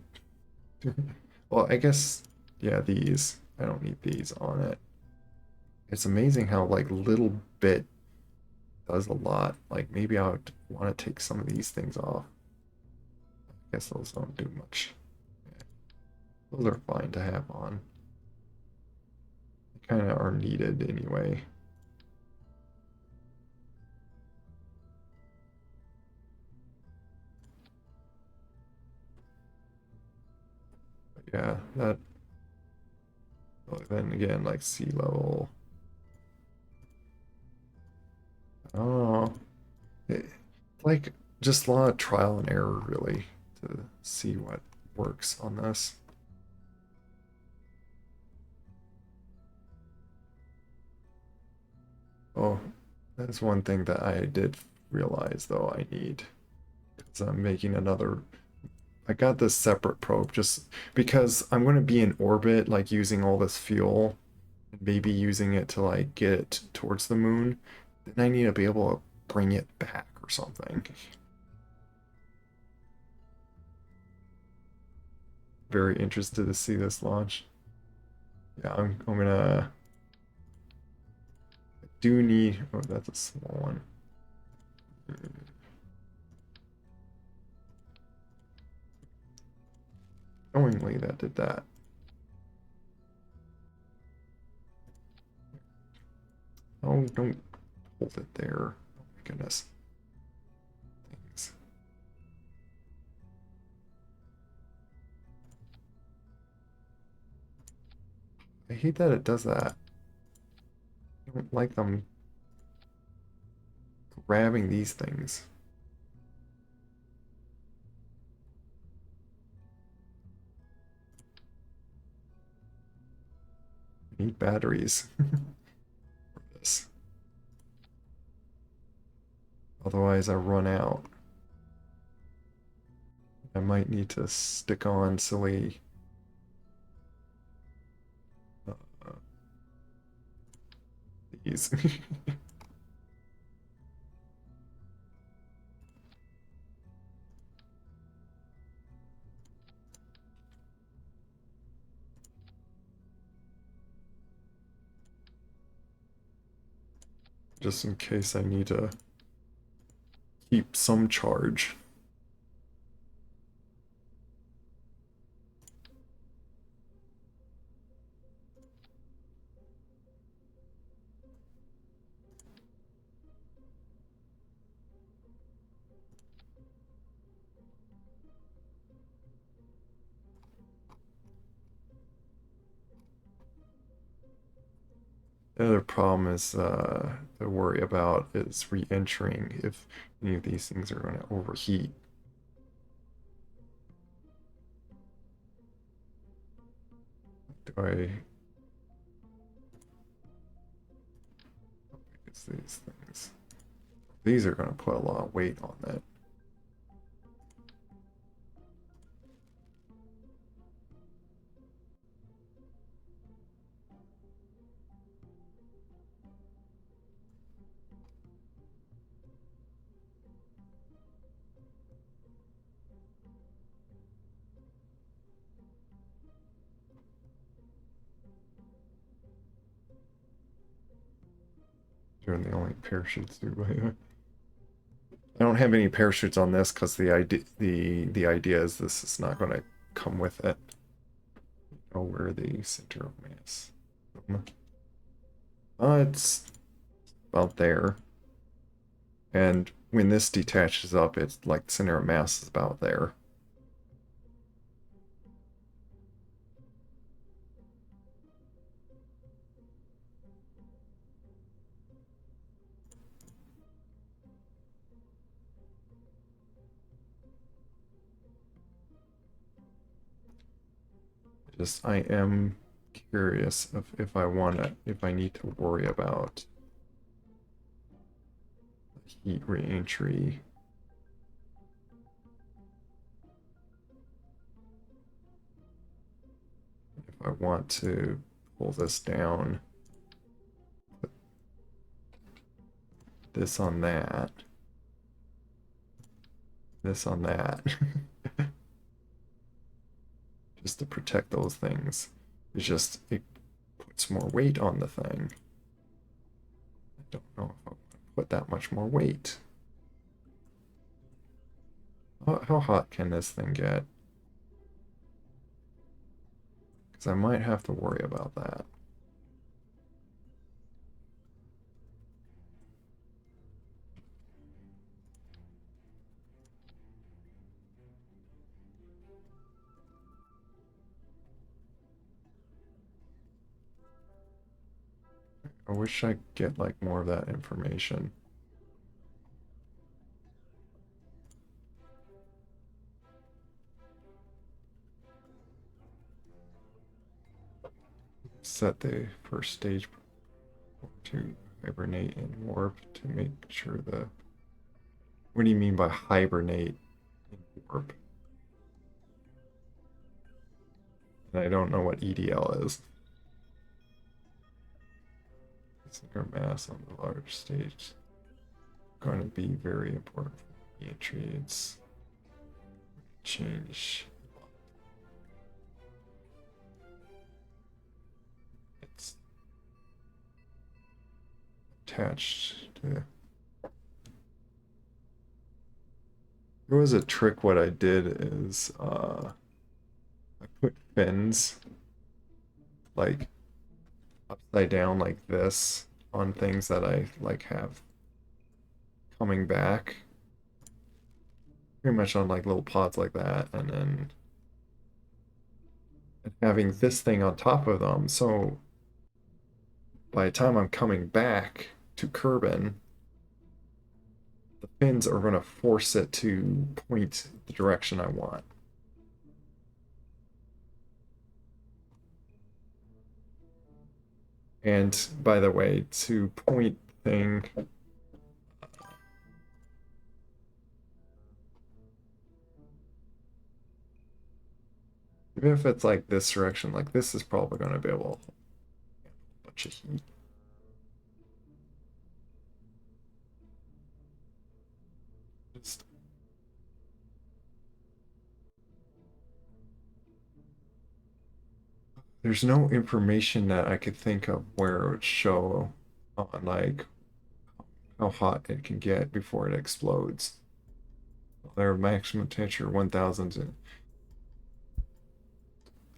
Well, I guess, yeah, these. I don't need these on it. It's amazing how, like, little bit does a lot. Like, maybe I would want to take some of these things off. I guess those don't do much. Yeah, those are fine to have on. They kind of are needed anyway. But yeah, that. Well, then again, like sea level. Oh, it, like just a lot of trial and error, really, to see what works on this. Oh, that's one thing that I did realize, though, I need. Because I'm making another. I got this separate probe just because I'm going to be in orbit, like using all this fuel, and maybe using it to like get towards the moon. Then I need to be able to bring it back or something. Very interested to see this launch. Yeah, I'm gonna. I do need. Oh, that's a small one. Knowingly, that did that. Oh, don't hold it there. Oh my goodness. Things. I hate that it does that. I don't like them grabbing these things. I need batteries for this. Otherwise, I run out. I might need to stick on silly uh, these. Just in case I need to keep some charge. The other problem is to worry about is re-entering if any of these things are going to overheat. Do I it's these things? These are going to put a lot of weight on that. They're the only parachutes do, by the way. I don't have any parachutes on this because the idea is this is not going to come with it. Oh, where are the center of mass? It's about there. And when this detaches up, it's like the center of mass is about there. Just I am curious if I want to, if I need to worry about heat reentry. If I want to pull this down, put this on that, this on that, just to protect those things. It's just, it puts more weight on the thing. I don't know if I want to put that much more weight. How hot can this thing get? Because I might have to worry about that. I wish I could get like more of that information. set the first stage to hibernate and warp to make sure the. What do you mean by hibernate and warp? And I don't know what EDL is. Consider mass on the large stage. Going to be very important for the entry. It's change. It's attached to. There was a trick. What I did is I put fins like upside down like this on things that I like have coming back. Pretty much on like little pods like that, and then having this thing on top of them. So by the time I'm coming back to Kerbin, the fins are going to force it to point the direction I want. And by the way, to point thing, even if it's like this direction, like this is probably going to be able to handle a bunch of heat. Just there's no information that I could think of where it would show on like how hot it can get before it explodes. Their maximum temperature 1000.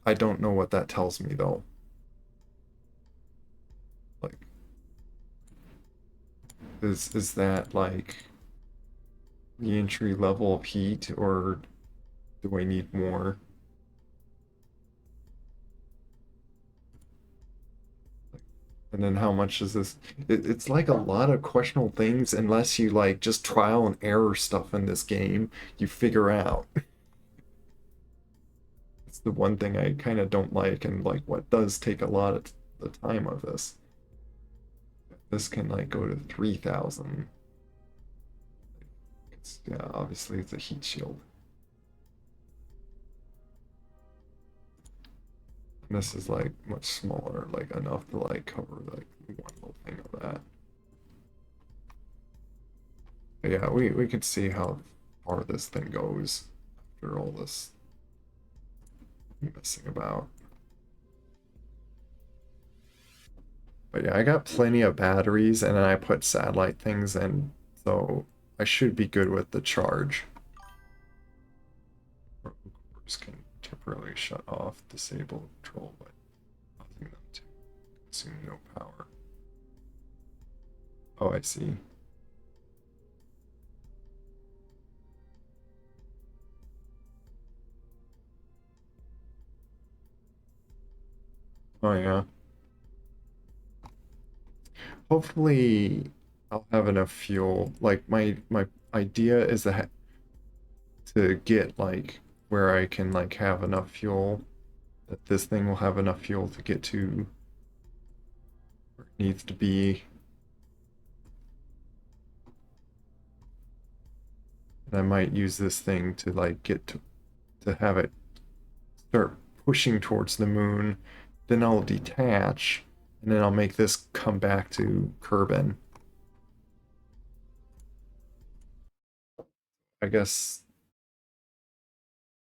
I don't know what that tells me though. Like, is that like the entry level of heat, or do I need more? And then how much is this? It's like a lot of questionable things unless you like just trial and error stuff in this game, you figure out. It's the one thing I kind of don't like, and like what does take a lot of the time of this. This can like go to 3000. Yeah, obviously it's a heat shield. And this is like much smaller, like enough to like cover like one little thing of that. But yeah, we could see how far this thing goes after all this messing about. But yeah, I got plenty of batteries, and then I put satellite things in, so I should be good with the charge. Cores can temporarily shut off, disable control by causing them to consume no power. Oh, I see. Oh yeah. Hopefully, I'll have enough fuel. Like my idea is to get like where I can like have enough fuel, that this thing will have enough fuel to get to where it needs to be. And I might use this thing to like get to have it start pushing towards the moon. Then I'll detach, and then I'll make this come back to Kerbin. I guess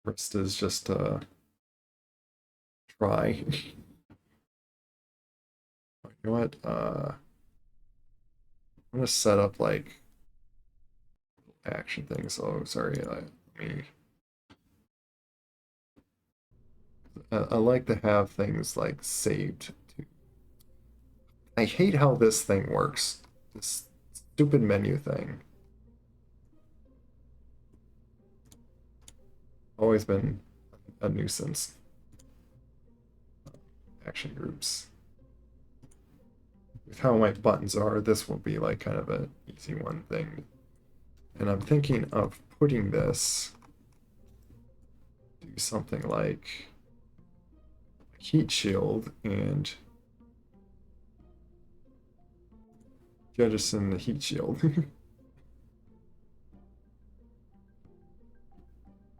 rest is just try. You know what? I'm gonna set up like action things. So sorry, me. I like to have things like saved. I hate how this thing works. This stupid menu thing. Always been a nuisance. Action groups. With how my buttons are, this will be like kind of an easy one thing. And I'm thinking of putting this, do something like heat shield and jettison the heat shield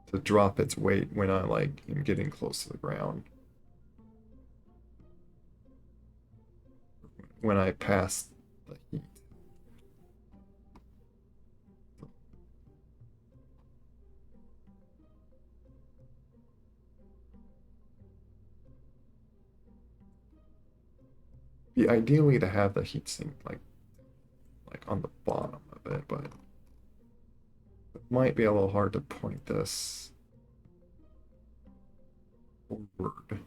to drop its weight when I like am getting close to the ground. When I pass the heat. Be ideally to have the heatsink like on the bottom of it, but it might be a little hard to point this forward.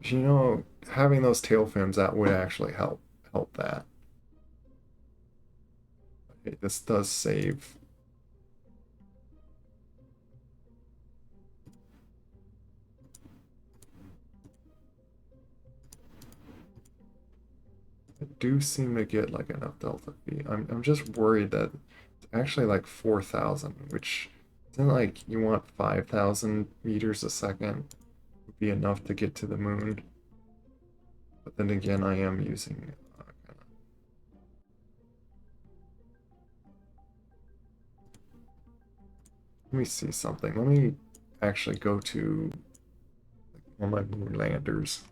You know, having those tail fins, that would actually help that. Okay, this does save. I do seem to get like enough delta V. I'm just worried that it's actually like 4,000, which isn't like you want 5,000 meters a second would be enough to get to the moon. But then again, I am using let me see something. Let me actually go to one of my moon landers.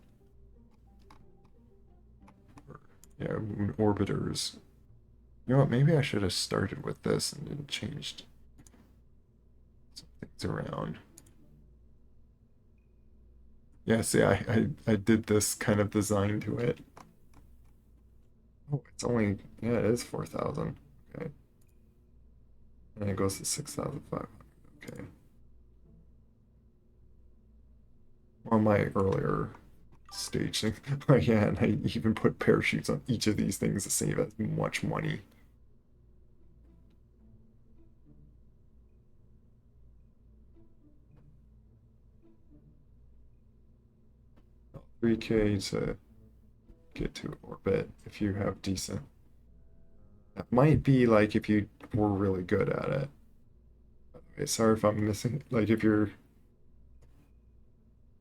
Yeah, moon orbiters. You know what? Maybe I should have started with this and then changed some things around. Yeah, see, I did this kind of design to it. Oh, it's only, yeah, it is 4,000. Okay. And it goes to 6,500. Okay. On my earlier staging, oh yeah, and I even put parachutes on each of these things to save as much money. 3K to get to orbit if you have decent. That might be like if you were really good at it. Okay, sorry if I'm missing, like if you're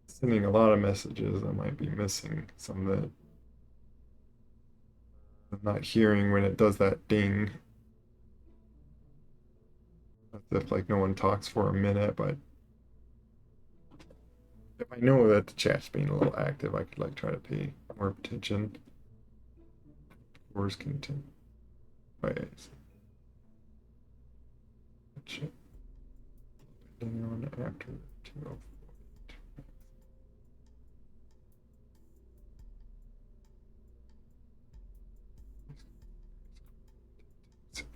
sending a lot of messages, I might be missing some that I'm not hearing when it does that ding. As if like no one talks for a minute, but if I know that the chat's being a little active, I could like try to pay more attention. Wars continue. Wait, shit. Down after 204.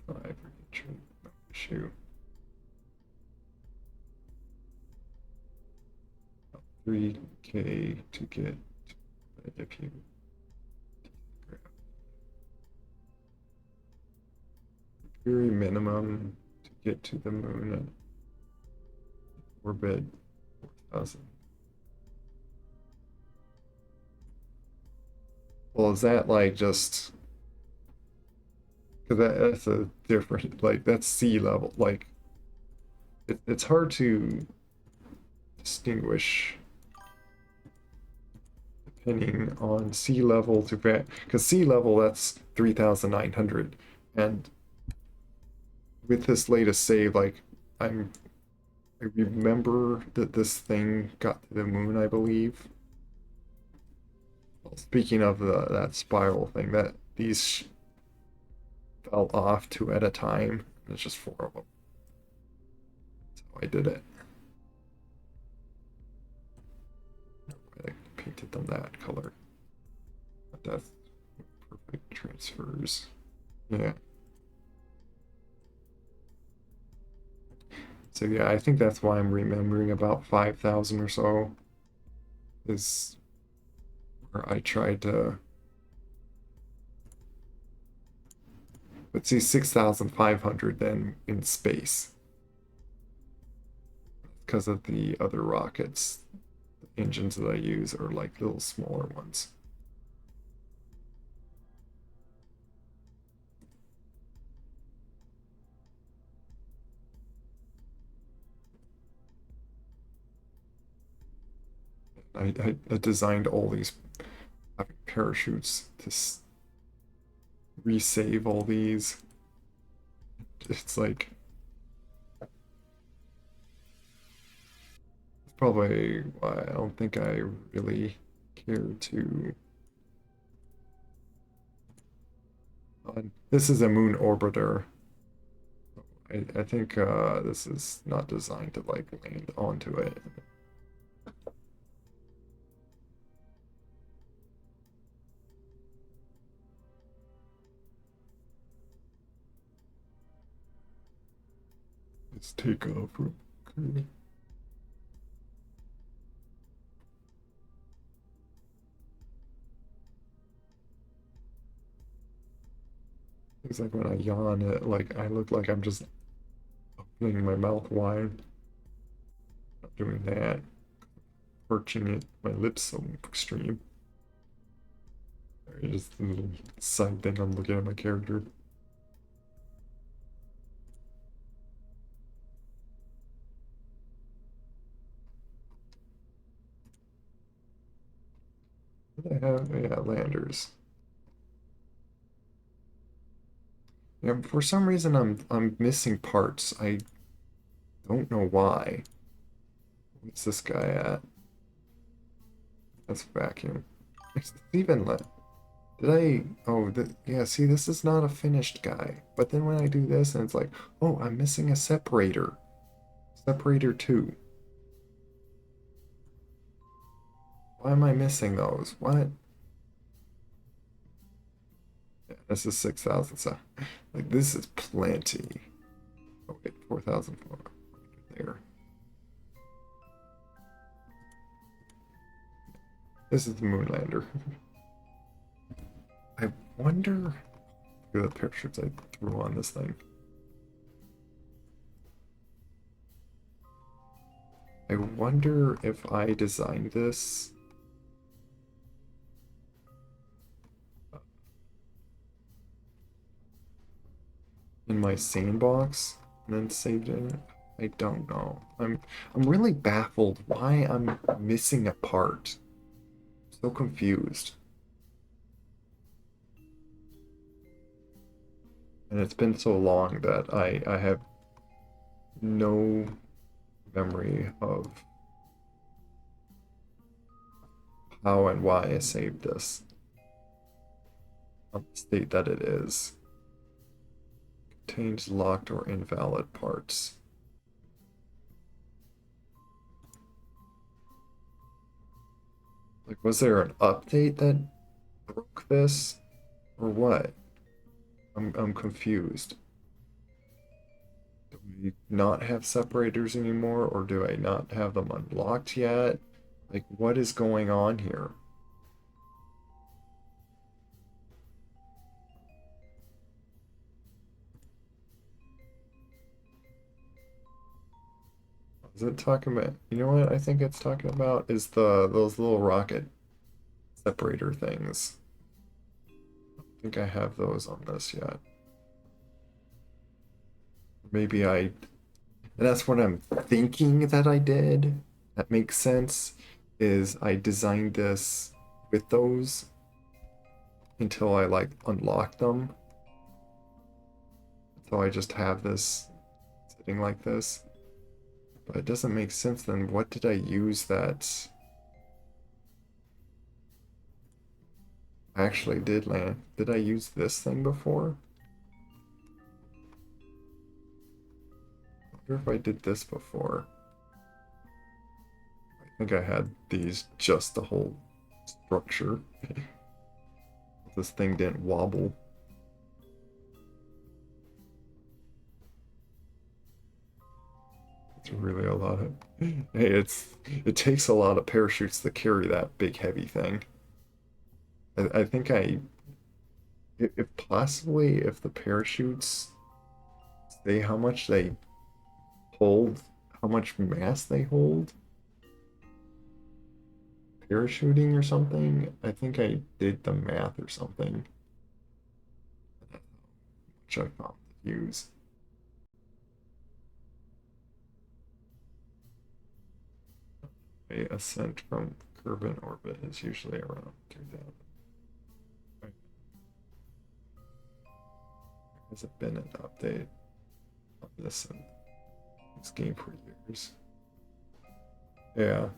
5 retreat. No issue. 3K to get if you very minimum to get to the moon and orbit 4,000. Well, is that like just because that's a different like that's sea level like it's hard to distinguish depending on sea level to because sea level that's 3,900 and with this latest save like I'm I remember that this thing got to the moon, I believe. Well, speaking of that spiral thing, that these fell off two at a time. It's just four of them. So I did it. I painted them that color. But that's perfect transfers. Yeah. So yeah, I think that's why I'm remembering about 5,000 or so. Is where I tried to. Let's see, 6,500 then in space. Because of the other rockets, the engines that I use are like little smaller ones. I designed all these parachutes to resave all these. It's like it's probably why I don't think I really care to. This is a moon orbiter. I think this is not designed to like land onto it. Let's take off. Okay. It's like when I yawn, like I look like I'm just opening my mouth wide. Not doing that. Perching it, my lips so extreme. Just a little side thing. I'm looking at my character. What do I have? Yeah, landers. Yeah, for some reason I'm missing parts. I don't know why. What's this guy at? That's vacuum. It's even let. Did I? Oh, yeah. See, this is not a finished guy. But then when I do this, and it's like, oh, I'm missing a separator. Separator two. Why am I missing those? What? Yeah, this is 6,000. So, like, this is plenty. Oh wait, 4,400 there. This is the Moonlander. I wonder. Look at the parachutes I threw on this thing. I wonder if I designed this in my sandbox and then saved it. I don't know. I'm really baffled why I'm missing a part. So confused. And it's been so long that I have no memory of how and why I saved this on the state that it is. Contains locked or invalid parts. Like, was there an update that broke this? Or what? I'm confused. Do we not have separators anymore, or do I not have them unlocked yet? Like, what is going on here? Is it talking about, you know what I think it's talking about is those little rocket separator things. I don't think I have those on this yet. Maybe and that's what I'm thinking that I did. That makes sense, is I designed this with those until I like unlock them. So I just have this sitting like this. But it doesn't make sense then. What did I use that actually did land? Did I use this thing before? I wonder if I did this before. I think I had these just the whole structure. This thing didn't wobble. It's really a lot of. Hey, it takes a lot of parachutes to carry that big heavy thing. I think if possibly if the parachutes say how much they hold, how much mass they hold, parachuting or something. I think I did the math or something, which I found to use. A ascent from urban orbit is usually around 2000. Has it been an update on this in this game for years? Yeah.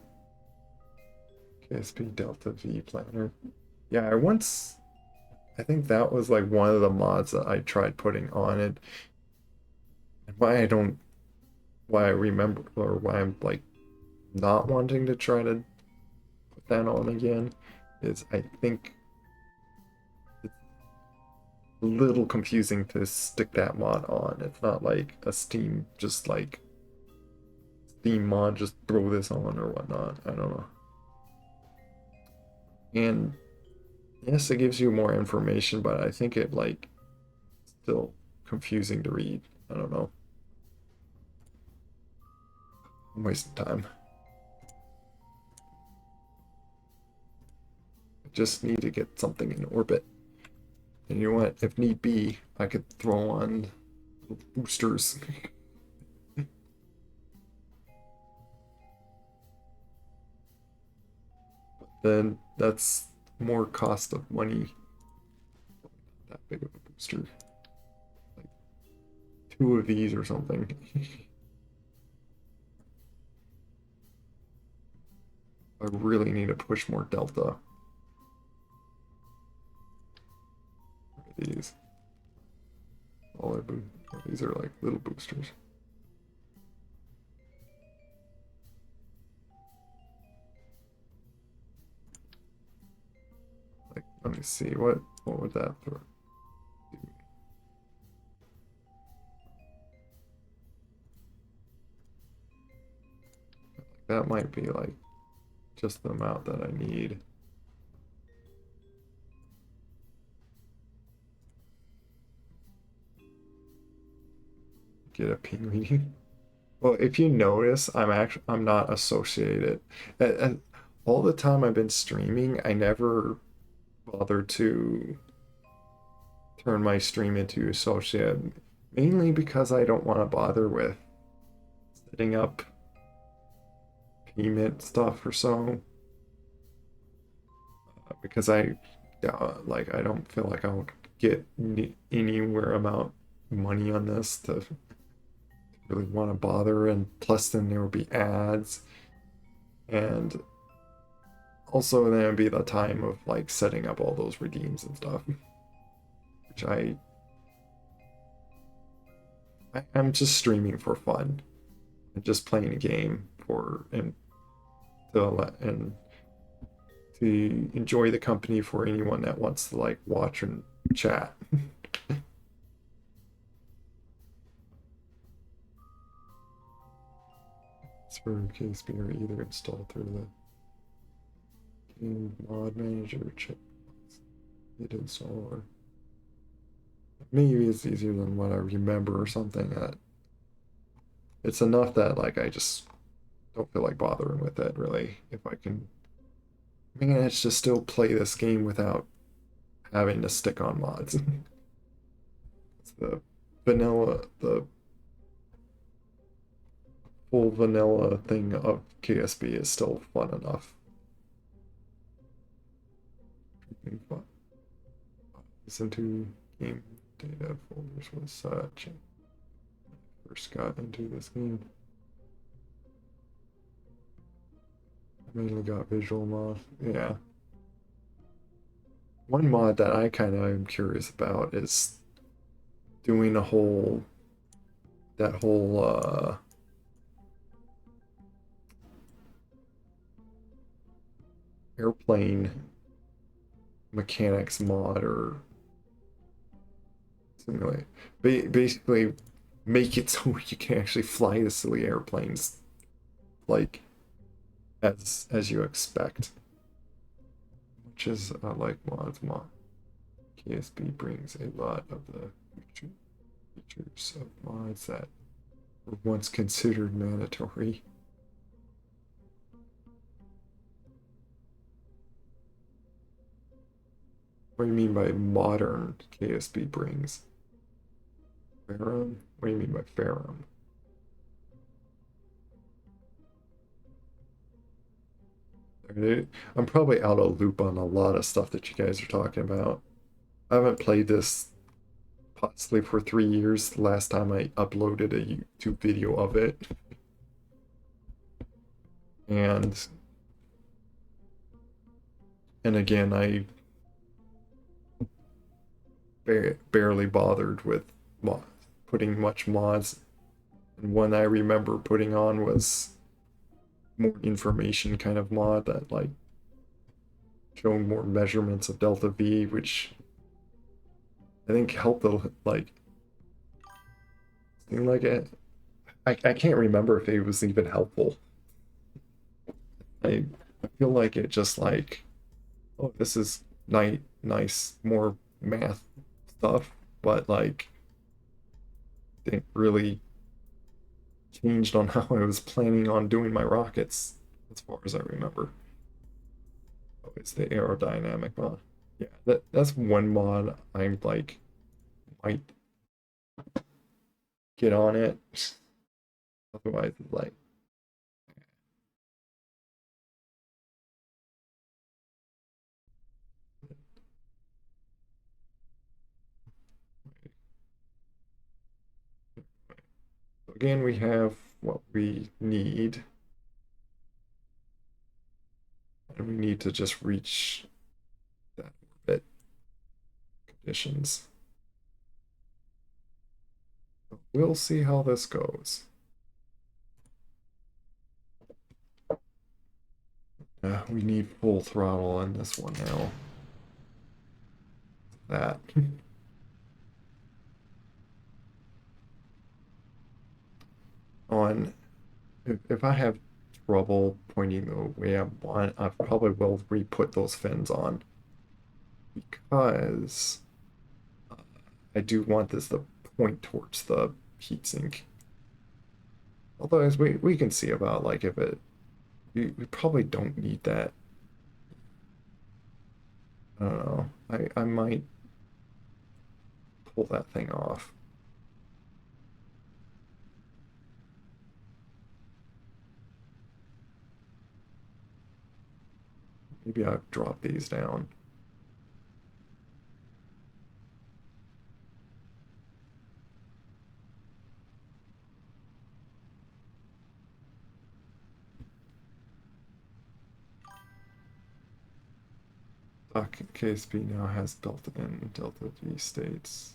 KSP Delta V Planner. Yeah, I think that was like one of the mods that I tried putting on it. And why I remember, or why I'm like not wanting to try to put that on again is I think it's a little confusing to stick that mod on. It's not like a Steam, just like Steam mod, just throw this on or whatnot. I don't know. And yes, it gives you more information, but I think it like still confusing to read. I don't know. I'm wasting time. I just need to get something in orbit. And you know what? If need be, I could throw on boosters. Then that's more cost of money. That big of a booster. Like 2 of these or something. I really need to push more Delta. These. These are like little boosters. Like, let me see, what would that do? That might be like just the amount that I need. Get a ping reading. Well, if you notice, I'm not associated. And all the time I've been streaming, I never bothered to turn my stream into associate, mainly because I don't want to bother with setting up payment stuff or so. Because like I don't feel like I'll get anywhere amount money on this to really want to bother, and plus then there will be ads, and also then it'd be the time of like setting up all those redeems and stuff, which I'm just streaming for fun and just playing a game for and to enjoy the company for anyone that wants to like watch and chat. It's for KSP are either installed through the game mod manager or check it install, or maybe it's easier than what I remember or something. That it's enough that like I just don't feel like bothering with it really. If I can manage to still play this game without having to stick on mods. It's the full vanilla thing of KSP is still fun enough. Listen to game data folders was such. I first got into this game. I mainly got visual mod. Yeah. One mod that I kind of am curious about is doing that whole airplane mechanics mod or simulate. Basically, make it so you can actually fly the silly airplanes, like as you expect. Which is like mod. KSP brings a lot of the features of mods that were once considered mandatory. What do you mean by modern KSP brings? Ferrum? What do you mean by Ferrum? I'm probably out of loop on a lot of stuff that you guys are talking about. I haven't played this possibly for 3 years. The last time I uploaded a YouTube video of it, and again, I barely bothered with putting much mods. And one I remember putting on was more information kind of mod that like showing more measurements of delta V, which I think helped the like seem like it. I can't remember if it was even helpful. I feel like it just like, oh, this is nice more math stuff, but like didn't really changed on how I was planning on doing my rockets, as far as I remember. Oh, it's the aerodynamic mod. Yeah, that's one mod I'm like might get on it. Otherwise, it's like again, we have what we need, and we need to just reach that orbit conditions. We'll see how this goes. We need full throttle on this one now. That. On if I have trouble pointing the way I want, I probably will re-put those fins on because I do want this to point towards the heatsink. Although as we can see about like if it we probably don't need that. I don't know. I might pull that thing off. Maybe I'll drop these down. KSP now has built-in delta V states.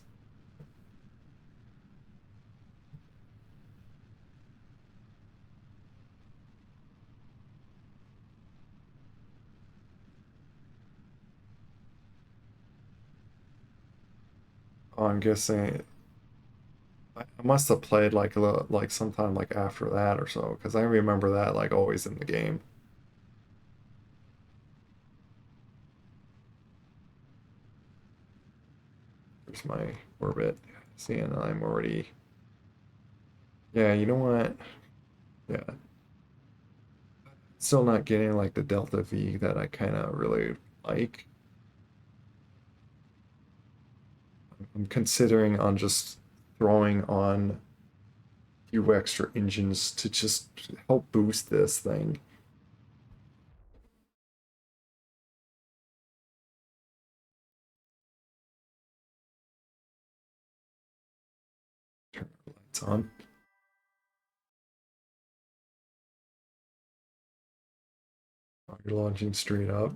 Oh, I'm guessing I must have played like a little, like sometime like after that or so, because I remember that like always in the game. Here's my orbit. Seeing I'm already. Yeah, you know what? Yeah, still not getting like the delta V that I kind of really like. I'm considering on just throwing on a few extra engines to just help boost this thing. Turn the lights on. Oh, you're launching straight up.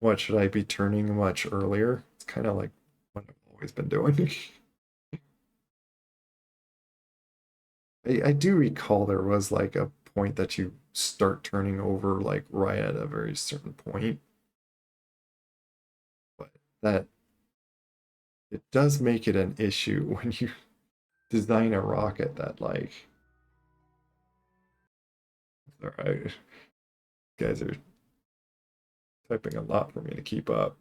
What should I be turning much earlier? It's kind of like what I've always been doing. I do recall there was like a point that you start turning over like right at a very certain point, but that it does make it an issue when you design a rocket that like, all right, guys are typing a lot for me to keep up.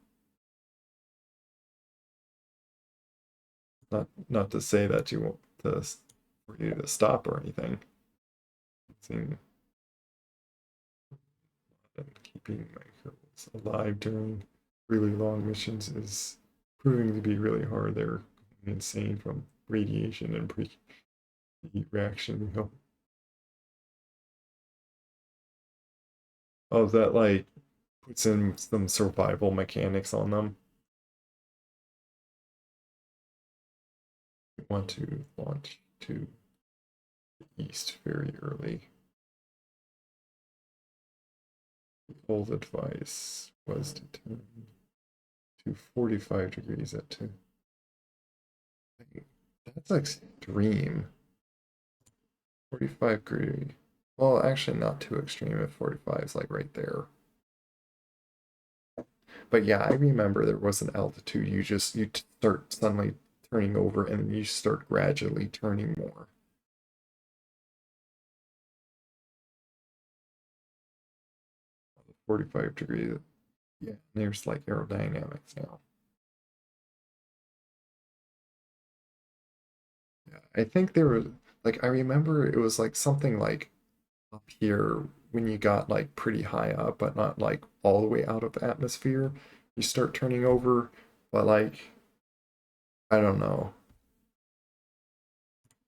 Not to say that you want to for you to stop or anything. Seeing keeping my girls alive during really long missions is proving to be really hard. They're insane from radiation and pre reaction. Oh, is that like puts in some survival mechanics on them. We want to launch to the east very early. The old advice was to turn to 45 degrees at 2. That's extreme. 45 degree. Well, actually not too extreme if 45 is like right there. But yeah, I remember there was an altitude. You start suddenly turning over and then you start gradually turning more. 45 degrees. Yeah, there's like aerodynamics now. Yeah, I think there was like I remember it was like something like up here when you got like pretty high up, but not like all the way out of atmosphere. You start turning over, but like I don't know.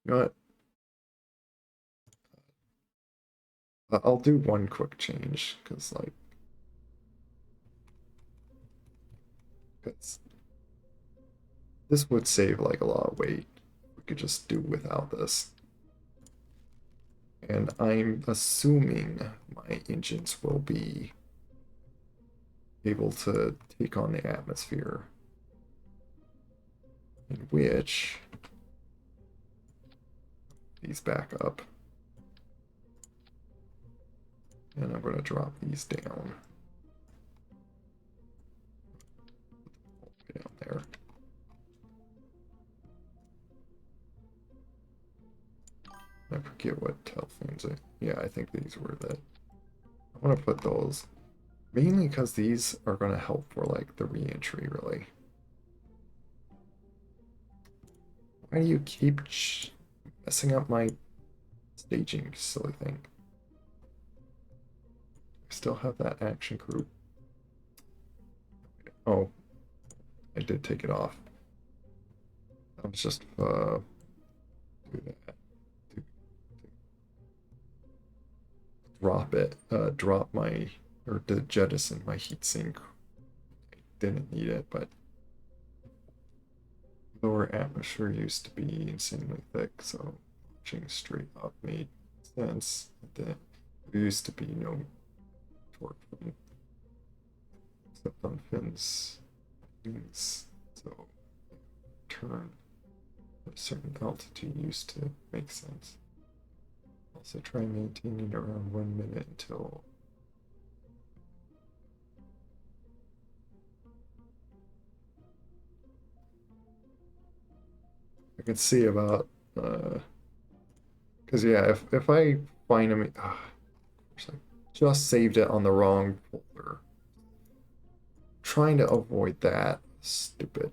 You know what? I'll do one quick change because like 'cause this would save like a lot of weight. We could just do without this. And I'm assuming my engines will be able to take on the atmosphere, in which these back up. And I'm going to drop these down there. I forget what Telfins are. Yeah, I think these were the. I want to put those mainly because these are going to help for like the re-entry, really. Why do you keep messing up my staging, silly thing? I still have that action group. Oh, I did take it off. I was just do that. Drop it. Drop my or to jettison my heatsink. I didn't need it, but lower atmosphere used to be insanely thick, so launching straight up made sense. There used to be no torque from except on fins wings, so turn at a certain altitude used to make sense. Also try maintaining around 1 minute until I can see about because yeah, if I find them, I just saved it on the wrong folder. Trying to avoid that. Stupid.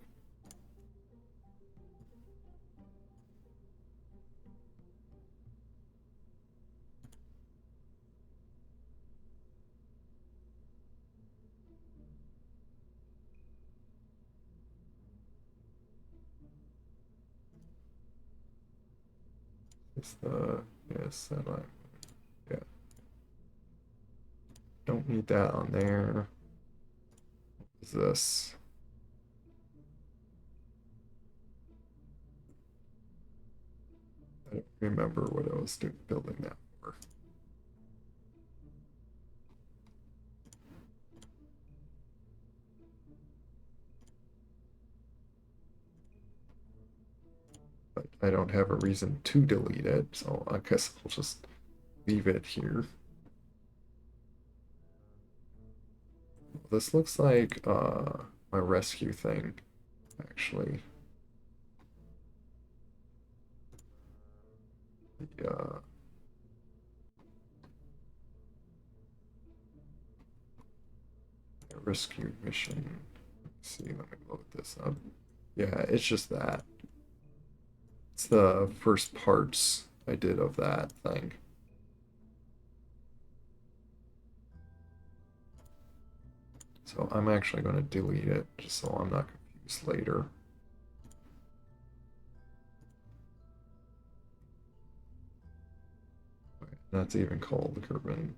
It's the yes, that line. Yeah. Don't need that on there. What is this? I don't remember what I was building that for. But I don't have a reason to delete it, so I guess I'll just leave it here. This looks like my rescue thing, actually. The rescue mission. Let's see, let me load this up. Yeah, it's just that. It's the first parts I did of that thing. So I'm actually going to delete it just so I'm not confused later. That's even called the Kerbin.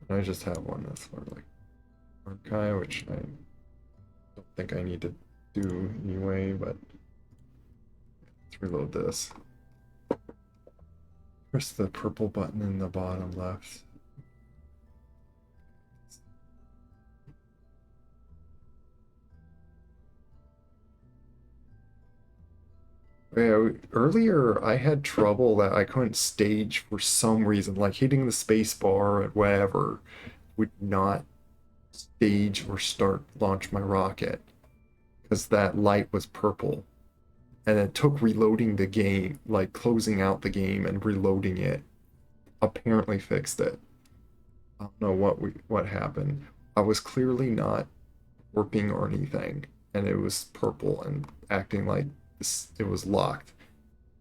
I just have one that's for like archive, which I don't think I need to do anyway, but let's reload this. Press the purple button in the bottom left. Yeah, earlier I had trouble that I couldn't stage for some reason, like hitting the space bar or whatever would not stage or start launch my rocket because that light was purple. And it took reloading the game, like closing out the game and reloading it, apparently fixed it. I don't know what happened. I was clearly not warping or anything, and it was purple and acting like it was locked,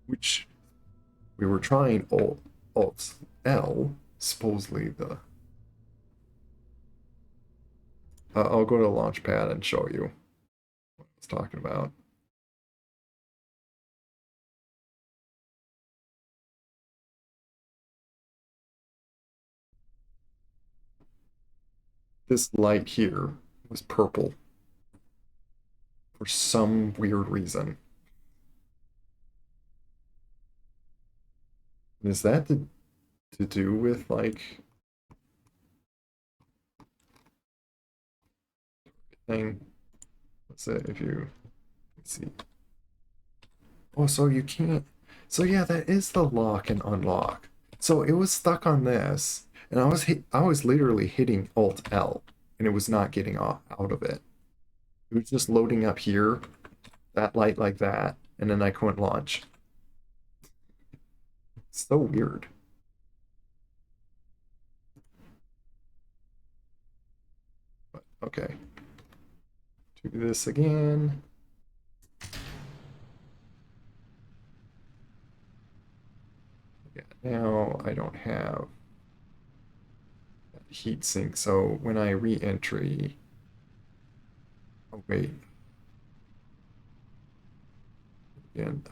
which we were trying Alt L, supposedly the. I'll go to Launchpad and show you what I was talking about. This light here was purple for some weird reason. Is that to do with like thing? Let's say if you let's see. Oh, so you can't. So yeah, that is the lock and unlock. So it was stuck on this, and I was literally hitting Alt L, and it was not getting out of it. It was just loading up here, that light like that, and then I couldn't launch. So weird. But okay, do this again. Yeah, now I don't have that heat sink, so when I re-entry, oh wait, again,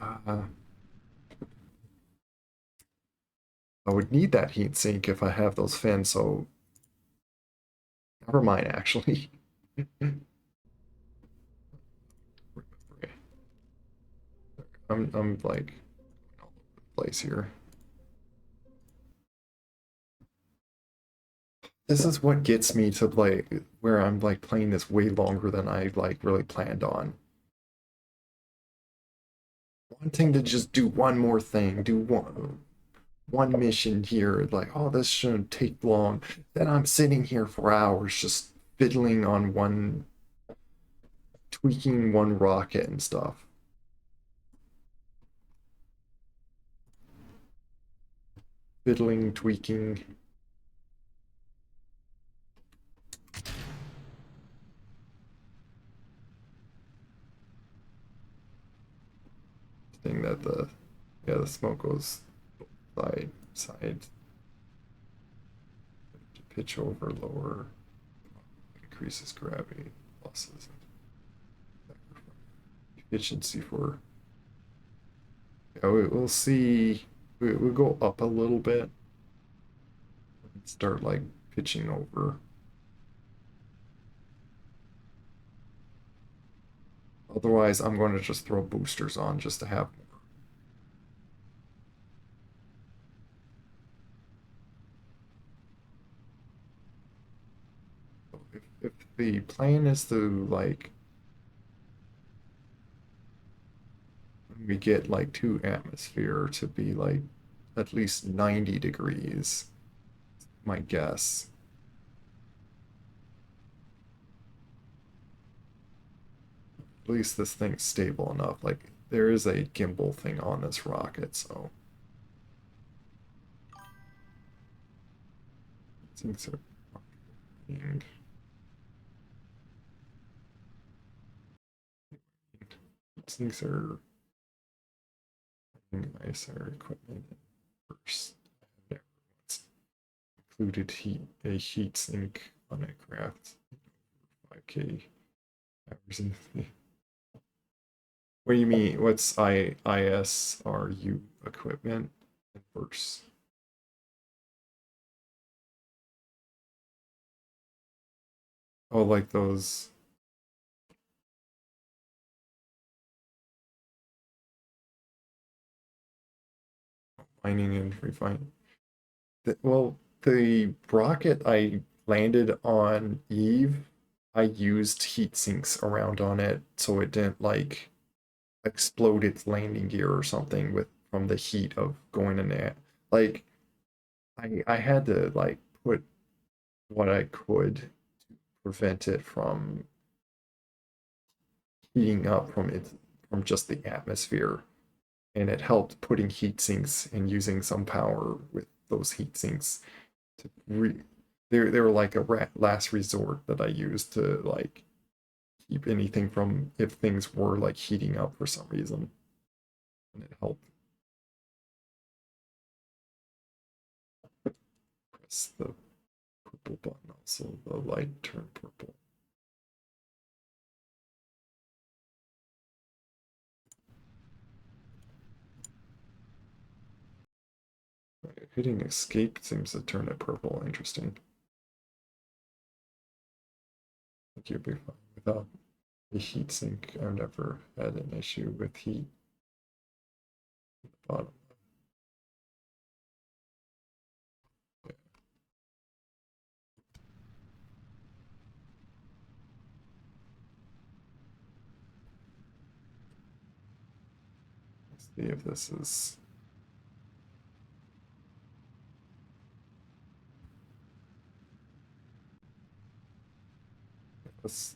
I would need that heat sink if I have those fins, so never mind actually. I'm like all over the place here. This is what gets me to play where I'm like playing this way longer than I like really planned on. Wanting to just do one more thing, do one mission here, like, oh, this shouldn't take long. Then I'm sitting here for hours just fiddling on tweaking one rocket and stuff. Fiddling, tweaking. Thing that the smoke goes side pitch over lower increases gravity losses efficiency for yeah, we'll see we'll go up a little bit and start like pitching over. Otherwise I'm going to just throw boosters on just to have more. If the plan is to like we get like two atmosphere to be like at least 90 degrees, my guess. At least this thing's stable enough. Like there is a gimbal thing on this rocket, so things are being things are nice our equipment first. I've never once included a heat sink on a craft 5K hours in the what do you mean? What's ISRU equipment first? Oh, like those mining and refining. Well, the rocket I landed on Eve, I used heat sinks around on it so it didn't like explode its landing gear or something with from the heat of going in there. Like I had to like put what I could to prevent it from heating up from just the atmosphere. And it helped putting heat sinks and using some power with those heat sinks to they were like a last resort that I used to like keep anything from if things were like heating up for some reason, and it helped. Press the purple button also, the light turned purple. Hitting escape seems to turn it purple. Interesting. I think you'll be fine without the heat sink. I've never had an issue with heat at the bottom. Let's see if this is.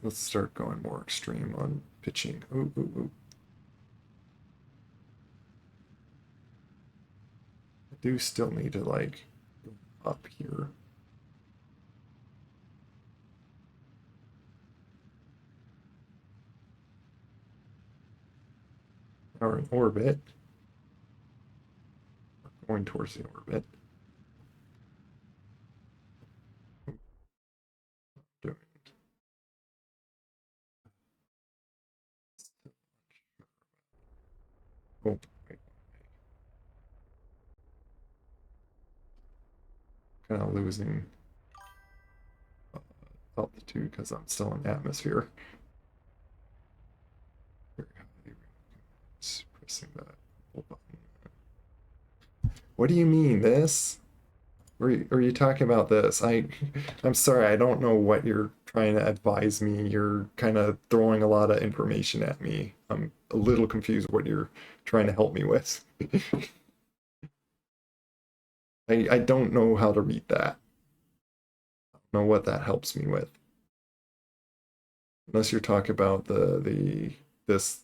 Let's start going more extreme on pitching. Ooh, ooh, ooh. I do still need to like go up here. Or in orbit. Going towards the orbit. Doing it. Oh, wait. Kind of losing altitude because I'm still in atmosphere. Pressing that button. What do you mean this? Are you talking about this? I'm sorry, I don't know what you're trying to advise me. You're kind of throwing a lot of information at me. I'm a little confused what you're trying to help me with. I don't know how to read that. I don't know what that helps me with. Unless you're talking about the this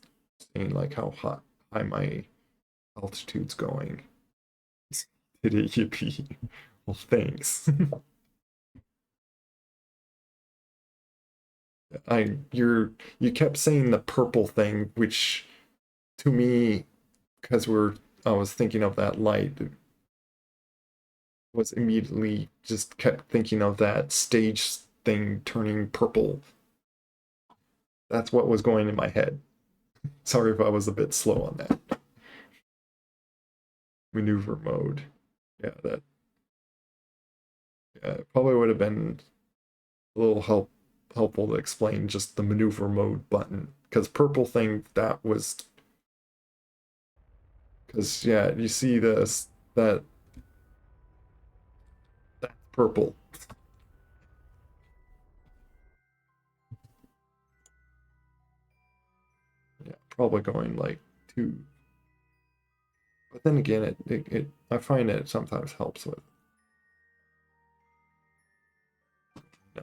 saying like how high my altitude's going. Did it yippee? Well, thanks. You kept saying the purple thing, which to me, because I was thinking of that light, was immediately just kept thinking of that stage thing turning purple. That's what was going in my head. Sorry if I was a bit slow on that. Maneuver mode. Yeah, that yeah, it probably would have been a little helpful to explain just the maneuver mode button. Because purple thing that was because yeah, you see this that's purple. Yeah, probably going like too. But then again, it I find it sometimes helps with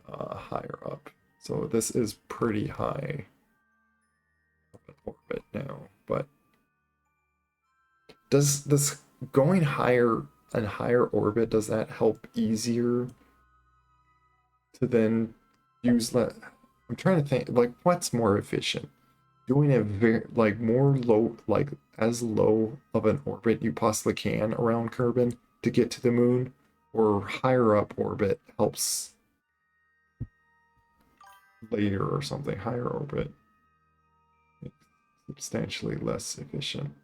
higher up. So this is pretty high up in orbit now. But does this going higher and higher orbit does that help easier to then use that? I'm trying to think like what's more efficient? Doing a very like more low like as low of an orbit you possibly can around Kerbin to get to the moon, or higher up orbit helps later or something. Higher orbit substantially less efficient.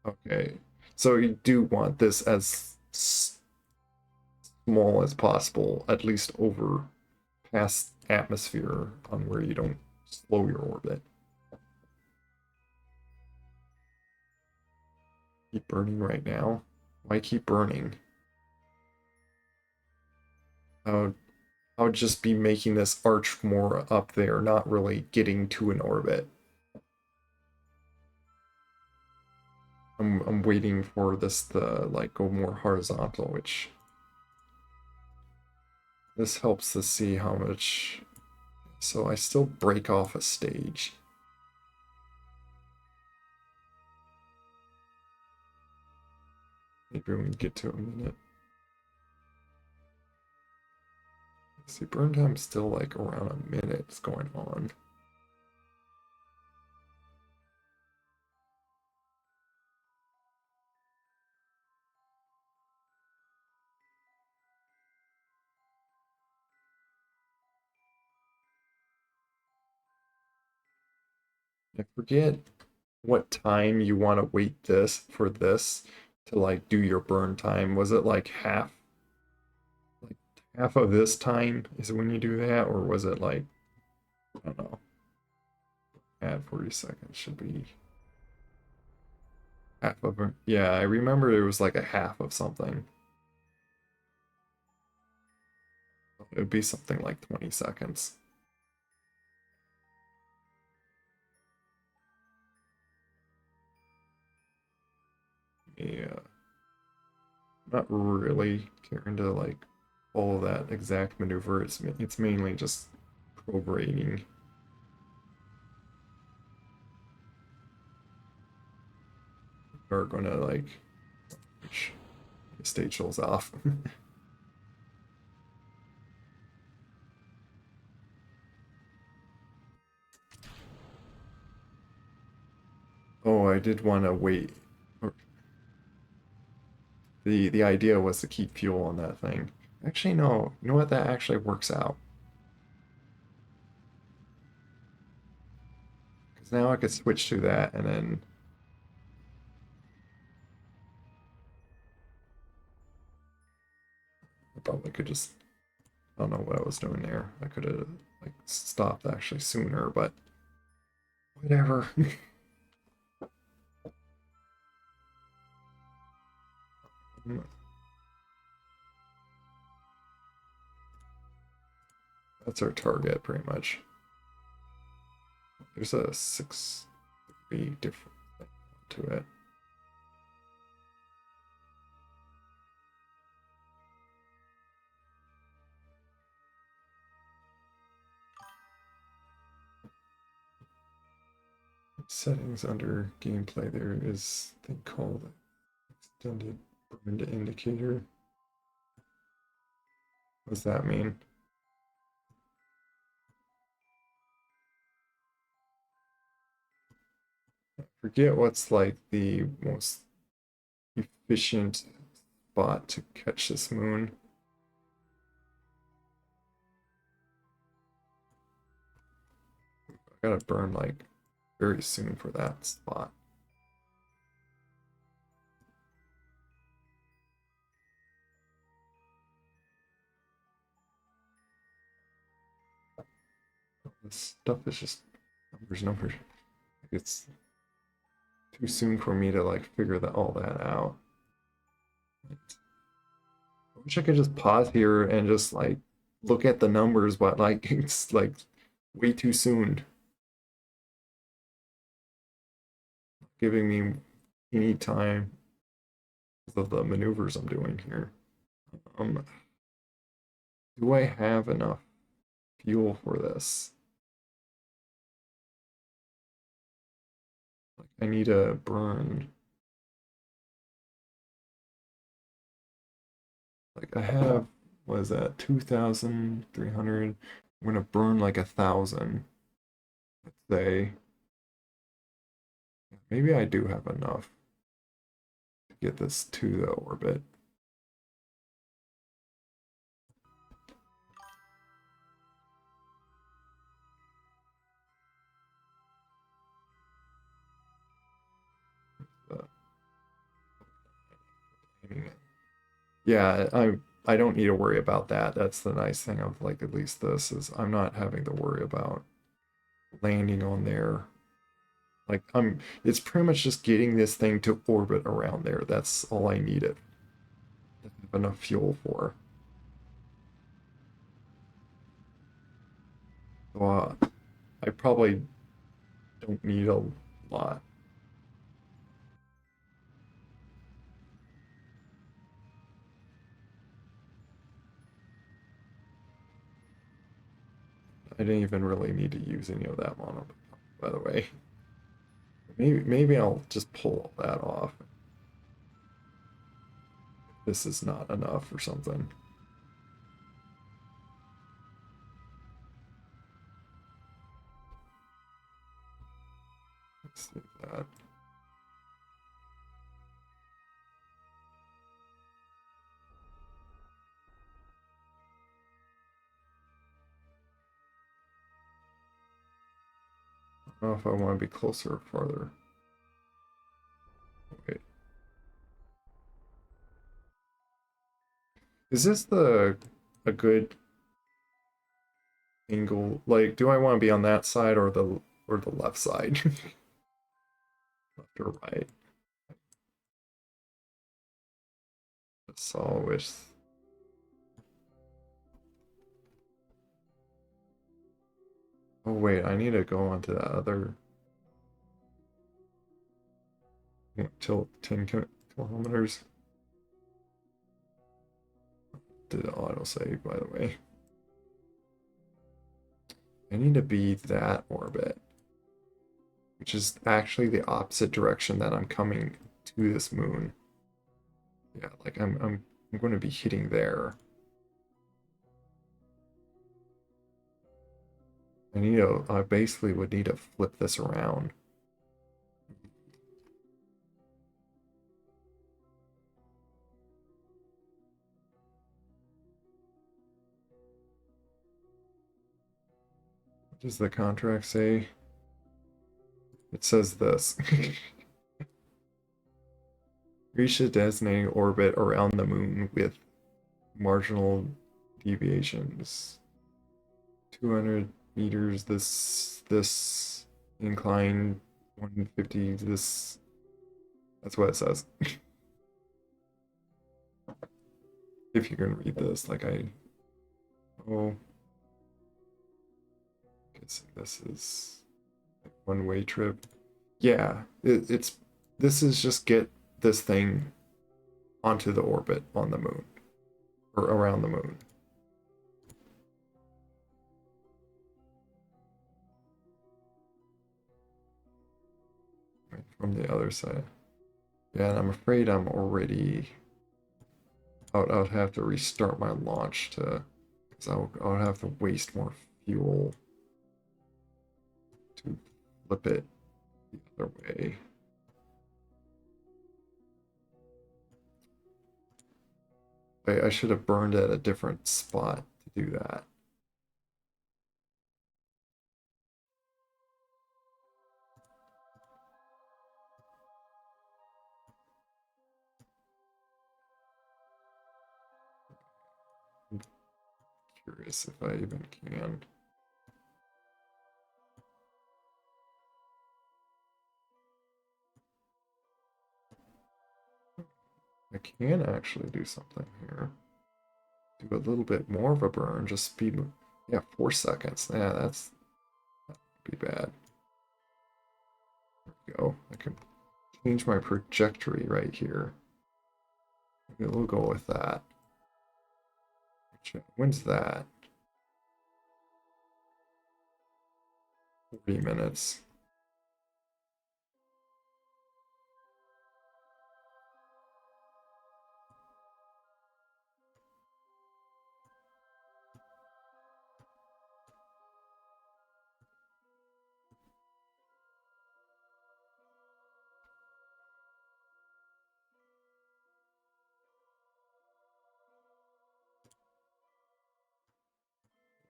Okay, so you do want this as small as possible, at least over past atmosphere on where you don't slow your orbit. Keep burning right now? Why keep burning? I would just be making this arch more up there, not really getting to an orbit. I'm waiting for this to like go more horizontal, which this helps to see how much. So I still break off a stage. Maybe when we get to a minute. See, burn time's still like around a minute's going on. I forget what time you want to wait this for this to like do your burn time. Was it like half of this time is when you do that, or was it like I don't know, add 40 seconds should be half of it. Yeah, I remember it was like a half of something. It would be something like 20 seconds. Yeah, not really caring to like follow that exact maneuver. It's mainly just prorating. Are gonna like stage shows off. Oh, I did want to wait. The idea was to keep fuel on that thing. Actually, no. You know what? That actually works out. Because now I could switch to that and then I probably could just I don't know what I was doing there. I could have like stopped actually sooner, but whatever. That's our target pretty much. There's a 6 degree difference to it. Settings under gameplay, there is a thing called extended burn indicator. What does that mean? I forget what's like the most efficient spot to catch this moon. I gotta burn like very soon for that spot. This stuff is just numbers. It's too soon for me to like figure all that out. I wish I could just pause here and just like look at the numbers, but like it's like way too soon. Giving me any time because of the maneuvers I'm doing here. Um, do I have enough fuel for this? Like I need to burn. Like I have, what is that, 2,300? I'm gonna burn like 1,000. Let's say. Maybe I do have enough to get this to the orbit. Uh, Yeah, I don't need to worry about that. That's the nice thing of like at least this is I'm not having to worry about landing on there. Like it's pretty much just getting this thing to orbit around there. That's all I needed to have enough fuel for. So I probably don't need a lot. I didn't even really need to use any of that mono, by the way. Maybe I'll just pull that off. This is not enough or something. Let's see that. I don't know if I want to be closer or farther. Wait. Is this a good angle? Like, do I want to be on that side or the left side? Left or right? That's always. Oh wait, I need to go onto that other till 10 kilometers. Did autosave, by the way. I need to be that orbit, which is actually the opposite direction that I'm coming to this moon. Yeah, like I'm going to be hitting there. I basically would need to flip this around. What does the contract say? It says this. Reach a designated orbit around the moon with marginal deviations. 200 meters this incline 150 this. That's what it says. If you can read this, like oh, guess this is a one-way trip. Yeah, it's this is just get this thing onto the orbit on the moon or around the moon. Right, from the other side. Yeah, and I'm afraid I'm already. I would have to restart my launch to, because I would have to waste more fuel to flip it the other way. I should have burned at a different spot to do that. I'm curious if I even can. I can actually do something here. Do a little bit more of a burn, just speed. Yeah, 4 seconds. Yeah, that would be bad. There we go. I can change my trajectory right here. We'll go with that. When's that? 40 minutes.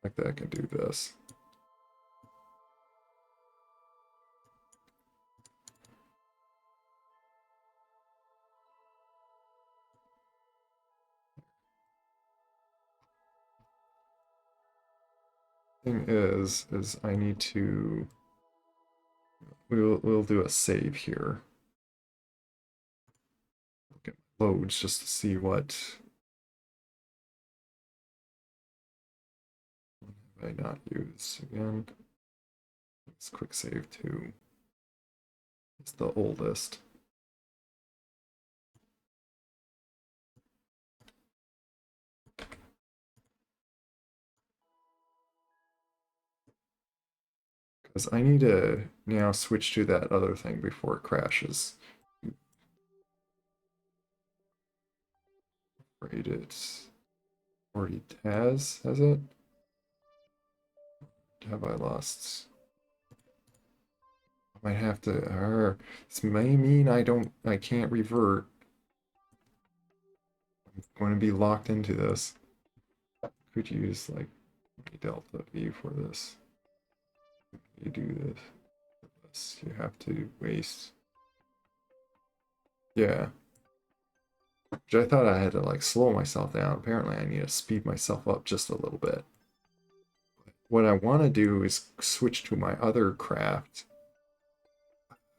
Like that, I can do this. thing is I need to. We'll do a save here. Look at loads just to see what have I not used again. Let's quick save too. It's the oldest. Because I need to now switch to that other thing before it crashes. Afraid it already has it? Have I lost? I might have to. This may mean I can't revert. I'm going to be locked into this. Could use like delta V for this. You do this, you have to waste. Yeah. Which I thought I had to like slow myself down. Apparently I need to speed myself up just a little bit. What I want to do is switch to my other craft.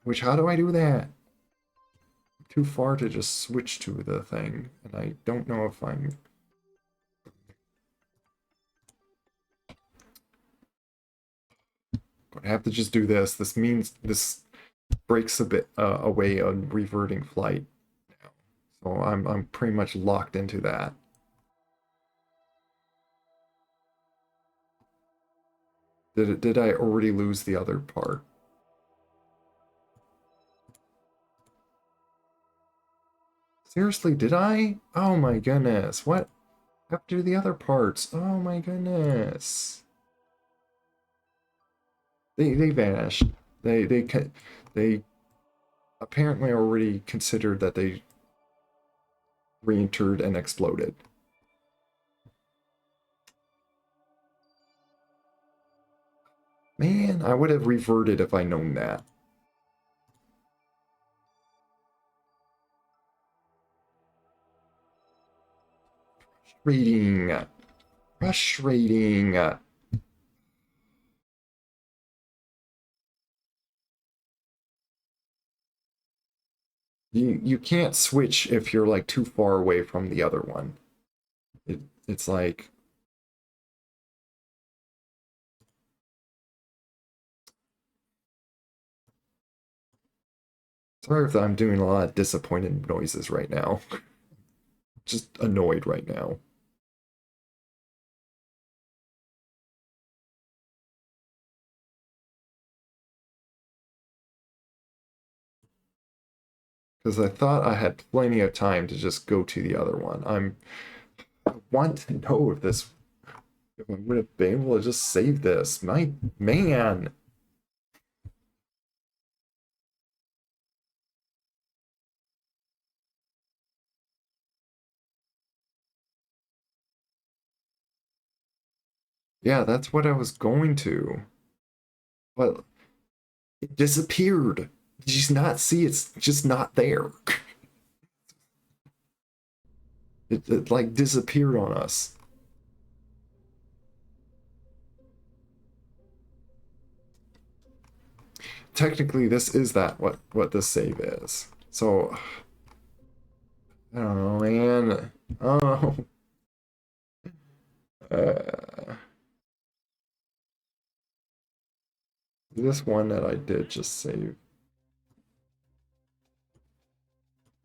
Which, how do I do that? Too far to just switch to the thing, and I don't know if I'm... I have to just do this. This means this breaks a bit away on reverting flight now. So I'm pretty much locked into that. Did I already lose the other part? Seriously, did I? Oh my goodness. What happened to the other parts? Oh my goodness. They vanished. They apparently already considered that they re-entered and exploded. Man, I would have reverted if I known that. Frustrating. Frustrating. You can't switch if you're like too far away from the other one. It's like sorry if I'm doing a lot of disappointed noises right now. Just annoyed right now. Because I thought I had plenty of time to just go to the other one. I want to know if I would have been able to just save this. My man. Yeah, that's what I was going to. But it disappeared. Did you not see it's just not there? It like disappeared on us. Technically, this is that what this save is. So I don't know, man. Oh, this one that I did just save.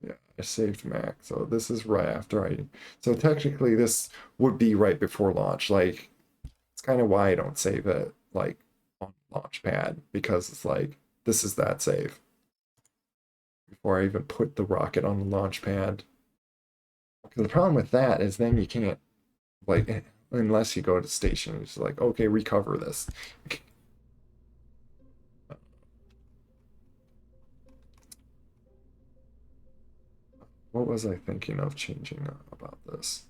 Yeah, I saved Mac. So this is right after I. So technically, this would be right before launch. Like, it's kind of why I don't save it like on Launchpad because it's like this is that save before I even put the rocket on the Launchpad. Because the problem with that is then you can't like unless you go to the station, it's like okay, recover this. What was I thinking of changing about this?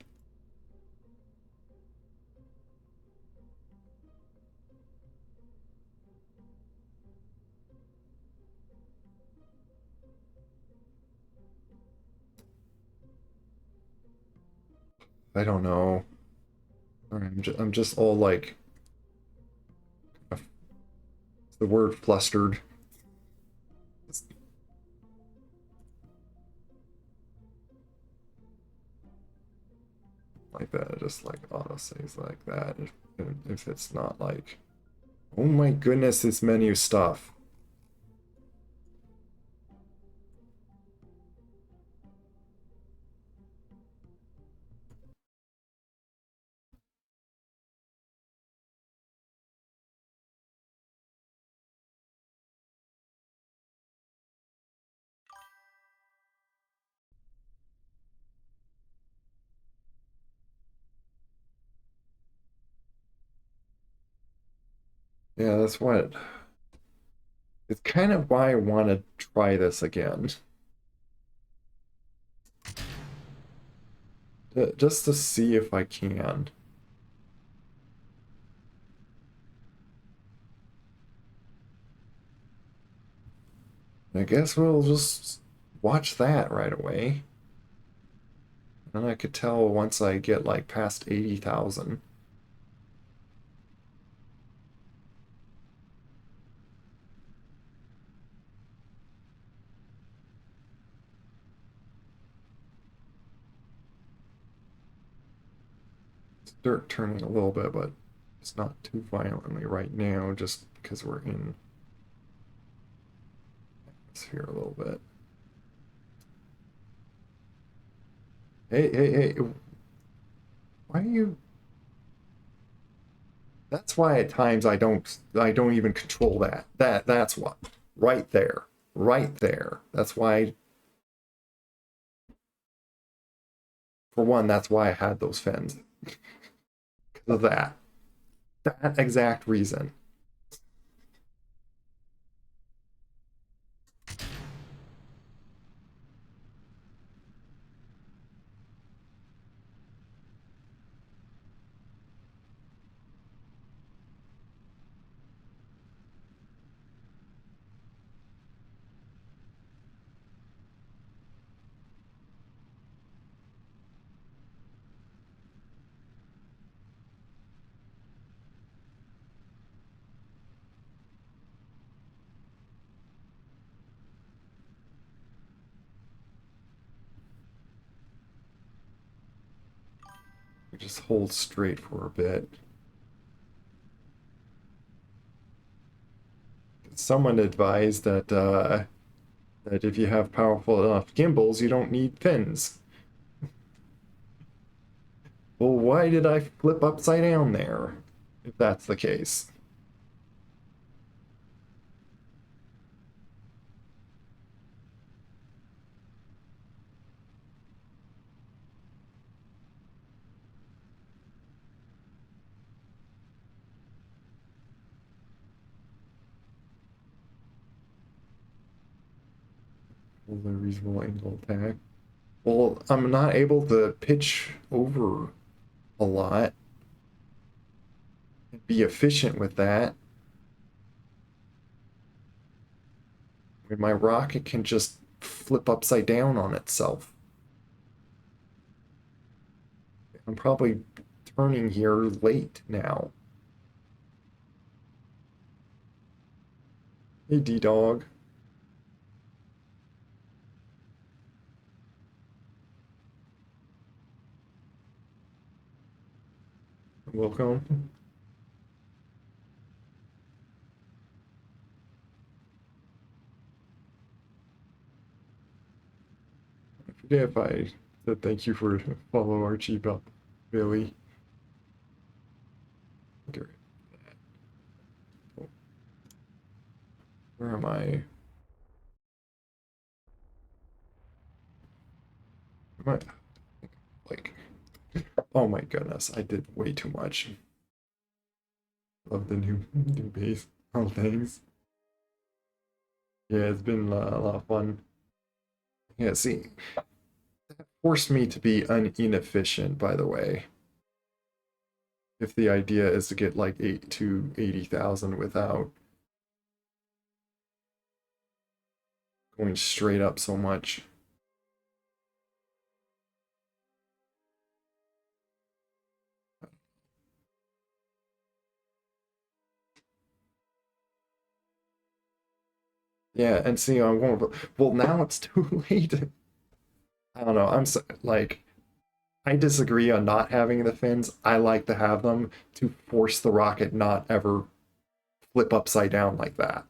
I don't know. I'm just all like The word flustered. Like that, just like auto saves like that. If it's not like, oh my goodness, this menu stuff. Yeah, that's what. It's kind of why I want to try this again. Just to see if I can. I guess we'll just watch that right away. And I could tell once I get like past 80,000. Start turning a little bit, but it's not too violently right now, just because we're in atmosphere a little bit. Hey, why are you? That's why at times I don't even control that. That's what. Right there. Right there. That's why, for one, that's why I had those fins. Because of that. That exact reason. Just hold straight for a bit. Someone advised that if you have powerful enough gimbals, you don't need fins. Well, why did I flip upside down there? If that's the case. Hold a reasonable angle attack. Well, I'm not able to pitch over a lot and be efficient with that. When my rocket can just flip upside down on itself. I'm probably turning here late now. Hey, D-Dog. Welcome. I forget if I said thank you for follow Archie, Billy. Where am I? Am I like? Oh my goodness, I did way too much. Love the new base. Oh, thanks. Yeah, it's been a lot of fun. Yeah, see, that forced me to be inefficient, by the way. If the idea is to get like 8 to 80,000 without going straight up so much. Yeah, and see, I won't. Well, now it's too late. I don't know. I'm so, like, I disagree on not having the fins. I like to have them to force the rocket not ever flip upside down like that.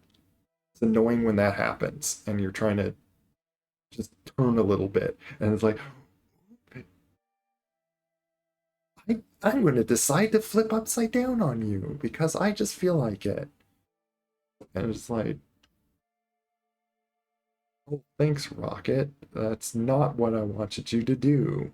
It's annoying when that happens and you're trying to just turn a little bit, and it's like, I'm going to decide to flip upside down on you because I just feel like it. And it's like, oh, thanks, Rocket. That's not what I wanted you to do.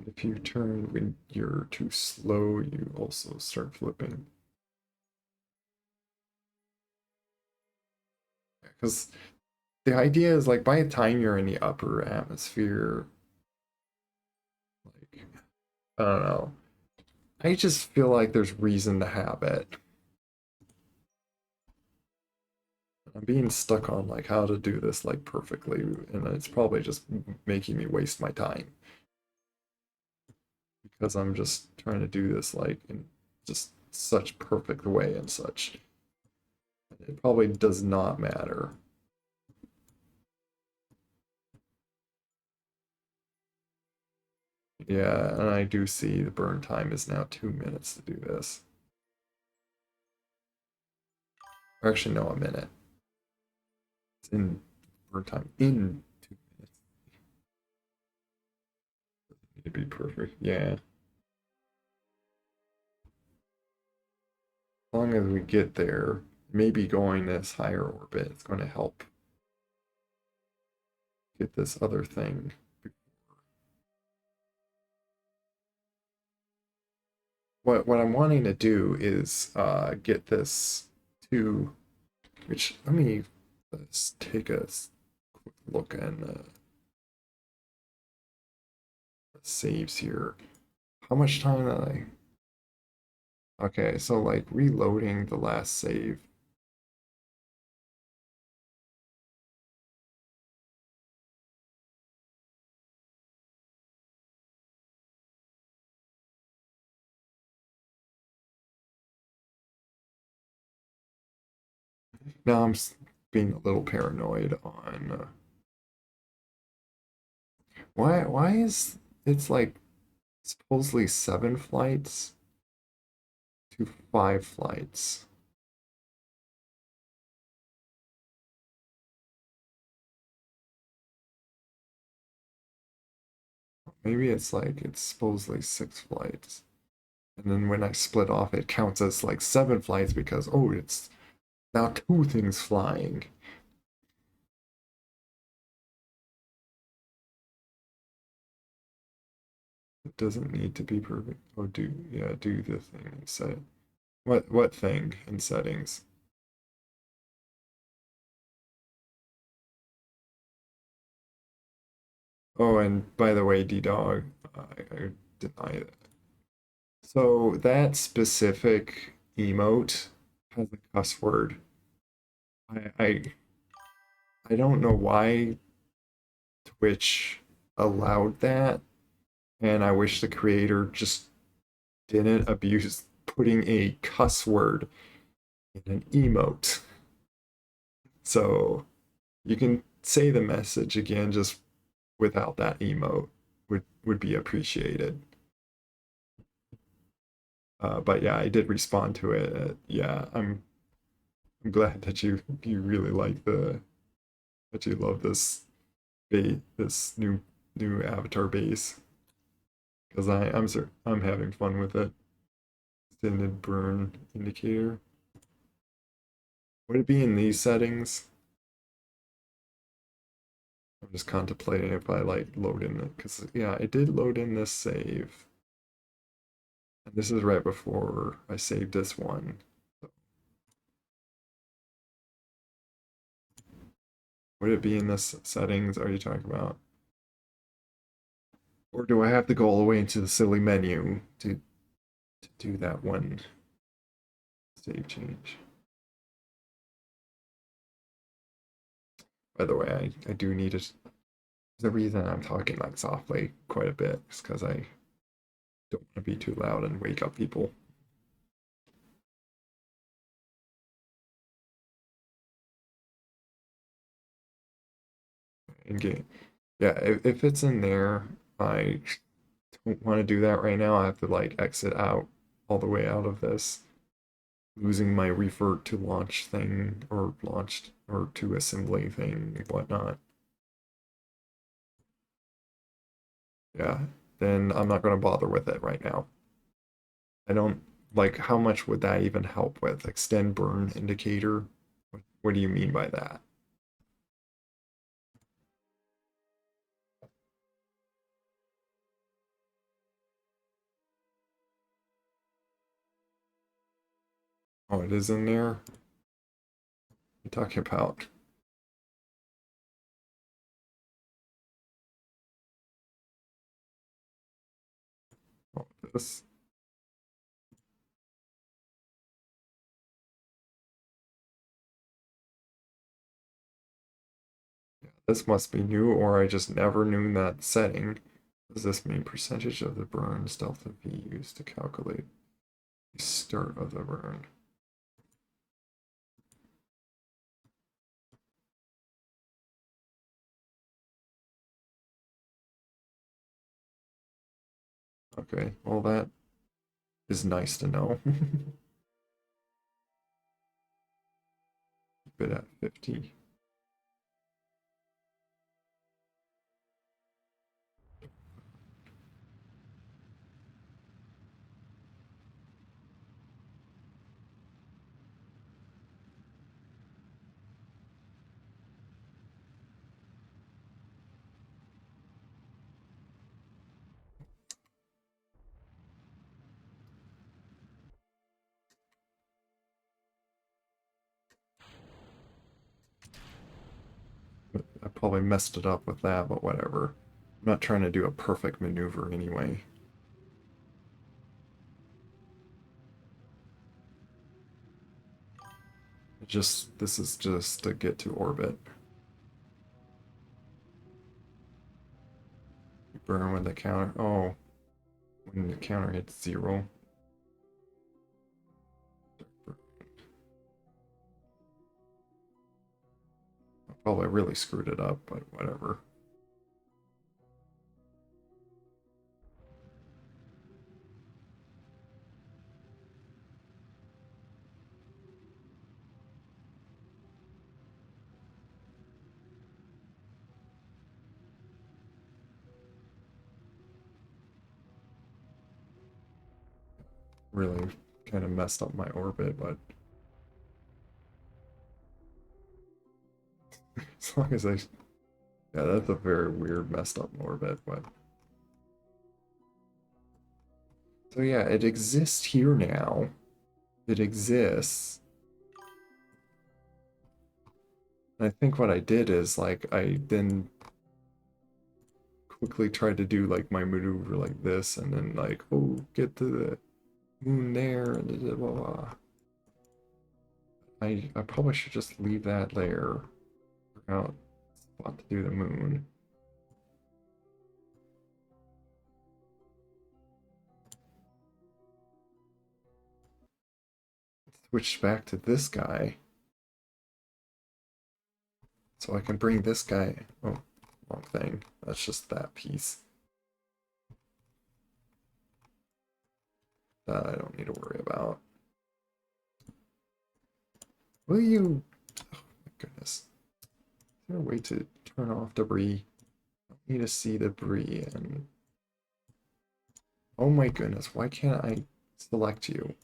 If you turn when you're too slow, you also start flipping. Because the idea is like by the time you're in the upper atmosphere, like, I don't know. I just feel like there's reason to have it. I'm being stuck on like how to do this like perfectly, and it's probably just making me waste my time because I'm just trying to do this like in just such perfect way and such. It probably does not matter. Yeah, and I do see the burn time is now 2 minutes to do this. Or actually, no, a minute. It's in burn time in 2 minutes. It'd be perfect. Yeah. As long as we get there, maybe going this higher orbit, it's going to help get this other thing. What I'm wanting to do is get this to, which let me let's take a quick look at saves here. How much time did I? Okay, so like reloading the last save. Now I'm being a little paranoid on why is it's like supposedly 7 flights to 5 flights. Maybe it's like it's supposedly 6 flights. And then when I split off, it counts as like 7 flights because, oh, it's now two things flying. It doesn't need to be perfect. Oh, yeah, do the thing and set. What thing in settings? Oh, and by the way, D-Dog, I deny it. So that specific emote has a cuss word. I, I I don't know why Twitch allowed that, and I wish the creator just didn't abuse putting a cuss word in an emote. So you can say the message again just without that emote would be appreciated. But yeah, I did respond to it. Yeah, I'm glad that you really like the that you love this this new avatar base because I'm having fun with it. Extended burn indicator. Would it be in these settings? I'm just contemplating if I like load in it because yeah, I did load in this save. And this is right before I saved this one. So would it be in this settings are you talking about? Or do I have to go all the way into the silly menu to do that one save change? By the way, I do need it. The reason I'm talking like softly quite a bit is because Don't want to be too loud and wake up people. In game. Yeah, if it's in there, I don't want to do that right now. I have to like exit out all the way out of this, losing my revert to launch thing or launched or to assembly thing and whatnot. Yeah, then I'm not going to bother with it right now. I don't like how much would that even help with extend burn indicator? What do you mean by that? Oh, it is in there? You're talking about oh, this. This must be new, or I just never knew that setting. Does this mean percentage of the burns delta V used to calculate the start of the burn? Okay, well that is nice to know. Keep it at 50. I probably messed it up with that, but whatever. I'm not trying to do a perfect maneuver anyway. This is just to get to orbit. You burn when the counter, oh, when the counter hits 0. I probably really screwed it up, but whatever. Really kind of messed up my orbit, but as long as I, yeah, that's a very weird messed up orbit, but so yeah, it exists here now. It exists. And I think what I did is like I then quickly tried to do like my maneuver like this, and then like, oh, get to the moon there, and blah, blah, blah. I probably should just leave that there. Out spot to do the moon. Switch back to this guy. So I can bring this guy. Oh, wrong thing. That's just that piece. That I don't need to worry about. Will you? Oh my goodness. Is there a way to turn off debris? I don't need to see debris and. Oh my goodness, why can't I select you?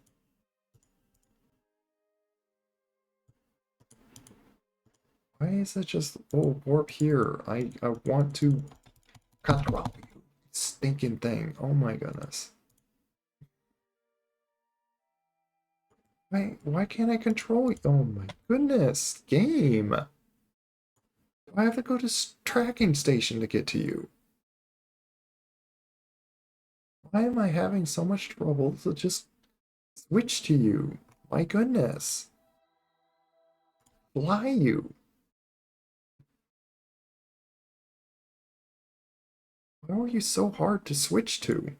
Why is it just oh warp here? I want to control you. Stinking thing. Oh my goodness. Why can't I control you? Oh my goodness. Game. Do I have to go to tracking station to get to you? Why am I having so much trouble to just switch to you? My goodness. Fly you. Why are you so hard to switch to?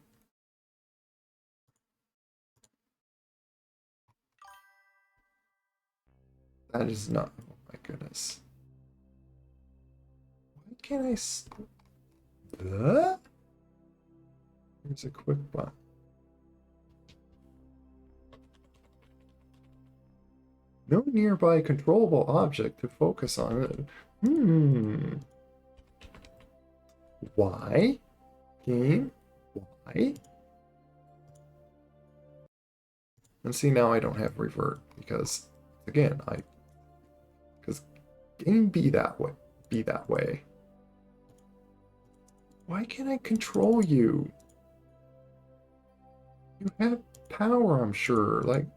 That is not. Oh my goodness. Why can't I? Here's a quick button. No nearby controllable object to focus on it. Why? Game? Why? And see, now I don't have revert because, again, because game be that way. Why can't I control you? You have power, I'm sure. Like,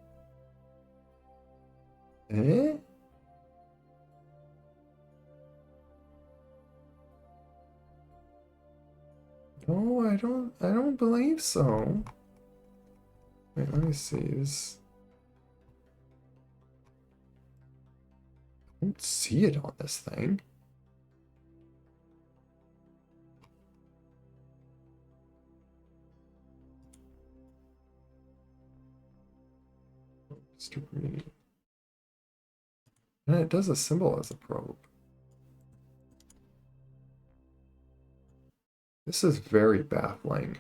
eh? No, I don't believe so. Wait, let me see. I don't see it on this thing. And it does a symbol as a probe. This is very baffling.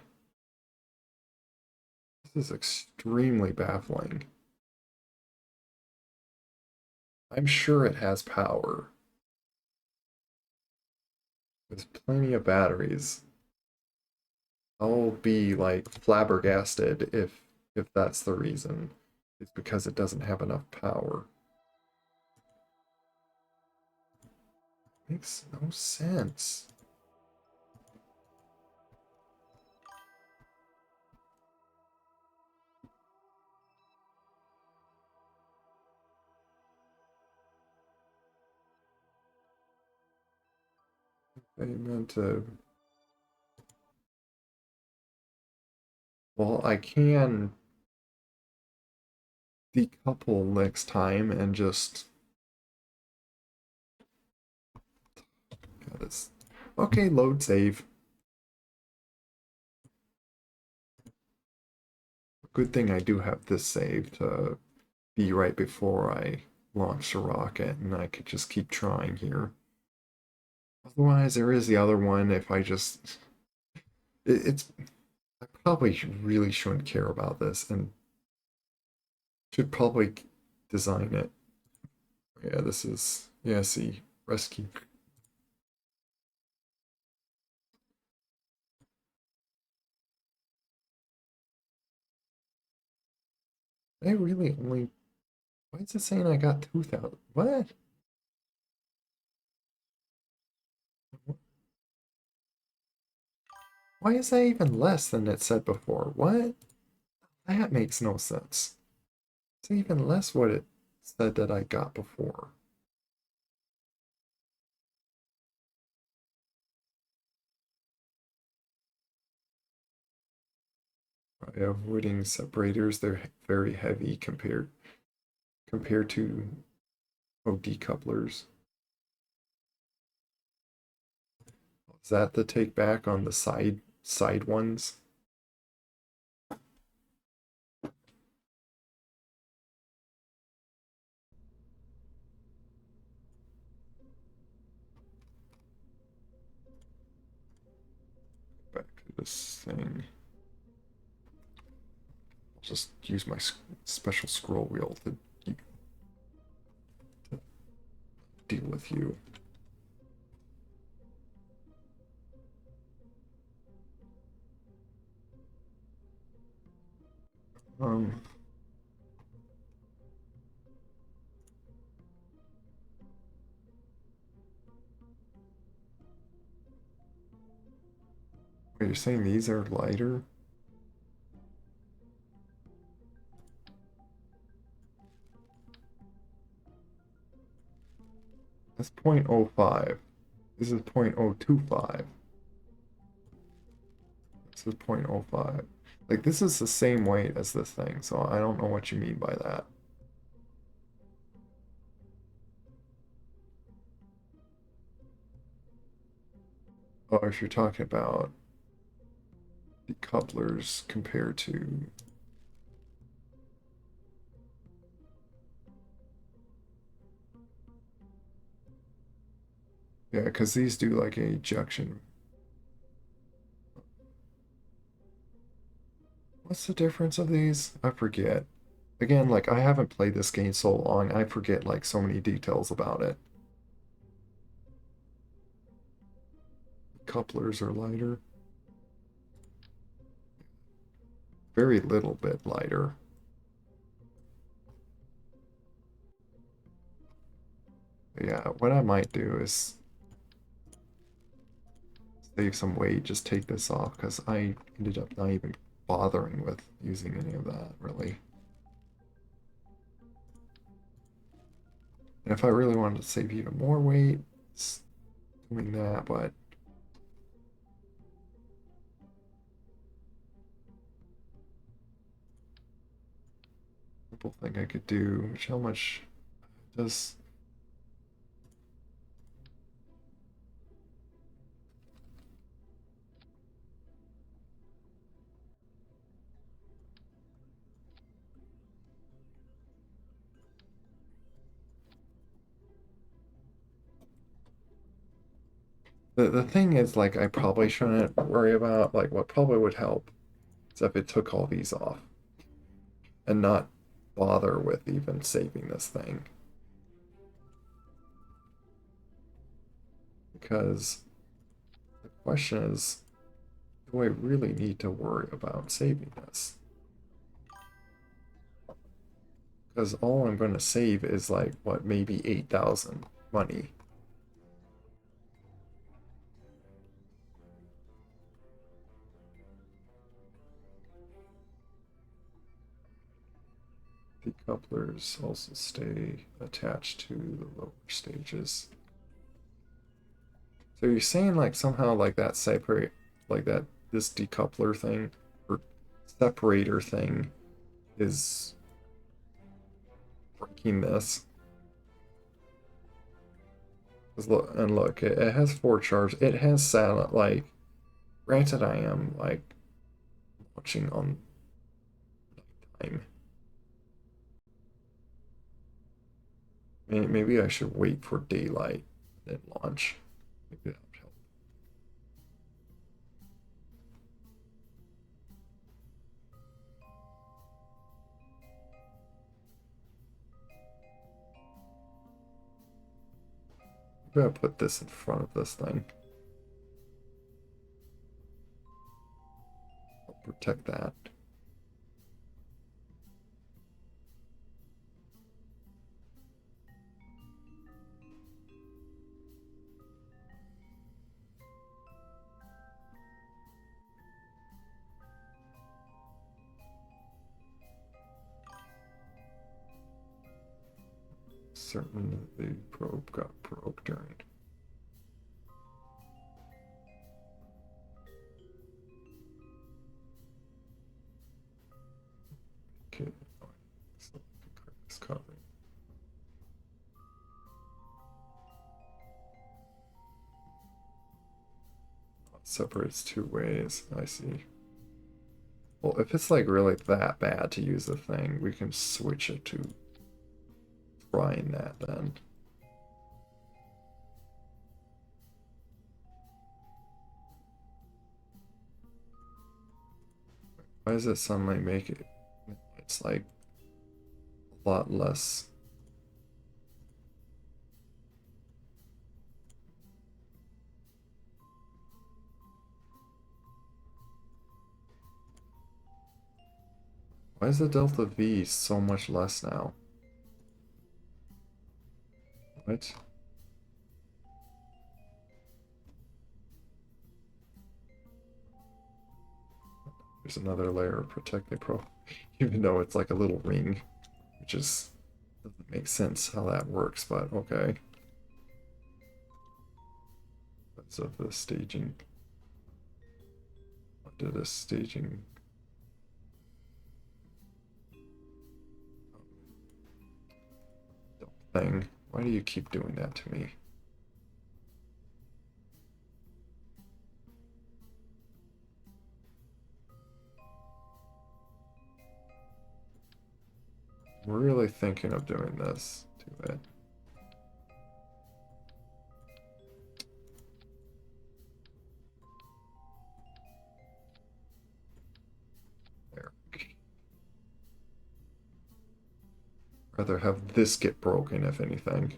This is extremely baffling. I'm sure it has power. There's plenty of batteries. I'll be like flabbergasted if that's the reason. It's because it doesn't have enough power. Makes no sense. I meant to. Well, I can decouple next time and just. This. Okay, load save. Good thing I do have this save to be right before I launch the rocket, and I could just keep trying here. Otherwise, there is the other one. If I just. It's. I probably really shouldn't care about this and should probably design it. Yeah, this is. Yeah, see. Rescue. I really only. Why is it saying I got 2,000? What? Why is that even less than it said before? What? That makes no sense. It's even less what it said that I got before. By avoiding separators, they're very heavy compared to decouplers. Is that the take back on the side ones? Back to this thing. I'll just use my special scroll wheel to deal with you. Um, Wait, you're saying these are lighter? That's 0.05. This is 0.025. This is 0.05. Like, this is the same weight as this thing, so I don't know what you mean by that. Oh, if you're talking about decouplers compared to... Yeah, because these do like a ejection. What's the difference of these? I forget. Again, like I haven't played this game so long, I forget like so many details about it. Couplers are lighter. Very little bit lighter. But yeah, what I might do is save some weight, just take this off, because I ended up not even bothering with using any of that, really. And if I really wanted to save even more weight, it's doing that, but simple thing I could do, which how much does the thing is like I probably shouldn't worry about like what probably would help is if it took all these off and not bother with even saving this thing. Because the question is, do I really need to worry about saving this? Because all I'm going to save is like, what, maybe 8,000 money. The couplers also stay attached to the lower stages. So you're saying like somehow like that separate, like that this decoupler thing or separator thing is breaking this. Look, and look, it has 4 charges. It has satellite. Like, granted, I am like watching on time. Maybe I should wait for daylight and launch. Maybe that would help. Maybe I'll put this in front of this thing. I'll protect that. Certain the probe got broke during. Okay, so this covering. It separates 2 ways. I see. Well, if it's like really that bad to use the thing, we can switch it to trying that then. Why does it suddenly make it? It's like a lot less. Why is the delta V so much less now? What? There's another layer of protecting pro, even though it's like a little ring, which is doesn't make sense how that works, but okay. Because of the staging. What did this staging? Thing. Why do you keep doing that to me? I'm really thinking of doing this to it. rather have this get broken, if anything.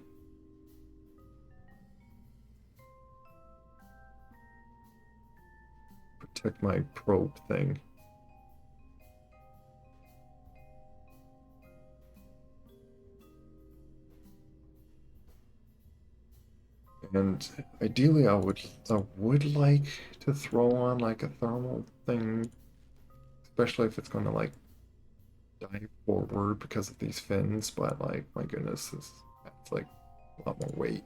Protect my probe thing. And ideally, I would like to throw on like a thermal thing, especially if it's going to like dive forward because of these fins. But like, my goodness, that's like a lot more weight.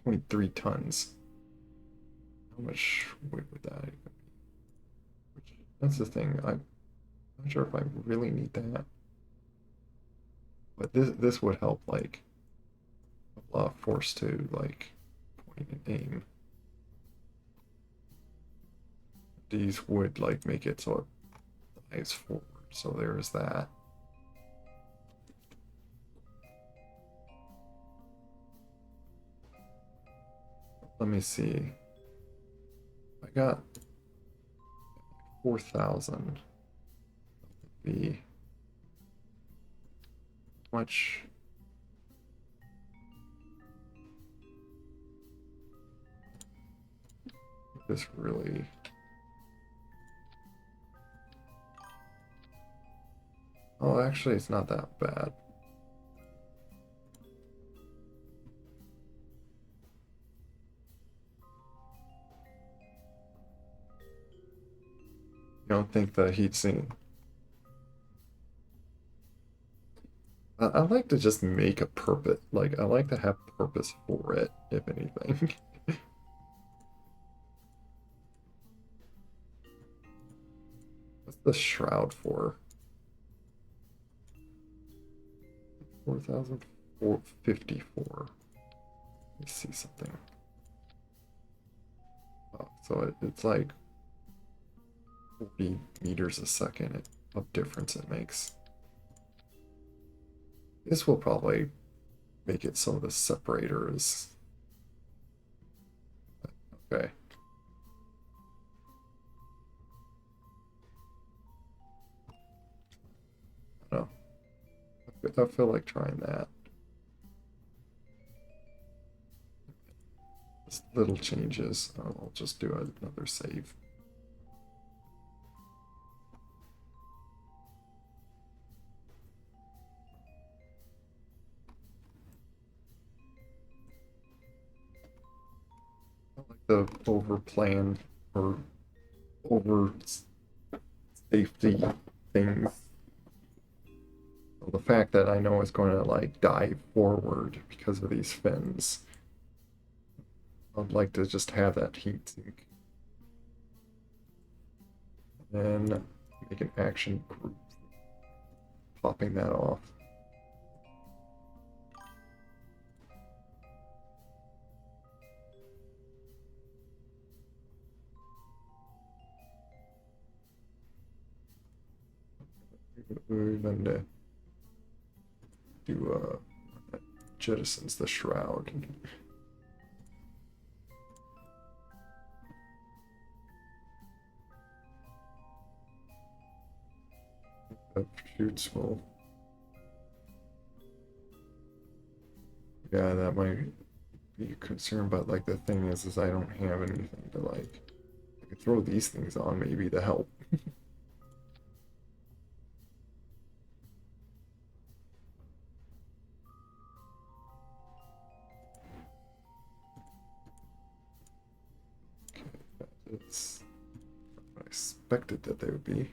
0.3 tons. How much weight would that even be? That's the thing. I'm not sure if I really need that, but this would help like a lot of force to like point and aim. These would like make it so it dives forward. So there's that. Let me see. I got 4,000. Be much. This really. Oh, actually, it's not that bad. You don't think the heatsink. I like to just make a purpose. Like, I like to have purpose for it, if anything. What's the shroud for? 4,454. Let me see something. Oh, so it's like 40 meters a second of difference it makes. This will probably make it so the separator is okay. I don't know. I feel like trying that. Just little changes. I'll just do another save. I like the over plan or over safety things. Well, the fact that I know it's going to like dive forward because of these fins. I'd like to just have that heat sink. And make an action group popping that off. Then do jettisons the shroud. That shoots will. Yeah, that might be a concern, but like the thing is I don't have anything to like. I could throw these things on maybe to help. It's what I expected that they would be.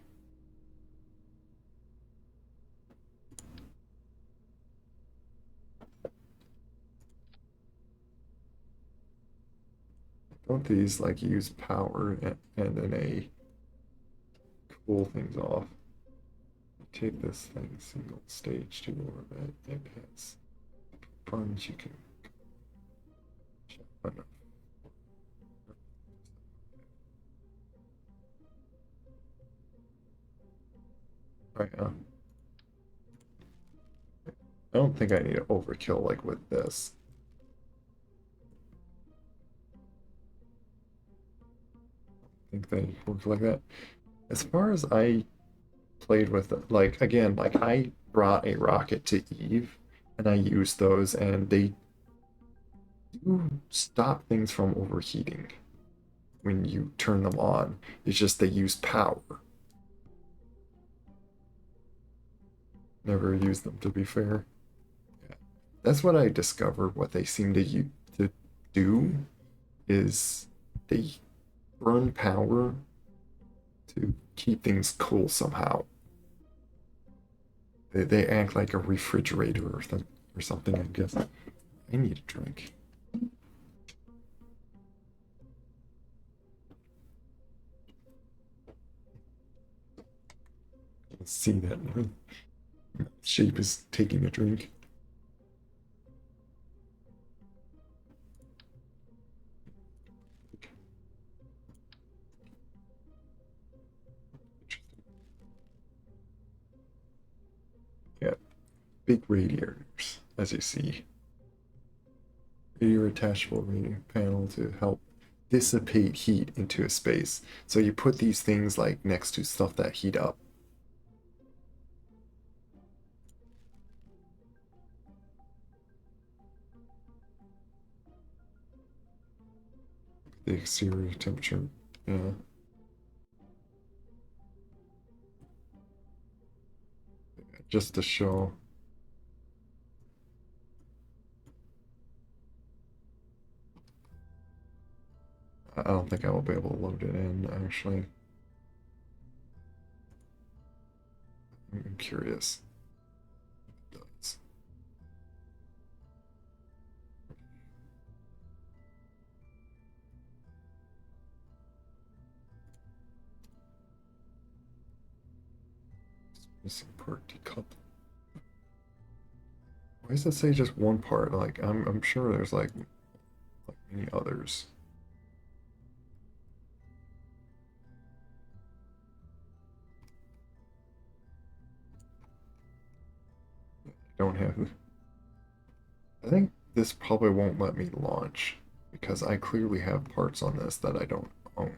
Don't these like use power and then a cool things off? Take this thing single stage to orbit. It has funds you can. Right, I don't think I need to overkill like with this. I think they work like that. As far as I played with it. Like again, like I brought a rocket to Eve and I used those and they do stop things from overheating when you turn them on. It's just they use power. Never used them to be fair. Yeah. That's what I discovered what they seem to do is they burn power to keep things cool somehow. They act like a refrigerator or something, I guess. I need a drink. Let's see that. Shape is taking a drink. Yeah, big radiators, as you see. Radiator attachable radiator panel to help dissipate heat into a space. So you put these things like next to stuff that heat up. The exterior temperature. Yeah. Just to show. I don't think I will be able to load it in, actually. I'm curious. It does. Missing part decoupled. Why does it say just one part? Like I'm sure there's like many others. I don't have. I think this probably won't let me launch because I clearly have parts on this that I don't own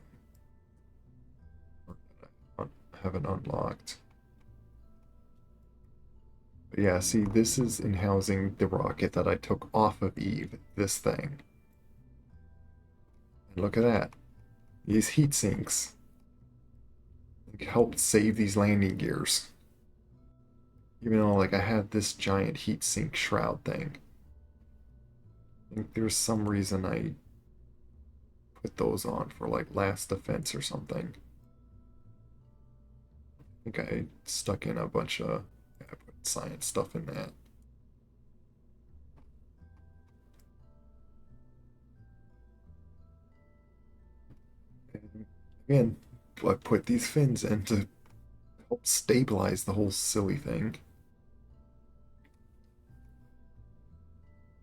or that I haven't unlocked. But yeah, see, this is in housing the rocket that I took off of Eve, this thing. And look at that. These heat sinks helped save these landing gears. Even though like I had this giant heat sink shroud thing. I think there's some reason I put those on for like last defense or something. I think I stuck in a bunch of I put science stuff in that. And again, I put these fins in to help stabilize the whole silly thing.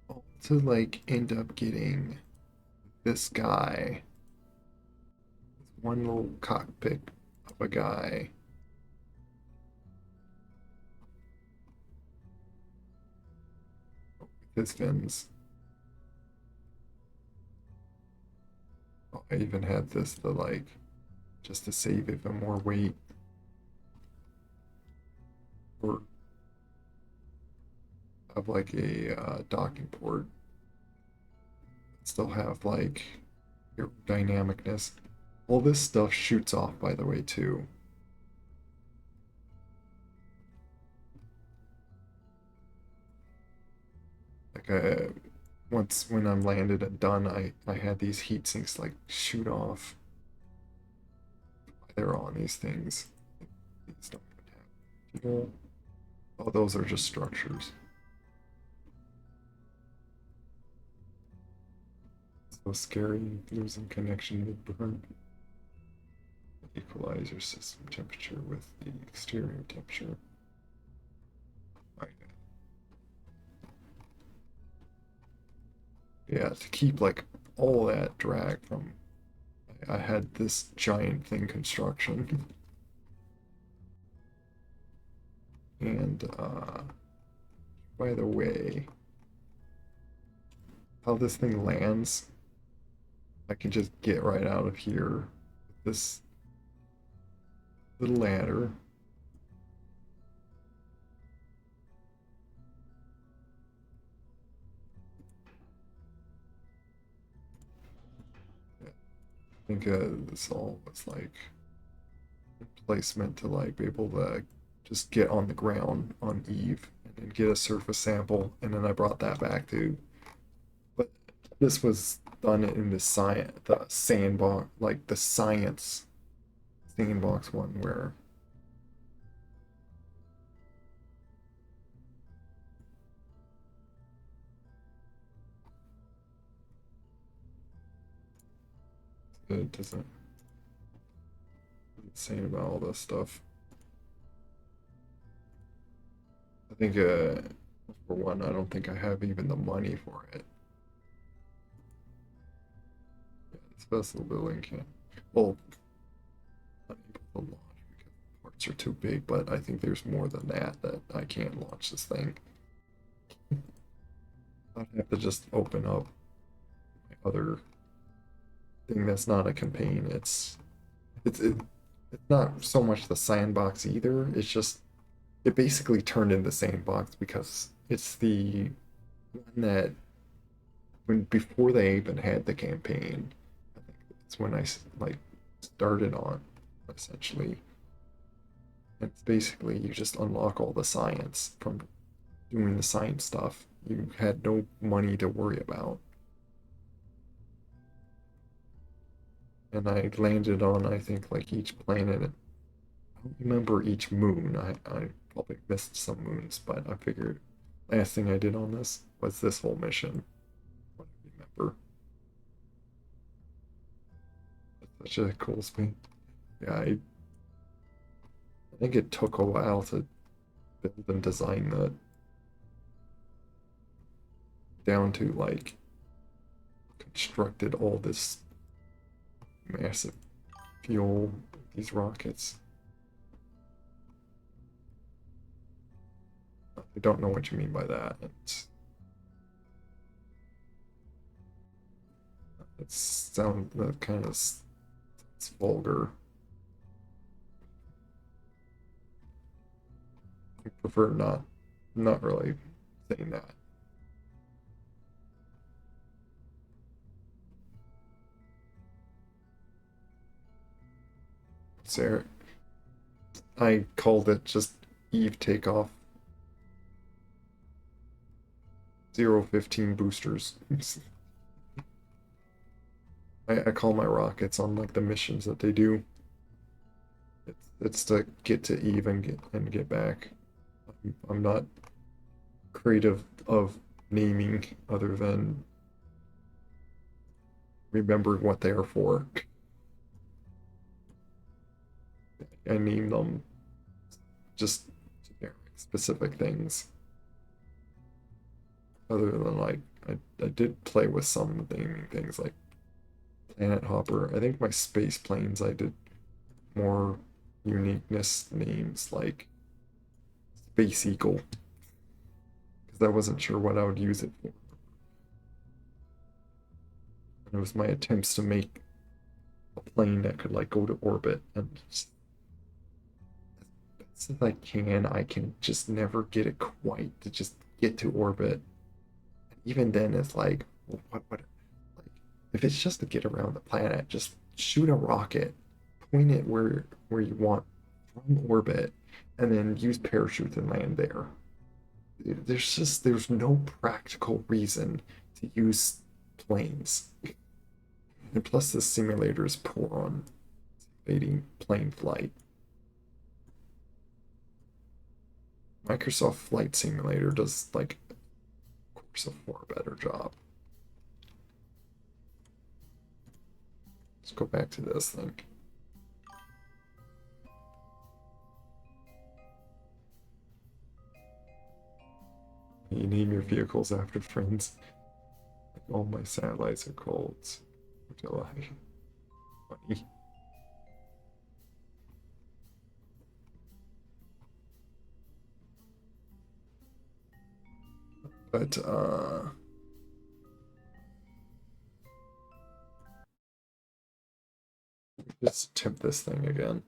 All to like end up getting this guy, one little cockpit of a guy. With his fins. Oh, I even had this to like just to save even more weight or have like a docking port. Still have like aerodynamicness. All this stuff shoots off, by the way, too. Like once when I'm landed and done, I had these heat sinks like shoot off. They're on these things. These don't even have. Oh, those are just structures. So scary, losing connection mid-burn. Equalize your system temperature with the exterior temperature. Right. Yeah, to keep like all that drag from. I had this giant thing construction. And by the way, how this thing lands, I can just get right out of here with this little ladder. think this all was like placement to like be able to just get on the ground on Eve and then get a surface sample, and then I brought that back to. But this was done in the sandbox, like the science sandbox one where it doesn't say about all this stuff. I think for one, I don't think I have even the money for it. Yeah, this vessel building can't. Well, unable to launch because parts are too big, but I think there's more than that I can't launch this thing. I'd have to just open up my other thing that's not a campaign. It's not so much the sandbox either. It's just it basically turned into sandbox because it's the one that when before they even had the campaign, I think it's when I like started on essentially. And it's basically you just unlock all the science from doing the science stuff. You had no money to worry about. And I landed on, I think, like each planet. I don't remember each moon. I probably missed some moons, but I figured last thing I did on this was this whole mission. What I remember. That's such a cool spin. Yeah, I think it took a while to build and design that down to like constructed all this massive fuel, these rockets. I don't know what you mean by that. It sounds that kind of it's vulgar. I prefer not really saying that. Sarah, I called it just Eve takeoff 015 boosters. I call my rockets on like the missions that they do. It's to get to Eve and get back. I'm not creative of naming other than remembering what they are for. I name them just generic, specific things. Other than like, I did play with some naming things like Planet Hopper. I think my space planes, I did more uniqueness names like Space Eagle because I wasn't sure what I would use it for. And it was my attempts to make a plane that could like go to orbit and just, as best as I can just never get it quite to just get to orbit. And even then, it's like, well, like, if it's just to get around the planet, just shoot a rocket, point it where you want from orbit, and then use parachutes and land there. There's no practical reason to use planes. And plus the simulator is poor on simulating plane flight. Microsoft Flight Simulator does like of course a far better job. Let's go back to this thing. You name your vehicles after friends. Like all my satellites are called July. Funny. But let's attempt this thing again.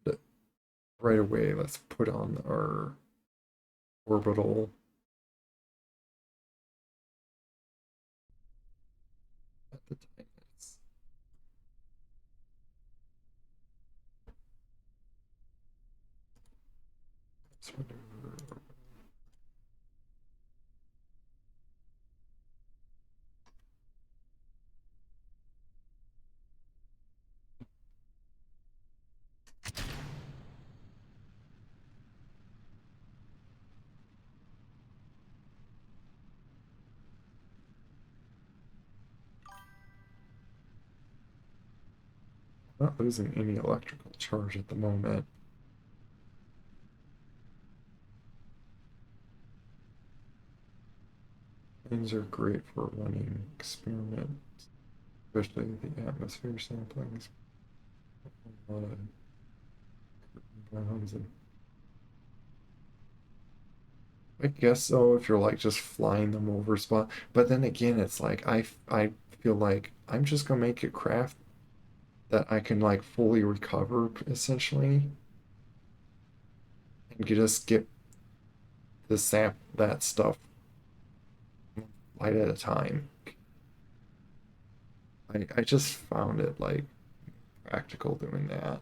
And right away, let's put on our orbital. At the time, Not losing any electrical charge at the moment. Things are great for running experiments, especially the atmosphere samplings. A lot of grounds and I guess so if you're like just flying them over spot. But then again, it's like I feel like I'm just gonna make a craft that I can like fully recover essentially and just get the that stuff light at a time. I just found it like practical doing that.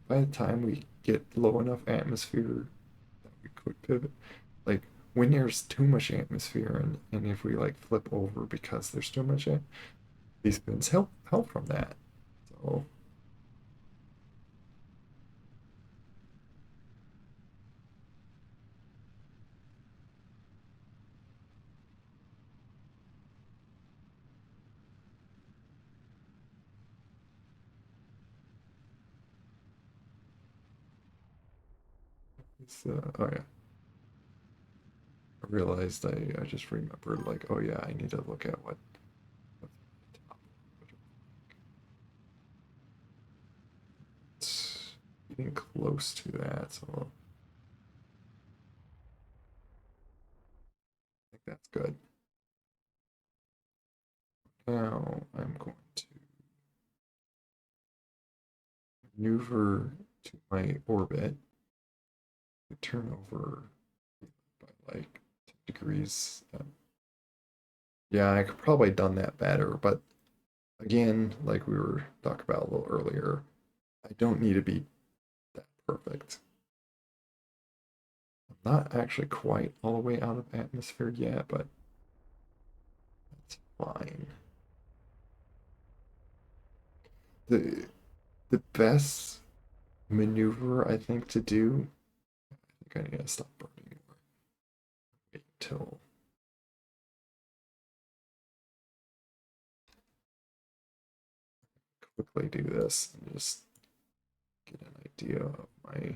By the time we get low enough atmosphere that we could pivot, like when there's too much atmosphere and if we like flip over because there's too much, these pins help from that. So oh yeah, I realized I just remembered like oh yeah, I need to look at what the top would look like. It's getting close to that, so I think that's good. Now I'm going to maneuver to my orbit, turn over by like 10 degrees. Yeah, I could probably done that better, but again, like we were talking about a little earlier, I don't need to be that perfect. I'm not actually quite all the way out of atmosphere yet, but that's fine. The the best maneuver I think to do, I think I need to stop burning or wait until quickly do this and just get an idea of my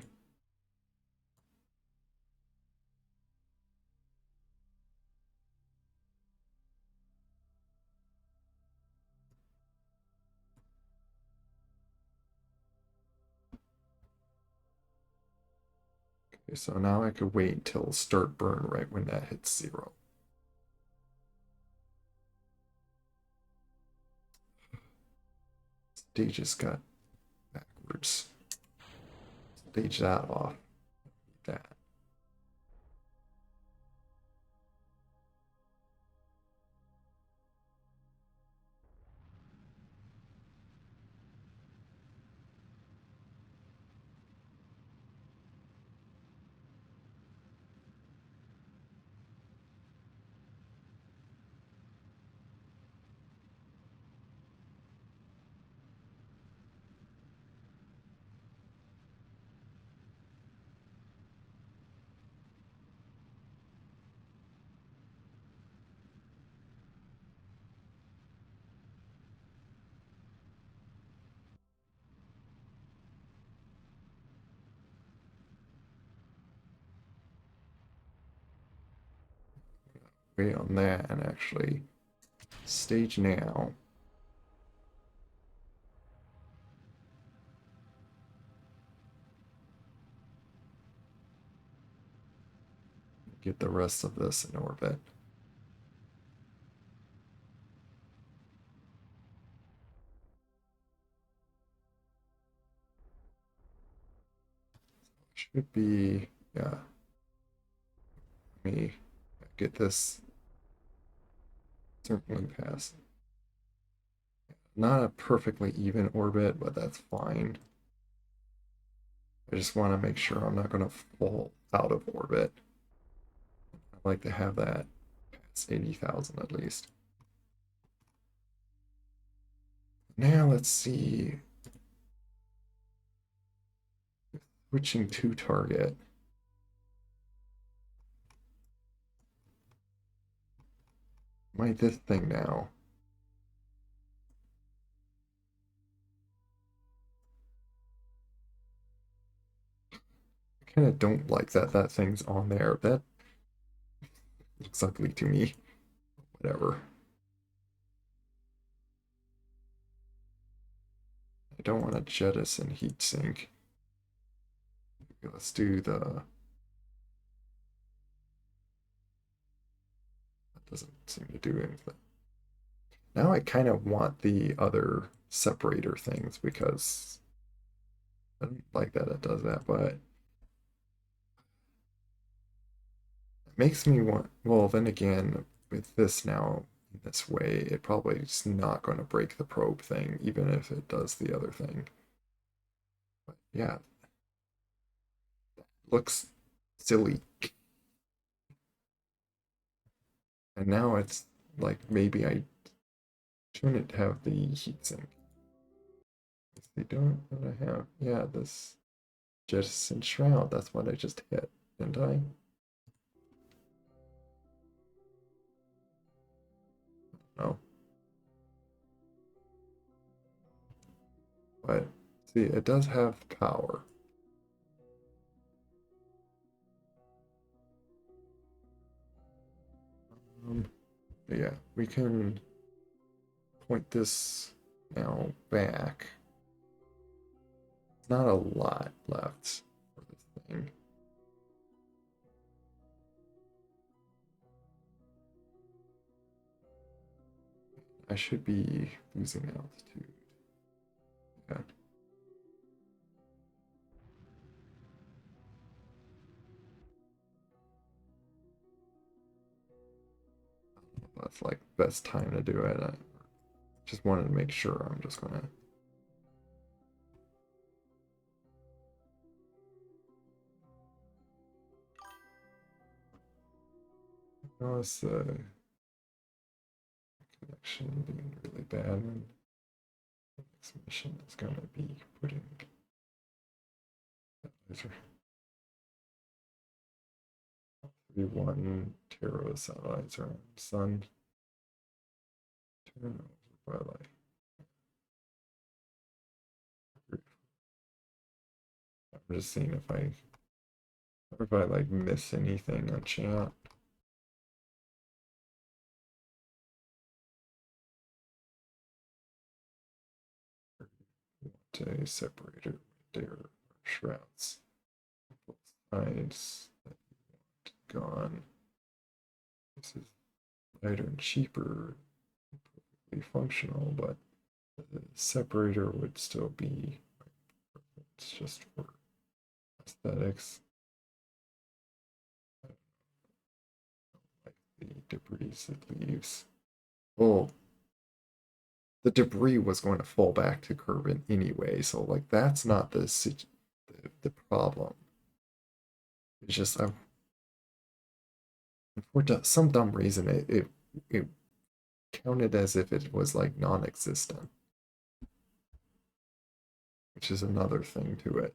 okay, so now I could wait until start burn right when that hits 0. Stage just got backwards. Stage that off. That. Wait on that and actually stage now. Get the rest of this in orbit. Should be, yeah. Let me get this certainly past. Not a perfectly even orbit, but that's fine. I just want to make sure I'm not going to fall out of orbit. I'd like to have that past 80,000 at least. Now let's see. Switching to target. this thing now. I kind of don't like that thing's on there. That looks ugly to me. Whatever. I don't want to jettison heatsink. Let's do the... That doesn't seem to do anything. Now I kind of want the other separator things because I don't like that it does that, but it makes me want, well, then again, with this now in this way, it probably is not going to break the probe thing, even if it does the other thing. But yeah, looks silly. And now it's like maybe I shouldn't have the heatsink. They don't want to have, yeah, this jettison shroud. That's what I just hit, didn't I? No. But see, it does have power. Yeah, we can point this now back. Not a lot left for this thing. I should be losing altitude. Yeah. That's like best time to do it. I just wanted to make sure. I'm just gonna. Notice the connection being really bad. And the next mission is gonna be putting that laser 3-1 Terra satellites around the sun. Turn over by like. I'm just seeing if I like miss anything on chat. Want a separator with their shrouds. Both sides that you want gone. This is lighter and cheaper, perfectly functional, but the separator would still be it's just for aesthetics. I don't like the debris it leaves. Well, the debris was going to fall back to Kerbin anyway, so like that's not the problem. It's just for some dumb reason it counted as if it was like non-existent, which is another thing to it.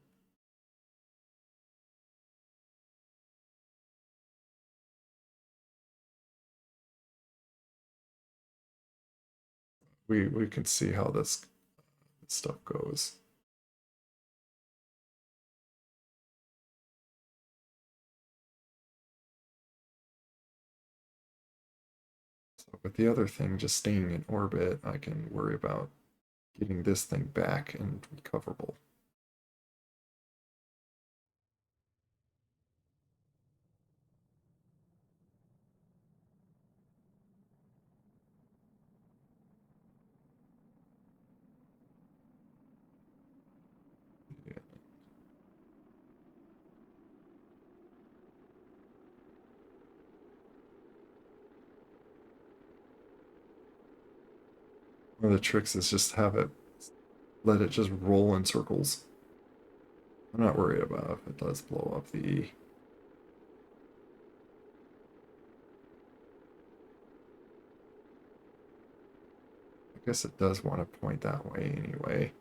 We can see how this stuff goes. So with the other thing just staying in orbit, I can worry about getting this thing back and recoverable. Yeah. One of the tricks is just let it just roll in circles. I'm not worried about if it does blow up the. I guess it does want to point that way anyway.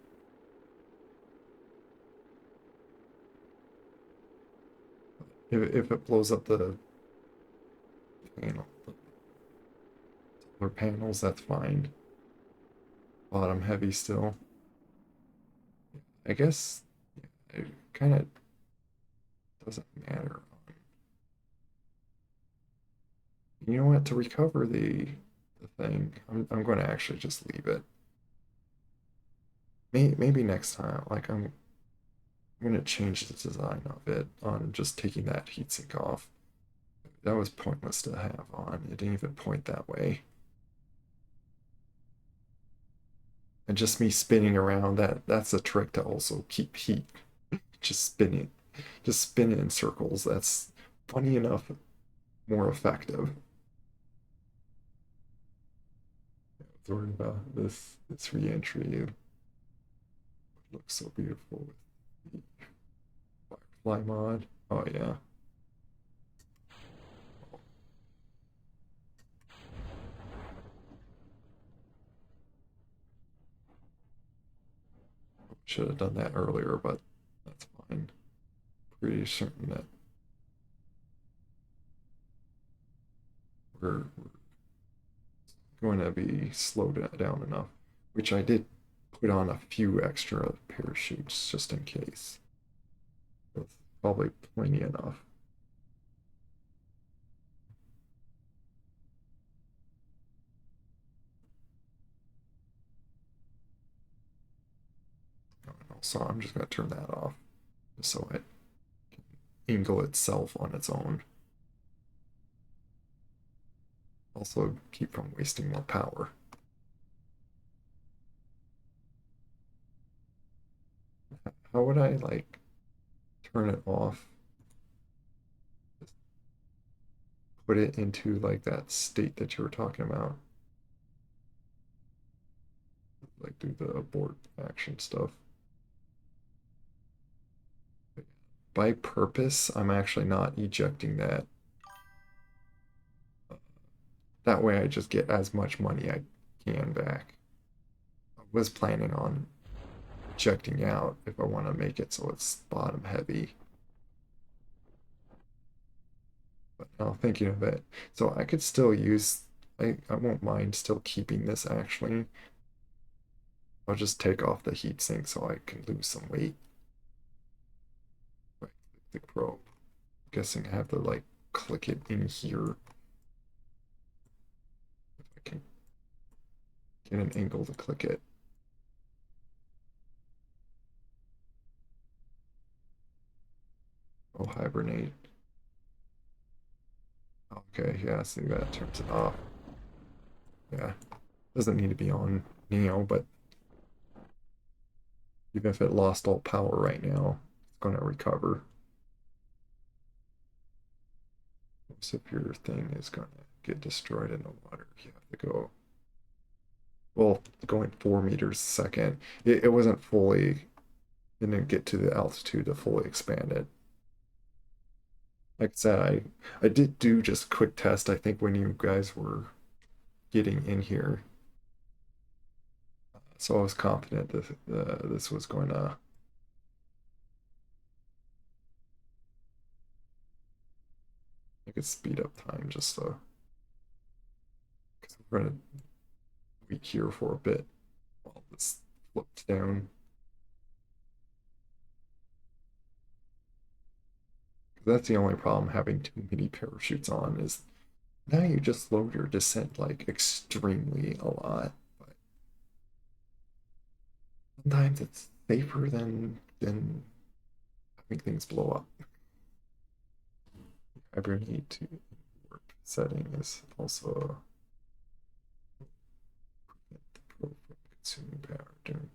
If it blows up the panel, Or panels, that's fine. Bottom heavy still. I guess it kind of doesn't matter. You know what? To recover the thing, I'm going to actually just leave it. Maybe next time, like I'm going to change the design of it on just taking that heatsink off. That was pointless to have on. It didn't even point that way. And just me spinning around, that's a trick to also keep heat. Just spinning. Just spin it in circles. That's funny enough more effective. Learn about this re-entry. It looks so beautiful with the Firefly mod. Oh yeah. Should have done that earlier, but that's fine. Pretty certain that we're going to be slowed down enough, which I did put on a few extra parachutes just in case. That's probably plenty enough. So I'm just going to turn that off just so it can angle itself on its own. Also keep from wasting more power. How would I like turn it off? Just put it into like that state that you were talking about. Like do the abort action stuff. By purpose, I'm actually not ejecting that. That way I just get as much money I can back. I was planning on ejecting out if I want to make it so it's bottom heavy. But now thinking of it, so I could still use, I won't mind still keeping this actually. I'll just take off the heatsink so I can lose some weight. Like the probe. I'm guessing I have to like click it in here. If I can get an angle to click it. Oh, hibernate. Okay, yeah, see that turns it off. Yeah, doesn't need to be on Neo, but even if it lost all power right now, it's going to recover. So if your thing is going to get destroyed in the water, you have to go, well, going 4 meters a second. It wasn't fully, didn't get to the altitude to fully expand it. Like I said, I did do just a quick test, I think, when you guys were getting in here. So I was confident that this was going to. I could speed up time just so. Because we're going to wait here for a bit while this flips down. That's the only problem having too many parachutes on is now you just slow your descent like extremely a lot. But sometimes it's safer than having things blow up. Hibernate to warp setting is also prevent the probe from consuming power during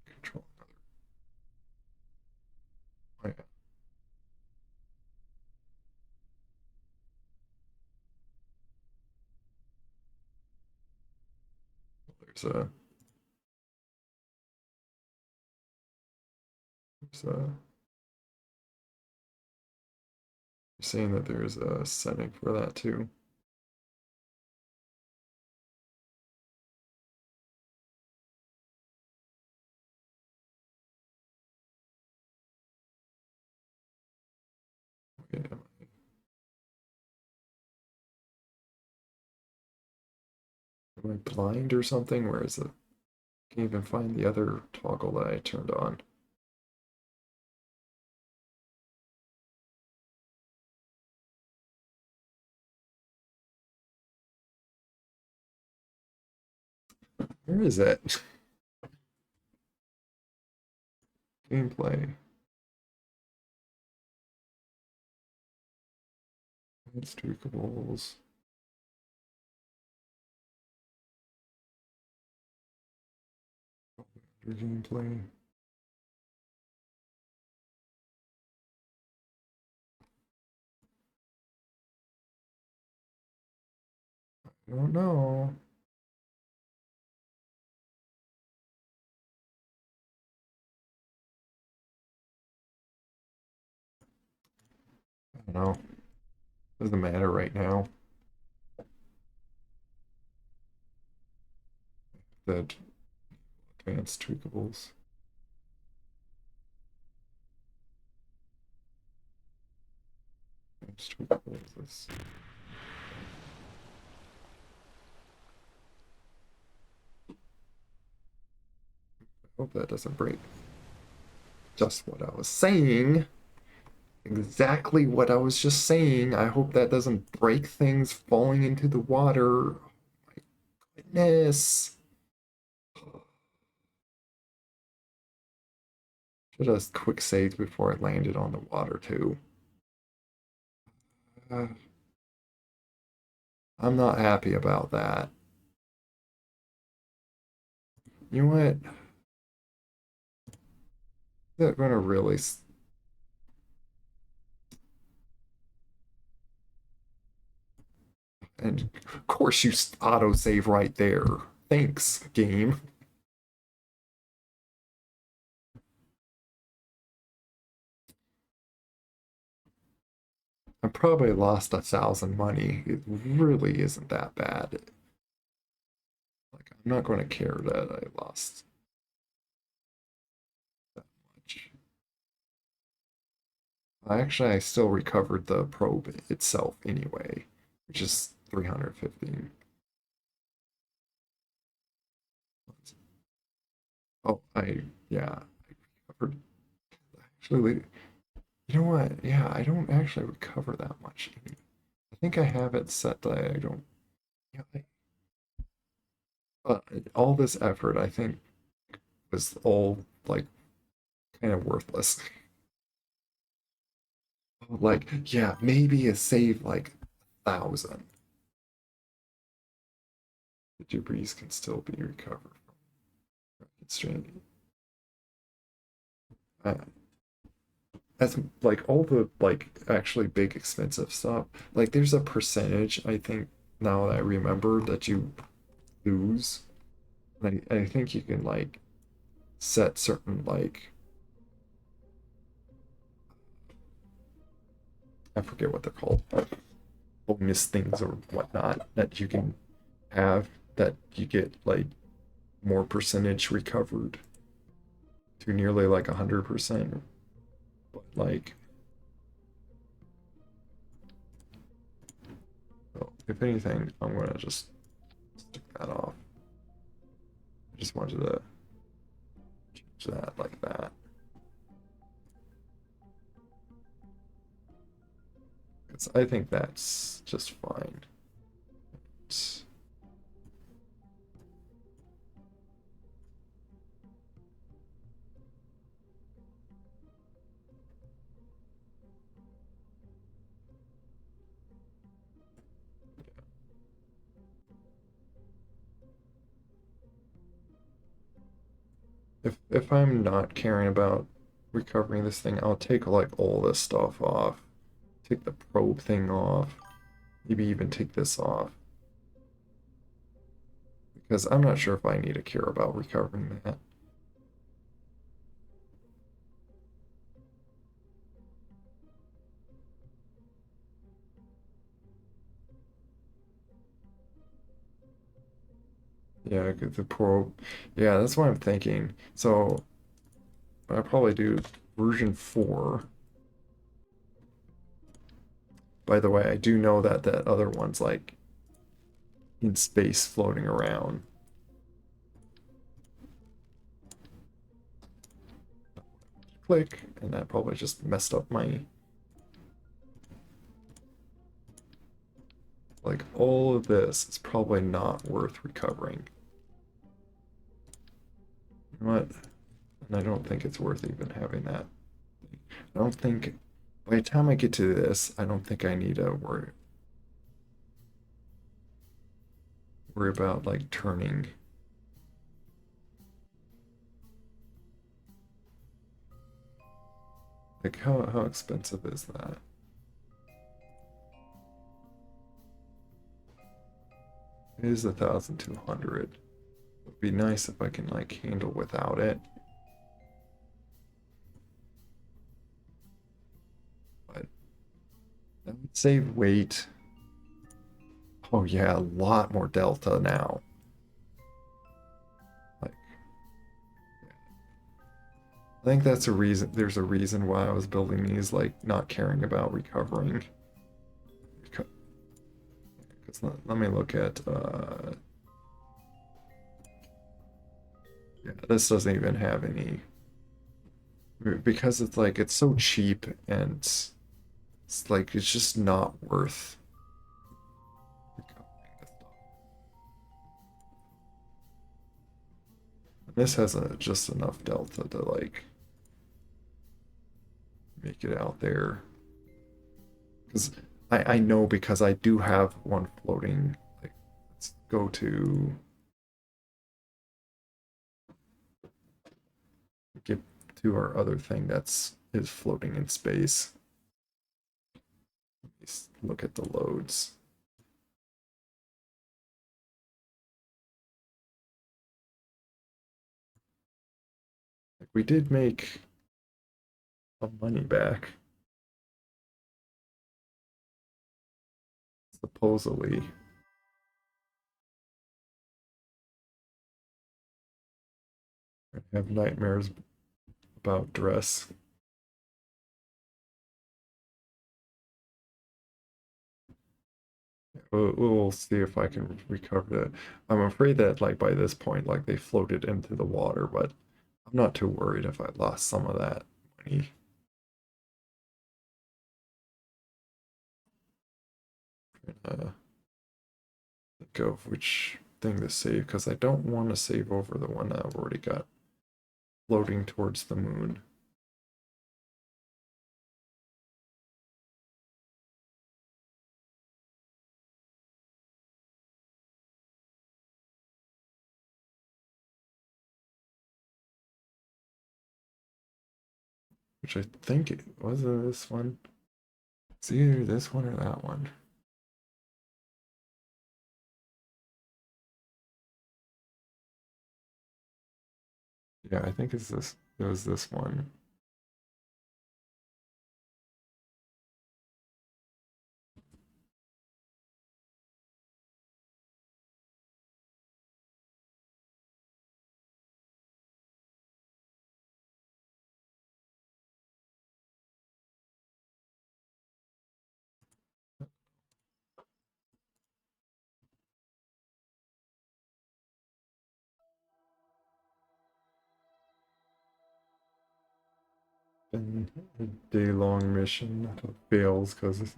control another. Oh yeah, there's a there's a you're saying that there's a setting for that too. Okay, Am I blind or something? Where is it? Can't even find the other toggle that I turned on. Where is it? Gameplay. It's tweakables. Gameplay. I don't know. I don't know. Doesn't matter right now. That advanced tweakables. Advanced tweakables. I hope that doesn't break. Just what I was saying. Exactly what I was just saying. I hope that doesn't break things falling into the water. Oh my goodness. Should have quick saved before it landed on the water too. Uh, I'm not happy about that. You know what? They're gonna really. And of course, you auto save right there. Thanks, game. I probably lost 1,000 money. It really isn't that bad. Like, I'm not going to care that I lost that much. I still recovered the probe itself anyway, which is 315. Oh, yeah, I recovered. Actually, you know what? Yeah, I don't actually recover that much. I think I have it set that I don't. Yeah, uh, all this effort, I think, was all like kind of worthless. Like, yeah, maybe it saved like 1,000. The debris can still be recovered from constraint. Uh, as like all the like actually big expensive stuff, like there's a percentage I think now that I remember that you lose. And I think you can like set certain like I forget what they're called, bonus things or whatnot that you can have that you get like more percentage recovered to nearly like 100%. But like, well, if anything, I'm gonna just stick that off. I just wanted to change that like that. Because I think that's just fine. It's, if I'm not caring about recovering this thing, I'll take like all this stuff off. Take the probe thing off. Maybe even take this off. Because I'm not sure if I need to care about recovering that. Yeah, the probe. Yeah, that's what I'm thinking. So I'll probably do version 4. By the way, I do know that that other one's like in space floating around. Click, and that probably just messed up my... Like, all of this is probably not worth recovering. You know what? And I don't think it's worth even having that. I don't think... By the time I get to this, I don't think I need to worry about, like, turning... Like, how expensive is that? It is 1,200. It'd be nice if I can, like, handle without it. But that would save weight. Oh yeah, a lot more delta now. Like, I think that's a reason, there's a reason why I was building these, like, not caring about recovering. Because let me look at, yeah, this doesn't even have any, because it's like, it's so cheap and it's like, it's just not worth recovering this stuff. This has just enough delta to, like, make it out there. Because I know, because I do have one floating. Like, let's go get to our other thing that's is floating in space. Let's look at the loads. Like, we did make some money back, supposedly. I have nightmares about dress. We'll see if I can recover that. I'm afraid that, like, by this point, like, they floated into the water, but I'm not too worried if I lost some of that money. Think of which thing to save, because I don't want to save over the one that I've already got floating towards the moon. Which I think it was this one. It's either this one or that one. Yeah, I think it's this. It was this one. And a day-long mission fails because,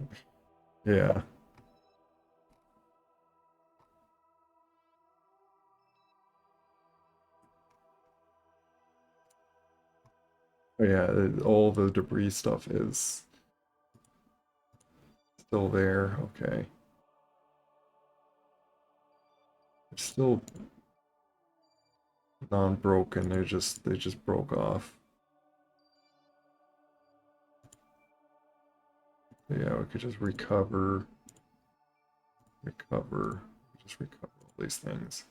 yeah. Oh yeah, all the debris stuff is still there. Okay. It's still non-broken. They just broke off. But yeah, we could just just recover all these things.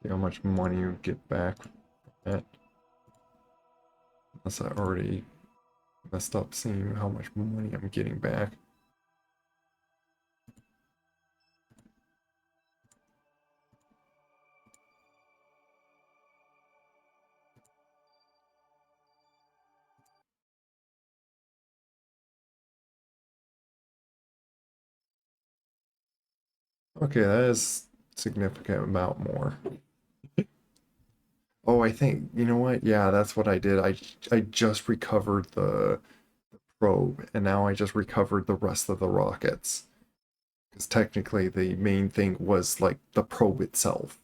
See how much money you get back from it. Unless I already messed up seeing how much money I'm getting back. Okay, that is significant amount more. Oh, I think, you know what? Yeah, that's what I did. I just recovered the probe, and now I just recovered the rest of the rockets. Because technically the main thing was like the probe itself.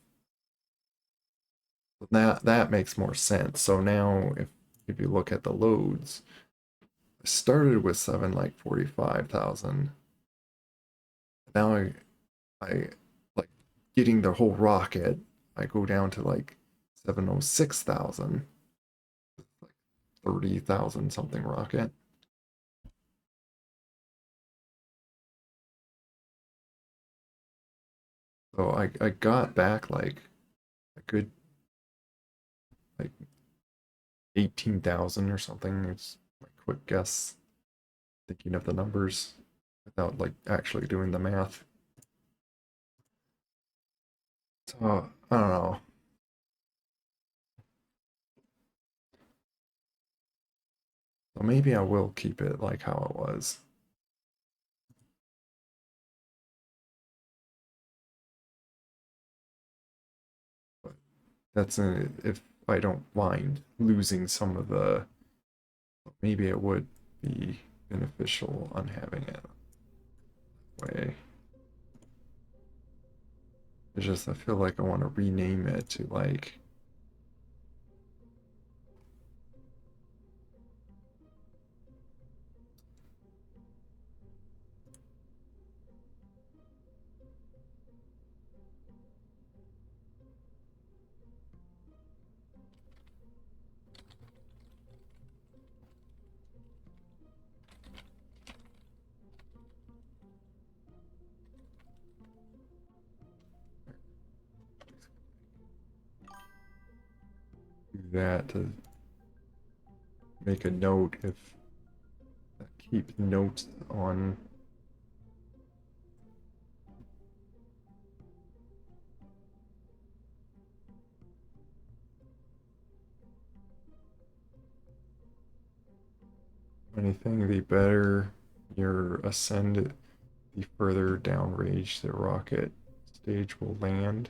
That makes more sense. So now if you look at the loads, I started with seven like 45,000. Now I like getting the whole rocket, I go down to like 706,000, like 30,000 something rocket. So I got back like a good like 18,000 or something. It's my quick guess, thinking of the numbers without like actually doing the math. So I don't know. So maybe I will keep it like how it was. But if I don't mind losing some of the, maybe it would be beneficial on having it that way. It's just I feel like I want to rename it to like do that to make a note if keep notes on anything, the better your ascend, the further downrange the rocket stage will land.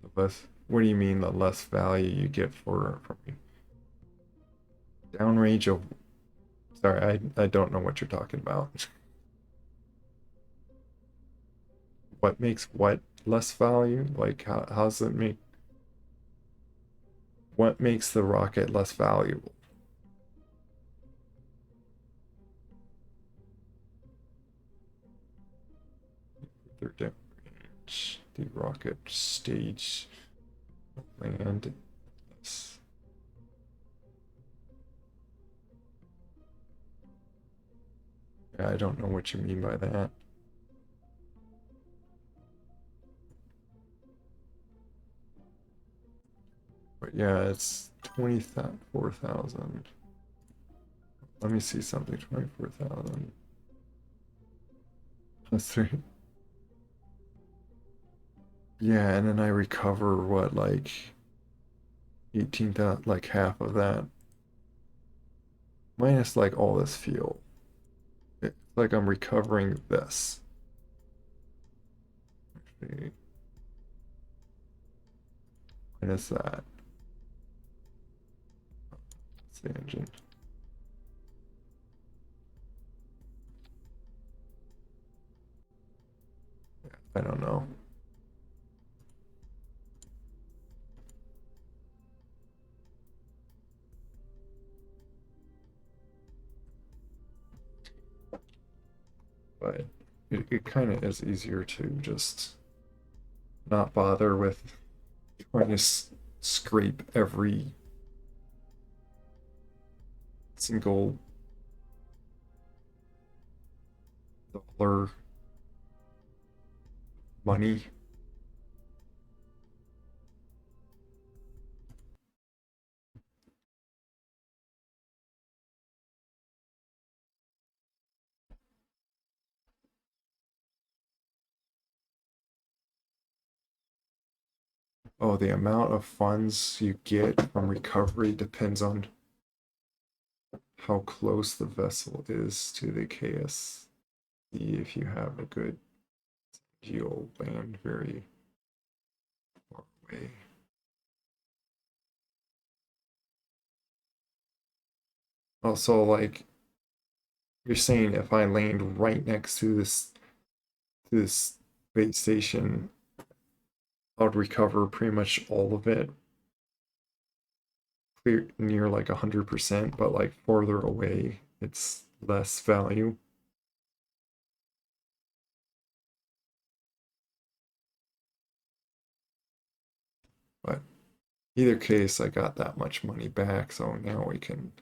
The less, what do you mean the less value you get for from downrange of, sorry, I don't know what you're talking about. What makes what less value? Like how's it make, what makes the rocket less valuable? Further downrange the rocket stage land. Yeah, I don't know what you mean by that. But yeah, it's 24,000. Let me see something. 24,000. That's three. Yeah, and then I recover what, like 18,000, like half of that. Minus like all this fuel. It's like I'm recovering this. Actually, minus that. That's the engine. Yeah, I don't know. But it kind of is easier to just not bother with trying to scrape every single dollar money. Oh, the amount of funds you get from recovery depends on how close the vessel is to the KSC if you have a good geo land very far away. Also, like you're saying, if I land right next to this base station, I'll recover pretty much all of it, clear near like 100%, but like farther away, it's less value. But either case, I got that much money back, so now we can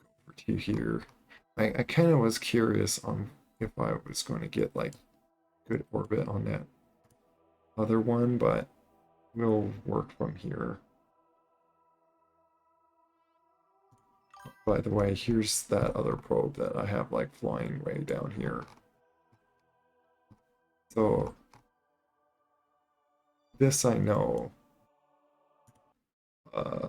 go over to here. I kind of was curious on if I was going to get like good orbit on that other one, but we'll work from here. By the way, here's that other probe that I have like flying way down here. So this I know. Uh,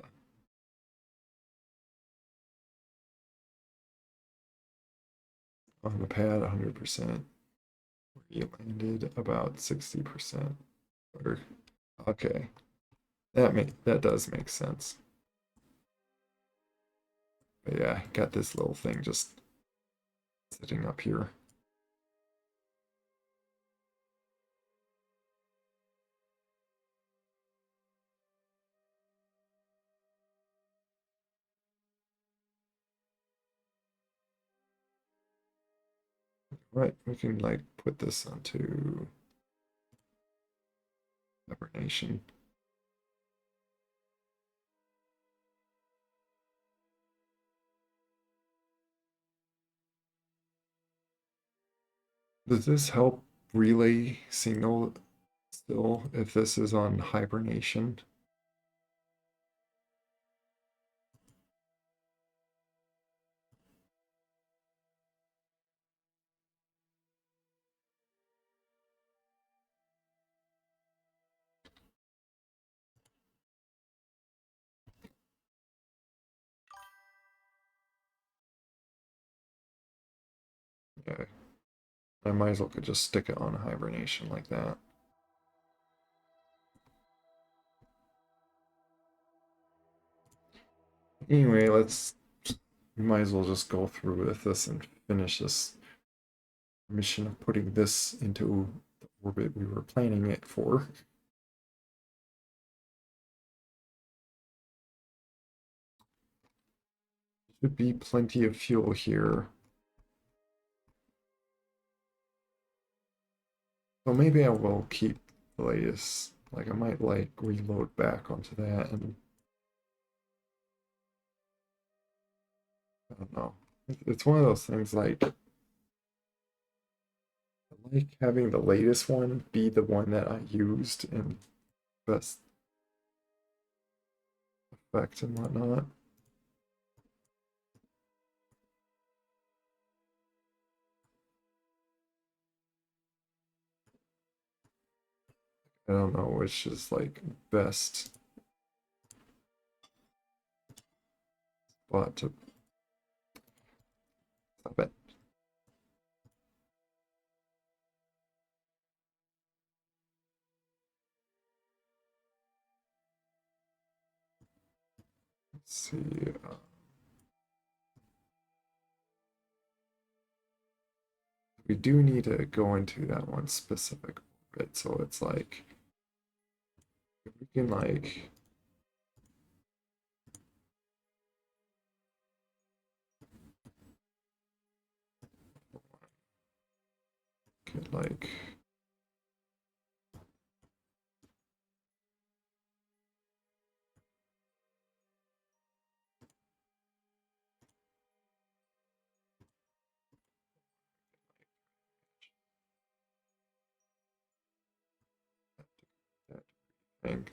on the pad, 100%. Where you landed about 60%. Or okay, that does make sense. But yeah, got this little thing just sitting up here. Right, we can like put this onto hibernation. Does this help relay signal still if this is on hibernation? Yeah, I might as well could just stick it on hibernation like that. Anyway, we might as well just go through with this and finish this mission of putting this into the orbit we were planning it for. Should be plenty of fuel here. So maybe I will keep the latest. Like I might like reload back onto that and I don't know. It's one of those things like I like having the latest one be the one that I used and best effect and whatnot. I don't know which is like best spot to stop it. Let's see. We do need to go into that one specific orbit, so it's like if we can like get like that thing.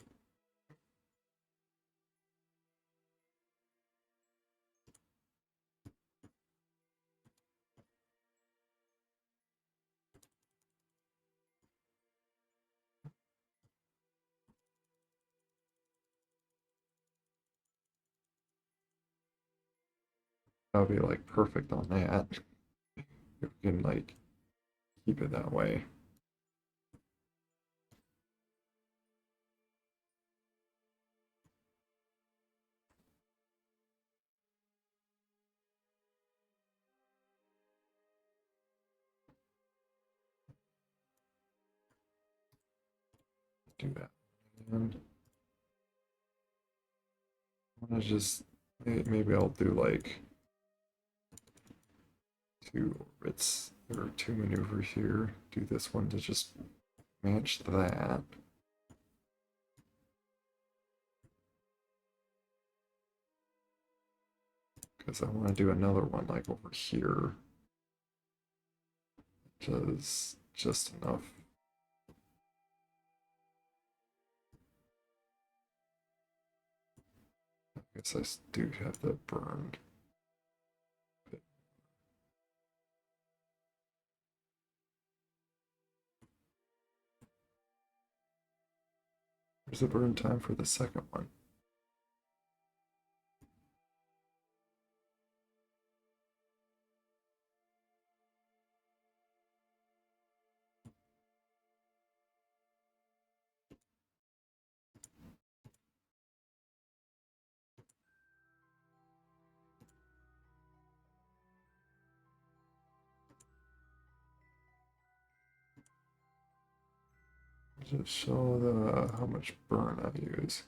That'll be like perfect on that. If we can like keep it that way. do that. And I'm gonna just maybe I'll do like 2 orbits or 2 maneuvers here. Do this one to just match that. Because I want to do another one like over here. Just enough. I guess I do have that burned. Where's the burn time for the second one? Just show the how much burn I use.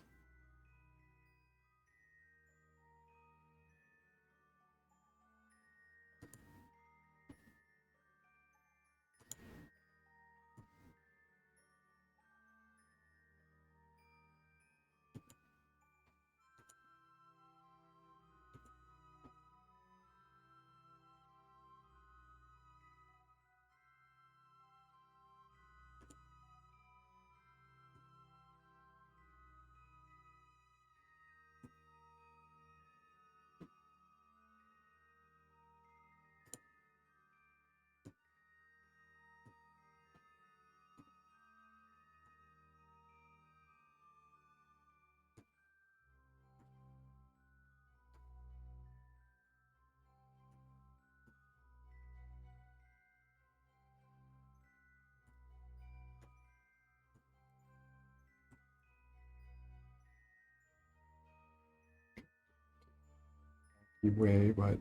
Way, but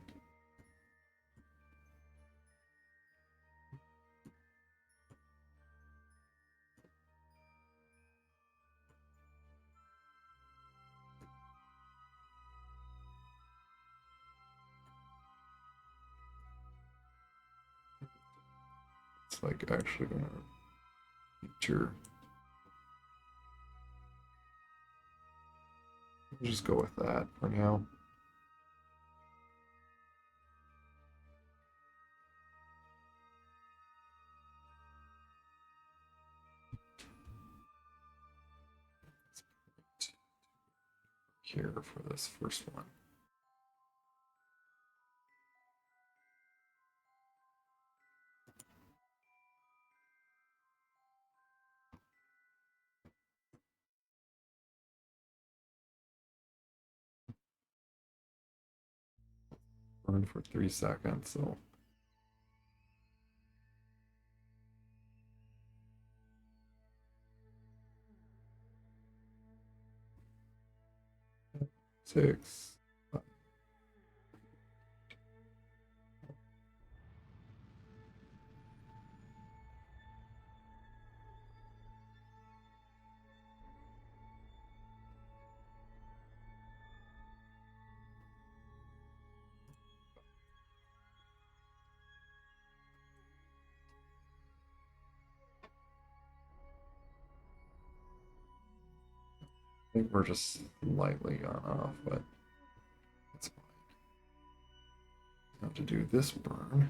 it's like actually gonna feature. We'll just go with that for now. Here for this first one. Burn for 3 seconds, so 6. I think we're just slightly on off, but that's fine. Now to do this burn.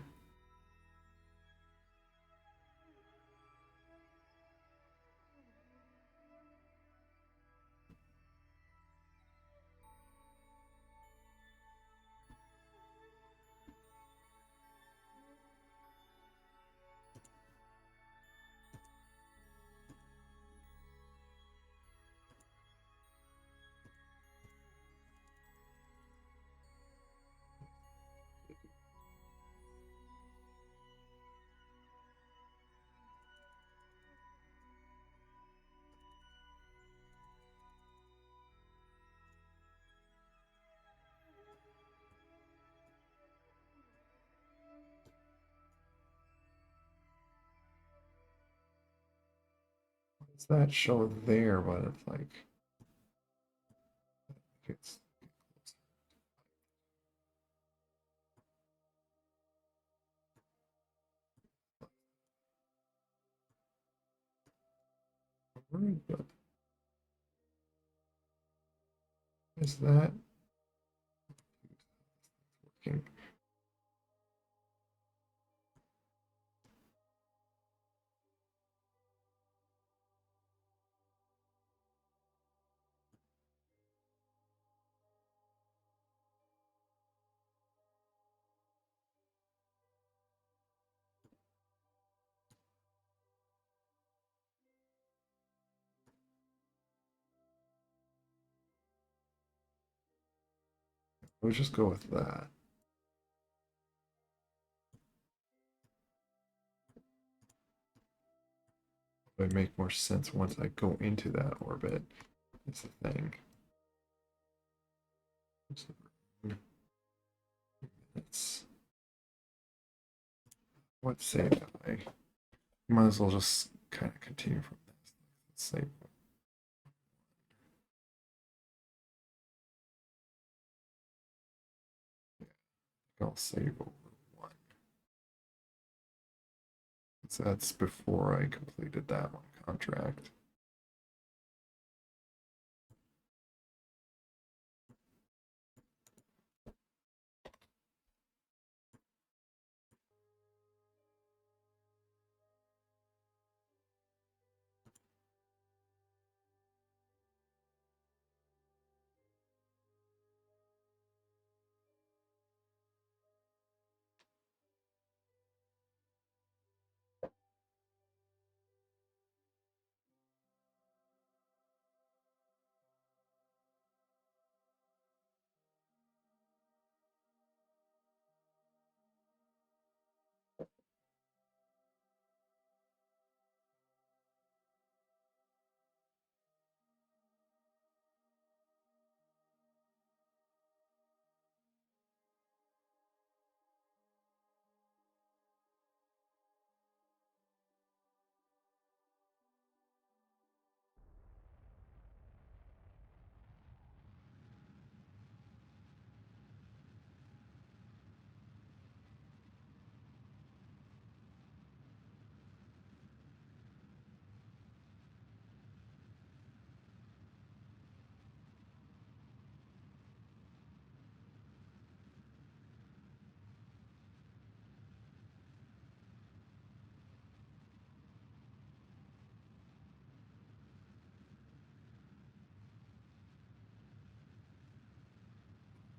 Does that show there? But it's like it's covered, but is that working? We'll just go with that. It would make more sense once I go into that orbit. Is the thing. It's what saved I might as well just kind of continue from this. Let's save. I'll save over one. So that's before I completed that one contract.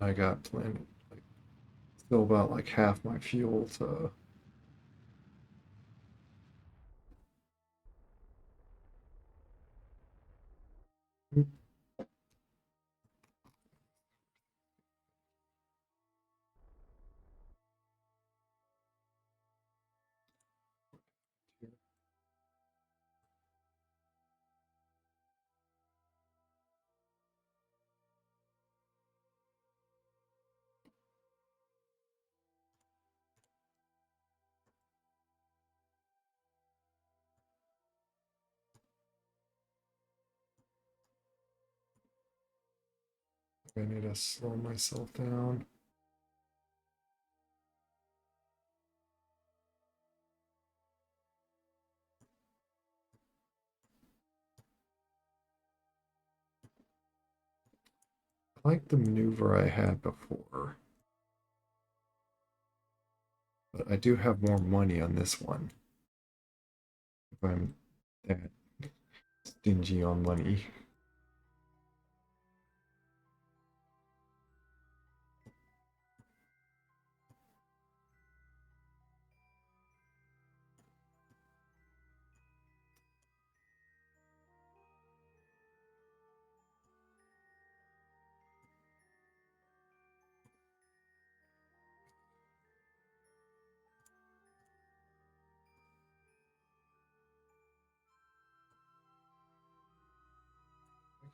I got plenty, like still about like half my fuel to. I need to slow myself down. I like the maneuver I had before, but I do have more money on this one. If I'm that stingy on money.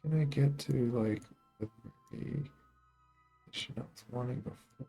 How can I get to like the very position I was wanting before?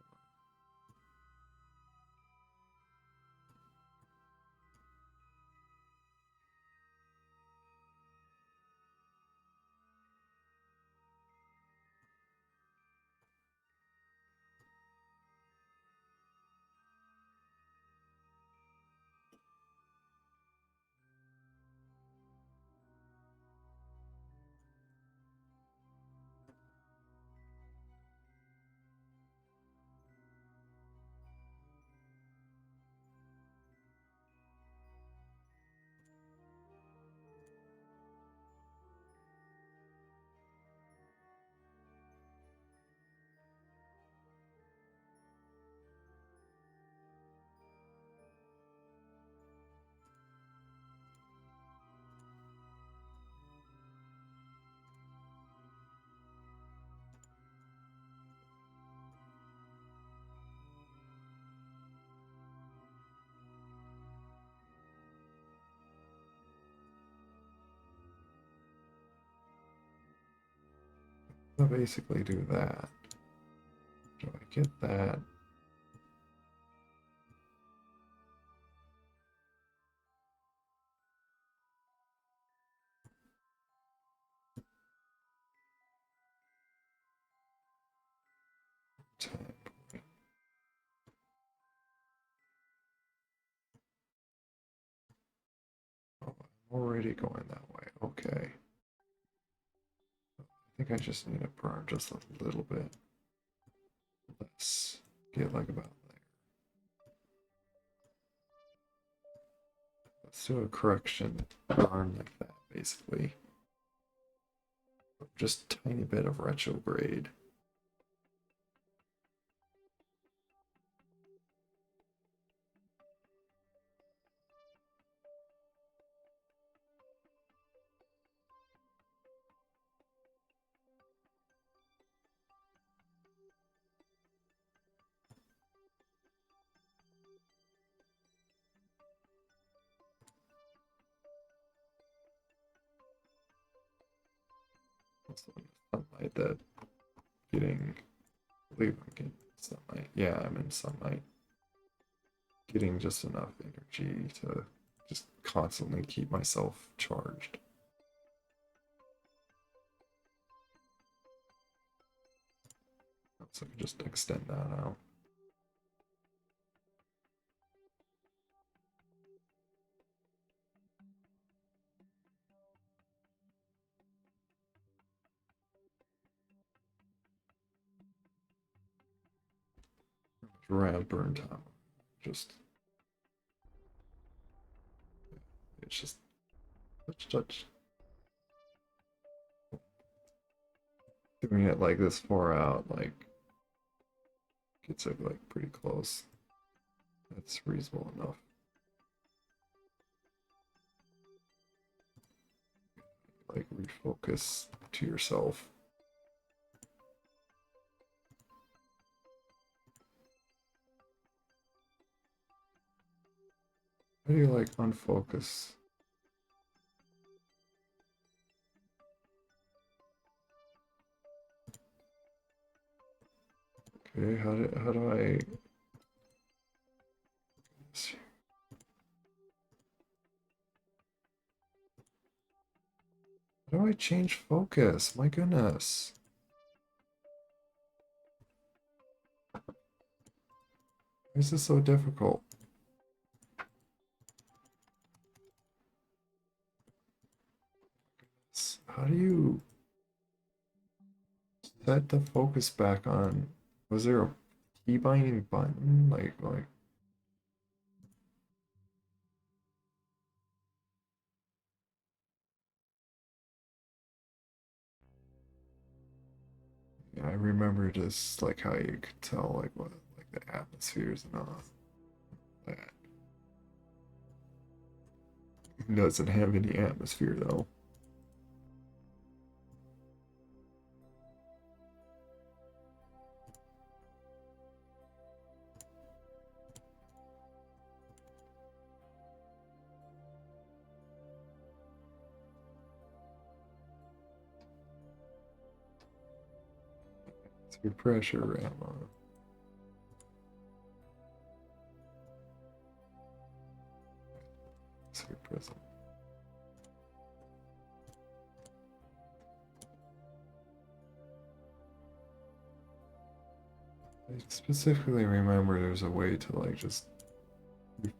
I'll basically do that. Do I get that? Time point. Oh, I'm already going that way. Okay. I think I just need to burn just a little bit less. Get like about there. Let's do a correction burn like that, basically. Just tiny bit of retrograde. Also, sunlight that getting, I believe I'm getting sunlight. Yeah, I'm in sunlight. Getting just enough energy to just constantly keep myself charged. So I can just extend that out. Around burn time. Just, it's just touch. Doing it like this far out, like, gets it like pretty close. That's reasonable enough. Like, refocus to yourself. How do you like unfocus? Okay, how do I how do I change focus? My goodness. Why is this so difficult? How do you set the focus back on? Was there a key binding button? Like yeah, I remember just like how you could tell like what like the atmospheres and all that. It doesn't have any atmosphere though. It's your pressure ammo. It's your present. I specifically remember there's a way to like just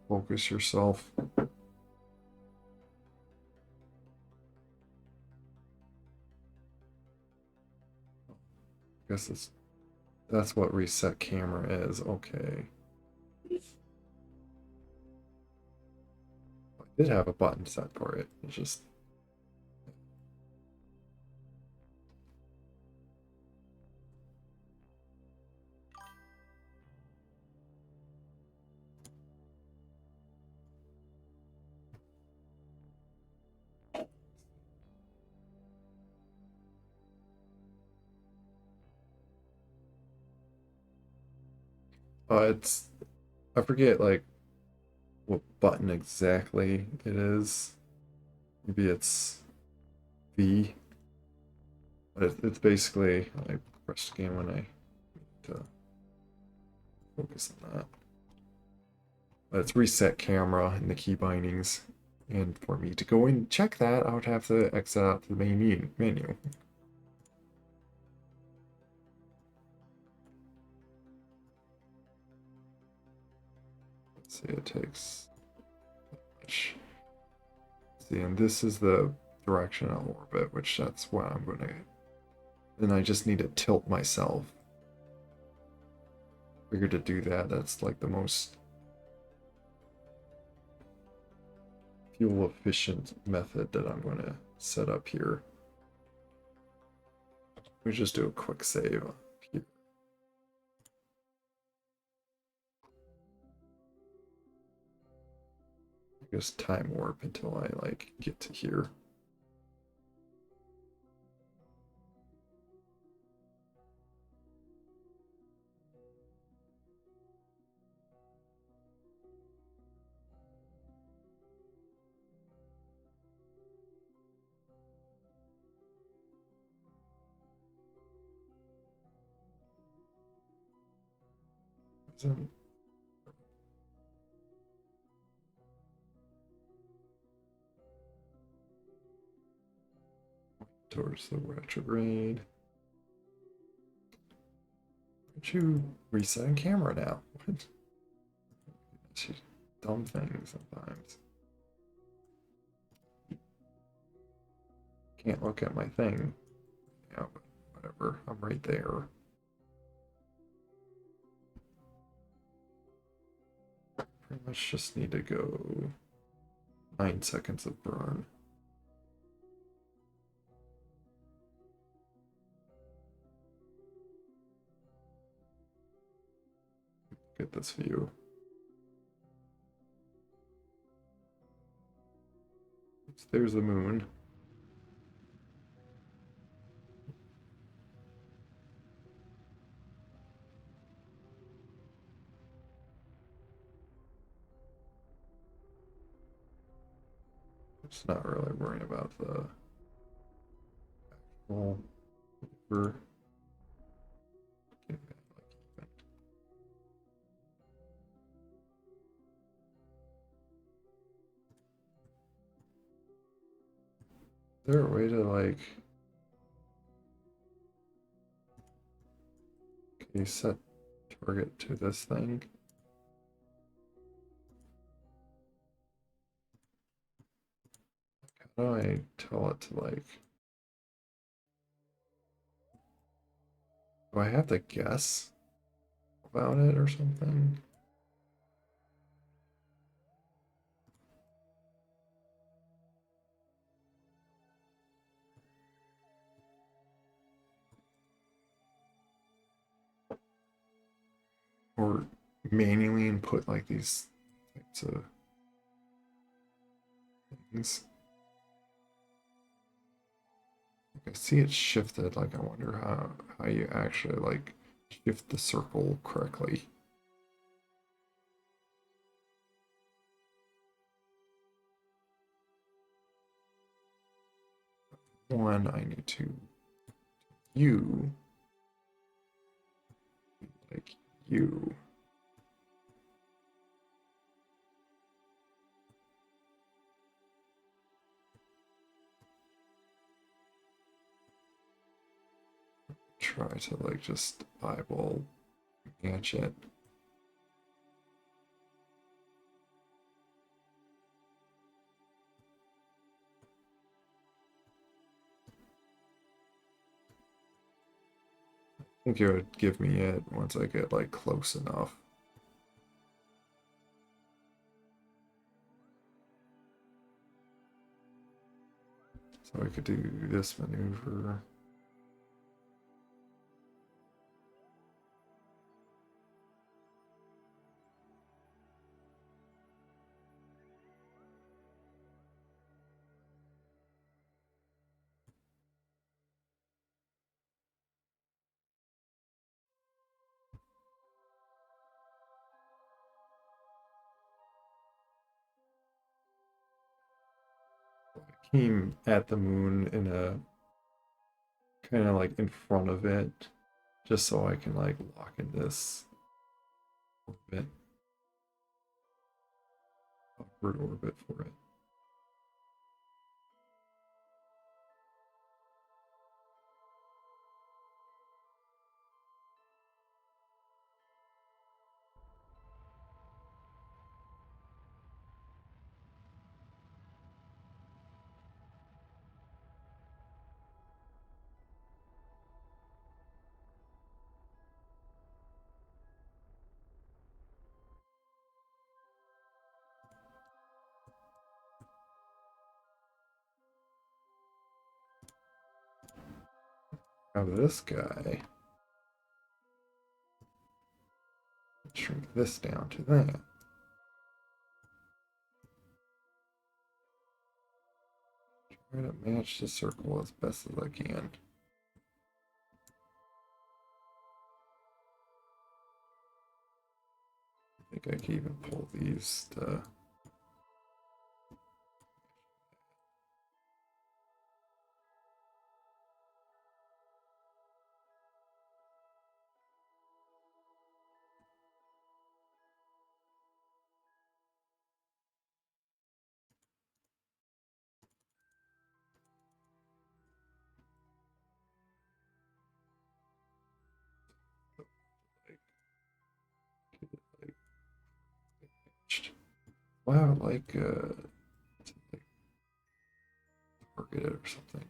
refocus yourself. I guess that's what reset camera is. Okay. I did have a button set for it. It's just it's I forget like what button exactly it is. Maybe it's V. But it's basically I press the game when I need to focus on that. But it's reset camera in the key bindings. And for me to go and check that, I would have to exit out to the main menu. Let's see, it takes much. See, and this is the directional orbit, which that's what I'm gonna. Then I just need to tilt myself. Figured to do that, that's like the most fuel efficient method that I'm gonna set up here. We just do a quick save here. Just time warp until I like get to here. Towards the retrograde. Aren't you resetting camera now? What? She's dumb things sometimes. Can't look at my thing. Yeah, but whatever. I'm right there. Pretty much just need to go 9 seconds of burn. Get this view. There's the moon. It's not really worrying about the actual for getting that like even. Is there a way to like can you set target to this thing? How do I tell it to like do I have to guess about it or something? Or manually input like these types of things? I see it shifted, like I wonder how you actually like shift the circle correctly. One, I need to you like you. Try to like just eyeball match it. I think it would give me it once I get like close enough. So I could do this maneuver. I came at the moon in a kind of like in front of it, just so I can like lock in this orbit, upward orbit for it. Now this guy, shrink this down to that. Try to match the circle as best as I can. I think I can even pull these to like matched. Wow, like like target it or something.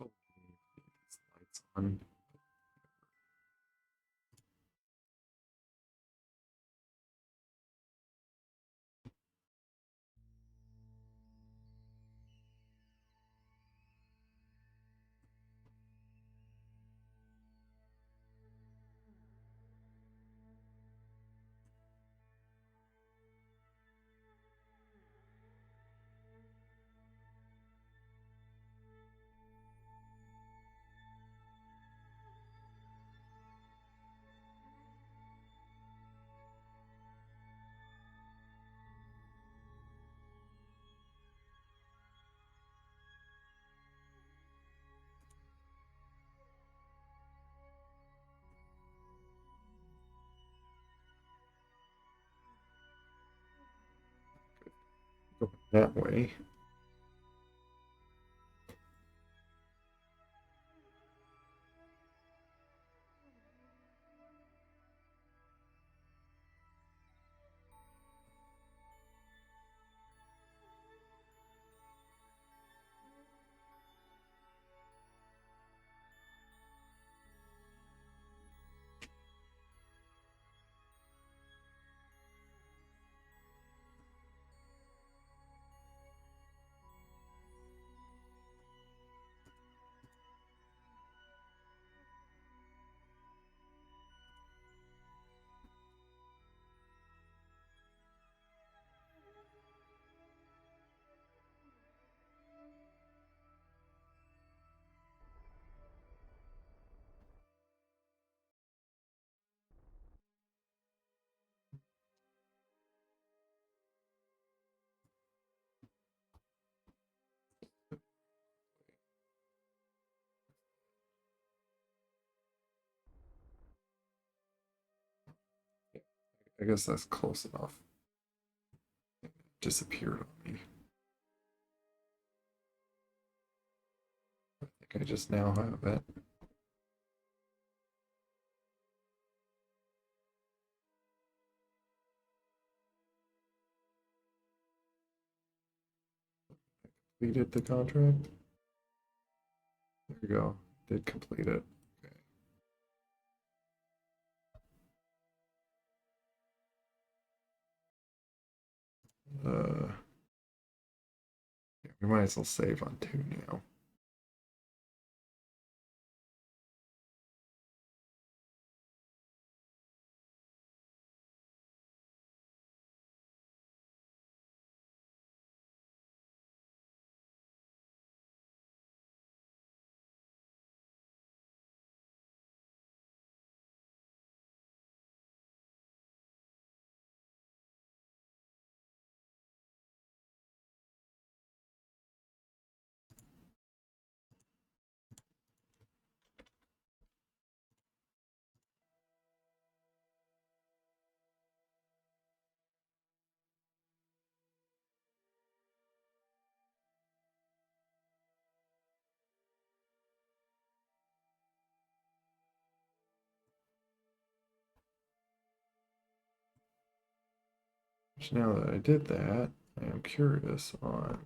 Oh, these lights on. Go that way. I guess that's close enough. It disappeared on me. I think I just now have it. Completed the contract. There we go. Did complete it. Okay. We might as well save on 2 now. So now that I did that, I am curious on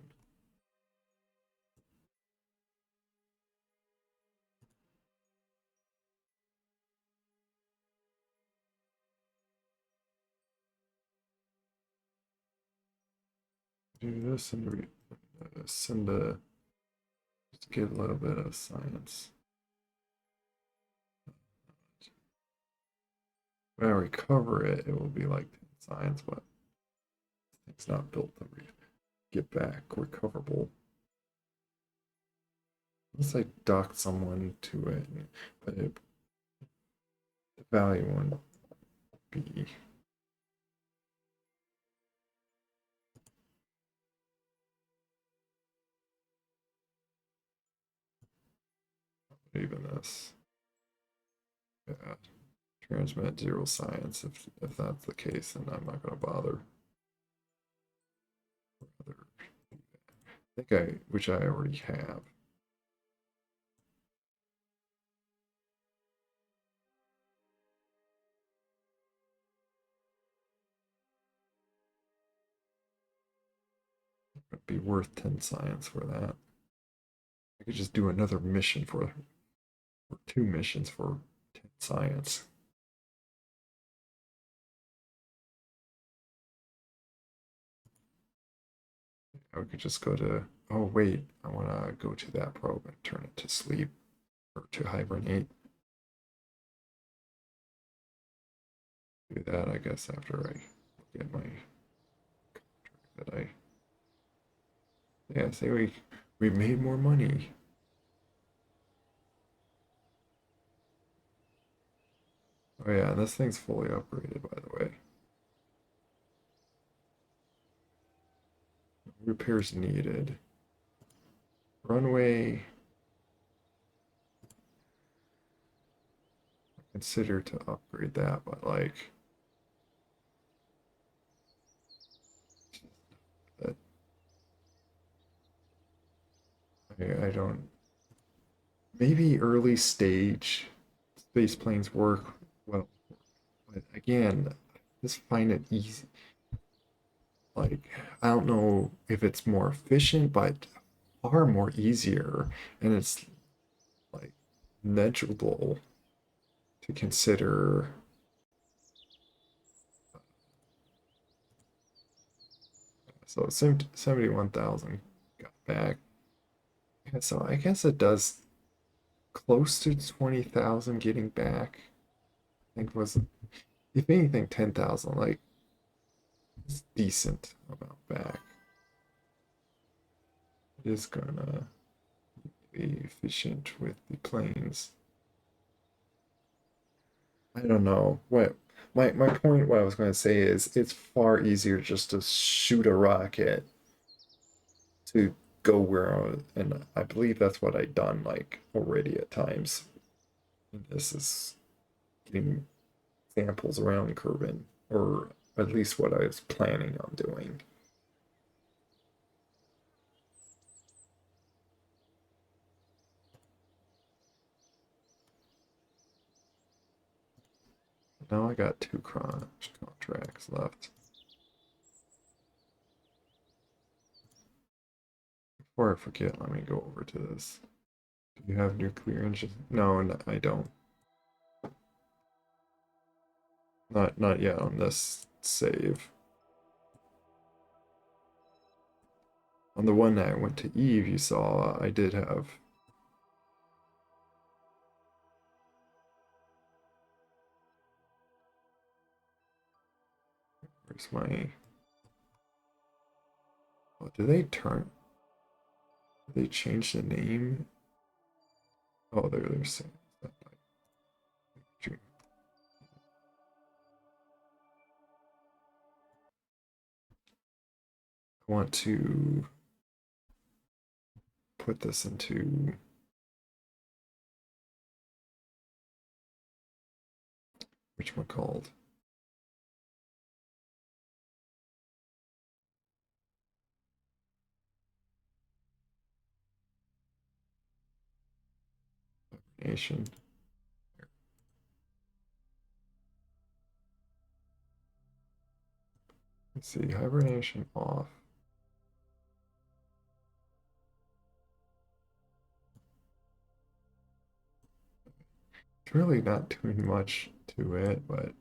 do this and send a just get a little bit of science. When I recover it, it will be like science, but it's not built to get back recoverable. Unless I dock someone to it, but the value won't be. Even this. Yeah. Transmit 0 science. If that's the case, then I'm not gonna bother. I think which I already have. It'd be worth 10 science for that. I could just do another mission or 2 missions for 10 science. I could just go to, oh wait, I want to go to that probe and turn it to sleep or to hibernate. Do that, I guess, after I get my contract that yeah, say we made more money. Oh yeah, and this thing's fully upgraded, by the way. Repairs needed. Runway. Consider to upgrade that, but like that I don't maybe early stage space planes work well, but again, just find it easy. Like I don't know if it's more efficient, but far more easier, and it's like negligible to consider. So 71,000 got back. Yeah, so I guess it does close to 20,000 getting back. I think was, if anything, 10,000. Like it's decent amount back. It is gonna be efficient with the planes. I don't know what my point. What I was going to say is it's far easier just to shoot a rocket to go where and I believe that's what I've done like already at times. And this is getting samples around Kerbin. or at least what I was planning on doing. Now I got 2 contracts left. Before I forget, let me go over to this. Do you have nuclear engine? No, I don't. Not yet on this save. On the one that I went to Eve, you saw I did have. Where's my? Oh, did they turn? Did they change the name? Oh, they're saying that like June. I want to put this into whatchamacalled. Nation. Let's see, hibernation off. It's really not doing much to it, but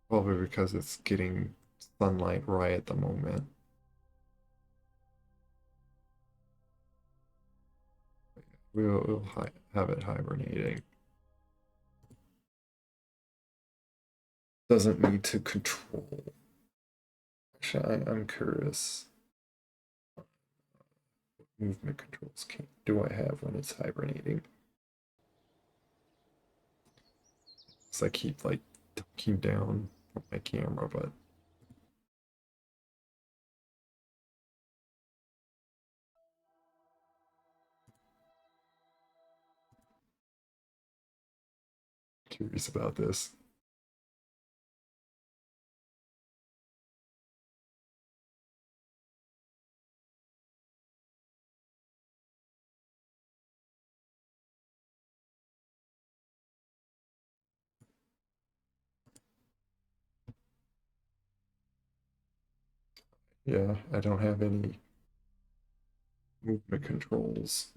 probably because it's getting sunlight right at the moment. We'll have it hibernating. Doesn't need to control. Actually, I'm curious. What movement controls do I have when it's hibernating? So I keep like ducking down on my camera, but curious about this. Yeah, I don't have any movement controls.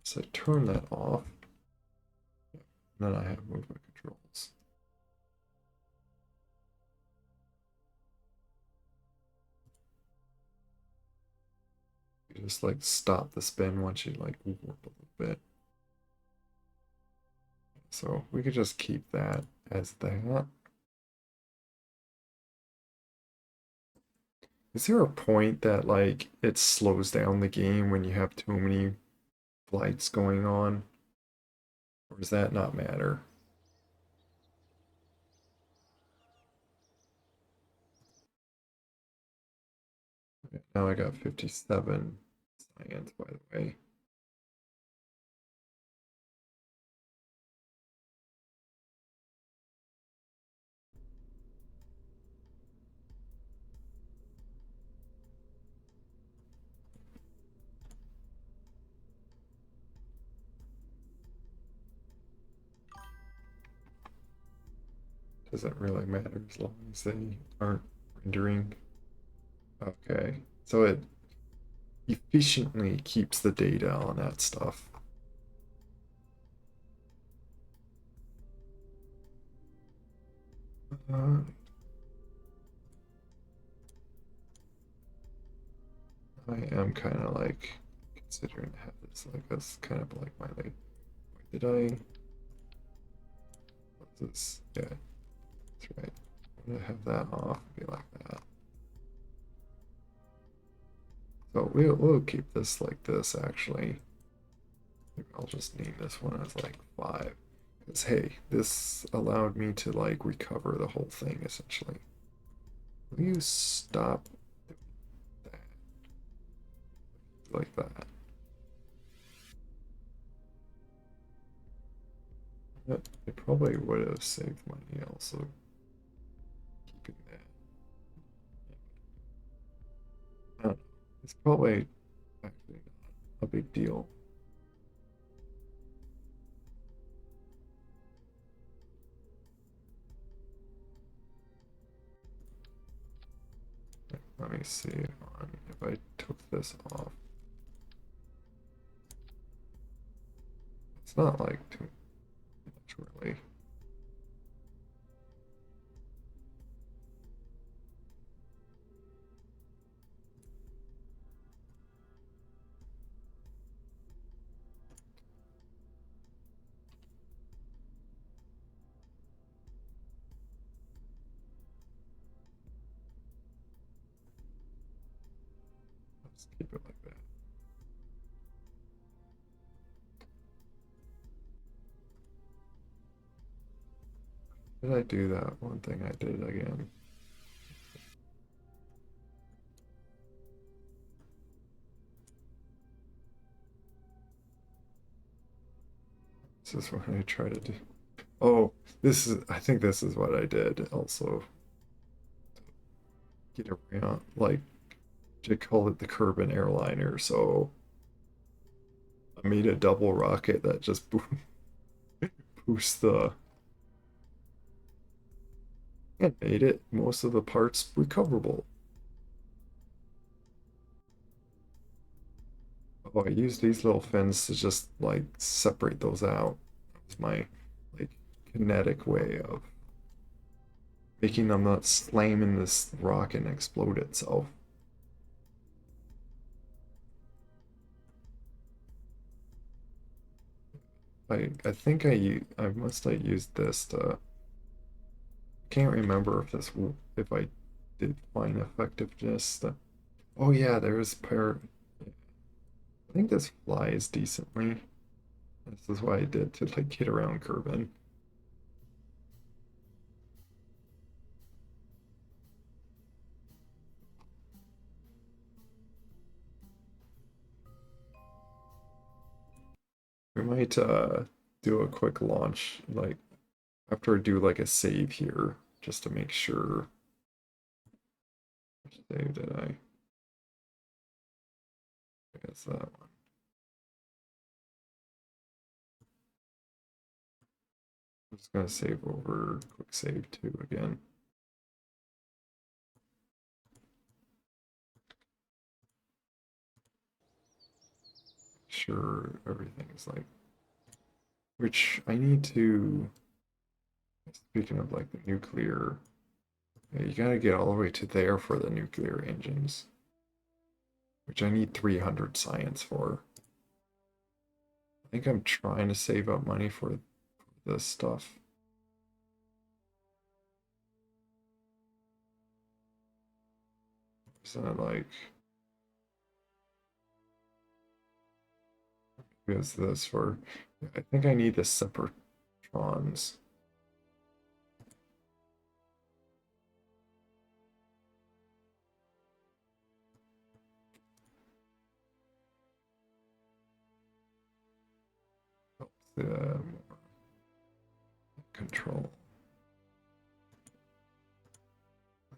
So I turn that off. Then I have movement controls. You just like stop the spin once you like warp a little bit. So we could just keep that as that. Is there a point that like it slows down the game when you have too many flights going on? Or does that not matter? Okay, now I got 57 science, by the way. Doesn't really matter as long as they aren't rendering. Okay, so it efficiently keeps the data on that stuff. Uh, I am kind of like considering to have this like as kind of like my like. Wait, did I? What's this? Yeah, that's right. I'm gonna have that off. Be like that. So we'll keep this like this actually. Maybe I'll just name this one as like 5. Because hey, this allowed me to like recover the whole thing essentially. Will you stop that like that? It probably would have saved money also keeping that. I don't know. It's probably actually not a big deal. Let me see on if I took this off. It's not like too much really. Let's keep it like that. Did I do that one thing I did again? This is what I try to do. Oh, I think this is what I did also. Get around, like, they call it the Kerbin airliner, so I made a double rocket that just boosts the and made it most of the parts recoverable. Oh, I used these little fins to just like separate those out. It's my like kinetic way of making them not slam in this rock and explode itself. I think I must have used this to can't remember if I did find effectiveness. Oh yeah, there's pair. I think this flies decently. This is what I did to like get around Kerbin. We might do a quick launch like after I do like a save here just to make sure. Which save did I? I guess that one. I'm just gonna save over quick save 2 again. Sure everything's like which I need to speaking of like the nuclear yeah, you gotta get all the way to there for the nuclear engines. Which I need 300 science for. I think I'm trying to save up money for this stuff. Is that like is this for I think I need the separatrons. The control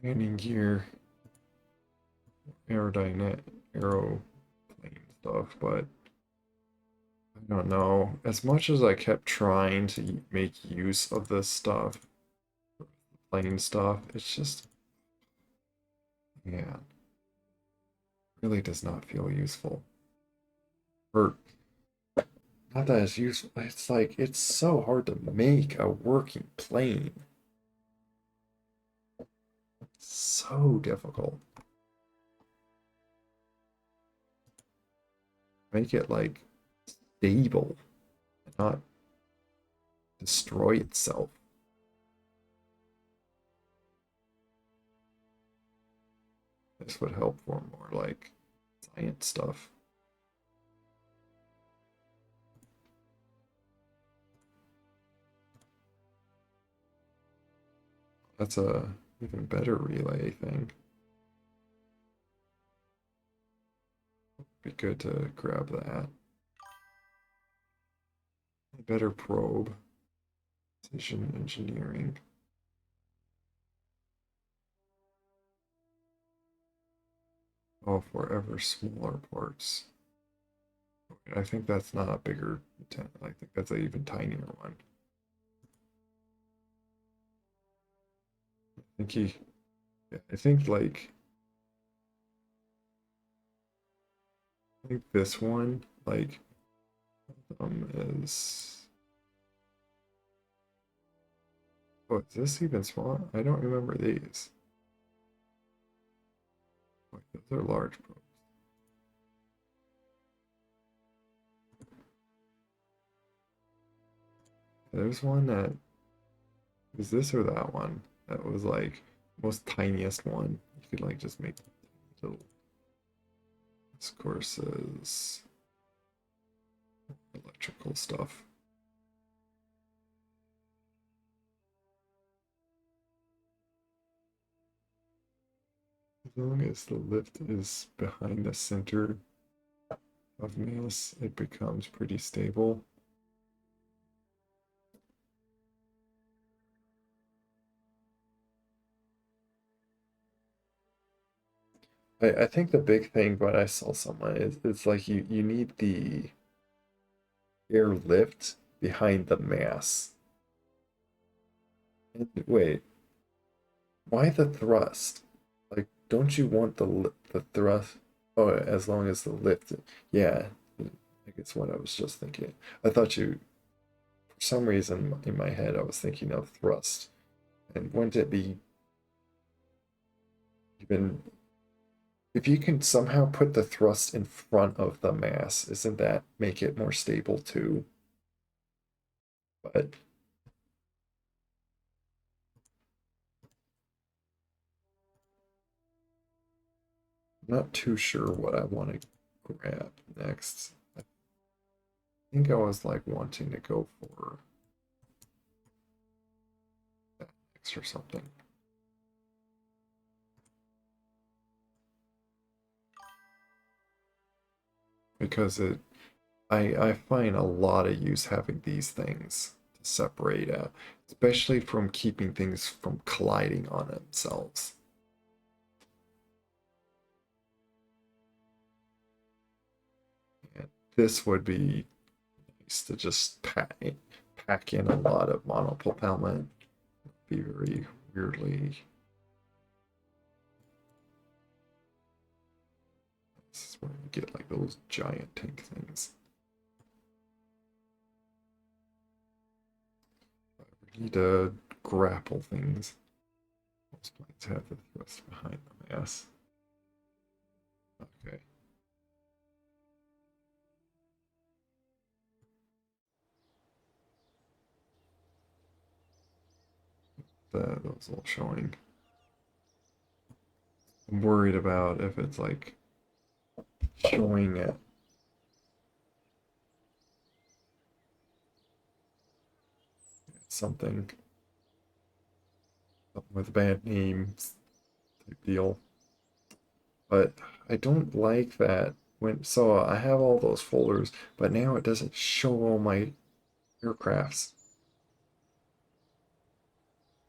landing gear aerodynamic aeroplane stuff, but I don't know. As much as I kept trying to make use of this stuff, plane stuff, it's just yeah, really does not feel useful. Or not that it's useful. It's like it's so hard to make a working plane. So difficult. Make it like stable and not destroy itself. This would help for more like science stuff. That's a even better relay thing. Be good to grab that. A better probe. Precision engineering. Oh, for ever smaller parts. I think that's not a bigger, I think that's an even tinier one. I think he, yeah, I think like, I think this one, like, is, oh, is this even small? I don't remember these. Wait, those are large probes. There's one that, is this or that one? That was like, most tiniest one. You could like just make little, this course is electrical stuff. As long as the lift is behind the center of mass, it becomes pretty stable. I think the big thing when I saw someone is it's like you need the air lift behind the mass. And wait, why the thrust? Like, don't you want the thrust? Oh, as long as the lift. Yeah, I guess what I was just thinking. I thought you, for some reason in my head, I was thinking of thrust. And wouldn't it be even if you can somehow put the thrust in front of the mass, isn't that make it more stable too? But I'm not too sure what I want to grab next. I think I was like wanting to go for that next or something. Because I find a lot of use having these things to separate out, especially from keeping things from colliding on themselves. And this would be nice to just pack in a lot of monopropellant. Be very weirdly. This is where you get like those giant tank things. I need to grapple things. Most planes have the thrust behind them, yes. Okay. Those all showing. I'm worried about if it's like showing it something with bad names type deal. But I don't like that when so I have all those folders, but now it doesn't show all my aircrafts.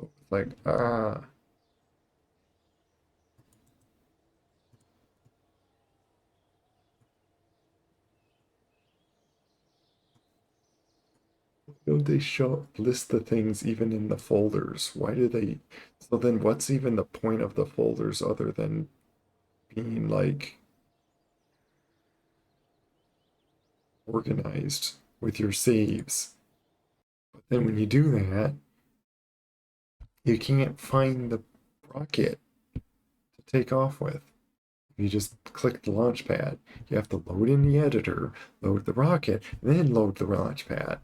It's like don't they show list the things even in the folders? Why do they? So then, what's even the point of the folders other than being like organized with your saves? But then when you do that, you can't find the rocket to take off with. You just click the launch pad. You have to load in the editor, load the rocket, and then load the launch pad.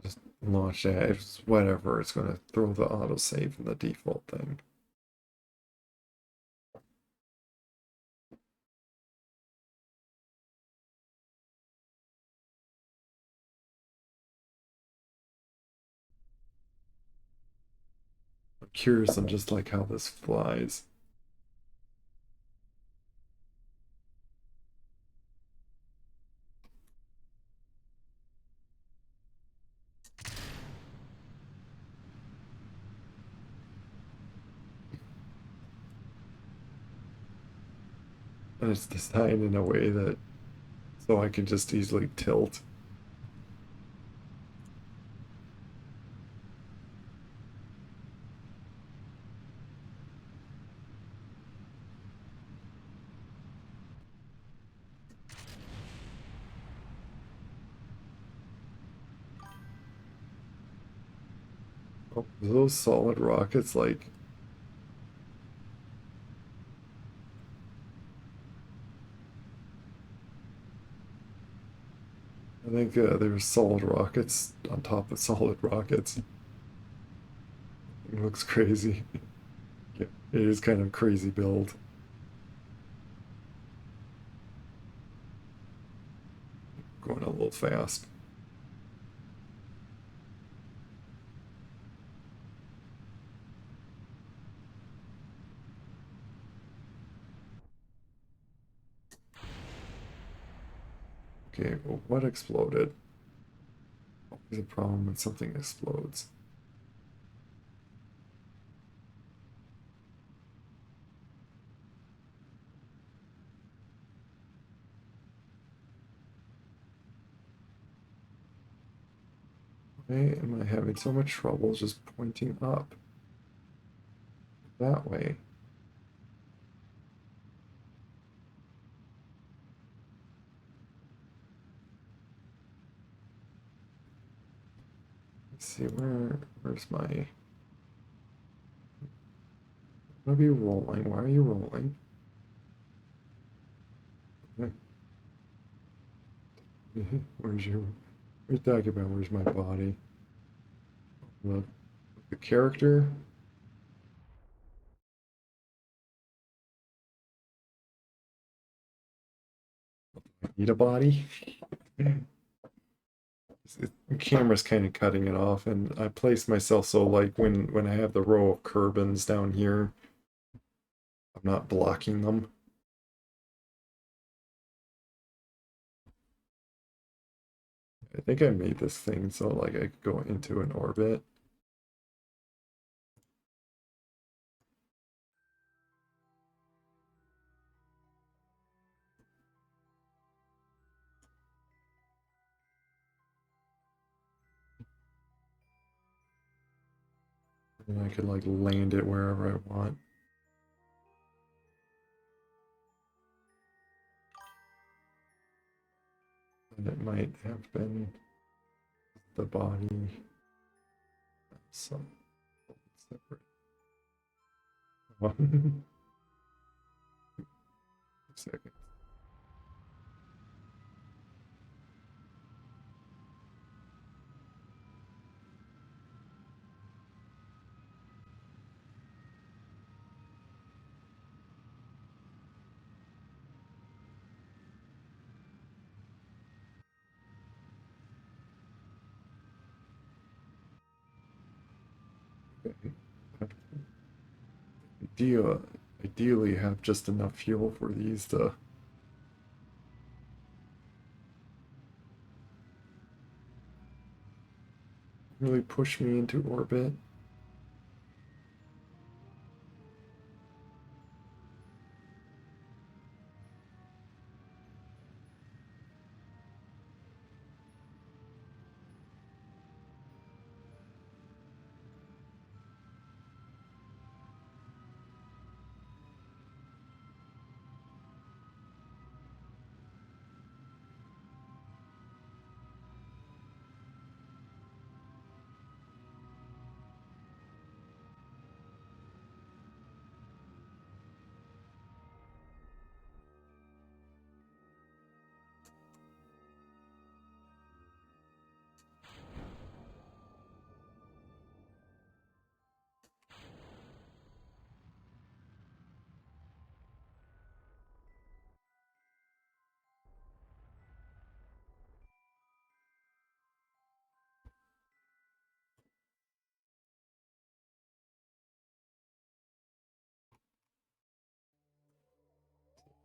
Just launch that. It's whatever. It's going to throw the autosave in the default thing. curious on just like how this flies. And it's designed in a way that so I can just easily tilt. Oh, those solid rockets, like I think there's solid rockets on top of solid rockets. It looks crazy. Yeah, it is kind of crazy build. Going a little fast. Okay, well, what exploded? Always a problem when something explodes. Why am I having so much trouble just pointing up that way? Let's see, where's my... I'm gonna be rolling. Why are you rolling? Where's your... We're talking about where's my body? Look, the character. I need a body. The camera's kind of cutting it off, and I place myself so like when I have the row of Kerbins down here, I'm not blocking them. I think I made this thing so like I could go into an orbit. And I could like land it wherever I want. And it might have been the body. Some separate. One second. Okay. Idea, ideally have just enough fuel for these to really push me into orbit.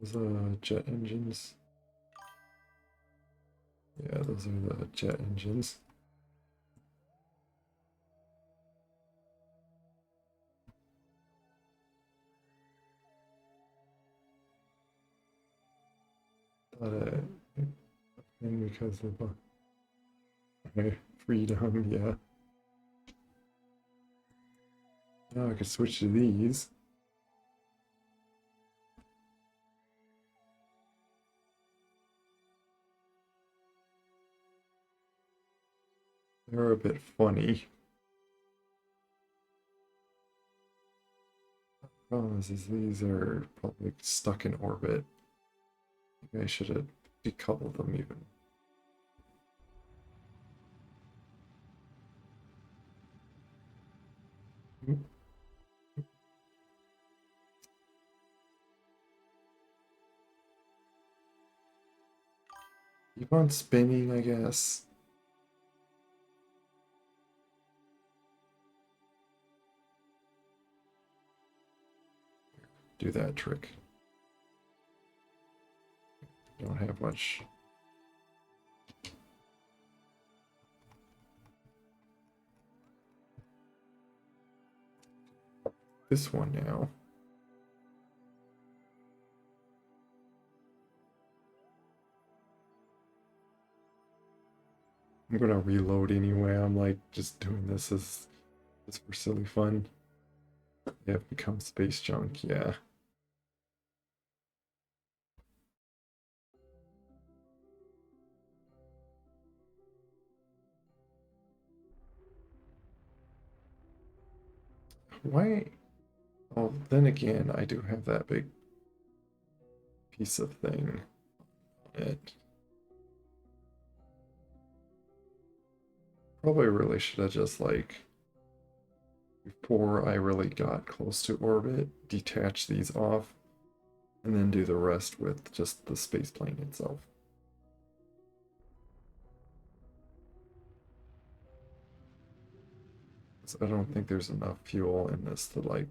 Those jet engines. Yeah, those are the jet engines. Thought and because of freedom, yeah. Now I can switch to these. They're a bit funny. Problem is these are probably stuck in orbit. Maybe I should have decoupled them even. Keep on spinning, I guess. Do that trick. Don't have much. This one now. I'm gonna reload anyway. I'm like just doing this as just for silly fun. Yeah, become space junk, yeah. Why? Oh, then again, I do have that big piece of thing on it. Probably really should have just like, before I really got close to orbit, detach these off and then do the rest with just the space plane itself. So I don't think there's enough fuel in this to like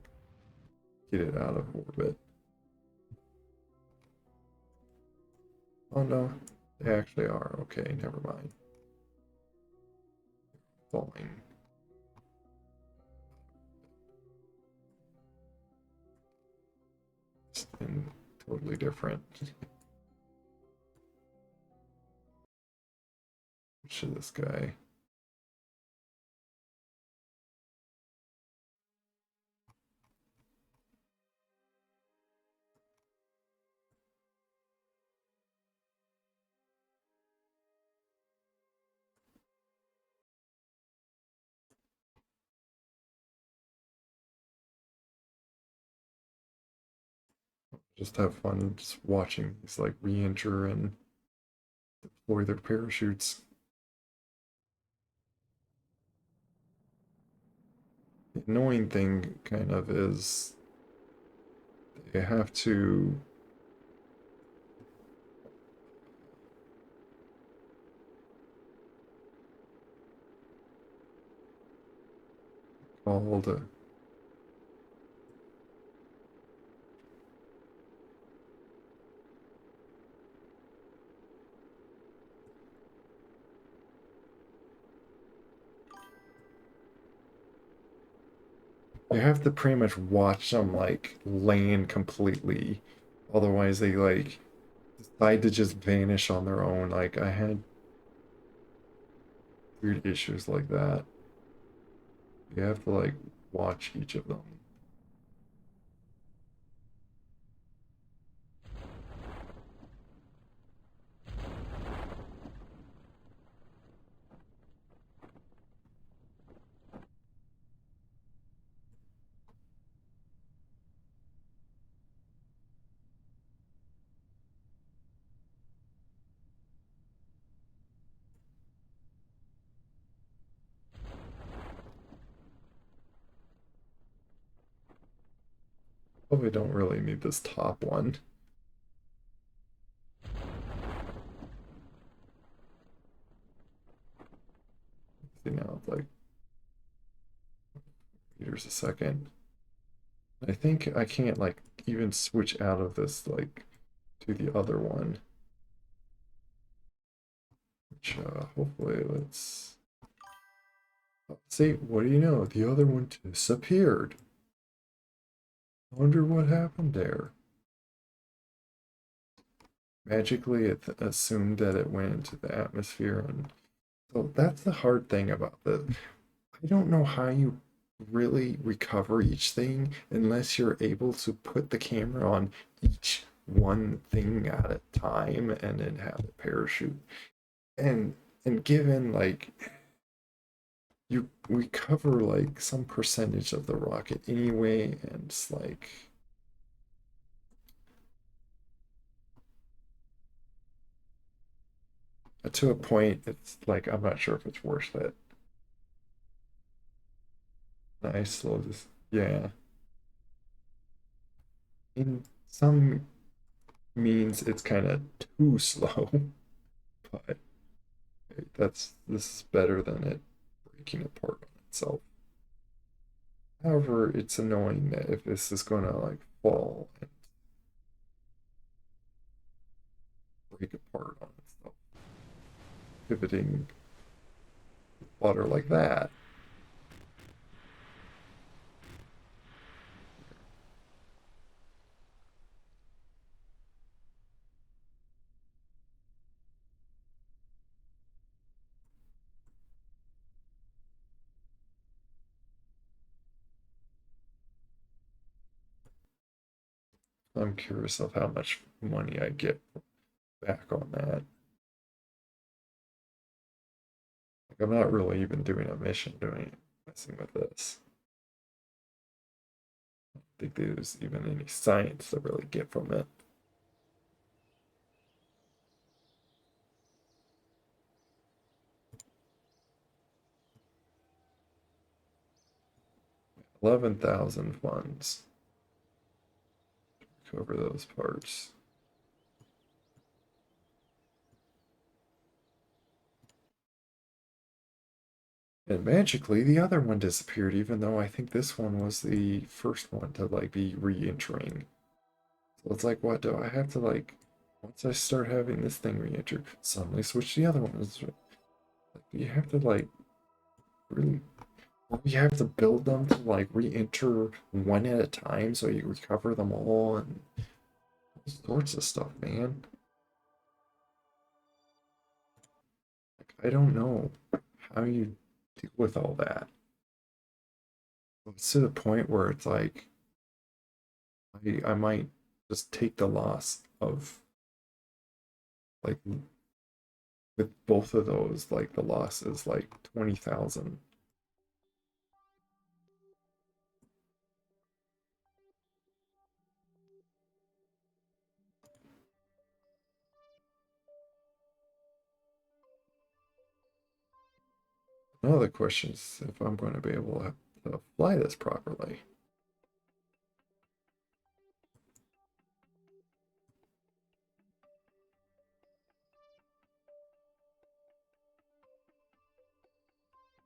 get it out of orbit. Oh no, they actually are. Okay, never mind. Falling. And totally different. Should this guy? Just have fun just watching these like re-enter and deploy their parachutes. The annoying thing kind of is they have to call the you have to pretty much watch them like land completely. Otherwise they like decide to just vanish on their own. Like I had weird issues like that. You have to like watch each of them. Probably don't really need this top one. See now it's like meters a second. I think I can't like even switch out of this like to the other one. Which hopefully let's see, what do you know? The other one disappeared. I wonder what happened there. Magically, it assumed that it went into the atmosphere, and so that's the hard thing about this. I don't know how you really recover each thing unless you're able to put the camera on each one thing at a time and then have a parachute. And given like you recover like some percentage of the rocket anyway, and it's like to a point it's like I'm not sure if it's worth it. Nice, slow this, yeah. In some means it's kind of too slow, but this is better than it breaking apart on itself. However, it's annoying that if this is gonna like fall and break apart on itself, pivoting water like that. I'm curious of how much money I get back on that. Like, I'm not really even doing a mission doing messing with this. I don't think there's even any science to really get from it. $11,000 funds. Cover those parts. And magically, the other one disappeared, even though I think this one was the first one to like be re-entering. So it's like, what do I have to like? Once I start having this thing re-enter, suddenly switch the other one. Like, you have to like really, or you have to build them to like re-enter one at a time so you recover them all and all sorts of stuff, man. Like, I don't know how you deal with all that. It's to the point where it's like I might just take the loss of like with both of those, like the loss is like 20,000. Now the question is if I'm going to be able to fly this properly.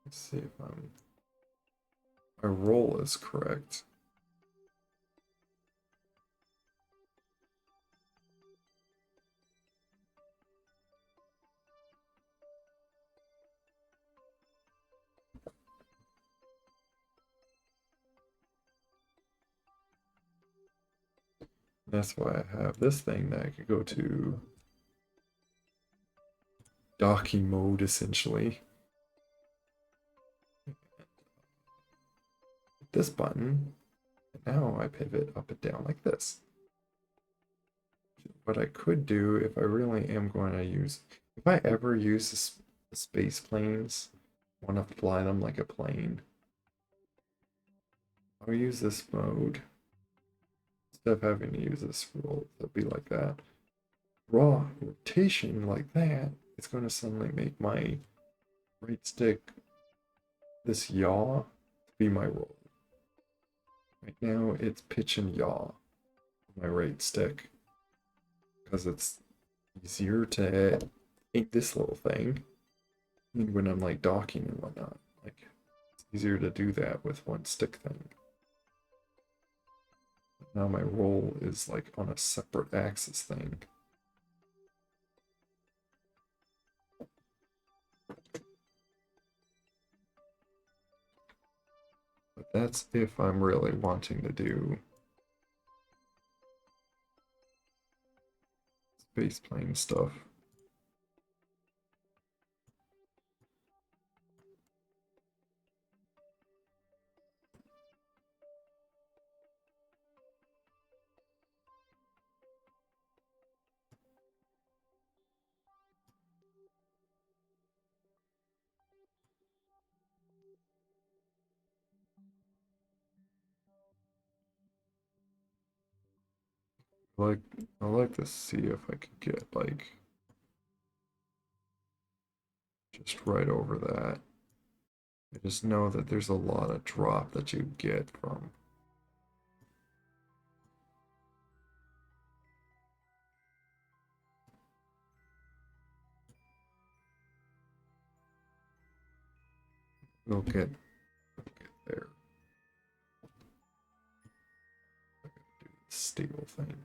Let's see if my roll is correct. That's why I have this thing that I could go to docking mode essentially. This button, and now I pivot up and down like this. What I could do if I really am going to use, if I ever use the space planes, want to fly them like a plane, I'll use this mode instead of having to use this roll. It'll be like that. Raw rotation like that, it's going to suddenly make my right stick this yaw to be my roll. Right now it's pitch and yaw, my right stick, because it's easier to aim this little thing when I'm like docking and whatnot. Like it's easier to do that with one stick thing. Now my roll is like on a separate axis thing. But that's if I'm really wanting to do space plane stuff. Like, I'd like to see if I could get like just right over that. I just know that there's a lot of drop that you get from. We'll get there. Do the stable thing.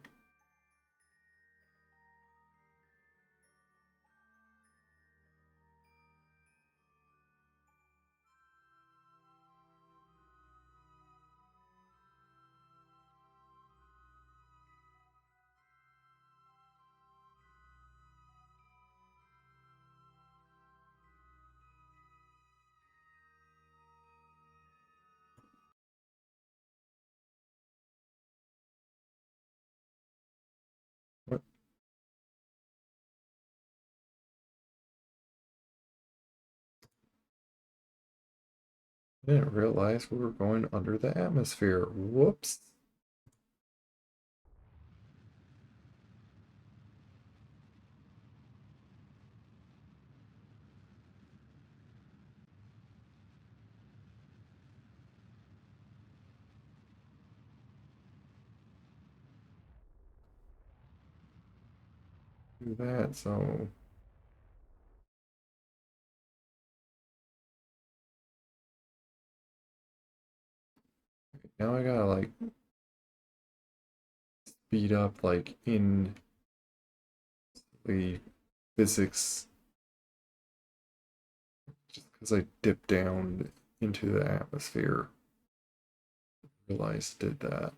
What? I didn't realize we were going under the atmosphere. Whoops. Do that, so now I gotta like speed up like in the physics just because I dipped down into the atmosphere. Realized did that.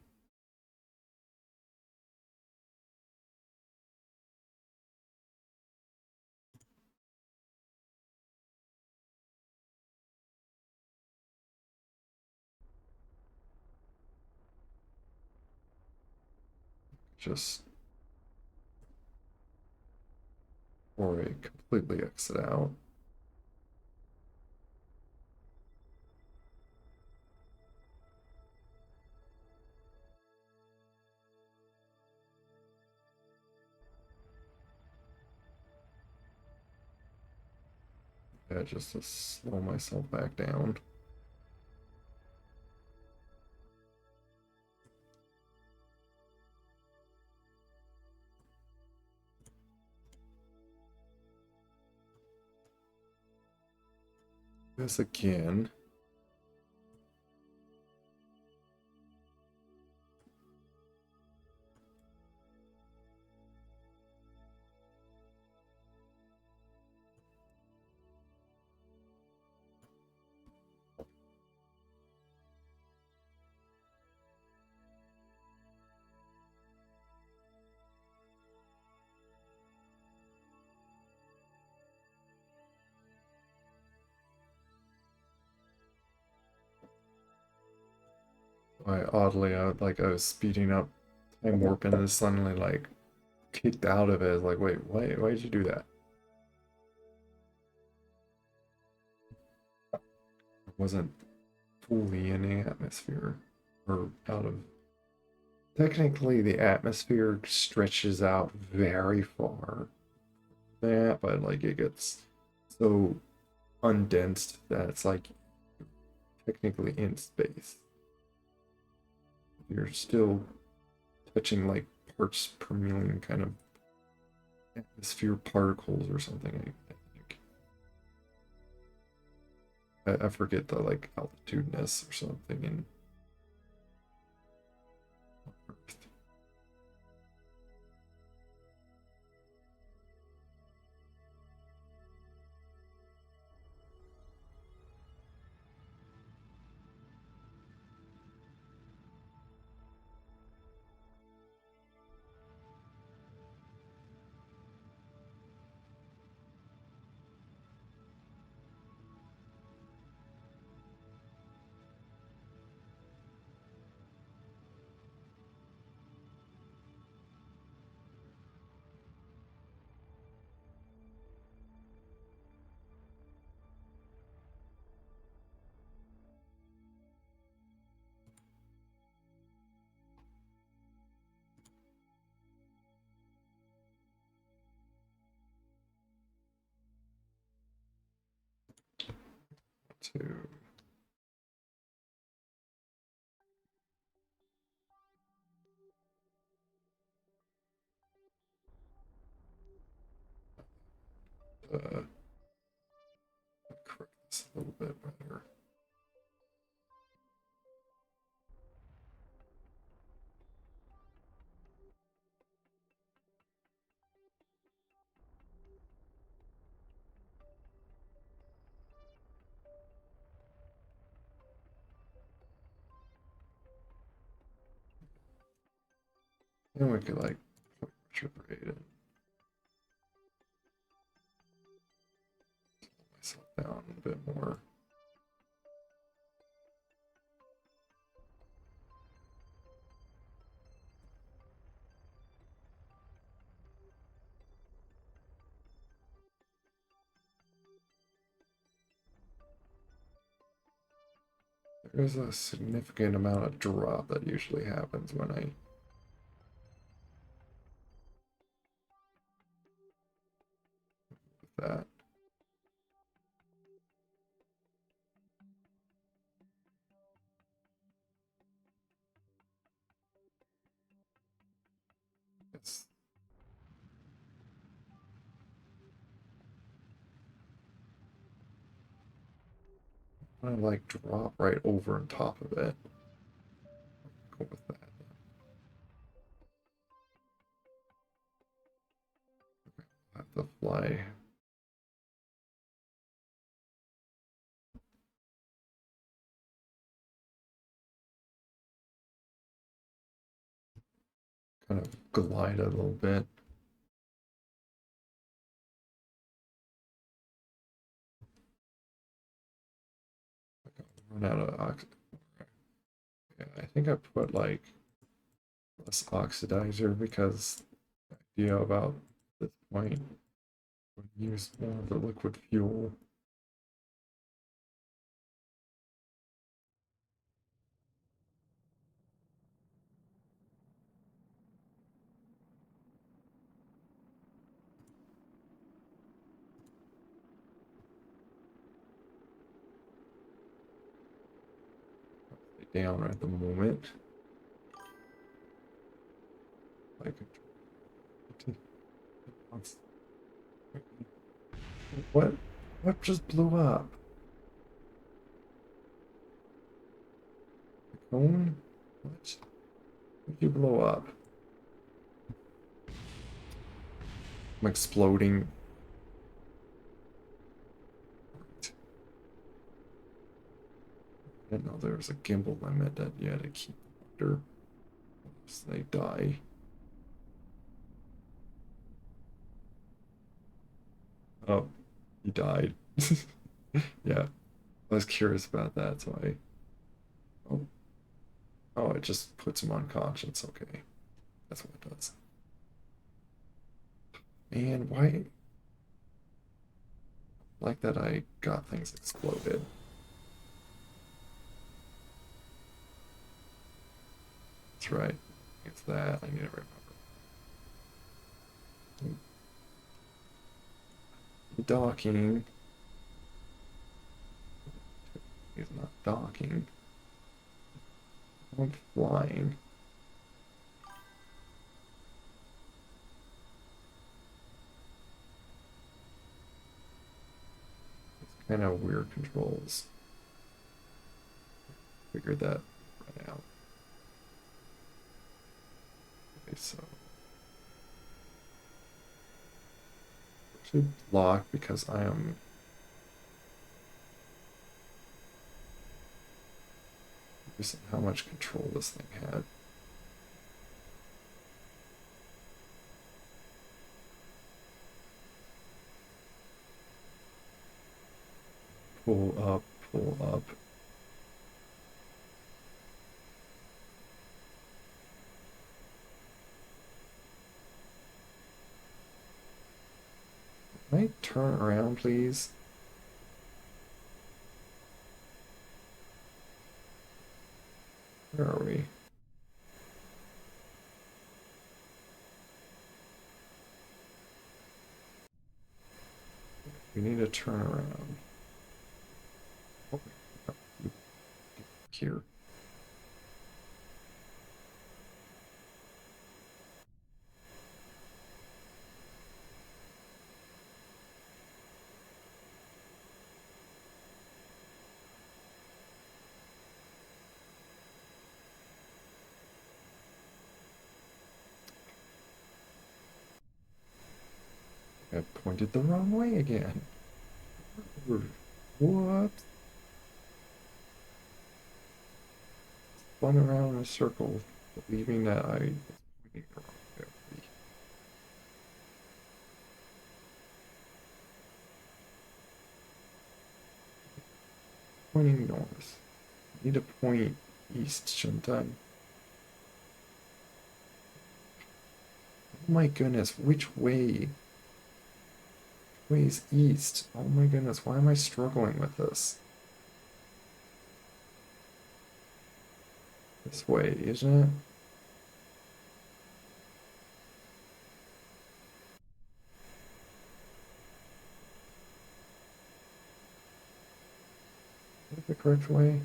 Just or I completely exit out. Yeah, just to slow myself back down. This again. I oddly, I was speeding up, time warp, and then suddenly like kicked out of it. Like, wait, why did you do that? I wasn't fully in the atmosphere or out of. Technically, the atmosphere stretches out very far. That, but like it gets so undensed that it's like technically in space. You're still touching like parts per million kind of atmosphere particles or something. I think I forget the like altitudeness or something in Earth. Two. Correct this a little bit better. And we could like retrograde it. Slow myself down a bit more. There's a significant amount of drop that usually happens when I that. It's, I like drop right over on top of it. Go with that. Have to fly. Kind of glide a little bit. Run out of oxygen. Yeah, I think I put like less oxidizer because the idea about this point would use more of the liquid fuel. Down right at the moment. Like what? What just blew up? The cone? What? What did you blow up? I'm exploding. I didn't know there was a gimbal limit that you had to keep under. So they die. Oh, he died. Yeah, I was curious about that, so I. Oh, oh, it just puts him unconscious. Okay, that's what it does. Man, why? Like that, I got things exploded. That's right. It's that I need to remember. Docking. He's not docking. I'm flying. It's kind of weird controls. Figured that right out. Okay, so should lock because I am just how much control this thing had. Pull up, pull up. Can I turn around, please? Where are we? We need to turn around. Oh, here. I pointed the wrong way again. Whoops. Spun around in a circle, believing that I was pointing the wrong way. Pointing north. I need to point east, shouldn't I? Oh my goodness, which way? Ways east. Oh my goodness, why am I struggling with this? This way, isn't it? Is that the correct way?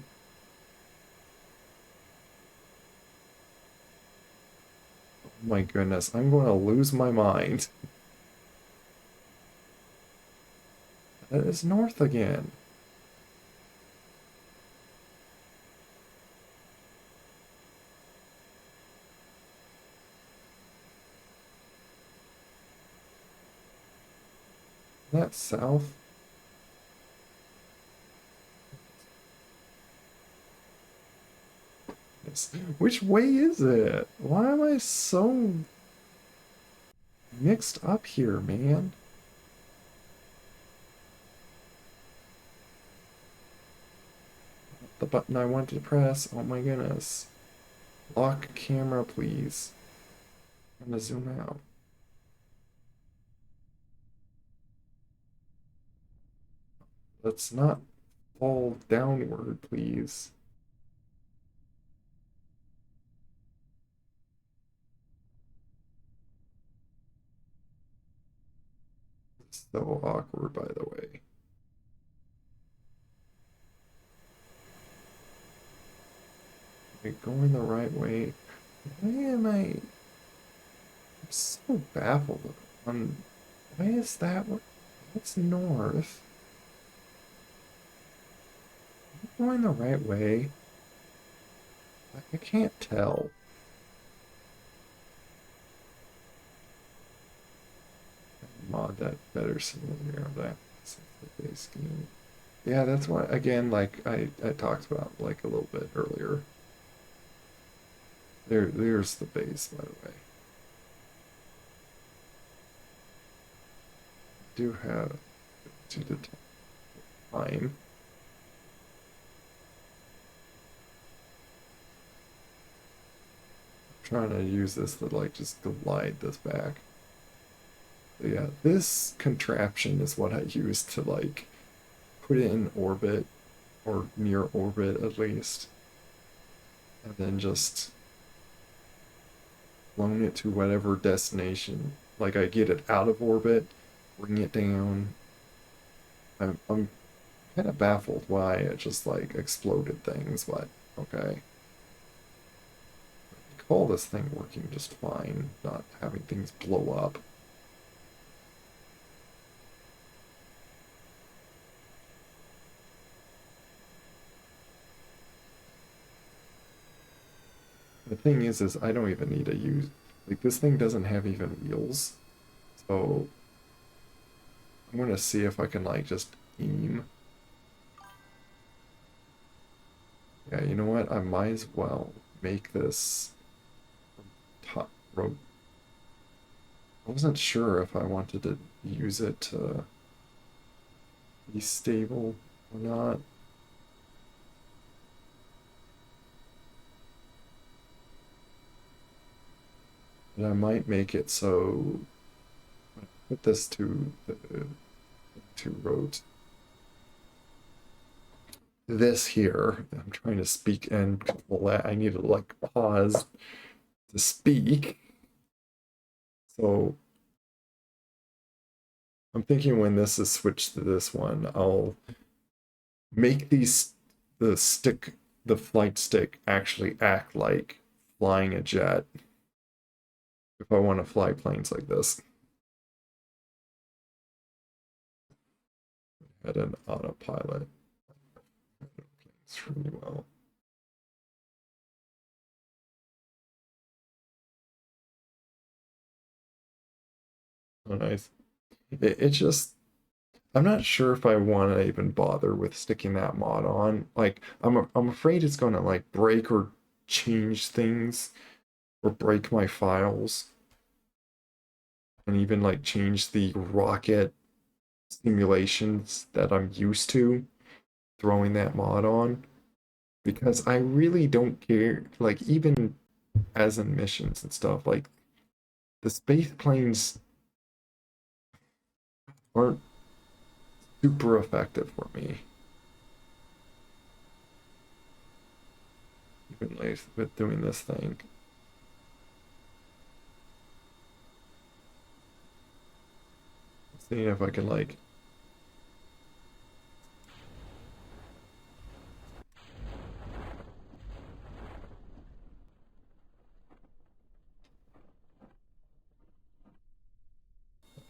Oh my goodness, I'm going to lose my mind. That is north again. That's south. Yes. Which way is it? Why am I so mixed up here, man? The button I wanted to press. Oh my goodness. Lock camera, please. I'm gonna zoom out. Let's not fall downward, please. So awkward, by the way. Am I going the right way? Why am I? I'm so baffled on why is that one? That's north. Am I going the right way? I can't tell. Mod that better simulator of that base game. Yeah, that's why again, like I talked about like a little bit earlier. There's the base, by the way. Do have to the time. I'm trying to use this to like just glide this back. But yeah, this contraption is what I use to like put it in orbit or near orbit at least, and then just loan it to whatever destination. Like I get it out of orbit, bring it down. I'm kind of baffled why it just like exploded things, but okay. Call this thing working just fine, not having things blow up. The thing is I don't even need to use, like this thing doesn't have even wheels. So I'm gonna see if I can like just aim. Yeah, you know what? I might as well make this top rope. I wasn't sure if I wanted to use it to be stable or not. But I might make it so put this to the two roads. This here, I'm trying to speak and I need to like pause to speak. So I'm thinking when this is switched to this one, I'll make these the stick the flight stick actually act like flying a jet if I want to fly planes like this. At an autopilot. It's really well. Oh, nice. It just, I'm not sure if I want to even bother with sticking that mod on. Like, I'm afraid it's going to like break or change things or break my files and even like change the rocket simulations that I'm used to throwing that mod on because I really don't care. Like, even as in missions and stuff, like the space planes aren't super effective for me. Even like with doing this thing. Seeing if I can like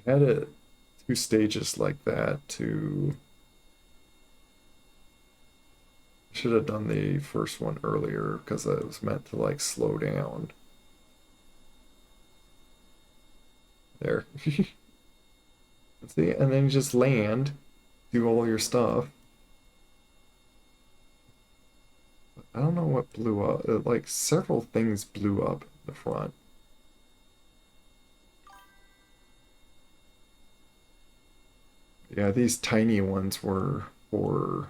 I had it two stages like that to should have done the first one earlier because it was meant to like slow down. There. See, and then you just land, do all your stuff. I don't know what blew up. Like several things blew up in the front. Yeah, these tiny ones were for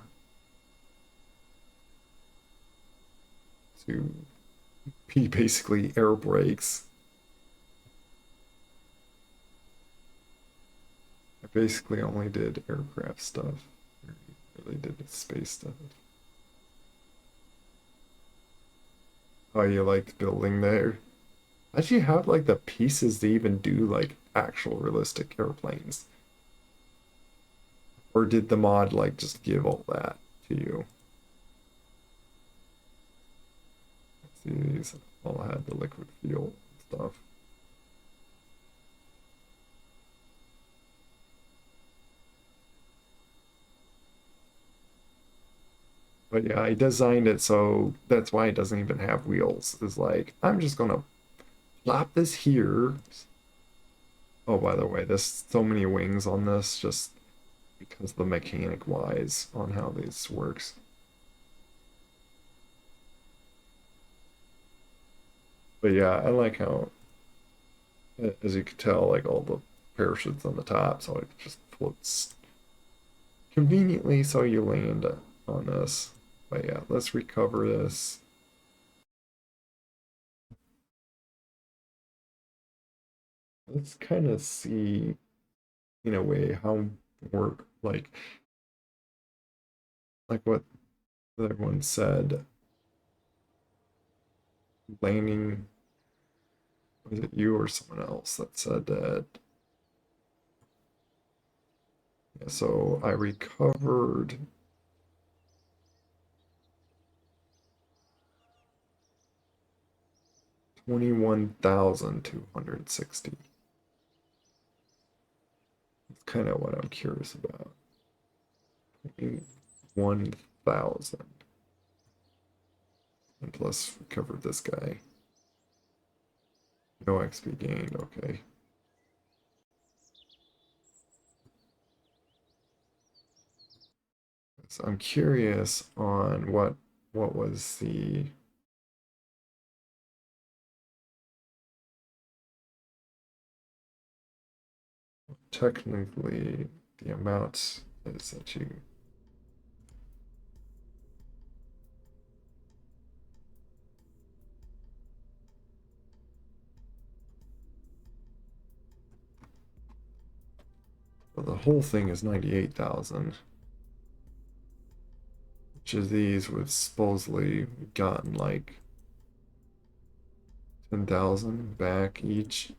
to be basically air brakes. I basically only did aircraft stuff. I really did space stuff. Oh, you liked building there? How'd you have like the pieces to even do like actual realistic airplanes? Or did the mod like just give all that to you? See, these all had the liquid fuel stuff. But yeah, I designed it so that's why it doesn't even have wheels. Is like, I'm just gonna plop this here. Oh, by the way, there's so many wings on this just because the mechanic wise on how this works. But yeah, I like how, as you can tell, like all the parachutes on the top, so it just floats conveniently so you land on this. But yeah, let's recover this. Let's kind of see, in a way, how work like what everyone said, landing, was it you or someone else that said that? Yeah, so I recovered 21,260. That's kind of what I'm curious about. 21,000. And plus recovered this guy. No XP gained, okay. So I'm curious on what was the technically the amount is that you well, the whole thing is 98,000. Which of these would supposedly gotten like 10,000 back each.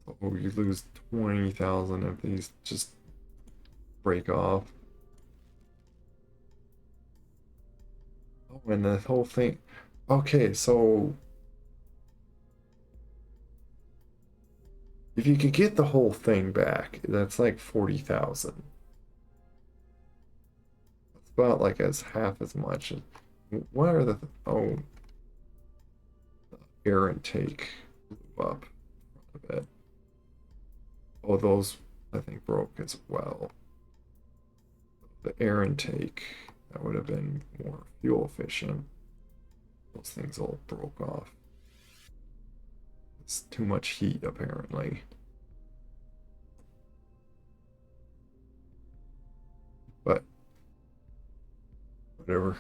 Oh, you lose 20,000 if these just break off. Oh, and the whole thing. Okay, so if you could get the whole thing back, that's like 40,000. It's about like as half as much. What are the oh, air intake blew up a bit. Oh, those I think broke as well. The air intake that would have been more fuel efficient. Those things all broke off. It's too much heat apparently. But whatever.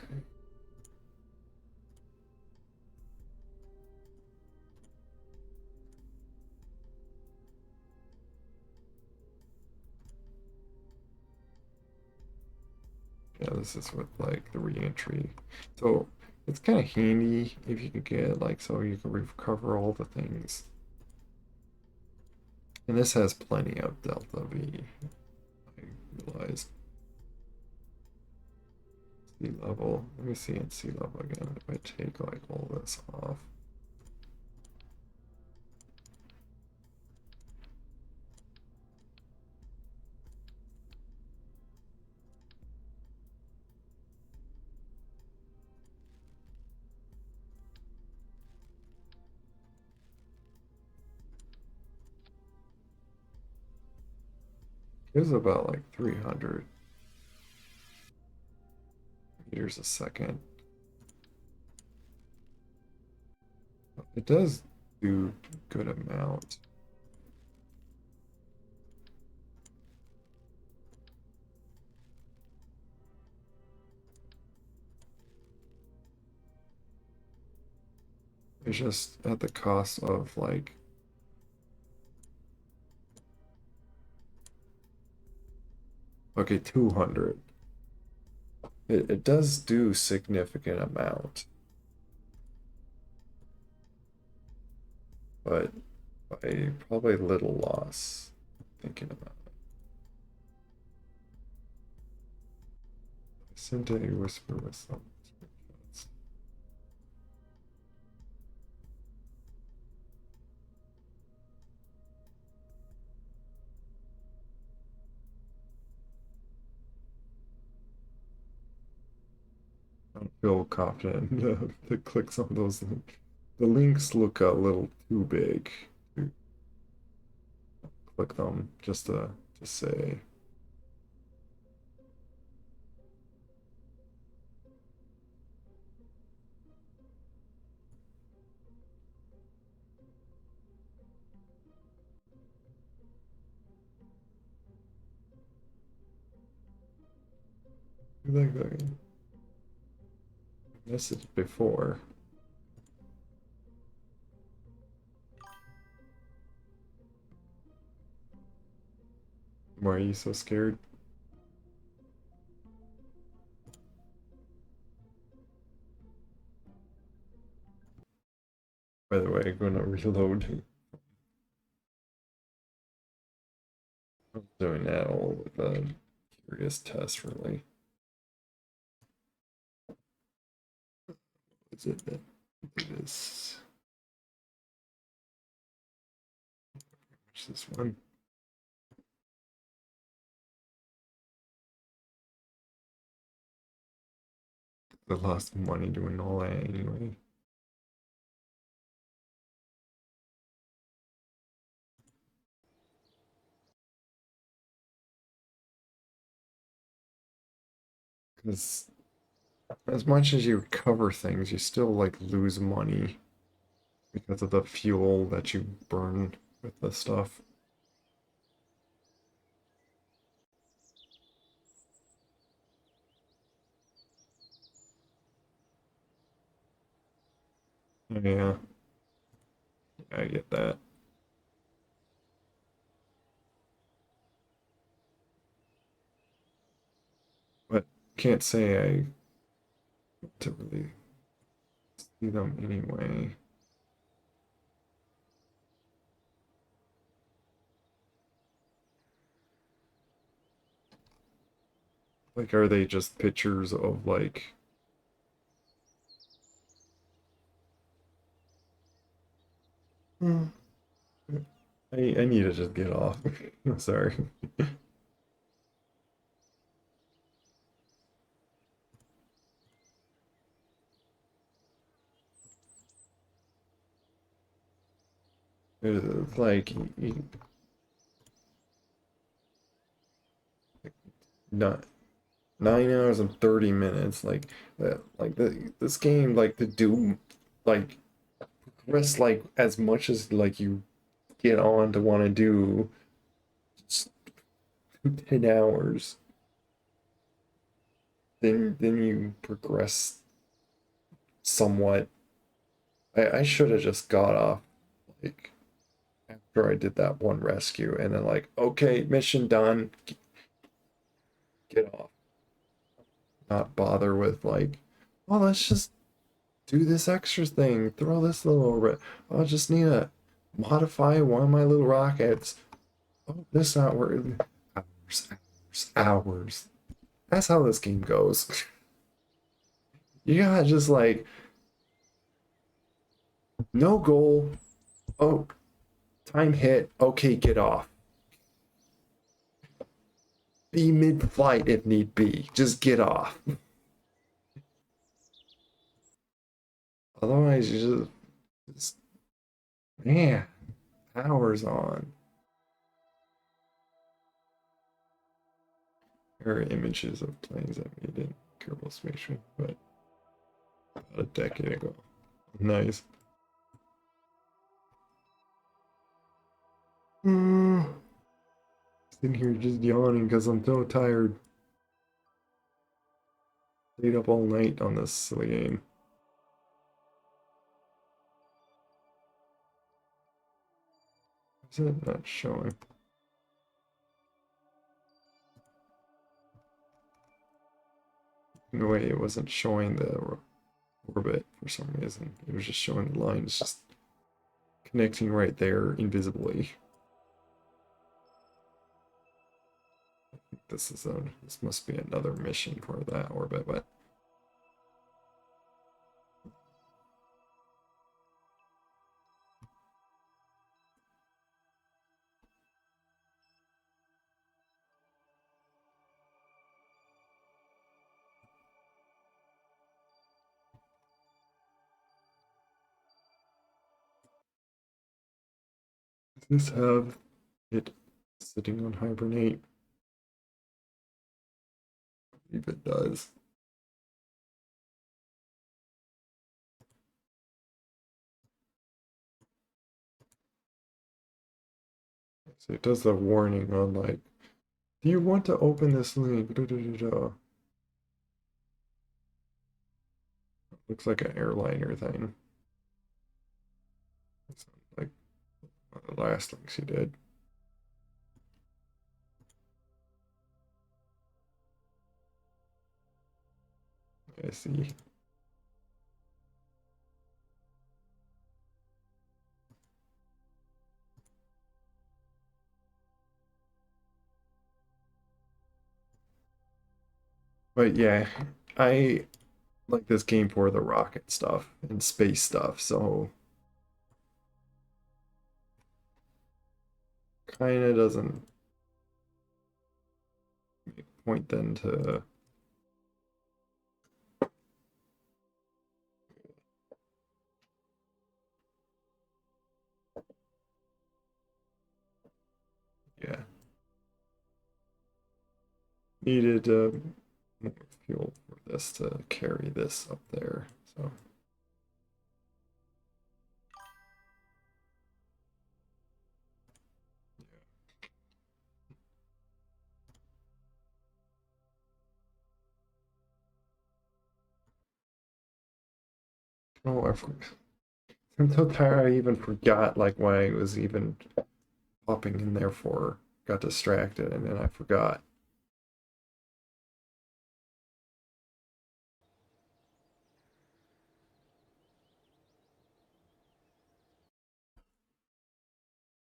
Yeah, this is with like the reentry. So it's kind of handy if you could get like so you can recover all the things. And this has plenty of delta V, I realized. Sea level. Let me see in sea level again if I take like all this off. It was about like 300 meters a second. It does do a good amount. It's just at the cost of like, okay, 200. It does do significant amount, but by probably little loss, thinking about it. I sent a whisper with some screenshots. I don't feel confident to click some of those links. The links look a little too big to click them just to say. Like the message before. Why are you so scared? By the way, I'm gonna reload. I'm doing that all with a curious test, really. Is it that it is? Which this one? I lost money doing all that anyway. Because as much as you cover things, you still like lose money because of the fuel that you burn with the stuff. Yeah, I get that. But can't say I to really see them anyway. Like, are they just pictures of like Hmm. I need to just get off. I'm sorry. It's like not 9 hours and 30 minutes. Like this game, like to do like rest like as much as like you get on to want to do 10 hours, then you progress somewhat. I should have just got off like after I did that one rescue and then like, okay, mission done, get off. Not bother with like, well, let's just do this extra thing, throw this little I'll just need to modify one of my little rockets. Oh, this not working. Hours, hours, hours. That's how this game goes. You gotta just like no goal. Oh, time hit. Okay, get off. Be mid-flight if need be. Just get off. Otherwise, just man, hours on. There are images of planes I made in Kerbal Space Train, but about a decade ago. Nice. Sitting here just yawning because I'm so tired. Stayed up all night on this silly game. Is it not showing? No way, it wasn't showing the orbit for some reason. It was just showing the lines just connecting right there invisibly. This must be another mission for that orbit, but does this have it sitting on hibernate? I believe it does. So it does the warning on like, do you want to open this link? Da, da, da, da. Looks like an airliner thing. It's like one of the last links he did. I see. But yeah, I like this game for the rocket stuff and space stuff, so kind of doesn't make point then to yeah, needed more fuel for this to carry this up there. So oh, I'm so tired. I even forgot like why I was even popping in there for. Got distracted and then I forgot.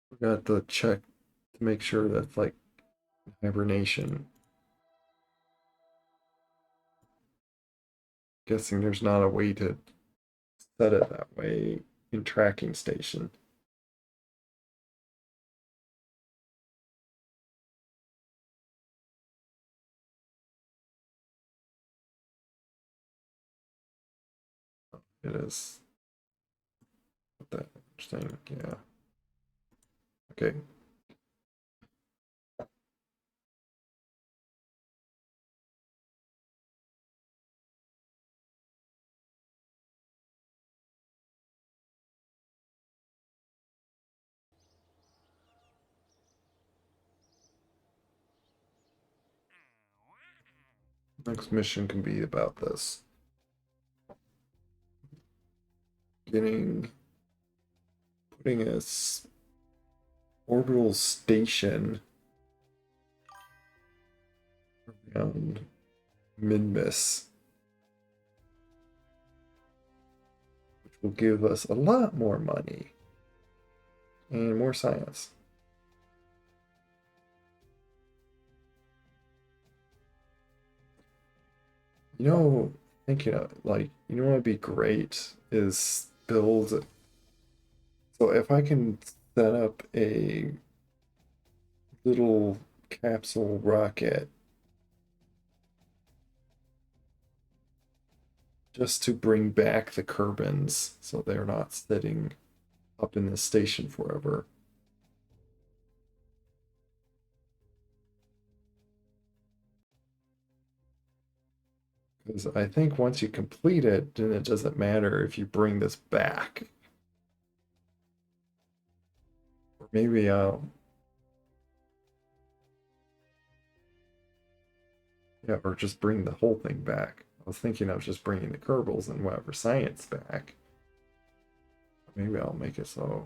Forgot to check to make sure that's like hibernation. Guessing there's not a way to set it that way in tracking station. It is. What that thing, yeah. Okay. Next mission can be about this. Putting a orbital station around Minmus, which will give us a lot more money and more science. You know, thinking of like, you know what would be great is build. So if I can set up a little capsule rocket just to bring back the Kerbins so they're not sitting up in this station forever. Because I think once you complete it, then it doesn't matter if you bring this back. Or maybe I'll. Yeah, or just bring the whole thing back. I was thinking of just bringing the Kerbals and whatever science back. Maybe I'll make it so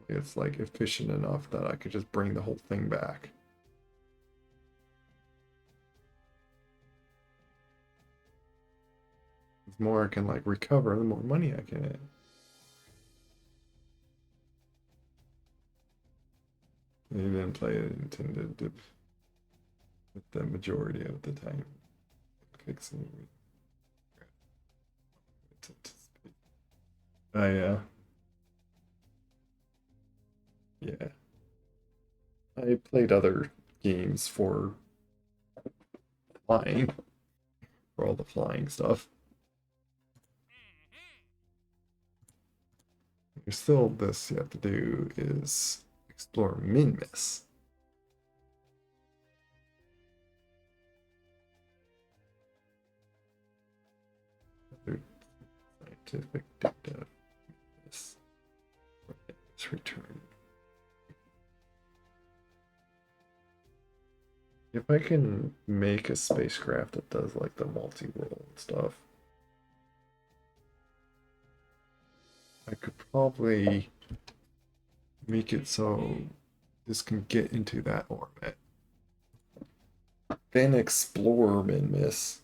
it's like efficient enough that I could just bring the whole thing back. The more I can like recover, the more money I can get. I didn't play it intended to with the majority of the time. Fixing. Oh yeah. Yeah. I played other games for flying, for all the flying stuff. There's still this you have to do is explore Minmus. Other scientific data. This return. If I can make a spacecraft that does like the multi-world stuff, I could probably make it so this can get into that orbit. Then explore Minmus.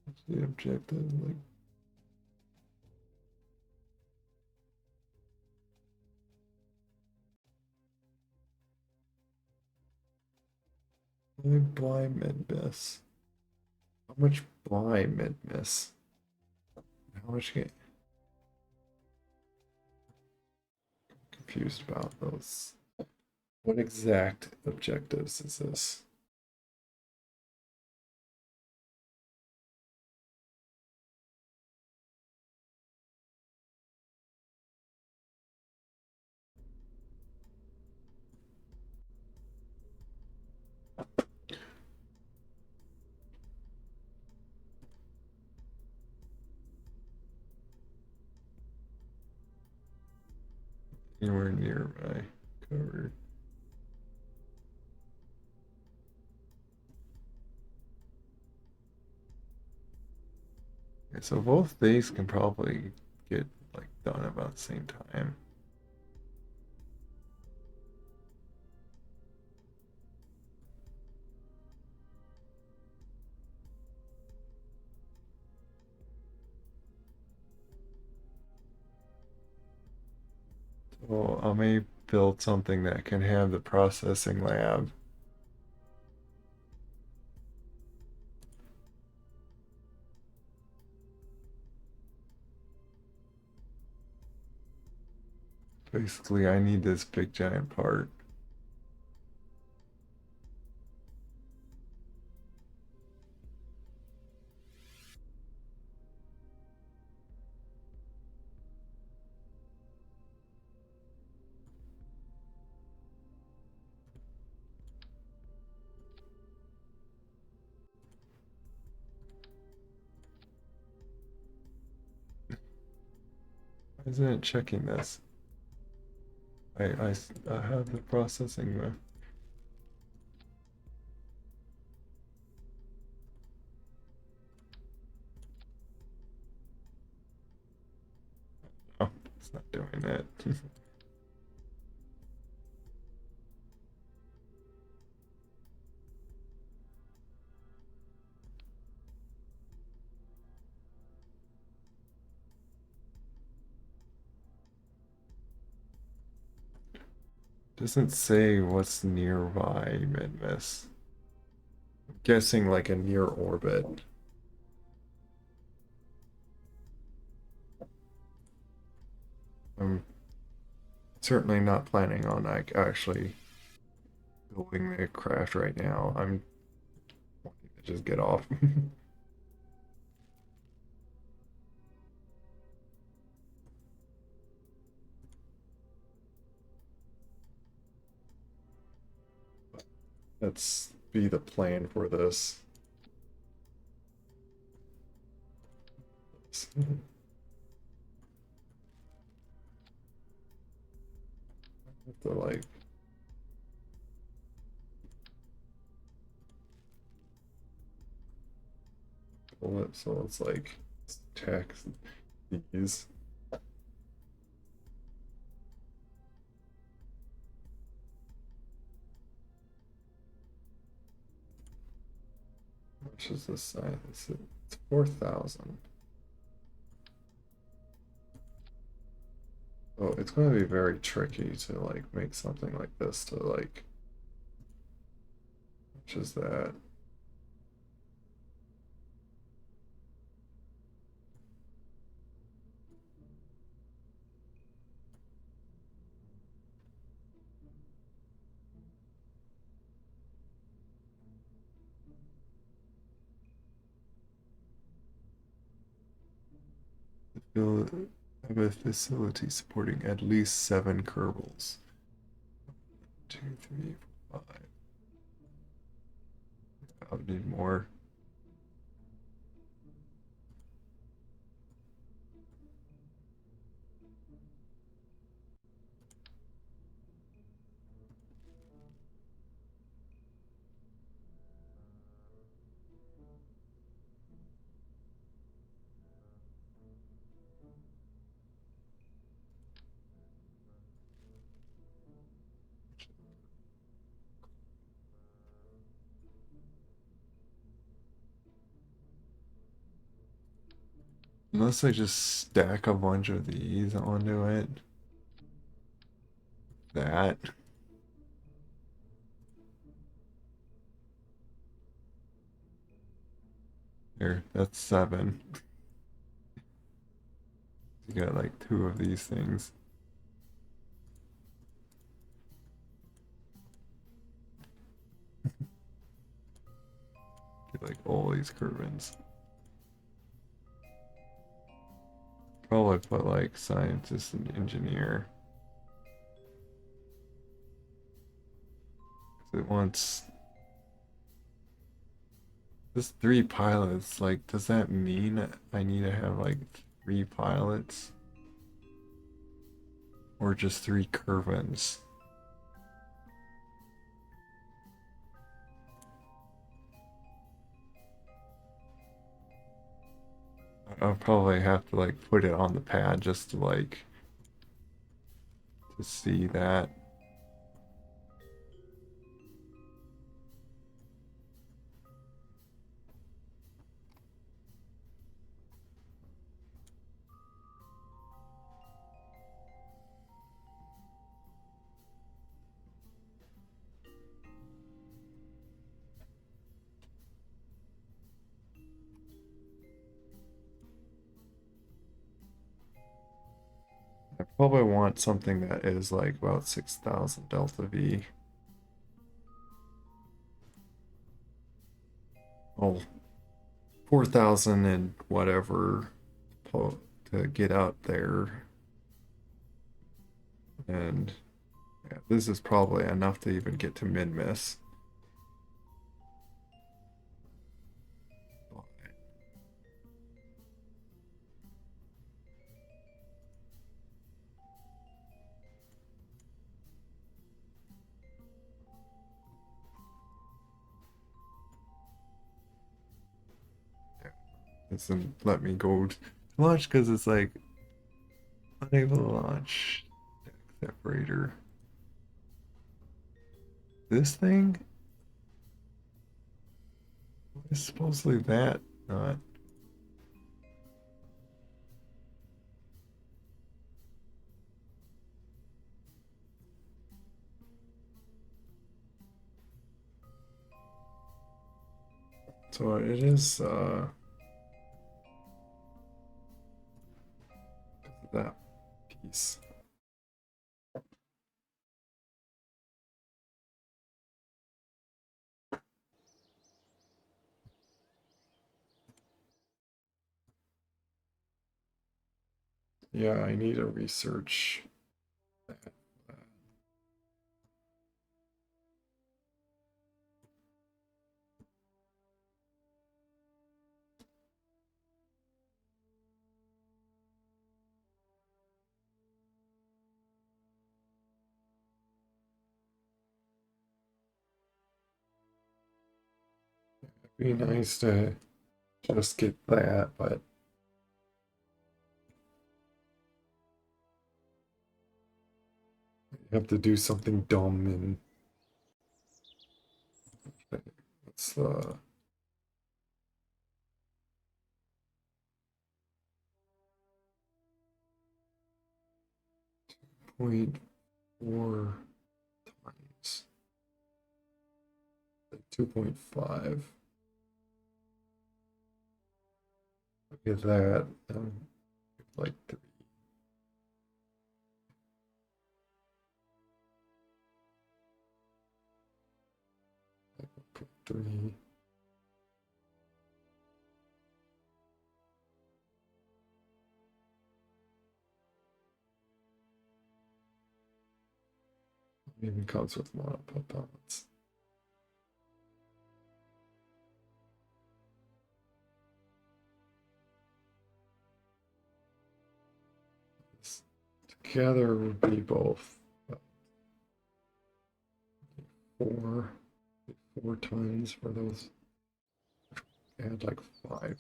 What's the objective? Like, buy Minmus. How much buy Minmus? How much get confused about those? What exact objectives is this? Anywhere near my cover. Okay, so both these can probably get like done about the same time. So I may build something that can have the processing lab. Basically, I need this big giant part. Why isn't it checking this? I have the processing there. Oh, it's not doing it. Doesn't say what's nearby mid-miss. I'm guessing like a near orbit. I'm certainly not planning on like actually building the craft right now. I'm wanting to just get off. Let's be the plan for this. Have to like pull it so it's like tax these. How much is this size? It's 4,000. Oh, it's going to be very tricky to like make something like this to like, which is that? Have a facility supporting at least 7 Kerbals. 2, 3, 4, 5. I would need more. Unless I just stack a bunch of these onto it. That. Here, that's 7. You got like 2 of these things. Get like all these Kerbins. Probably put like scientist and engineer. It wants this 3 pilots. Like, does that mean I need to have like 3 pilots? Or just 3 Kerbins? I'll probably have to like put it on the pad just to like to see that. I probably want something that is like about 6,000 delta V. Oh, 4,000 and whatever to get out there. And yeah, this is probably enough to even get to min-miss. doesn't let me go to launch because it's like unable to launch separator. This thing is supposedly that, not. So it is that piece. Yeah, I need to research that. It'd be nice to just get that, but you have to do something dumb and it's 0.4 times like 2.5. Look at that. Like 3. Even comes with monopod balance. This together would be both 4, 4 tons for those. Add like 5.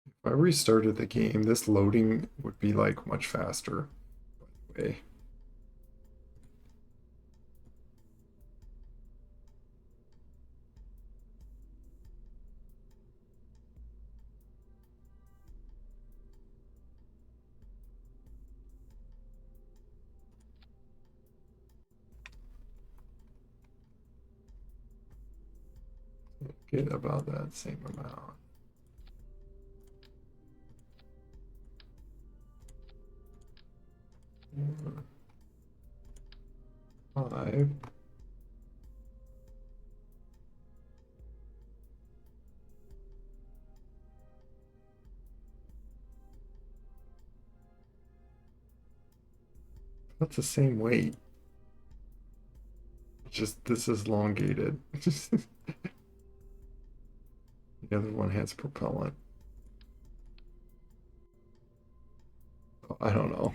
If I restarted the game, this loading would be like much faster. By the way. Get about that same amount. Four, 5. That's the same weight. Just this is elongated. The other one has propellant. Oh, I don't know.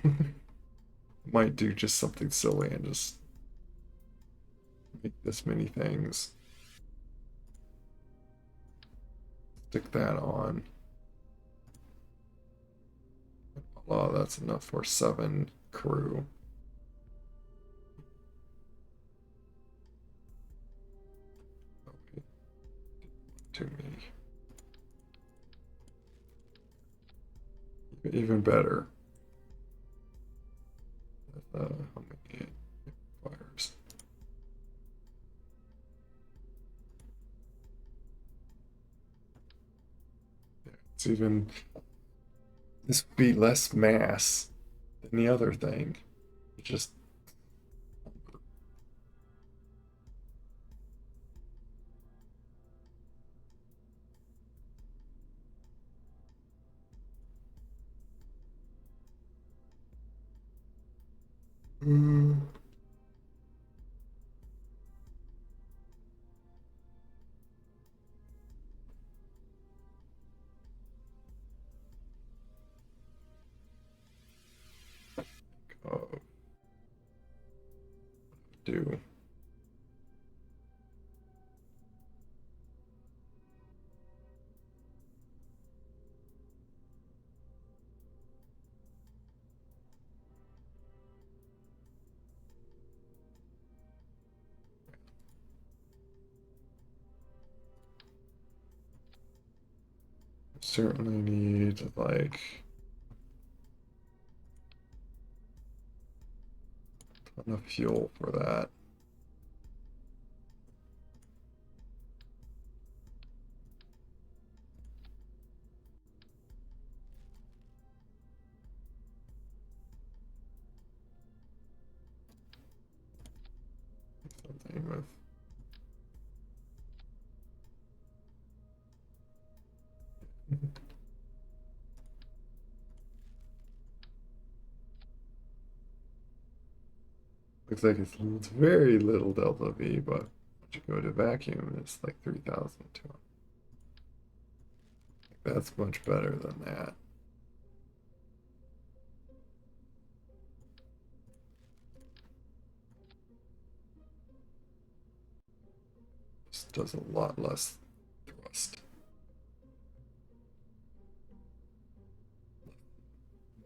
Might do just something silly and just make this many things. Stick that on. Oh, that's enough for 7 crew. Okay. To me. Even better. How many fires? Yeah, it's even. This would be less mass than the other thing. It just. Mm. Oh, do. Certainly need like a ton of fuel for that. Something with looks like it's very little delta V, but once you go to vacuum, it's like 3,200. That's much better than that. This does a lot less thrust.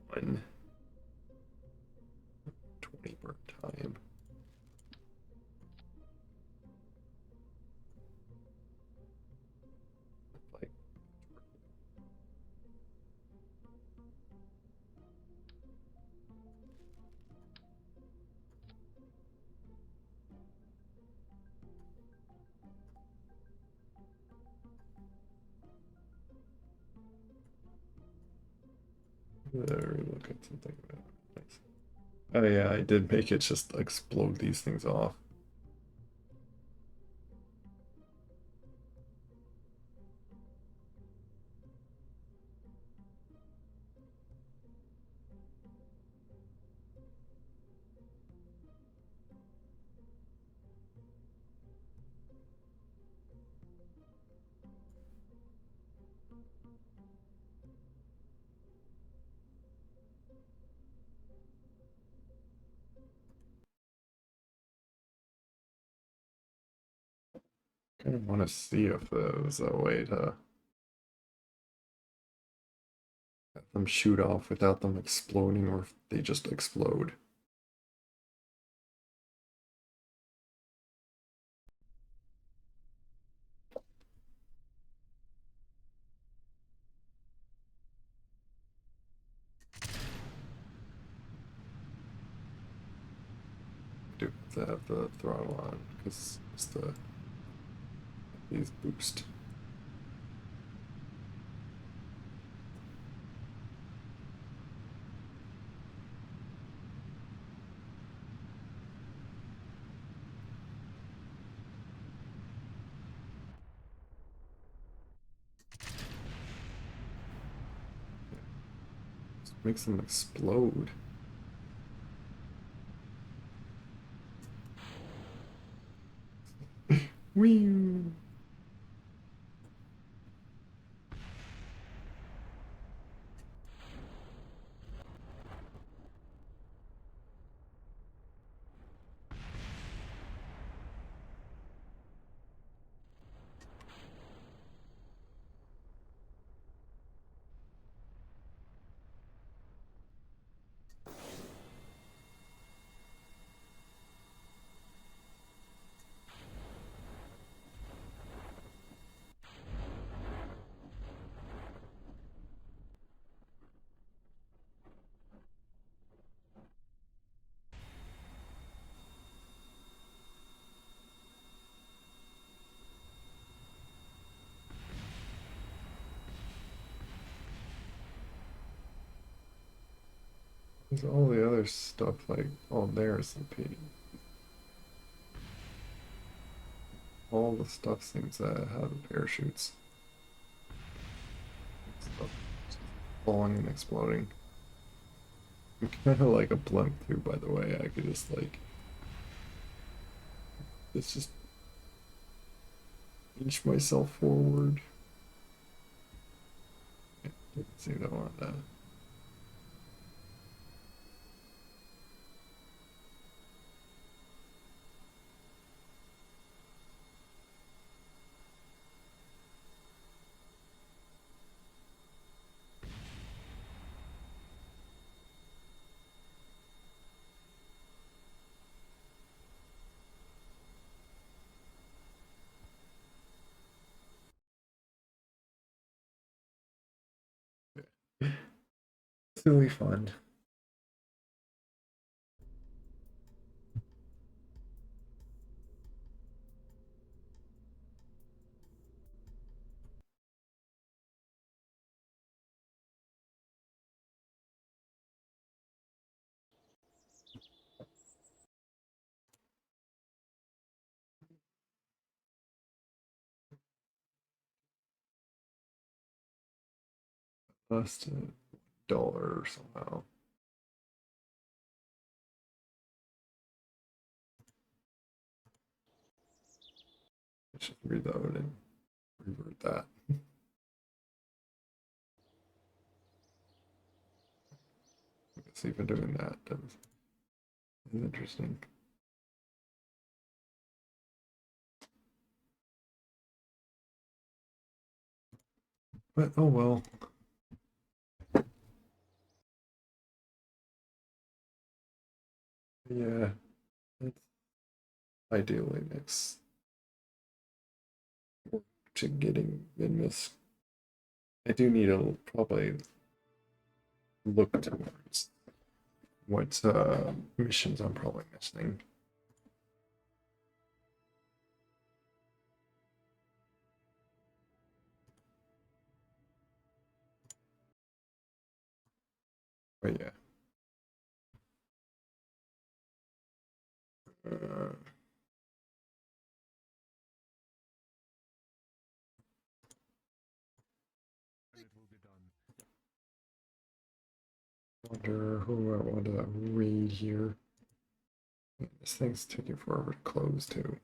120 per time. Like, there, look at something. Nice. Oh yeah, I did make it just explode these things off. Kind of want to see if there's a way to have them shoot off without them exploding, or if they just explode. Do have to have the throttle on because it's these boost. Just makes them explode. Whee! There's all the other stuff like, oh, there's the P. All the stuff seems to have parachutes. Stuff just falling and exploding. I'm kind of like a blimp too, by the way. I could just like, let's just inch myself forward. Yeah, didn't see that one. relatively fun. Lost $1 somehow. I should reload and revert that. It's even doing that. That's interesting. But oh well. Yeah, it's ideally next to getting in this. I do need to probably look towards what missions I'm probably missing. But yeah. Uh, wonder who I want to read here. This thing's taking forever to close too.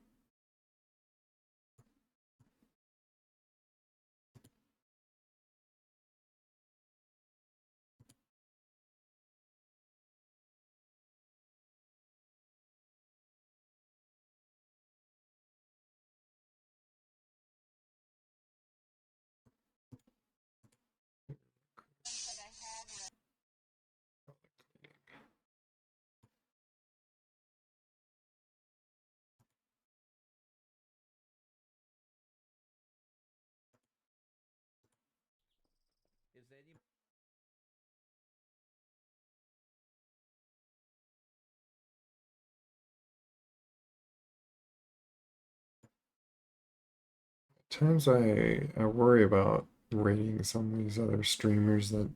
Times I worry about rating some of these other streamers that,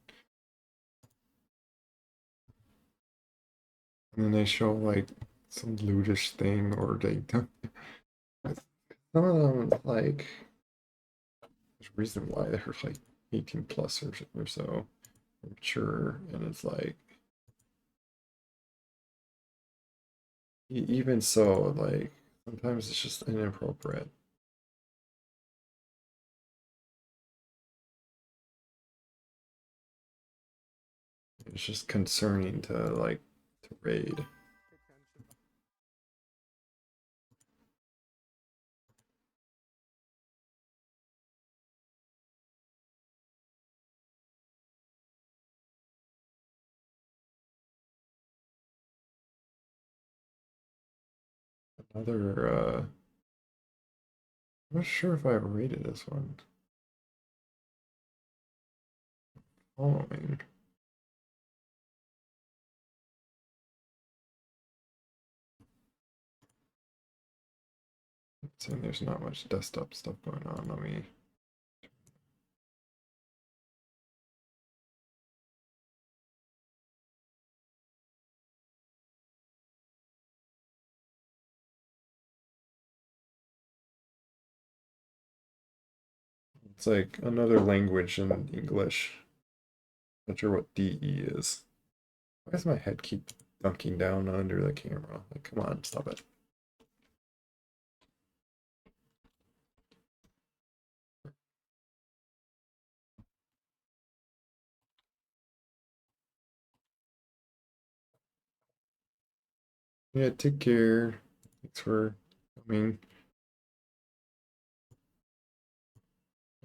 and then they show like some lewdish thing or they don't. Some of them like there's a reason why they're like 18 plus or so mature, and it's like even so, like sometimes it's just inappropriate. It's just concerning to like to raid. Another I'm not sure if I rated this one. Following. Saying there's not much desktop stuff going on. Let me. It's like another language in English. Not sure what DE is. Why does my head keep dunking down under the camera? Like, come on, stop it. Yeah, take care. Thanks for coming.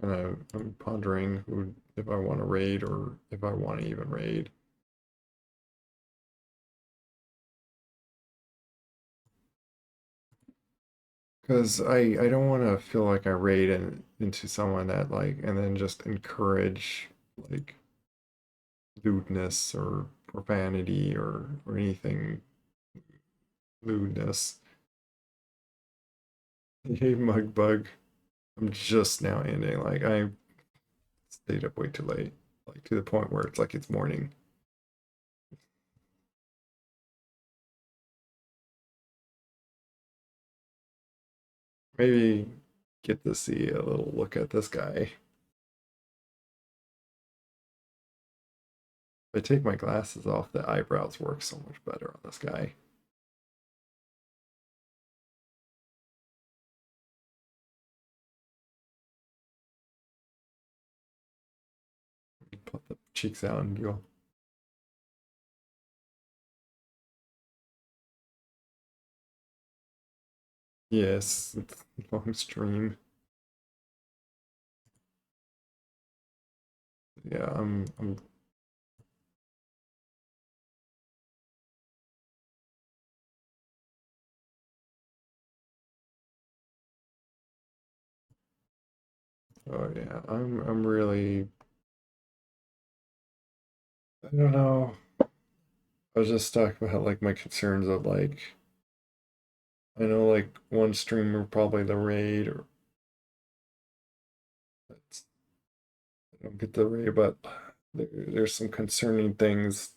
And I'm pondering who, if I want to raid or if I want to even raid. Because I don't want to feel like I raid into someone that like and then just encourage like lewdness or profanity or anything lewdness. Hey, mug bug. I'm just now ending. Like I stayed up way too late, like to the point where it's like it's morning. Maybe get to see a little look at this guy. If I take my glasses off, the eyebrows work so much better on this guy. Put the cheeks out and go. Yes, it's a long stream. Yeah, I'm oh yeah, I'm really I don't know. I was just talking about like my concerns of like I know like one streamer probably the raid or that's I don't get the raid, but there's some concerning things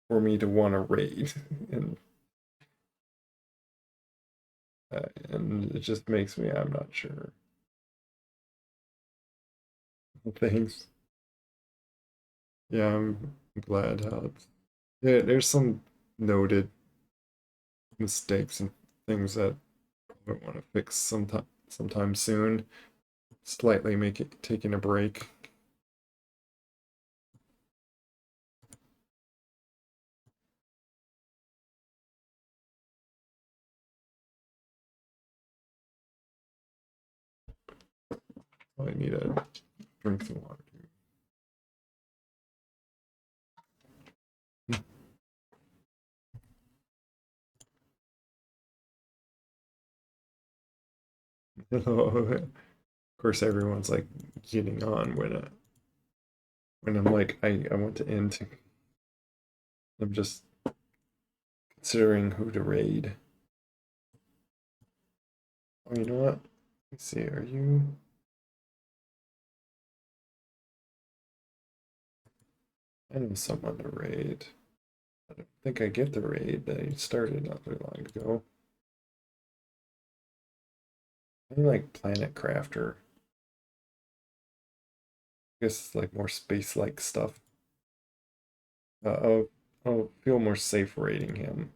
for me to want to raid, and and it just makes me I'm not sure. Thanks. Yeah, I'm glad how it's yeah. There's some noted mistakes and things that I want to fix sometime soon. Slightly make it taking a break. I need to drink some water too. Of course, everyone's like getting on when I'm like I want to end. I'm just considering who to raid. Oh, you know what? Let's see. Are you? I know someone to raid. I don't think I get the raid. They started not very long ago. I mean, like Planet Crafter. I guess it's like more space-like stuff. I'll feel more safe raiding him.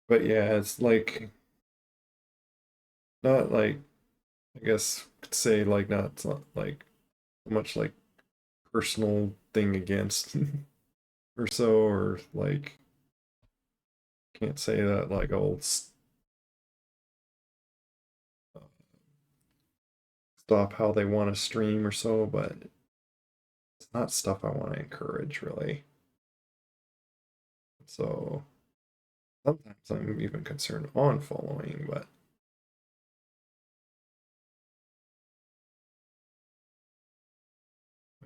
But yeah, it's like not like I guess could say like not it's not like much like personal thing against or so or like can't say that like I'll stop how they want to stream or so, but it's not stuff I want to encourage really. So sometimes I'm even concerned on following, but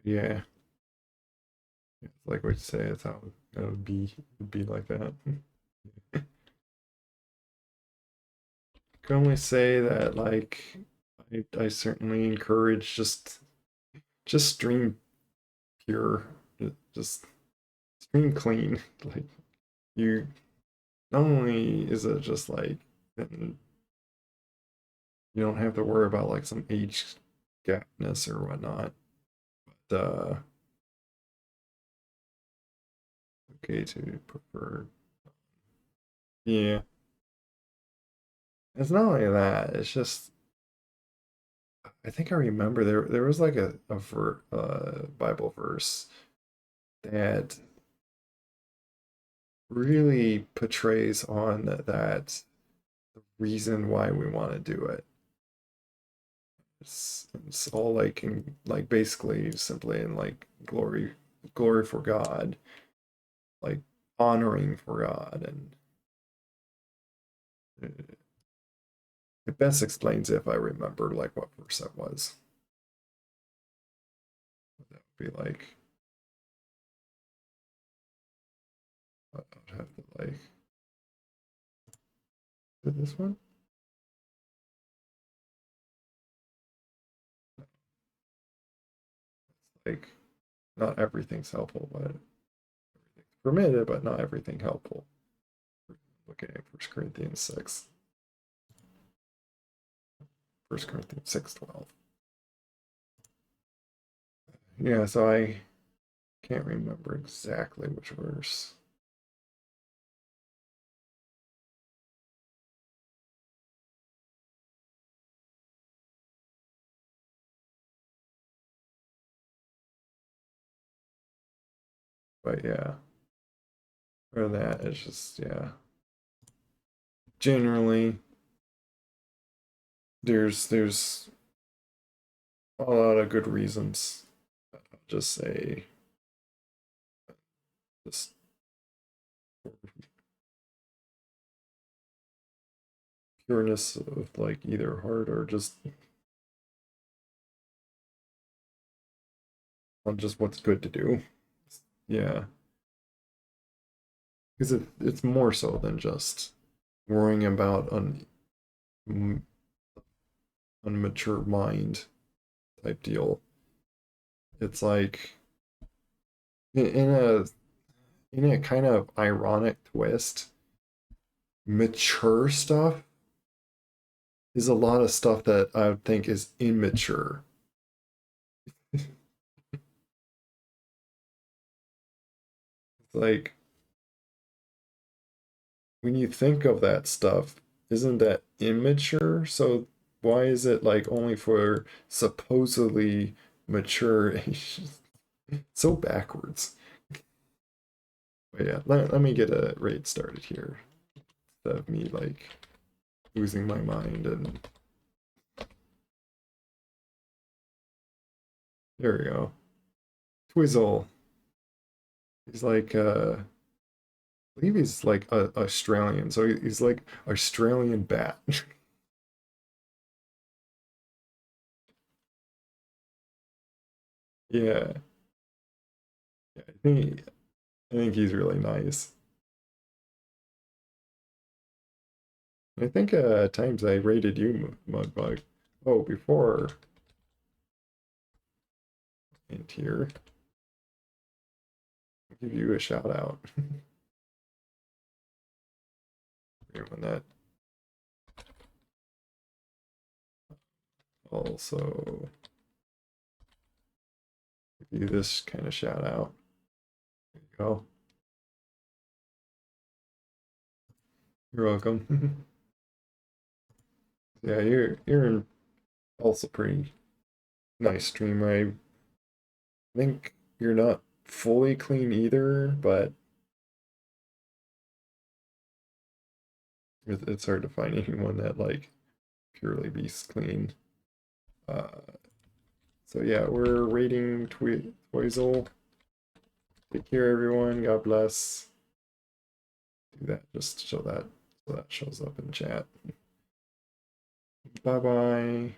yeah, it's like what you say, it's how it would be like that. Can only say that like I certainly encourage just stream pure, just stream clean. Like you, not only is it just like then you don't have to worry about like some age gapness or whatnot. But okay to prefer. Yeah, it's not only that. It's just I think I remember there was like a Bible verse that really portrays on that the reason why we want to do it. It's all like like basically simply in like glory for God, like honoring for God, and It best explains it if I remember like what verse that was. That would be like I would have to like did this one? Like not everything's helpful, but everything's permitted, but not everything helpful. Looking at 1 Corinthians 6. 1 Corinthians 6:12. Yeah, so I can't remember exactly which verse. But yeah, for that, it's just, yeah. Generally, there's a lot of good reasons. I'll just say, just pureness of like either heart or just on just what's good to do. Yeah, because it's more so than just worrying about an unmature mind type deal. It's like in a kind of ironic twist, mature stuff is a lot of stuff that I would think is immature. It's like when you think of that stuff, isn't that immature? So why is it like only for supposedly mature Asians? So backwards. But yeah, let me get a raid started here. Instead of me like losing my mind and there we go. Twizzle. He's like I believe he's like Australian, so he's like Australian bat. Yeah, yeah, I think he's really nice. I think at times I rated you, Mudbug. Oh, before and here, I'll give you a shout out. When that also give you this kind of shout out. There you go. You're welcome. Yeah, you're also pretty nice streamer. I think you're not fully clean either, but it's hard to find anyone that like purely beats clean. Uh, so yeah, we're rating Twizzle. Take care, everyone. God bless. Do that just to show that so that shows up in chat. Bye bye.